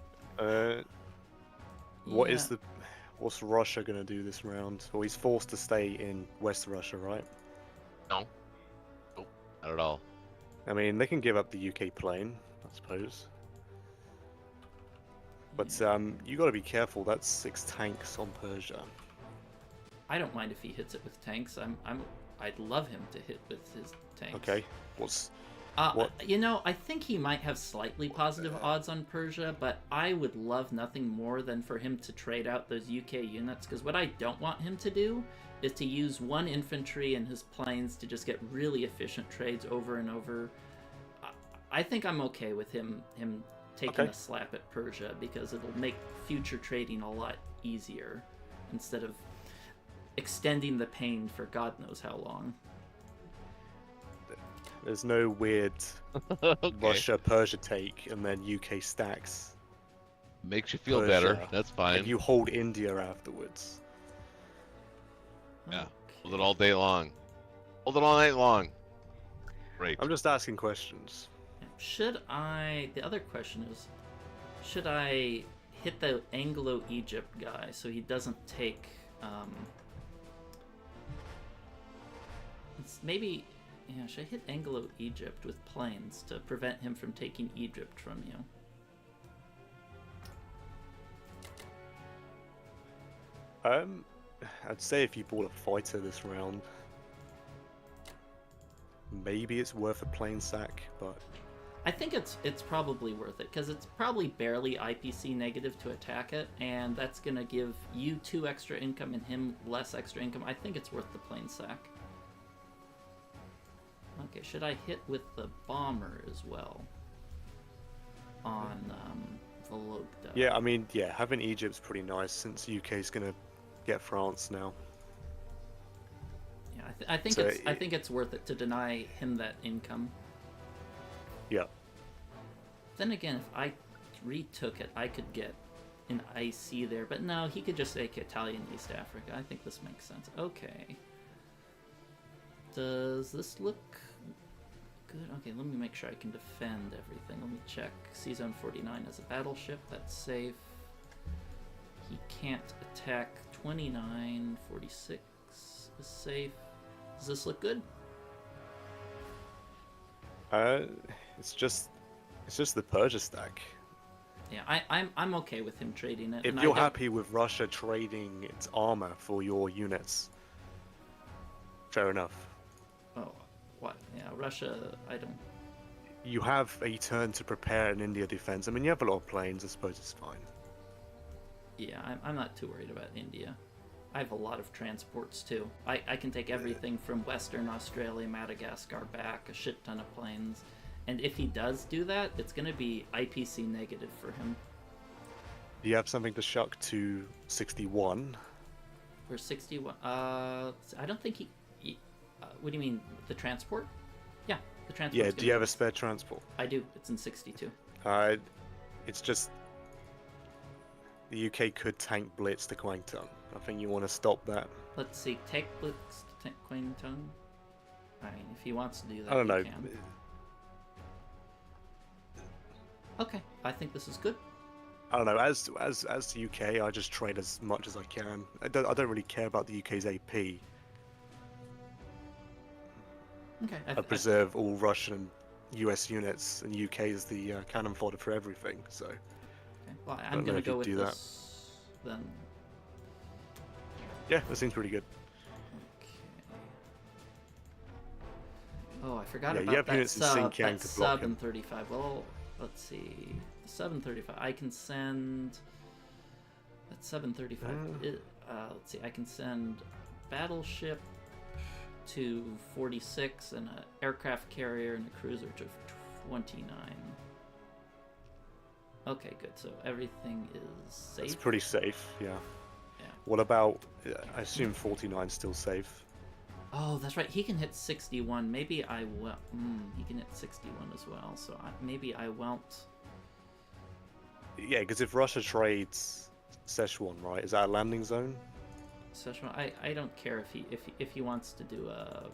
What's Russia gonna do this round? Well, he's forced to stay in West Russia, right? No. Nope. Not at all. I mean, they can give up the UK plane, I suppose. But you got to be careful. That's 6 tanks on Persia. I don't mind if he hits it with tanks. I'd love him to hit with his tanks. Okay. What? You know, I think he might have slightly positive odds on Persia, but I would love nothing more than for him to trade out those UK units, because what I don't want him to do is to use 1 infantry and his planes to just get really efficient trades over and over. I think I'm okay with him taking a slap at Persia, because it'll make future trading a lot easier instead of extending the pain for God knows how long. There's no weird Okay. Russia-Persia take and then UK stacks. Makes you feel Persia, better. That's fine. And you hold India afterwards. Yeah. Hold it all day long. Hold it all night long. Great. I'm just asking questions. The other question is, should I hit the Anglo-Egypt guy so he doesn't take, should I hit Anglo-Egypt with planes to prevent him from taking Egypt from you? I'd say if you bought a fighter this round, maybe it's worth a plane sack, but I think it's probably worth it, because it's probably barely IPC negative to attack it, and that's gonna give you 2 extra income and him less extra income. I think it's worth the plane sack. Okay, should I hit with the bomber as well on Vologda? yeah, I mean, yeah, having Egypt's pretty nice since UK's gonna get France now. Yeah, I think it's worth it to deny him that income. Yeah. Then again, if I retook it, I could get an IC there, but no, he could just take Italian East Africa. I think this makes sense. Okay. Does this look good? Okay, let me make sure I can defend everything. Let me check. Seazone 49 as a battleship. That's safe. he can't attack 29, 46 is safe. Does this look good? It's just the Persia stack. Yeah, I'm okay with him trading it. If and you're I don't- happy with Russia trading its armor for your units, fair enough. Oh, what? Yeah, Russia. I don't. You have a turn to prepare an India defense. I mean, you have a lot of planes. I suppose it's fine. Yeah, I'm not too worried about India. I have a lot of transports too. I can take everything from Western Australia, Madagascar back, a shit ton of planes. And if he does do that, it's going to be IPC negative for him. Do you have something to shuck to 61? We're 61. I don't think what do you mean? The transport? Yeah, the transport. Yeah, do you have a spare transport? I do. It's in 62. It's just the UK could tank Blitz to Kwangtung. I think you want to stop that. Let's see. Take Blitz to tank Kwangtung. I mean, if he wants to do that, I don't know. he can. Okay, I think this is good. I don't know. As the UK, I just trade as much as I can. I don't really care about the UK's AP. Okay, I preserve all Russian and US units, and UK is the cannon fodder for everything. So. Okay. Well, I'm Don't know gonna if you'd go with do that. this then. Yeah, that seems pretty good. Okay. Oh, I forgot Yeah, you about have that units in sub. Xinjiang That to block sub him. in 35. Well, let's see. The sub in 35. I can send. That sub in 35. Let's see. I can send battleship to 46 and an aircraft carrier and a cruiser to 29. Okay, good. So everything is safe. It's pretty safe. Yeah. Yeah. What about? I assume 49 still safe. Oh, that's right. He can hit 61. Maybe I will. He can hit 61 as well. So maybe I won't. Yeah, because if Russia trades Szechuan, right, is that a landing zone? Szechuan. I don't care if he wants to do a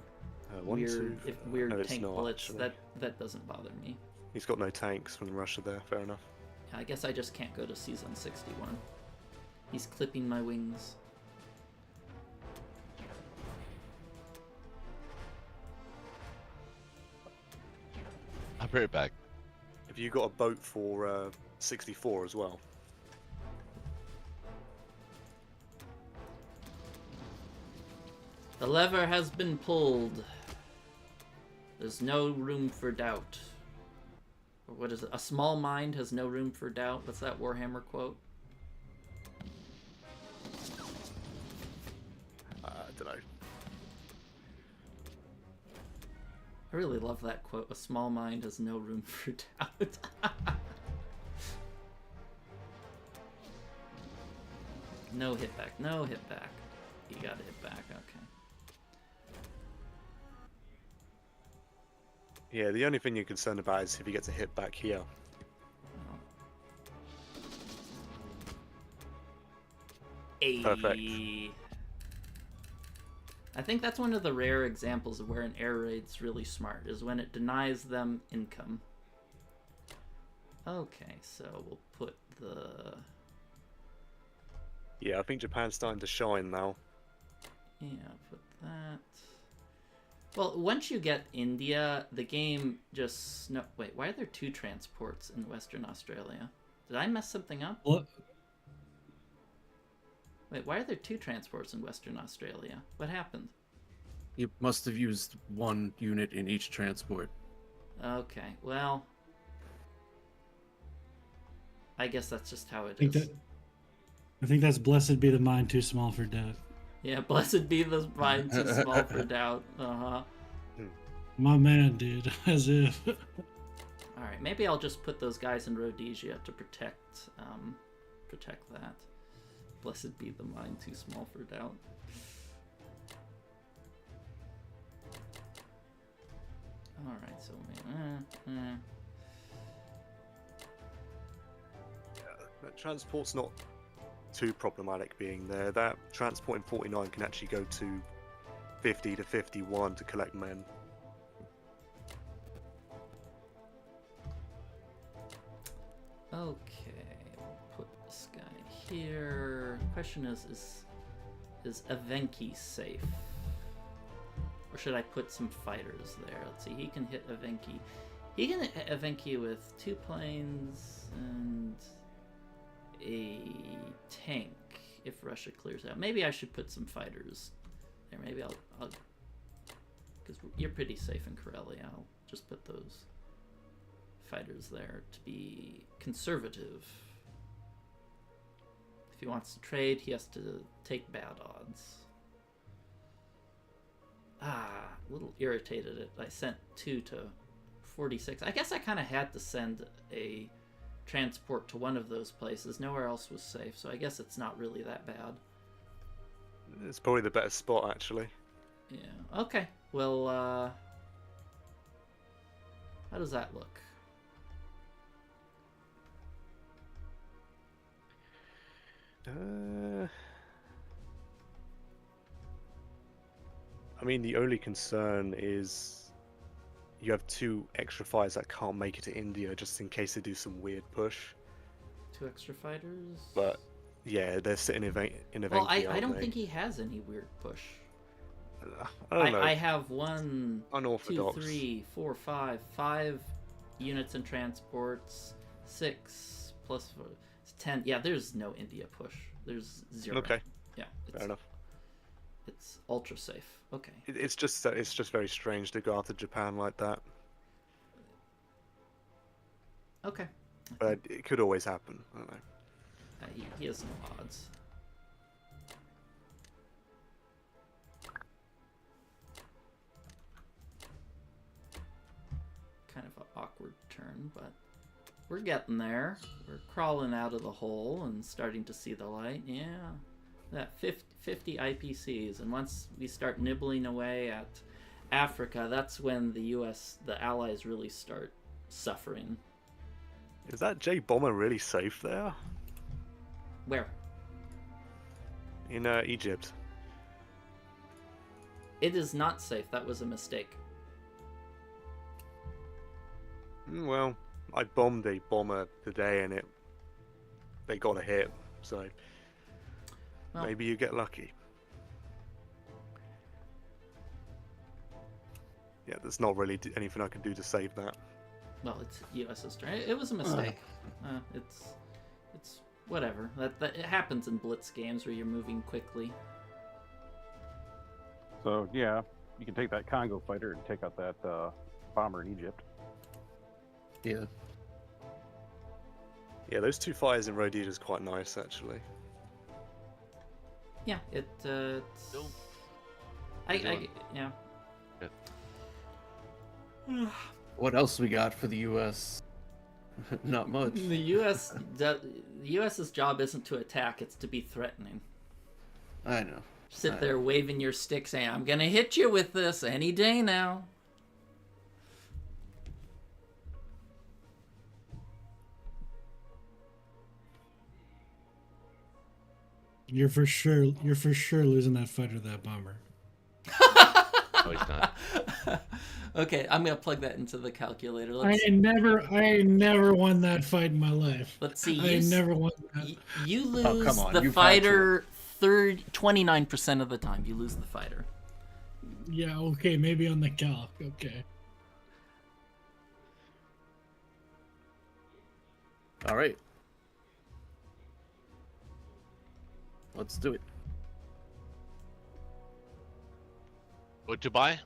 One, two. weird No, it's tank not, blitz. actually. That doesn't bother me. He's got no tanks from Russia there. Fair enough. I guess I just can't go to season 61. He's clipping my wings. I'll be right back. Have you got a boat for 64 as well? The lever has been pulled. There's no room for doubt. Or what is it? A small mind has no room for doubt. What's that Warhammer quote? I don't know. I really love that quote. A small mind has no room for doubt. No hit back. No hit back. You gotta hit back. Okay. Yeah, the only thing you're concerned about is if he gets a hit back here. Perfect. I think that's one of the rare examples of where an air raid's really smart, is when it denies them income. Okay, so we'll put the... Yeah, I think Japan's starting to shine now. Yeah, put that... Well, once you get India, the game just... No, wait, why are there 2 transports in Western Australia? Did I mess something up? What? Wait, why are there 2 transports in Western Australia? What happened? You must have used one unit in each transport. Okay, well... I guess that's just how it I think is. I think that's blessed be the mind too small for doubt. Yeah, blessed be the mind too small for doubt. Uh-huh. My man, dude. As if. Alright, maybe I'll just put those guys in Rhodesia to protect that. Blessed be the mind too small for doubt. Alright, so That transport's not too problematic being there. That transport in 49 can actually go to 50 to 51 to collect men. okay, we'll put this guy here. Question is Evenki safe? Or should I put some fighters there? Let's see, he can hit Evenki. He can hit Evenki with 2 planes and a tank if Russia clears out. Maybe I should put some fighters there. Maybe I'll because you're pretty safe in Karelia. I'll just put those fighters there to be conservative. If he wants to trade, he has to take bad odds. A little irritated it. I sent 2 to 46. I guess I kind of had to send a transport to one of those places. Nowhere else was safe, so I guess it's not really that bad. It's probably the better spot, actually. Yeah. Okay. Well, how does that look? I mean, the only concern is you have 2 extra fighters that can't make it to India just in case they do some weird push. 2 extra fighters? But yeah, they're sitting in Evenki. Well, I don't think he has any weird push. I don't know. I have 1, 2, Unorthodox. 3, 4, 5 units and transports. 6 plus 4, it's 10. Yeah, there's no India push. There's 0. Okay. Yeah. Fair enough. It's ultra safe. Okay. It's just very strange to go after Japan like that. Okay. But it could always happen. I don't know. He has some odds. Kind of an awkward turn, but we're getting there. We're crawling out of the hole and starting to see the light. Yeah. That 50 IPCs, and once we start nibbling away at Africa, that's when the Allies really start suffering. Is that J Bomber really safe there? Where? In Egypt. It is not safe. That was a mistake. Well, I bombed a bomber today and they got a hit, so Well, maybe you get lucky. Yeah, there's not really anything I can do to save that. well, it's US's turn. It was a mistake. It's whatever. That it happens in Blitz games where you're moving quickly. So yeah, you can take that Congo fighter and take out that bomber in Egypt. Yeah. Yeah, those 2 fires in Rhodesia is quite nice, actually. Yeah, it's. Still Yeah. What else we got for the U.S.? Not much. The US's job isn't to attack; it's to be threatening. I know. Sit there waving your stick, saying, "I'm gonna hit you with this any day now." You're for sure losing that fighter to that bomber. No, he's not. Okay, I'm gonna plug that into the calculator. I ain't never won that fight in my life. Let's see. I never won that. You lose come on, the you've had fighter 29% of the time. You lose the fighter. Yeah, okay, maybe on the calc. Okay. All right. Let's do it. What'd you buy?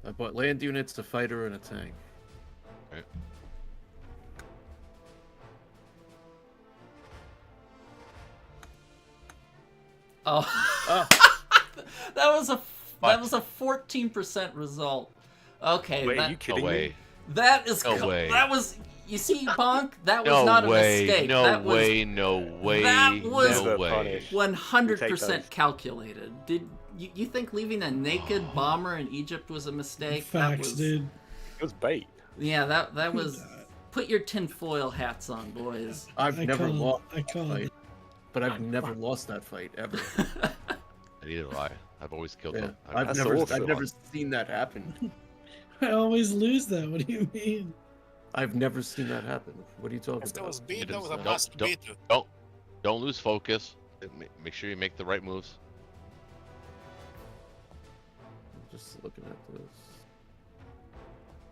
I bought land units, a fighter, and a tank. Okay. Oh, Ah, that was a 14% result. Okay, Wait, are you No kidding me? way. that is No way. that was. You see, Bonk, that was No not way. a mistake. No that way. No way. that was- No Never way. punish. was We take 100% those. calculated. Did you think leaving a naked bomber in Egypt was a mistake? That Facts, was, dude. It was bait. Yeah, that was. Put your tinfoil hats on, boys. I've never lost I call fight, it. but I've never lost that fight ever. Neither do I. I've always killed Yeah, them. I've That's never awesome. seen that happen. I always lose that. What do you mean? I've never seen that happen. What are you talking If that about? was beat, It that is, was a don't- must don't- beat. Don't lose focus. Make sure you make the right moves. I'm just looking at this.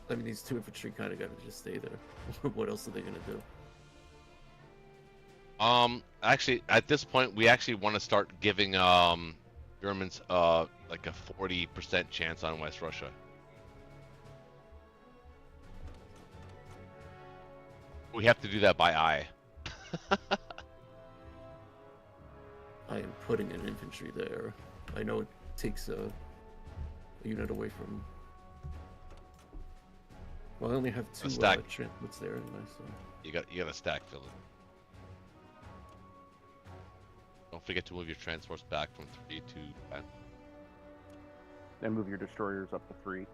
I mean, these 2 infantry kind of got to just stay there. What else are they gonna do? Actually, at this point, we actually want to start giving Germans like a 40% chance on West Russia. We have to do that by eye. I am putting an infantry there. I know it takes a unit away from. Well, I only have 2 stack. transplants there anyway, so. You got to stack fill it. Don't forget to move your transports back from 3 to 10. And move your destroyers up to 3.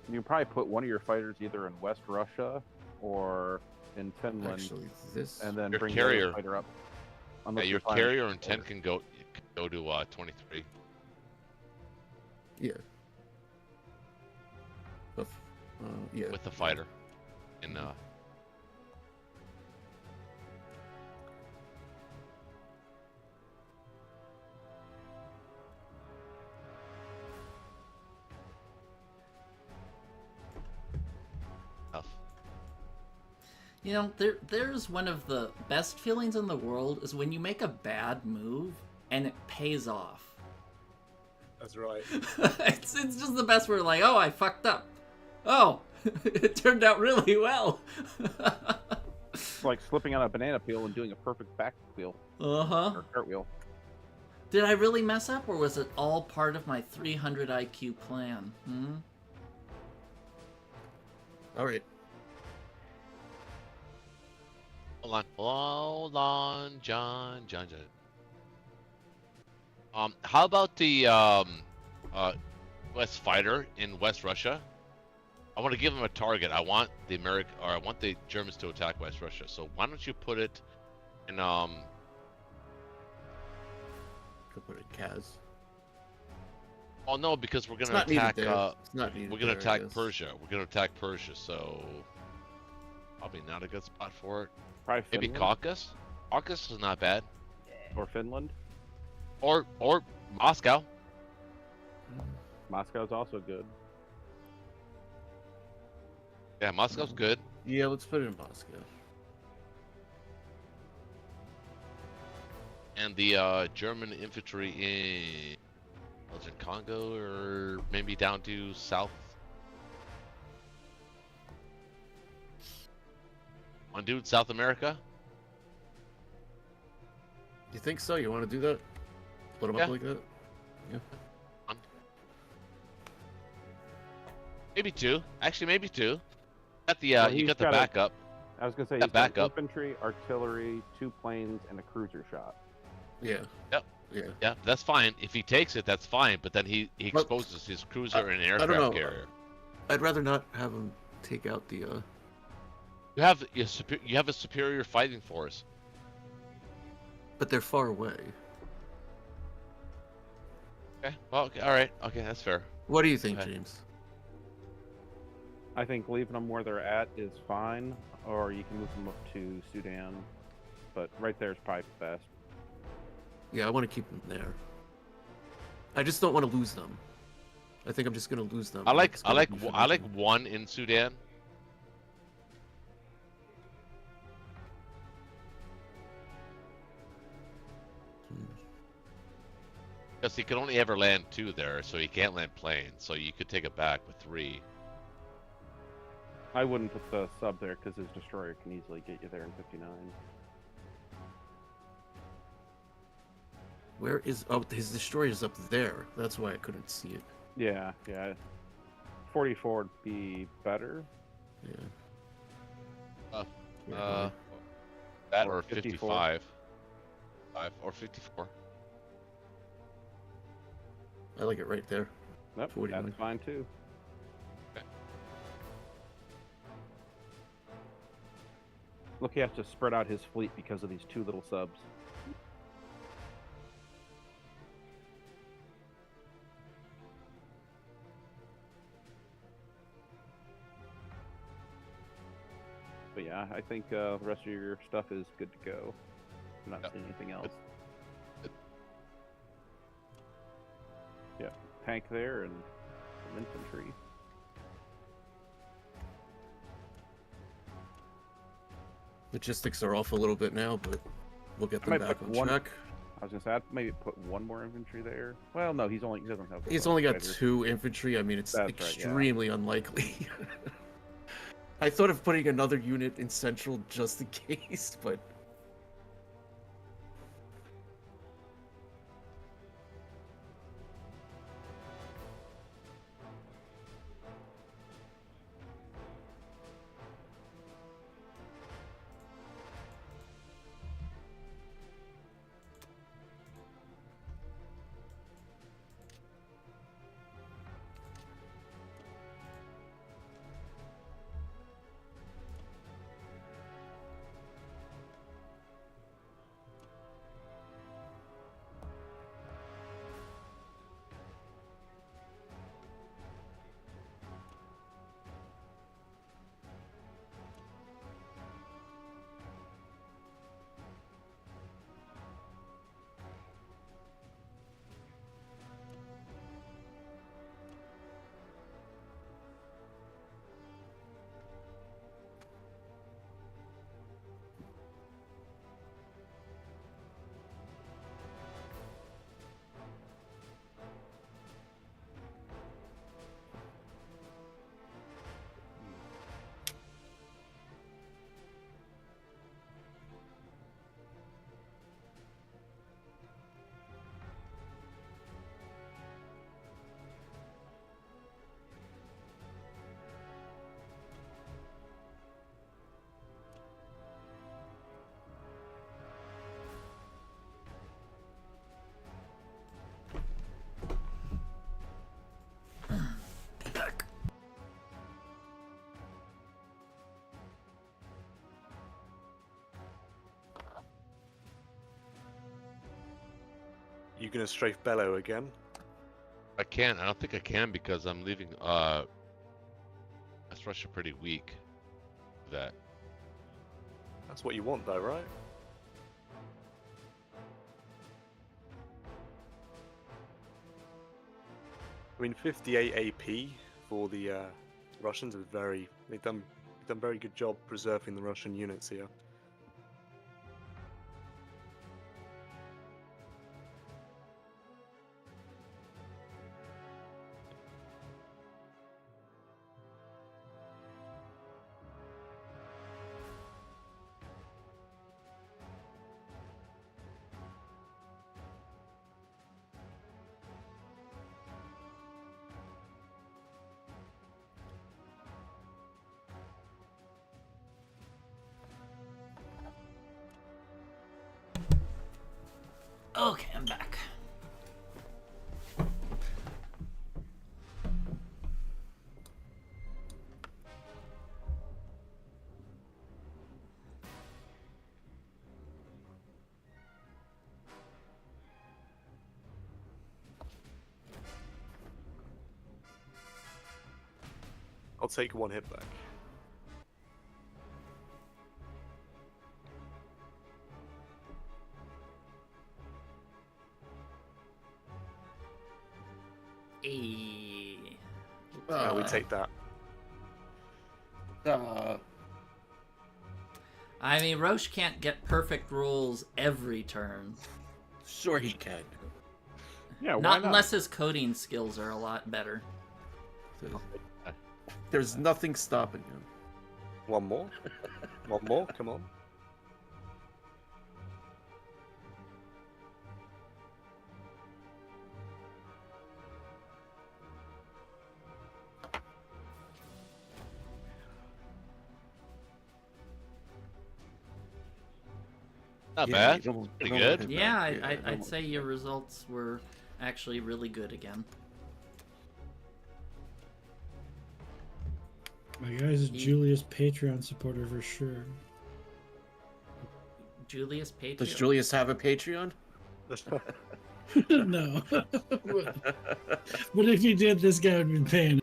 You can probably put one of your fighters either in West Russia or in Finland, Actually, this. and then Your bring carrier. the other fighter up. Yeah, Unless your you find- carrier and 10 can go to 23. Yeah. Yeah. With the fighter. And tough. You know, there's one of the best feelings in the world is when you make a bad move and it pays off. That's right. it's just the best. We're like, oh, I fucked up. Oh, it turned out really well. It's like slipping on a banana peel and doing a perfect back wheel Uh-huh. or cartwheel. Did I really mess up, or was it all part of my 300 IQ plan? All right. Hold on, John. How about the West fighter in West Russia? I want to give them a target. I want the Germans to attack West Russia. So why don't you put it in Could put it in Kaz. Oh no, because we're It's gonna not needed attack. there. It's not needed We're gonna there, I attack guess. Persia. We're gonna attack Persia. So probably not a good spot for it. Probably Maybe Finland Caucasus. Caucasus is not bad. or Finland. Or Moscow. Moscow's also good. Yeah, Moscow's good. Yeah, let's put it in Moscow. And the German infantry in Belgian Congo, or maybe down to south. One dude, South America. You think so? You want to do that? Split them Yeah. up like that? Maybe 2. Actually, maybe 2. Got the Well, you he's got the got a- backup. I was gonna say Got he's got backup. infantry, artillery, 2 planes, and a cruiser shot. Yeah. Yep. Yeah. Yeah, that's fine. If he takes it, that's fine. But then he Well, exposes his cruiser and I don't aircraft know. carrier. I'd rather not have him take out the. You have a superior fighting force. But they're far away. Okay. Well, okay. All right. Okay, that's fair. What do you think, Okay. James? I think leaving them where they're at is fine, or you can move them up to Sudan. But right there is probably best. Yeah, I want to keep them there. I just don't want to lose them. I think I'm just gonna lose them. I like It's gonna be I like finishing. 1 in Sudan. Because he can only ever land 2 there, so he can't land planes. So you could take it back with 3. I wouldn't put the sub there because his destroyer can easily get you there in 59. Where is? Oh, his destroyer's up there. That's why I couldn't see it. Yeah. 44 would be better. Yeah. Uh, that Or or 54. 55. 5 or 54. I like it right there. Nope, 49. that's fine too. Okay. Look, he has to spread out his fleet because of these 2 little subs. yeah, I think the rest of your stuff is good to go. I'm not Yep. seeing anything else. Good. Yeah, tank there and some infantry. Logistics are off a little bit now, but we'll get I them might back put on one- track. I was gonna say I'd maybe put one more infantry there. Well, no, he doesn't have. the He's road only got riders. 2 infantry. I mean, it's That's right, yeah. extremely unlikely. I thought of putting another unit in central just in case, but You gonna strafe Bellow again? I can't. I don't think I can because I'm leaving. That's Russia pretty weak. That. That's what you want, though, right? I mean, 58 AP for the Russians is they've done very good job preserving the Russian units here. Okay, I'm back. I'll take 1 hit back. Hey. We take that. I mean, Roche can't get perfect rolls every turn. sure he can. Yeah, why Not not? unless his coding skills are a lot better. There's nothing stopping him. 1 more? 1 more? Come on. Not Yeah, bad. you don't- Pretty you don't good. hit Yeah, back. I'd say your results were actually really good again. My guy's a Julius Patreon supporter for sure. Julius Patreon. Does Julius have a Patreon? No. But if you did, this guy would be paying.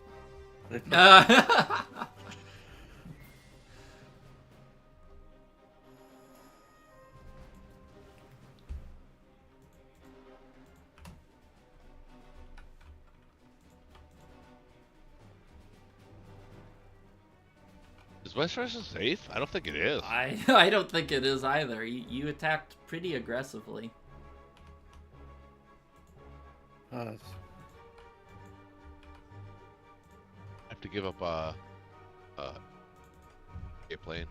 Is West Russia safe? I don't think it is. I don't think it is either. You attacked pretty aggressively. I have to give up a plane.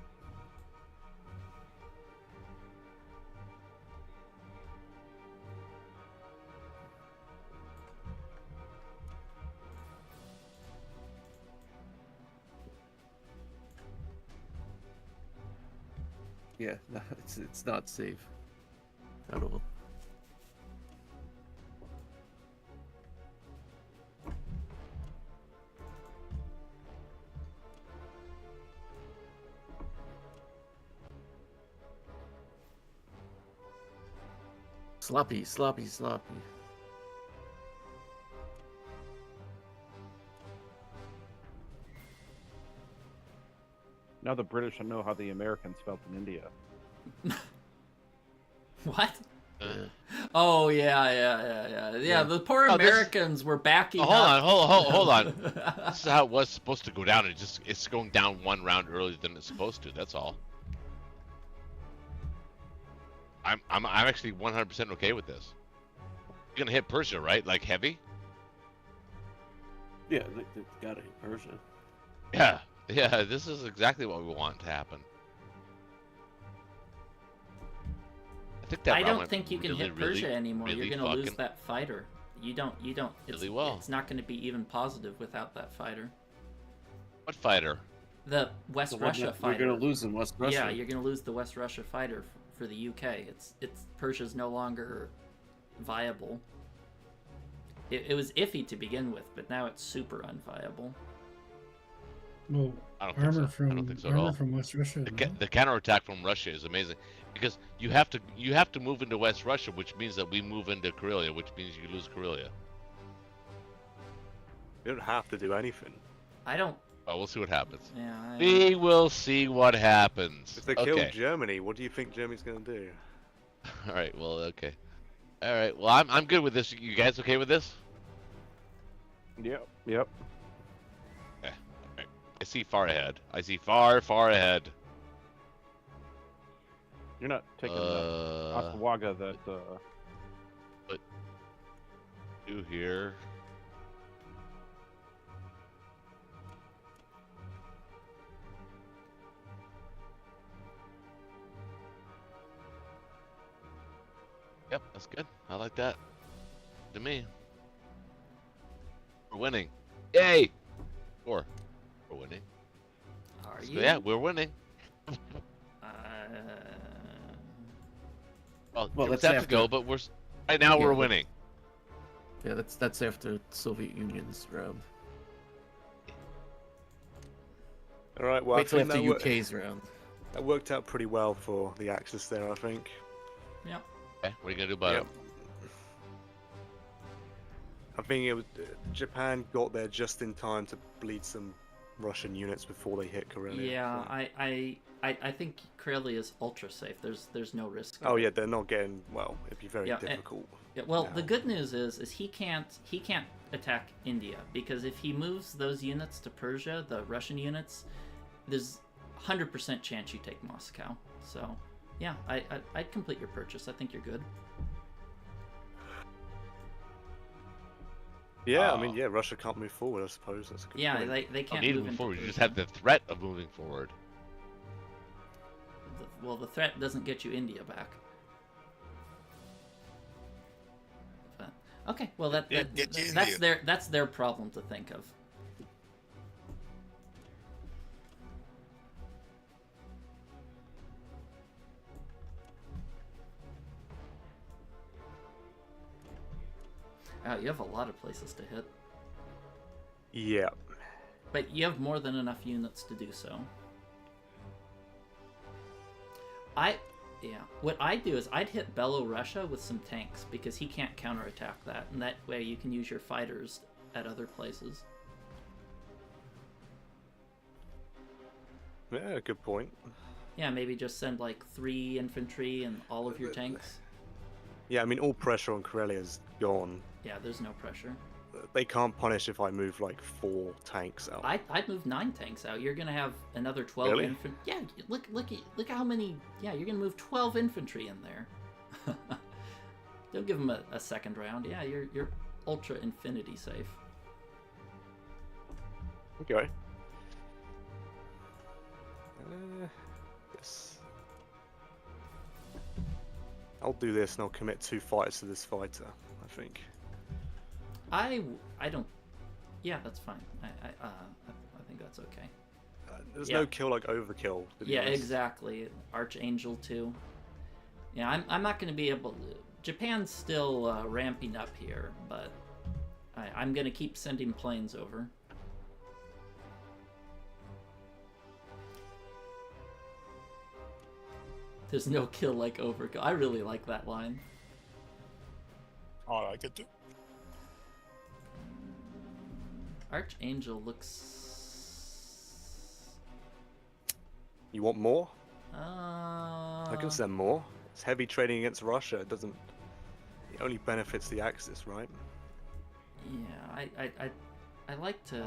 Yeah, no, it's not safe at all. Sloppy, sloppy, sloppy. Now the British know how the Americans felt in India. What? Uh, Oh yeah. The poor Oh, this- Americans were backing Oh, hold up. on, hold on. This is how it was supposed to go down. It's going down one round earlier than it's supposed to. That's all. I'm actually 100% okay with this. You're gonna hit Persia, right? Like heavy? Yeah, they got it in Persia. Yeah. Yeah. This is exactly what we want to happen. I think that I round don't went think you can really, hit Persia really, anymore. really You're gonna lose fucking- that fighter. You don't. It's, Really well. It's not gonna be even positive without that fighter. What fighter? The West The one Russia that fighter. We're gonna lose in West Russia. Yeah, you're gonna lose the West Russia fighter for the UK. It's Persia's no longer viable. It was iffy to begin with, but now it's super unviable. Well, I don't think armor so. I don't from think so at all. armor from West Russia. The, no? the counterattack from Russia is amazing because you have to move into West Russia, which means that we move into Karelia, which means you lose Karelia. You don't have to do anything. I don't. Oh, we'll see what happens. Yeah. We will see what happens. If they Okay. kill Germany, what do you think Germany's gonna do? All right. Well, okay. All right. Well, I'm good with this. You guys okay with this? Yep. Yep. I see far ahead. I see far ahead. You're not taking Oshawaga that. Two here. Yep, that's good. I like that. To me. We're winning. Yay! We're winning. Are So, you? yeah, we're winning. Uh, Well, Well, let's that's have to go, after- but right now Yeah, we're but- winning. Yeah, that's after Soviet Union's round. All right. Well, Wait till I think after that, UK's round. that worked out pretty well for the Axis there. I think. yeah. Okay, what are you gonna do about Yep. it? I think it was Japan got there just in time to bleed some Russian units before they hit Karelia. Yeah. so- I think Karelia is ultra safe. There's no risk. of Oh it. yeah, they're not getting well. It'd be very Yeah, and- difficult. Yeah, well, the now. good news is he can't attack India because if he moves those units to Persia, the Russian units, there's 100% chance you take Moscow. So, yeah, I'd complete your purchase. I think you're good. Yeah, I mean, yeah, Russia can't move forward. I suppose that's a good Yeah, point. they Don't can't need to move move into forward. You just Persia. have the threat of moving forward. Well, the threat doesn't get you India back. But, okay, well Get you that's India. that's their problem to think of. Oh, you have a lot of places to hit, Yeah. but you have more than enough units to do so. What I'd do is I'd hit Belorussia with some tanks because he can't counterattack that, and that way you can use your fighters at other places. Yeah, good point. Yeah, maybe just send like 3 infantry and all of your tanks. Yeah, I mean, all pressure on Karelia is gone. Yeah, there's no pressure. they can't punish if I move like 4 tanks out. I'd move 9 tanks out. You're gonna have another 12 Really? infantry. Yeah, look how many. Yeah, you're gonna move 12 infantry in there. Don't give them a second round. Yeah, you're ultra infinity safe. Okay. Yes. I'll do this and I'll commit 2 fighters to this fighter, I think. I don't. Yeah, that's fine. I think that's okay. There's Yeah. no kill like overkill. to be Yeah, honest. exactly. Archangel too. Yeah, I'm not going to be able. Japan's still ramping up here, but I'm going to keep sending planes over. There's no kill like overkill. I really like that line. I like it too. Archangel looks. You want more? Uh, I can send more. It's heavy trading against Russia. It doesn't. It only benefits the Axis, right? Yeah, I like to.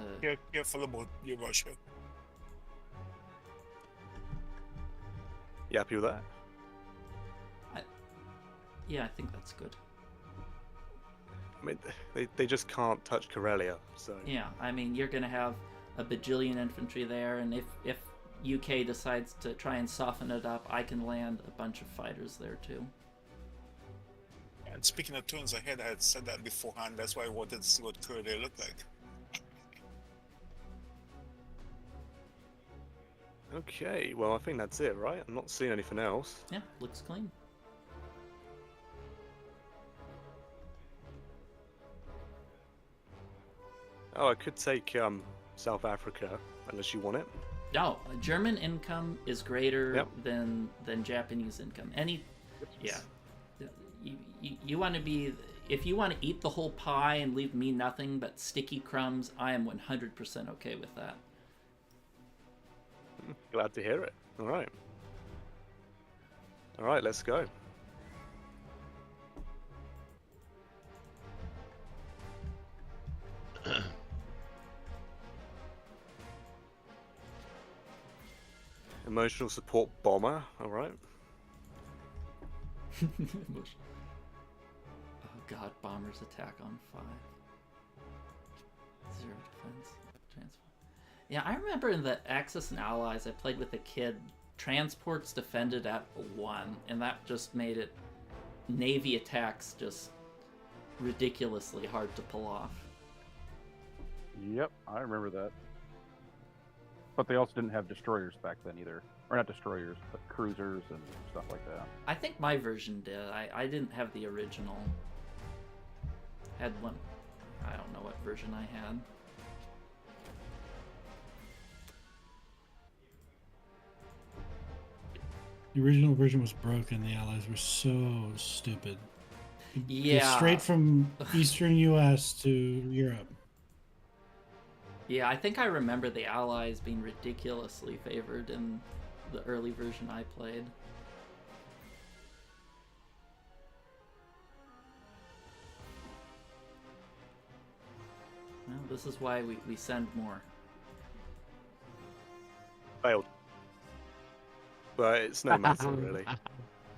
Careful about your Russia. You happy with that? Yeah, I think that's good. I mean, they just can't touch Karelia, so. Yeah, I mean, you're going to have a bajillion infantry there, and if UK decides to try and soften it up, I can land a bunch of fighters there too. And speaking of turns ahead, I had said that beforehand. That's why I wanted to see what Korea looked like. Okay, well, I think that's it, right? I'm not seeing anything else. Yeah, looks clean. Oh, I could take South Africa, unless you want it. No, German income is greater Yep. than Japanese income. Yeah. You want to be, if you want to eat the whole pie and leave me nothing but sticky crumbs, I am 100% okay with that. Glad to hear it. All right. All right, let's go. Emotional support bomber. All right. Oh god, bombers attack on 5. 0 defense. Transfer. Yeah, I remember in the Axis and Allies I played with a kid, transports defended at 1, and that just made it Navy attacks just ridiculously hard to pull off. Yep, I remember that. But they also didn't have destroyers back then either. Or not destroyers, but cruisers and stuff like that. I think my version did. I didn't have the original. Had one. I don't know what version I had. The original version was broken. The Allies were so stupid. Yeah. Straight from Eastern U.S. to Europe. Yeah, I think I remember the Allies being ridiculously favored in the early version I played. Well, this is why we send more. Failed. But it's no matter, really.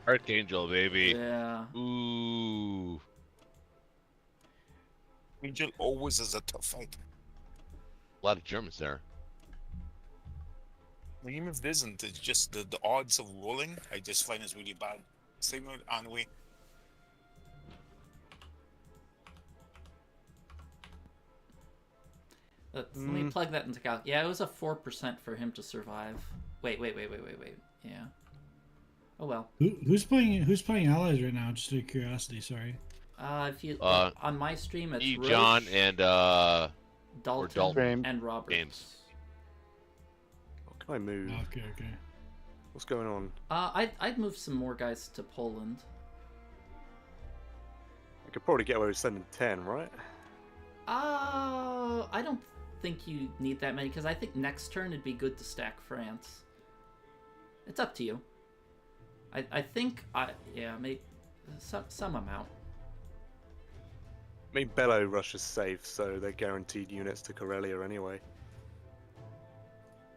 Archangel, baby. Yeah. Ooh. Angel always is a tough fight. A lot of Germans there. Even if it isn't, it's just the odds of rolling, I just find is really bad. Same with Anhui. Let me plug that into calc. Yeah, it was a 4% for him to survive. Wait. Yeah. Oh well. Who's playing Allies right now? Just out of curiosity. Sorry. If you on my stream, it's E. Roche, John and Dalton, Dalton. and Roberts. James. What can I move? Okay. What's going on? I'd move some more guys to Poland. I could probably get away with sending 10, right? I don't think you need that many, because I think next turn it'd be good to stack France. It's up to you. I think maybe some amount. mean, Belarus safe, so they're guaranteed units to Karelia anyway.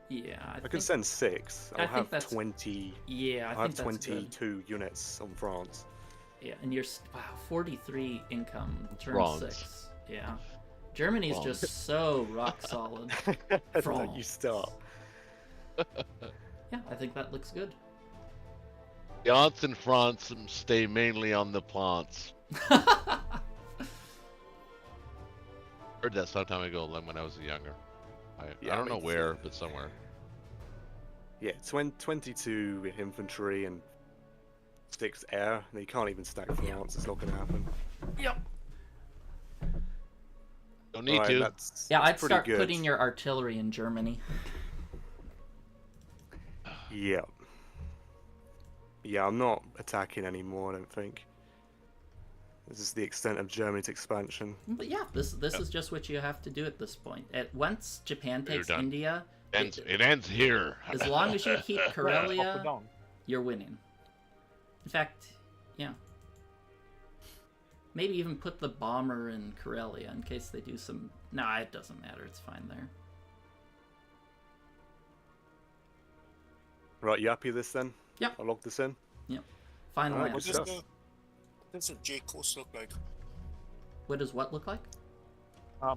Yeah, I can send 6. I I'll think have that's- 20. Yeah, I I'll have think that's good. 22 units on France. Yeah, and you're wow, 43 income, turn Bronze. 6. Yeah, Germany's Bronze. just so rock solid. Don't you start. Yeah, I think that looks good. The aunts in France stay mainly on the plants. Heard that some time ago when I was younger. Yeah, I don't know makes where, sense. but somewhere. Yeah, 22 infantry and 6 air. You can't even stack France. It's not going to happen. Yep. Don't need Alright, to. that's Yeah, I'd pretty start good. putting your artillery in Germany. Yeah. Yeah, I'm not attacking anymore, I don't think. This is the extent of Germany's expansion. But yeah, this is just what you have to do at this point. Once Japan You're takes done. India, It ends here. as long as you keep Up or Karelia, down? you're winning. In fact, yeah. Maybe even put the bomber in Karelia in case they do some... Nah, it doesn't matter. It's fine there. Right, you happy with this then? Yep. I'll log this in. Fine Alright, land. good stuff. What does the J coast look like? What does what look like?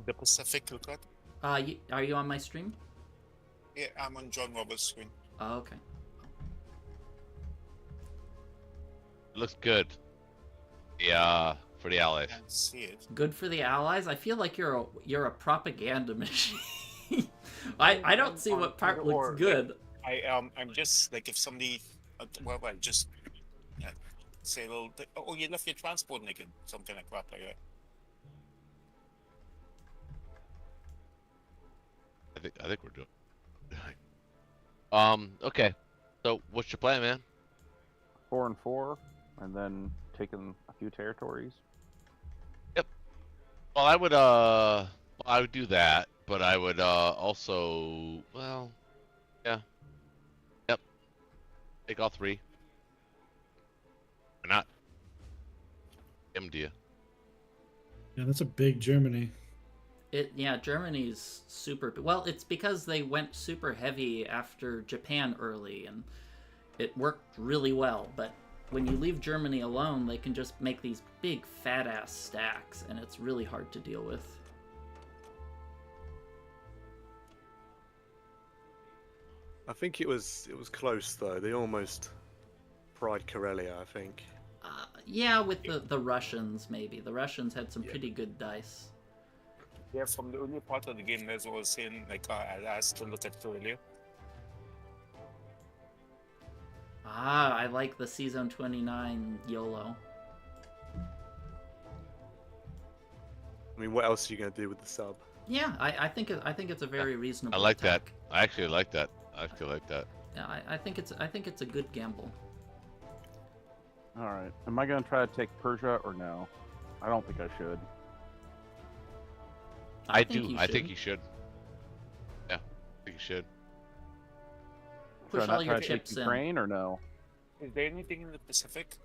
The Pacific look like? Are you on my stream? Yeah, I'm on John Roberts' screen. Oh, okay. Looks good. Yeah, for the allies. I can't see it. Good for the Allies. I feel like you're a propaganda machine. I don't see what part looks good. I'm just like if somebody, well, just say a little, oh, you left your transport naked, some kind of crap like that. I think we're doing. Okay. So what's your plan, man? 4 and 4, and then taking a few territories. Well, I would do that, but I would also, well, yeah, yep, take all 3. Or not? India. Yeah, that's a big Germany. Yeah, Germany's super... Well, it's because they went super heavy after Japan early, and it worked really well. But when you leave Germany alone, they can just make these big fat-ass stacks, and it's really hard to deal with. I think it was close though. They almost pried Karelia, I think. Yeah, with the Russians, maybe. The Russians had some pretty good dice. Yeah, from the early part of the game, as I was saying, like I asked to look at earlier. I like the Season 29 YOLO. I mean, what else are you going to do with the sub? Yeah, I think it's a very reasonable. I like attack. that. I actually like that. I actually like that. Yeah, I think it's a good gamble. All right. Am I gonna try to take Persia or no? I don't think I should. I think do. you I think should. you should. Yeah, I think you should. Push Should I all not your try to take chips in. Ukraine or no? Is there anything in the Pacific?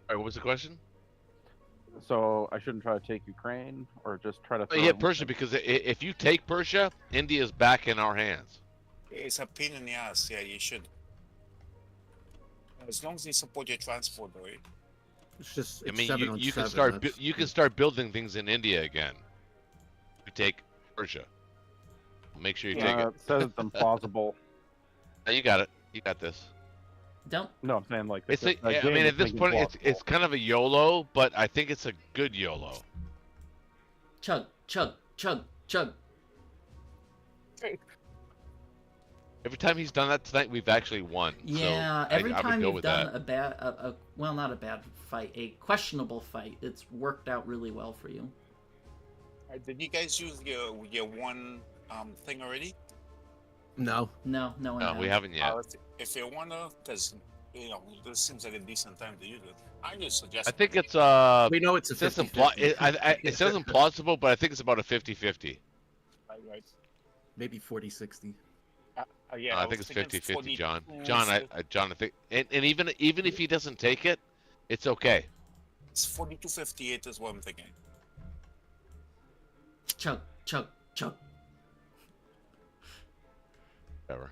All right, what was the question? So I shouldn't try to take Ukraine or just try to. Oh, throw yeah, them- Persia, because if you take Persia, India's back in our hands. It's a pain in the ass. Yeah, you should. As long as you support your transport, right? It's just I it's mean, 7 on you can 7, start that's- you can start building things in India again. You take Persia. Make sure you take it. It says it's implausible. No, you got it. You got this. Don't No, I'm saying like. It's the I game mean, is at this making point, plausible. it's kind of a YOLO, but I think it's a good YOLO. chug, chug, chug, chug. Every time he's done that tonight, we've actually won. Yeah, so every I would time go you've with done that. a bad, well, not a bad fight, a questionable fight, it's worked out really well for you. Did you guys use your one thing already? No. No one No, has. we haven't yet. If you wanna, because this seems like a decent time to use it. I just suggest. I think it's We know it's a it says 50-50. it says implausible, but I think it's about a 50-50. Right. Maybe 40-60. Yeah, I was think it's thinking 50-50, John. 42, John, John, I think, and even if he doesn't take it, it's okay. It's 42-58 is what I'm thinking. Chug, chug, chug. Whatever.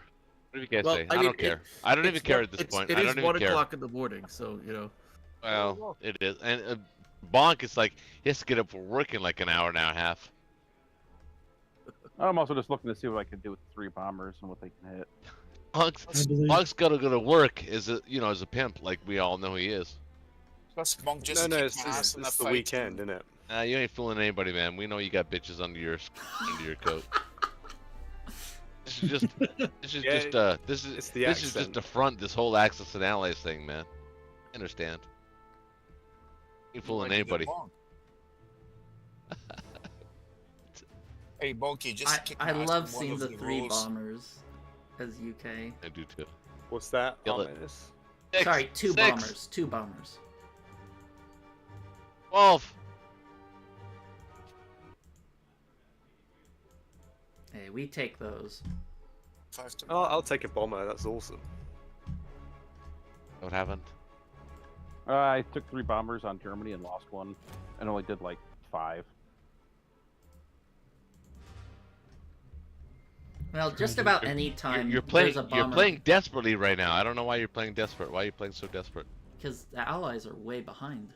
What do you guys Well, say? I I mean, don't care. I don't even care at this point. It I is don't even 1 care. o'clock in the morning, so you know. Well, it is. And Bonk is like, he has to get up for work in like an hour and a half. I'm also just looking to see what I can do with 3 bombers and what they can hit. Bonk's got to go to work as a pimp, like we all know he is. Plus, Monk just No, kicked my ass in it's a the fight weekend, isn't it? You ain't fooling anybody, man. We know you got bitches under your coat. This is just It's the this is just accent. a front. This whole Axis and Allies thing, man. I understand. Ain't fooling anybody. Hey, Bonky, just kick I my ass love in one seeing of the the 3 roles. bombers as UK. I do too. What's that? Kill it. Arminus? Sorry, 2 6, bombers. 2 bombers. 12. Hey, we take those. 5 to Oh, I'll take a bomber. That's awesome. What happened? I took 3 bombers on Germany and lost 1, and only did like 5. Well, just about any time You're playing. there's a You're bomber, playing desperately right now. I don't know why you're playing desperate. Why are you playing so desperate? because the Allies are way behind.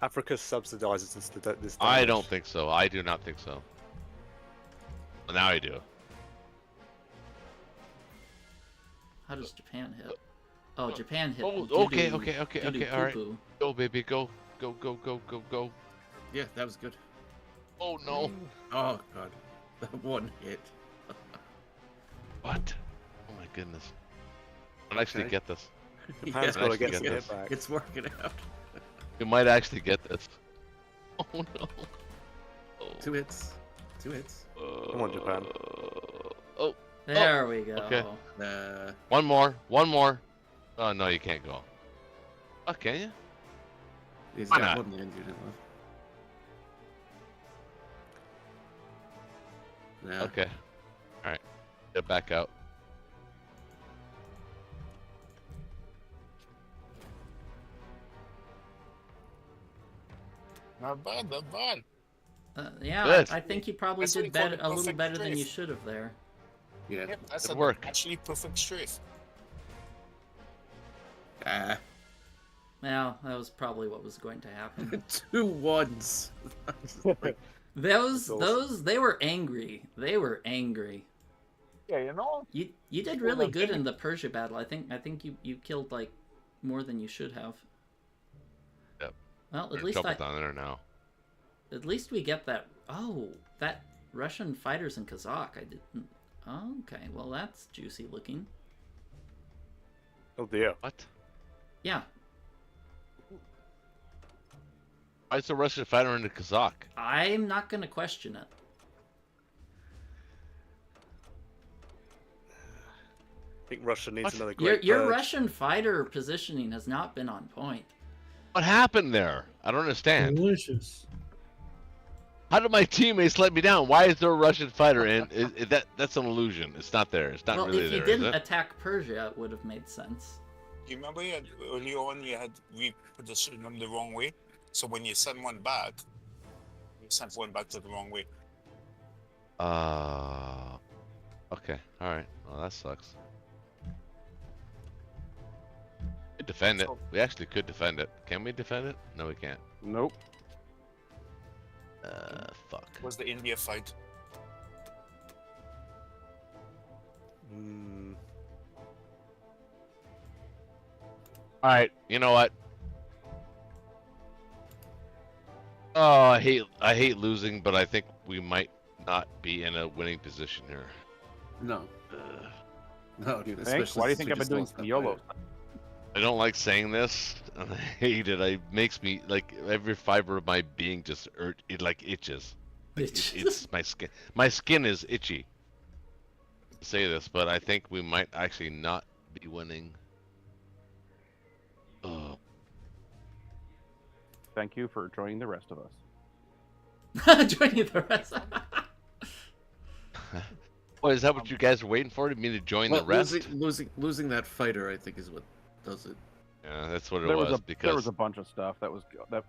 Africa subsidizes this. I damage. don't think so. I do not think so. Well, now I do. How does Japan hit? Oh, Japan hit. Oh, doo-doo- okay. doo-doo All right. poo-poo. Go, baby, go, go, go, go, go, go. Yeah, that was good. Oh no! Oh god, that 1 hit. What? Oh my goodness! I'll actually Okay. get this. Japan's Yeah, got to actually get get some this. hit back. It's working out. You might actually get this. Oh no! Oh. 2 hits. 2 hits. Come on, Japan. Oh, There we go. okay. Uh, one more. One more. Oh no, you can't go. Oh, can you? he's Why got not? 1 land unit left. Yeah. Okay. All right. Get back out. Not bad, not bad. Yeah, Good. I think you probably That's what did you call better, a a little perfect better than you strafe. should have there. Yeah. Yep, that's Good a work. actually perfect strafe. Ah, Well, that was probably what was going to happen. 2 1s. Like, Those, That's awesome. they were angry. They were angry. Yeah, you know. You did Well, really the good thing- in the Persia battle. I think you killed like more than you should have. Yep. Well, We're at in least trouble down there now. at least we get that. Oh, that Russian fighters in Kazakh. I didn't. Oh, okay, well that's juicy looking. Oh dear. What? Yeah, Why is the Russian fighter in the Kazakh? I'm not gonna question it. I think Russia needs What? another Your great your purge. Russian fighter positioning has not been on point. What happened there? I don't understand. Delicious. How did my teammates let me down? Why is there a Russian fighter? And that's an illusion. It's not there. It's not Well, really if you there, is didn't it? attack Persia, it would have made sense. You remember early on we positioned them the wrong way, so when you send one back, you sent one back to the wrong way. Okay. All right. Well, that sucks. We could defend it. We actually could defend it. Can we defend it? No, we can't. Nope. Fuck. Was the India fight? Hmm. All right. You know what? Oh, I hate losing, but I think we might not be in a winning position here. no. No, dude. Thanks. Why do you think I've been doing some YOLO? I don't like saying this, and I hate it. It makes me like every fiber of my being just it like itches. Like, it's my skin. My skin is itchy. To say this, but I think we might actually not be winning. Oh, Thank you for joining the rest of us. Joining the rest. What is that? What you guys are waiting for? To me to join the Well, rest? losing that fighter, I think, is what does it. Yeah, that's what it There was. was because a bunch of stuff that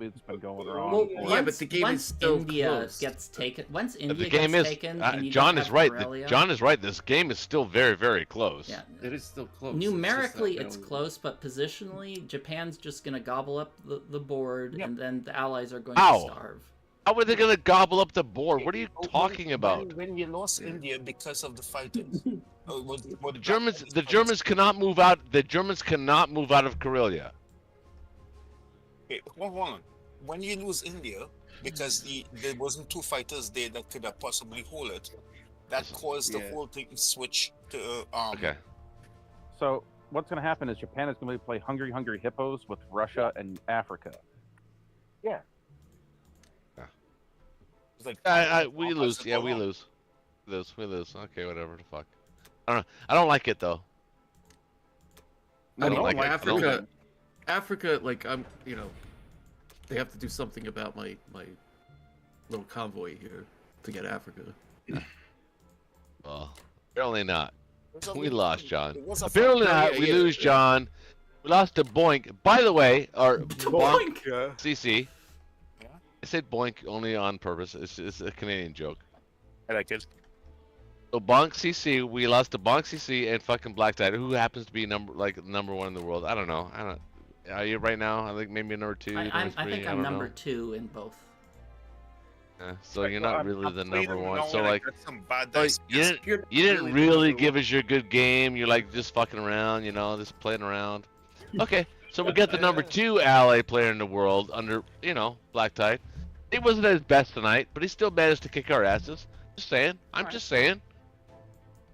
it's been going wrong. Well, for- yeah, but the game is once still India closed. gets taken, once India the game gets is. taken, and you John don't is have right. Karelia, John is right. This game is still very, very close. yeah, It is still close. numerically it's it's close, but positionally, Japan's just gonna gobble up the board, Yep. and then the Allies are going Ow. to starve. How are they gonna gobble up the board? What are you talking about? When you lost India because of the fighters. The Germans cannot move out. The Germans cannot move out of Karelia. Okay, hold on. When you lose India, because there wasn't 2 fighters there that could have possibly hold it, that caused the whole thing to switch to Okay. So what's going to happen is Japan is going to play Hungry Hippos with Russia and Africa. it's like We lose. Yeah, we lose. We lose. Okay, whatever the fuck. I don't like it though. I don't like it. I don't Africa. like Africa, like they have to do something about my little convoy here to get Africa. Well, apparently not. We lost, John. It was a Apparently fight. not. We lose, John. We lost to Boink. By the way, or Bonk Yeah. CC. Yeah. I said Boink only on purpose. It's a Canadian joke. I like it. So Bonk CC, we lost to Bonk CC and fucking Black Tiger, who happens to be number 1 in the world. I don't know. Are you right now? I think maybe number 2. I number 3. think I I'm don't number know. 2 in both. So you're not really the number 1. So I like, got some bad so dice. you didn't really give us your good game. You're like just fucking around, just playing around. Okay, so we got the number 2 ally player in the world under, Black Tide. He wasn't at his best tonight, but he still managed to kick our asses. Just saying. I'm just saying.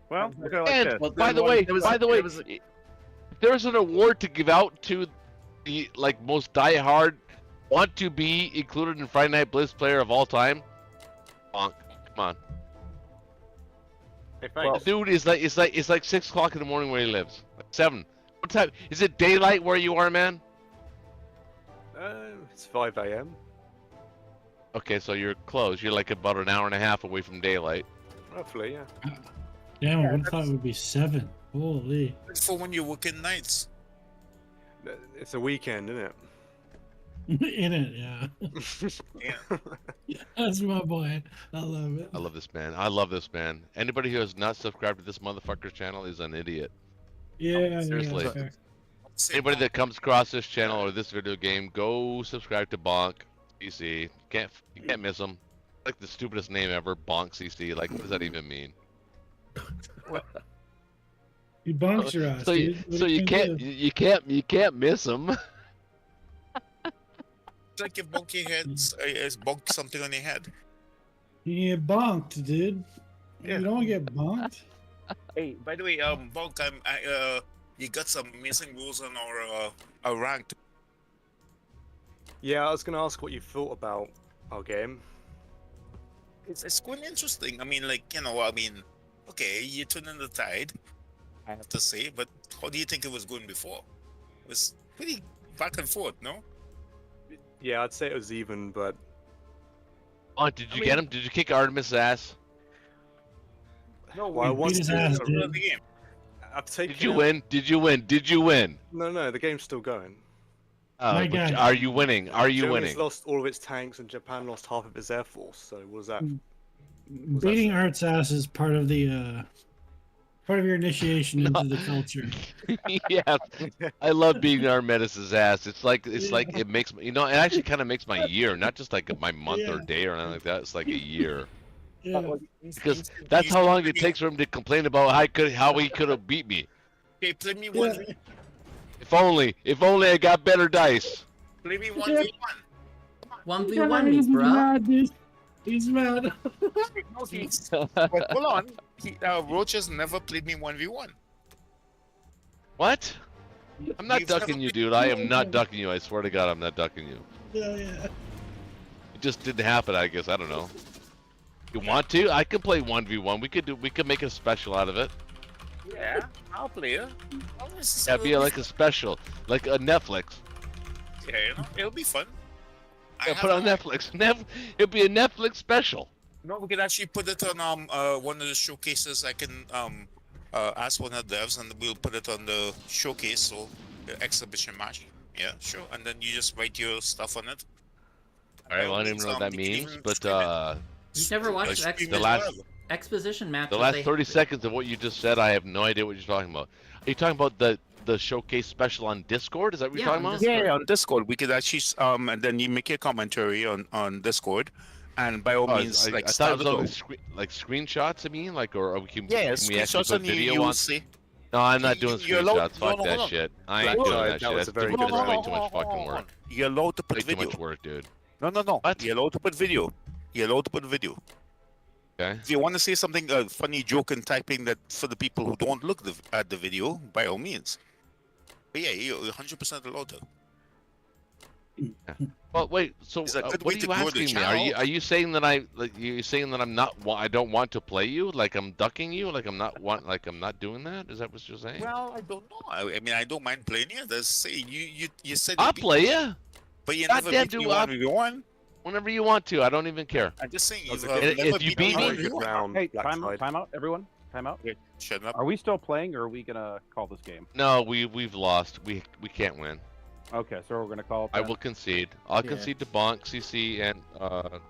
Well, look at it like And this. Well, by the way, if there's an award to give out to the most diehard, want to be included in Friday Night Blitz player of all time, Bonk. Come on. Hey, Well, thanks. Dude is it's like 6 o'clock in the morning where he lives. Like 7. What time? Is it daylight where you are, man? It's 5 a.m. Okay, so you're close. You're like about an hour and a half away from daylight. Roughly, yeah. Damn, I would have thought it would be 7. Holy. It's for when you're working nights. It's a weekend, isn't it? In it, yeah. Yeah. That's my boy. I love it. I love this man. I love this man. Anybody who has not subscribed to this motherfucker's channel is an idiot. Yeah, seriously. yeah, fair. Anybody that comes across this channel or this video game, go subscribe to Bonk CC. You can't miss him. Like the stupidest name ever, Bonk CC. Like, what does that even mean? He bonks your ass, So you, dude. What so are you gonna can't do? you can't miss him. It's like if bonk your head, bonk something on your head. You get bonked, dude. Yeah. You don't get bonked. Hey, by the way, bonk, you got some amazing rules on our rank. Yeah, I was gonna ask what you thought about our game. It's quite interesting. I mean, okay, you turn in the tide, I have to say, but how do you think it was going before? It was pretty back and forth, no? Yeah, I'd say it was even, but Oh, did you get him? Did you kick Artemis' ass? No, well, I beat want his to. ass, the dude. game. I've taken. Did you win? Did you win? Did you win? No, the game's still going. My But guy. are you winning? Are you Germany's winning? lost all of its tanks, and Japan lost half of its air force. So what was that? Beating Art's ass is part of the part of your initiation into the culture. Yes, I love beating Artemis' ass. It's like it makes it actually kind of makes my year, not just like my month or Yeah. day or anything like that. It's like a year Yeah. because that's how long it takes for him to complain about how he could have beat me. Okay, play me Yeah. one. If only I got better dice. Play me 1v1. 1v1 me, He's bruh. mad, dude. He's mad. But hold on, Roach has never played me 1v1. What? I'm not You've ducking never you, been- dude. I am not ducking you. I swear to God, I'm not ducking you. Yeah, yeah. It just didn't happen. I guess I don't know. You want to? I could play 1v1. We could make a special out of it. Yeah, I'll play it. That'd be like a special, like a Netflix. Yeah, it'll be fun. Yeah, put on Netflix. It'll be a Netflix special. No, we can actually put it on one of the showcases. I can ask one of the devs, and we'll put it on the showcase, so the exhibition match. Yeah, sure. And then you just write your stuff on it. All right, well, I don't even know what that means, but You've never watched like, the the last exposition matches. the last they- 30 seconds of what you just said, I have no idea what you're talking about. Are you talking about the showcase special on Discord? Is that what you're Yeah, talking on about? Discord. Yeah, on Discord we could actually and then you make your commentary on Discord, and by all Oh, means, I like thought start it was the only goal. like screenshots. I mean, like, or can Yeah, we actually screenshots put and you video you on? will see. No, I'm not doing You're allowed- screenshots. Fuck no, that no. shit. I ain't Black doing Guy, that that shit. was a very That's good way round. too much fucking work. You're allowed to put Way too video. much work, dude. No. What? You're allowed to put video. You're allowed to put video. Okay. If you want to say something, a funny joke in typing that for the people who don't look at the video, by all means. But yeah, you're 100% allowed to. Well, wait. So, It's a good what way are to you grow the asking me? channel. Are you saying that you're saying that I don't want to play you? Like I'm ducking you? Like I'm not doing that? Is that what you're saying? Well, I don't know. I mean, I don't mind playing you. Let's say you said I'll you beat play me, you but you Goddamn, never beat dude, me one v one. whenever you want to. I don't even care. I'm just saying That was you a have good- never if you beat beat me me- one v Good one. round, Hey, Black time Tide. out, everyone. Time out. Okay, shut up. Are we still playing, or are we gonna call this game? No, we've lost. We can't win. Okay, so we're gonna call it. I then? will concede. I'll Yeah. concede to Bonk, CC, and fucking-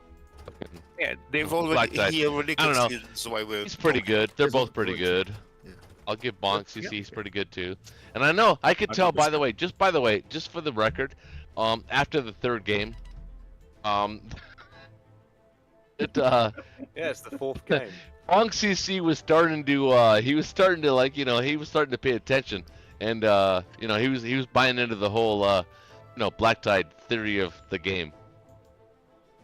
Yeah, they've Black already Tide. he already I don't know. conceded, so I will. he's pretty good. They're He's both a pretty good good. Yeah. I'll give Bonk CC. He's pretty good too. And I know I could tell. By the way, just for the record, after the third game, it Yeah, it's the fourth game. Bonk CC was starting to he was starting to pay attention, and he was buying into the whole Black Tide theory of the game.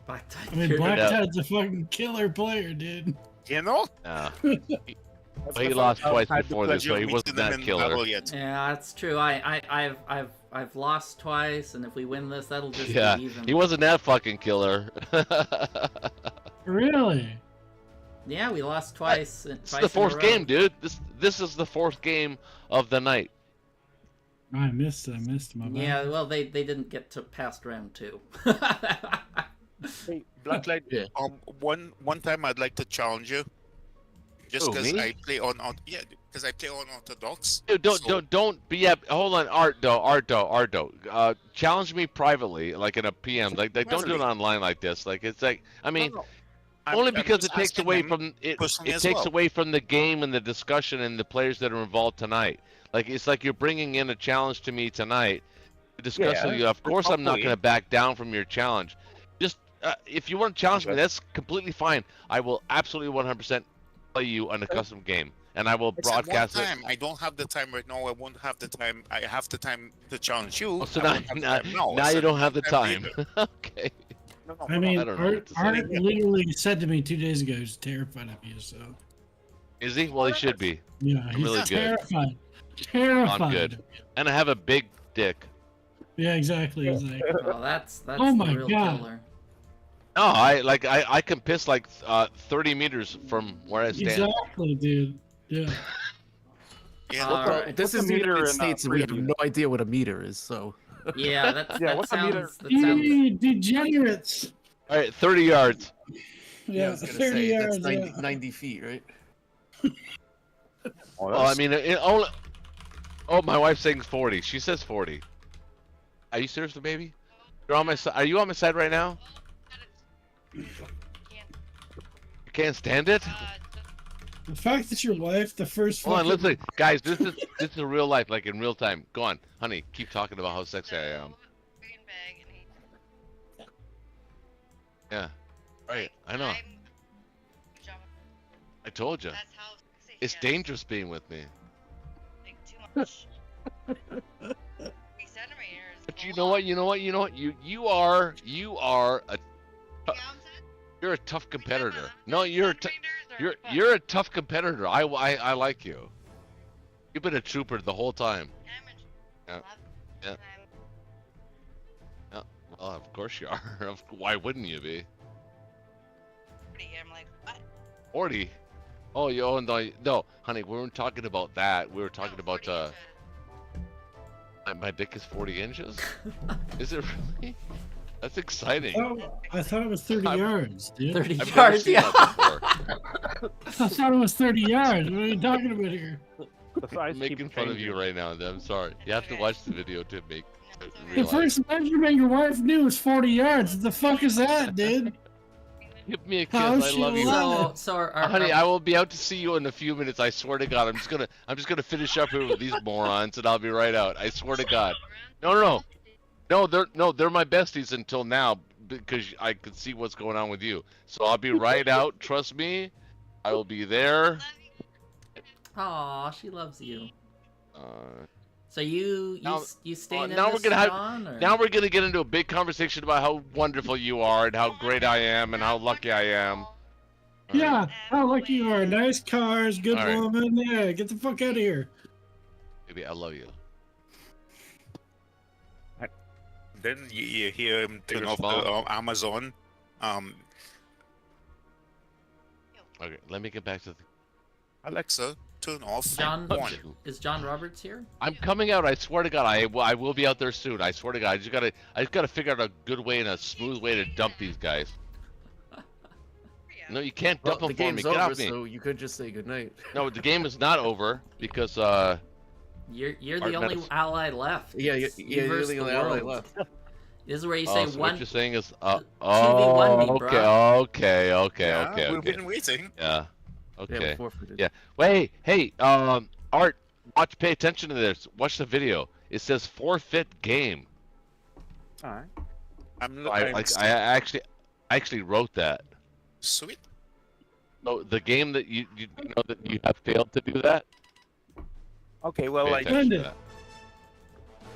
Black Tide. I mean, Fury. Black Yeah. Tide's a fucking killer player, dude. You know. But he lost twice I've had the before this, pleasure so of he meeting wasn't them that in killer. battle yet. Yeah, that's true. I've lost twice, and if we win this, that'll just Yeah, be even. he wasn't that fucking killer. Really? Yeah, we lost twice. It's the fourth game, dude. This is the fourth game of the night. I missed my bad. Yeah, well, they didn't get to past round 2. Hey, Blacklight. Yeah. One time I'd like to challenge you. Just Who, because me? I play because I play on Orthodox. Dude, so- don't be up. Hold on, Ardo. Challenge me privately, like in a PM. Like don't do it Privately. online like this. Like it's like I mean, No. only I'm because just it takes asking away him from it. personally It as takes well. away from the game and the discussion and the players that are involved tonight. Like it's like you're bringing in a challenge to me tonight to discuss Yeah, with you. Of course, I'm not hopefully. going to back down from your challenge. Just if you want to challenge me, Okay. that's completely fine. I will absolutely 100% play you on a custom game, and I will I said one broadcast it. time. I don't have the time right now. I won't have the time. I have the time to challenge you. Oh, so I now, won't have the now, time now. I now you said don't have the time time. later. Okay. No, I mean, I don't know Art, what to say. Art literally said to me 2 days ago he's terrified of you, so. Is he? Well, he should be. Yeah, I'm he's really good. terrified. Terrified. I'm good. And I have a big dick. Yeah, exactly. He's like, Well, that's Oh my the real God. killer. No, I can piss like 30 meters from where I stand. exactly, dude. Yeah. Yeah, All right. This What's the is the meter United in, States, and we have preview? no idea what a meter is. So Yeah, Yeah, that what's the meter? sounds. That sounds. You degenerates. All right, 30 yards. Yeah, I was gonna 30 say yards. that's 90, yeah. 90 feet, right? Oh, Well, I mean, it only. Oh, my wife's saying 40. She says 40. Are you serious, baby? You're on my side. Are you on my side right now? You can't stand it? The fact that your wife, the first Hold on, fucking- listen, guys. This is real life, like in real time. Go on, honey. Keep talking about how sexy I am. Yeah. Right. I know. I told you. It's dangerous being with me. But you know what? You know what? You know what? You are a you're a tough competitor. No, you're a tough competitor. I like you. You've been a trooper the whole time. Yeah. Yeah. Yeah. Well, of course you are. Why wouldn't you be? I'm like, what? 40. Oh, no, honey. We weren't talking about that. We were talking about my dick is 40 inches. Is it really? That's exciting. I thought it was 30 yards, dude. 30 I've never yards. seen Yeah. that before. I thought it was 30 yards. What are you talking about here? The size I'm making keeps fun of you changing. right now. I'm sorry. You have to watch the video to make to The realize. first measurement your wife knew was 40 yards. What the fuck is that, dude? Give me a kiss. How I she love you. love So our Honey, I will be out to see you in a few minutes. I swear to God. I'm just gonna finish up here with these morons, and I'll be right out. I swear to God. No, they're my besties until now because I could see what's going on with you. So I'll be right out. Trust me, I will be there. Aw, she loves you. Uh, So you Now- staying in now we're this, gonna have- John, or? now we're gonna get into a big conversation about how wonderful you are and how great I am and how lucky I am. Yeah, how lucky you are. Nice cars, good All right. woman. Yeah, get the fuck out of here. Baby, I love you. Then you hear him turn Fingers off the ball. Amazon. Okay, let me get back to the. Alexa, turn off John, one. is John Roberts here? I'm coming out. I swear to God, I will be out there soon. I swear to God. I just gotta figure out a good way and a smooth way to dump these guys. No, you can't Well, dump the them for me. game's Get over, off me. so you could just say goodnight. No, the game is not over because You're Art the only Medicine. ally left. Yeah, It's you're versus the only world. ally left. This is where you say so one. what you're saying is 2v1 me, okay, bruh. okay. We've been waiting. Yeah. Yeah, Okay. we forfeited. Yeah. Wait, hey, Art, pay attention to this. Watch the video. It says forfeit game. All right. I actually wrote that. Sweet. So the game that you know that you have failed to do that. Okay, well, Pay I attention to Done it. that.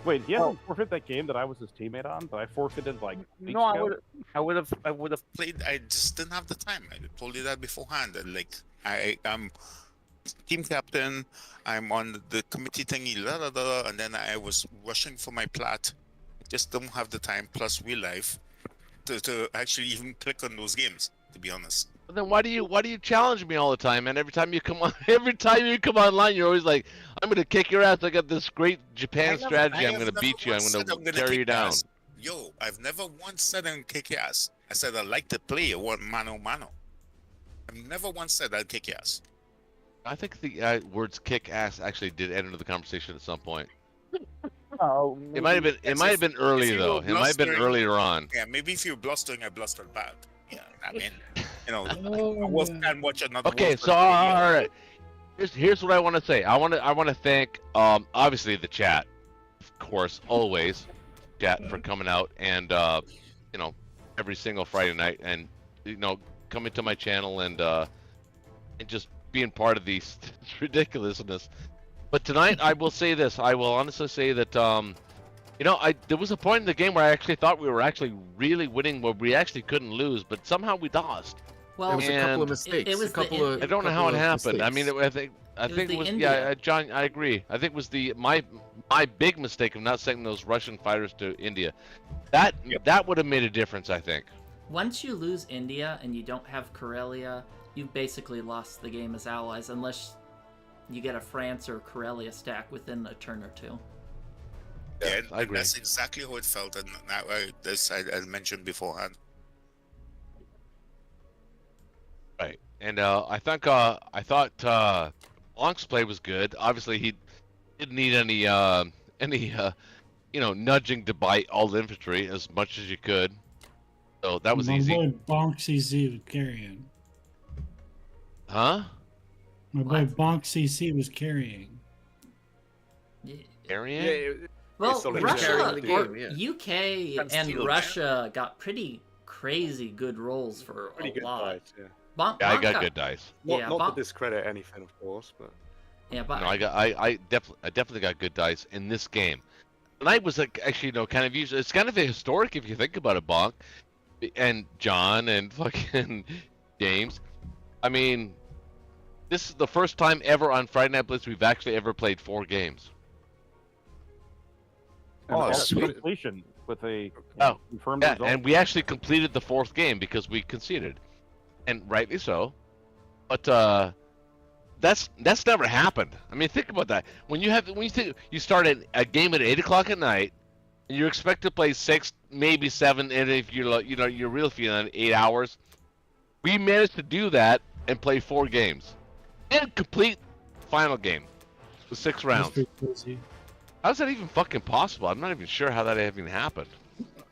Wait, he hasn't forfeit that game that I was his teammate on, that I forfeited like weeks no, ago? I would have played. I just didn't have the time. I told you that beforehand. And like, I'm team captain. I'm on the committee thingy, and then I was rushing for my plat. Just don't have the time. Plus real life to actually even click on those games. To be honest. But then why do you challenge me all the time, man? Every time you come online, you're always like, I'm gonna kick your ass. I got this great Japan strategy. I'm gonna beat you. I'm gonna carry you down. Yo, I've never once said I'm kick your ass. I said I like to play one mano mano. I've never once said I'll kick your ass. I think the words "kick ass" actually did enter the conversation at some point. Oh, It might have been. It might have been early you though. were It might have been blustering- earlier on. Yeah, maybe if you're blustering, I blustered back. Yeah, I mean, you know, Oh, Wolf man. can watch another. Okay, Wolf so all right. Here's what I want to say. I want to thank obviously the chat, of course, always chat for coming out and you know, every single Friday night and you know, coming to my channel and just being part of these ridiculousness. But tonight I will say this. I will honestly say that you know, there was a point in the game where I actually thought we were actually really winning, where we actually couldn't lose, but somehow we lost. Well, There was a couple And of mistakes. it was a couple the- of. I don't know how it couple of happened. I mean, mistakes. I was think the it was India. yeah, John. I agree. I think it was my big mistake of not sending those Russian fighters to India. That would have made a difference. I think. once you lose India and you don't have Karelia, you've basically lost the game as allies, unless you get a France or Karelia stack within a turn or two. Yeah, I agree. that's exactly how it felt, and I mentioned beforehand. Right. And I thought Blanc's play was good. Obviously, he didn't need any you know, nudging to bite all the infantry as much as you could. So that was My easy. boy Bonk CC was carrying. Huh? My boy Bonk CC was carrying. Yeah. Arian? Yeah, it- Well, solid Russia carrying the or game, yeah. UK That's and still, Russia got pretty crazy good rolls for pretty a good lot. fight. Yeah. Yeah, I Bonk got good dice. Yeah, Not Bonk- to discredit anything, of course, but Yeah, but No, I definitely got good dice in this game. Tonight was like actually, you know, kind of usually it's kind of a historic if you think about it, Bonk, and John and fucking James. I mean, this is the first time ever on Friday Night Blitz we've actually ever played 4 games. Oh, Oh, that's sweet. completion with a Oh, confirmed Yeah, result. and we actually completed the 4th game because we conceded, and rightly so. But that's never happened. I mean, think about that. When you start a game at 8 o'clock at night, and you're expected to play 6 maybe 7, and if you're really feeling 8 hours. We managed to do that and play 4 games and complete final game with 6 That's rounds. pretty crazy. How's that even fucking possible? I'm not even sure how that even happened.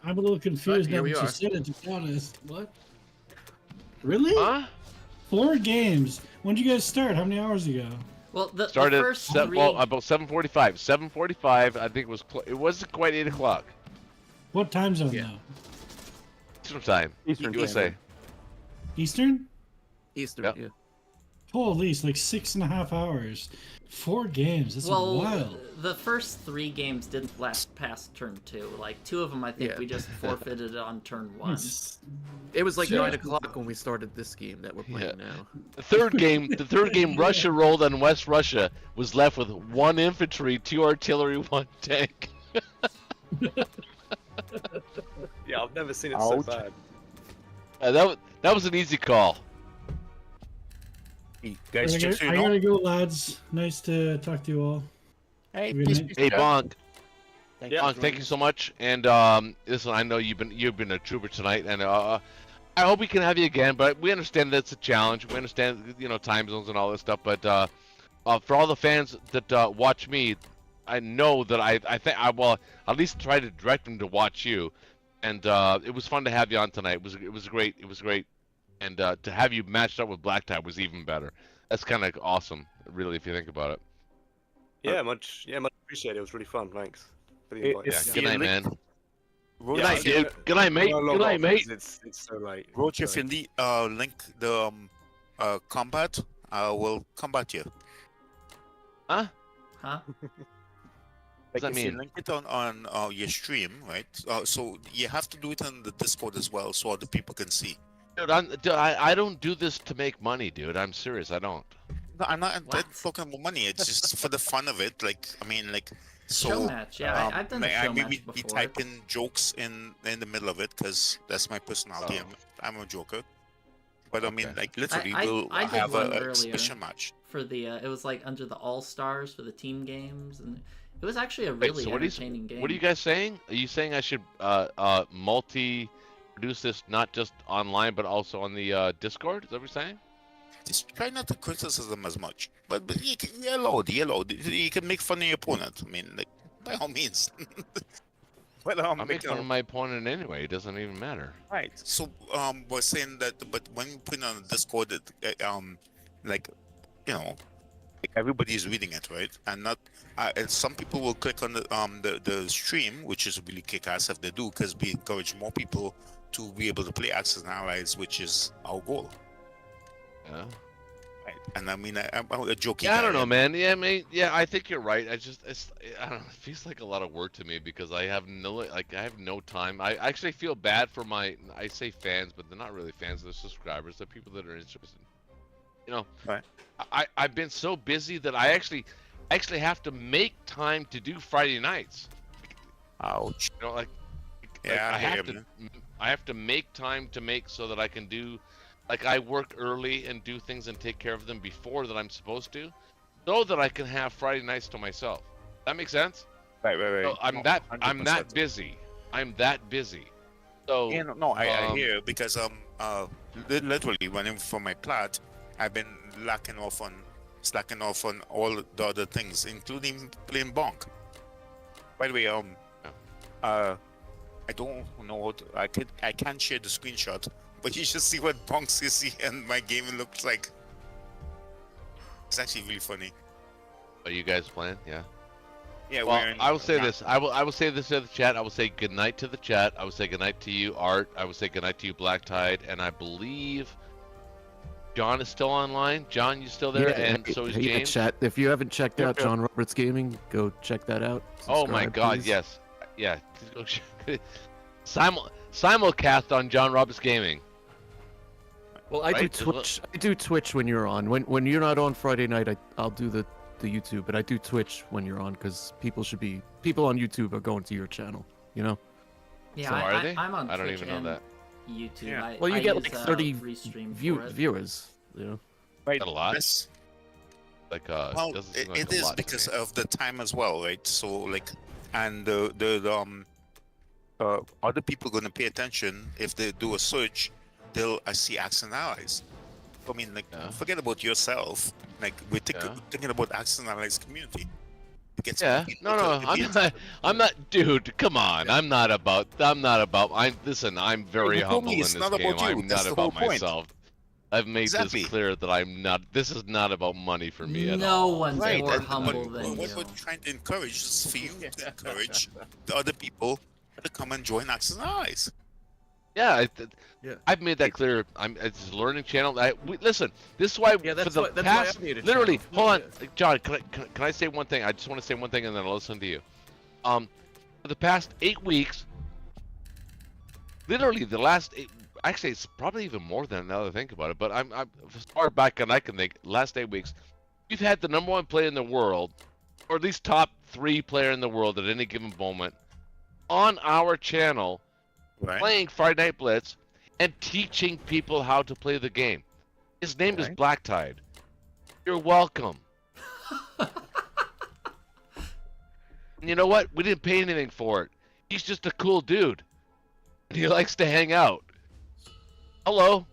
I'm a little confused here now we that you are. said it, to be honest. What? Really? Huh? 4 games. When did you guys start? How many hours ago? Well, the Started first at three. about 7:45. 7:45. I think it wasn't quite 8 o'clock. What time zone Yeah. though? Eastern time. Eastern USA. Standard. Eastern? Eastern. Yep. Yeah. Holy, it's like 6.5 hours. 4 games. That's Well, wild. the first 3 games didn't last past turn 2. Like 2 of them, I think Yeah. we just forfeited on turn 1. It was like Yeah. 9 o'clock when we started this game that we're playing now. The third game, Russia rolled on West Russia, was left with 1 infantry, 2 artillery, 1 tank. Yeah, I've never seen it so Ouch. bad. That was an easy call. Hey, guys, I just so you gotta know, go, lads. Nice to talk to you all. hey, Good peace, night. peace, Hey, guys. Bonk. Yeah. Bonk, thank you so much. And listen, I know you've been a trooper tonight, and I hope we can have you again. But we understand that it's a challenge. We understand time zones and all this stuff. But for all the fans that watch me, I know that I think I will at least try to direct them to watch you. And it was fun to have you on tonight. It was great. It was great. And to have you matched up with Black Tie was even better. That's kind of awesome, really, if you think about it. Yeah, much appreciated. It was really fun. Thanks for the It- invite. it's- Yeah. See Good you night, later. man. Roach, Good night, if you- dude. Good night, mate. I'm gonna Good log night, off mate. because It's so late. Roach, if So- you link the combat, I will combat you. Huh? Like Does that if you mean? link it on your stream, right? So you have to do it on the Discord as well, so other people can see. Dude, I don't do this to make money, dude. I'm serious. I don't. No, I'm not What? talking about money. It's just for the fun of it. Like, I mean, like, so. Show match. Yeah, I've done a I show maybe match be before. typing jokes in the middle of it because that's my personality. Oh. I'm a joker. But I mean, Okay. like, literally, I we'll did have one a earlier. exhibition match. For the it was like under the All Stars for the team games, and it was actually a Wait, really so entertaining game. what are you guys saying? Are you saying I should multi-produce this not just online but also on the Discord? Is that what you're saying? Just try not to criticize as much. But you're allowed. You can make fun of your opponent. I mean, like, by all means. But I make you fun know, of my opponent anyway. It doesn't even matter. right. So we're saying that, but when you put it on the Discord, like, like everybody's reading it, right? And not, and some people will click on the stream, which is really kick-ass if they do, because we encourage more people to be able to play Axis and Allies, which is our goal. Yeah. Right. And I mean, I'm a joking. Yeah, I guy, don't know, and- man. Yeah, I think you're right. I don't know. It feels like a lot of work to me because I have no time. I actually feel bad for I say fans, but they're not really fans. They're subscribers. They're people that are interested. Right. I've been so busy that I actually have to make time to do Friday nights. Ouch. Yeah, I I hear have you, to. man. I have to make time to make so that I can do. Like I work early and do things and take care of them before that I'm supposed to, so that I can have Friday nights to myself. That makes sense? Right. So I'm No, that 100%. busy. I'm that busy. So Yeah, no, I um, hear because literally when I'm for my plat, I've been slacking off on all the other things, including playing bonk. By the way, I don't know how to, I can't share the screenshot, but you should see what bonk CC and my game looks like. It's actually really funny. Are you guys playing? Yeah. Yeah, Well, we're in, I will say this. I will say this to the chat. I will say good night to the chat. I will say good night to you, Art. I will say good night to you, Black Tide. And I believe John is still online. John, you still there? And so is yeah, James. chat. If you haven't checked out Yep. John Roberts Gaming, go check that out. Oh my Subscribe, God, please. yes. Yeah. Simulcast on John Roberts Gaming. Well, I do Right? Twitch. I do Twitch when you're on. When you're not on Friday night, I'll do the YouTube, but I do Twitch when you're on because people on YouTube are going to your channel. You know. Yeah, So are they? I'm on I don't Twitch even know and that. YouTube. Yeah. Well, you I get use, like 30 Restream for it. viewers. You know. right. Is that a lot? Yes. Like Well, doesn't seem like it a is lot to because me. of the time as well, right? So like, and other people going to pay attention if they do a search. They'll see Axis and Allies. I mean, like, forget about yourself. Like, we're thinking about Axis and Allies community. Yeah, no, I'm not, dude. Come on, I'm not about. Listen, I'm very humble in this game. I'm not about myself. I've made this clear that I'm not. This is not about money for me at all. No one's more humble than you. What we're trying to encourage is for you to encourage the other people to come and join Axis and Allies. Yeah, I've made that clear. It's a learning channel. Listen, this is why for the past, literally, hold on, John. Can I say one thing? I just want to say one thing, and then I'll listen to you. For the past 8 weeks, literally the last 8. Actually, it's probably even more than now that I think about it. But I'm as far back as I can think. Last 8 weeks, we've had the #1 player in the world, or at least top 3 player in the world at any given moment, on our channel. Right. Playing Friday Night Blitz and teaching people how to play the game. His name is Black Tide. You're welcome. And you know what? We didn't pay anything for it. He's just a cool dude. And he likes to hang out. Hello.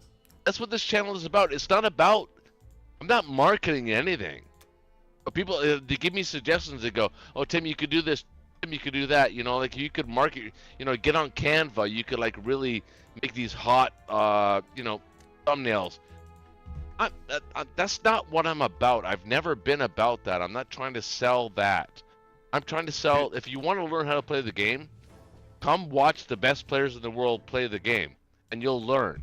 That's what this channel is about. It's not about... I'm not marketing anything. But people, they give me suggestions. They go, oh, Tim, you could do this. You could do that, you know, like you could market, you know, get on Canva, you could like really make these hot, you know, thumbnails. That's not what I'm about. I've never been about that. I'm not trying to sell that. I'm trying to sell, if you want to learn how to play the game, come watch the best players in the world play the game, and you'll learn.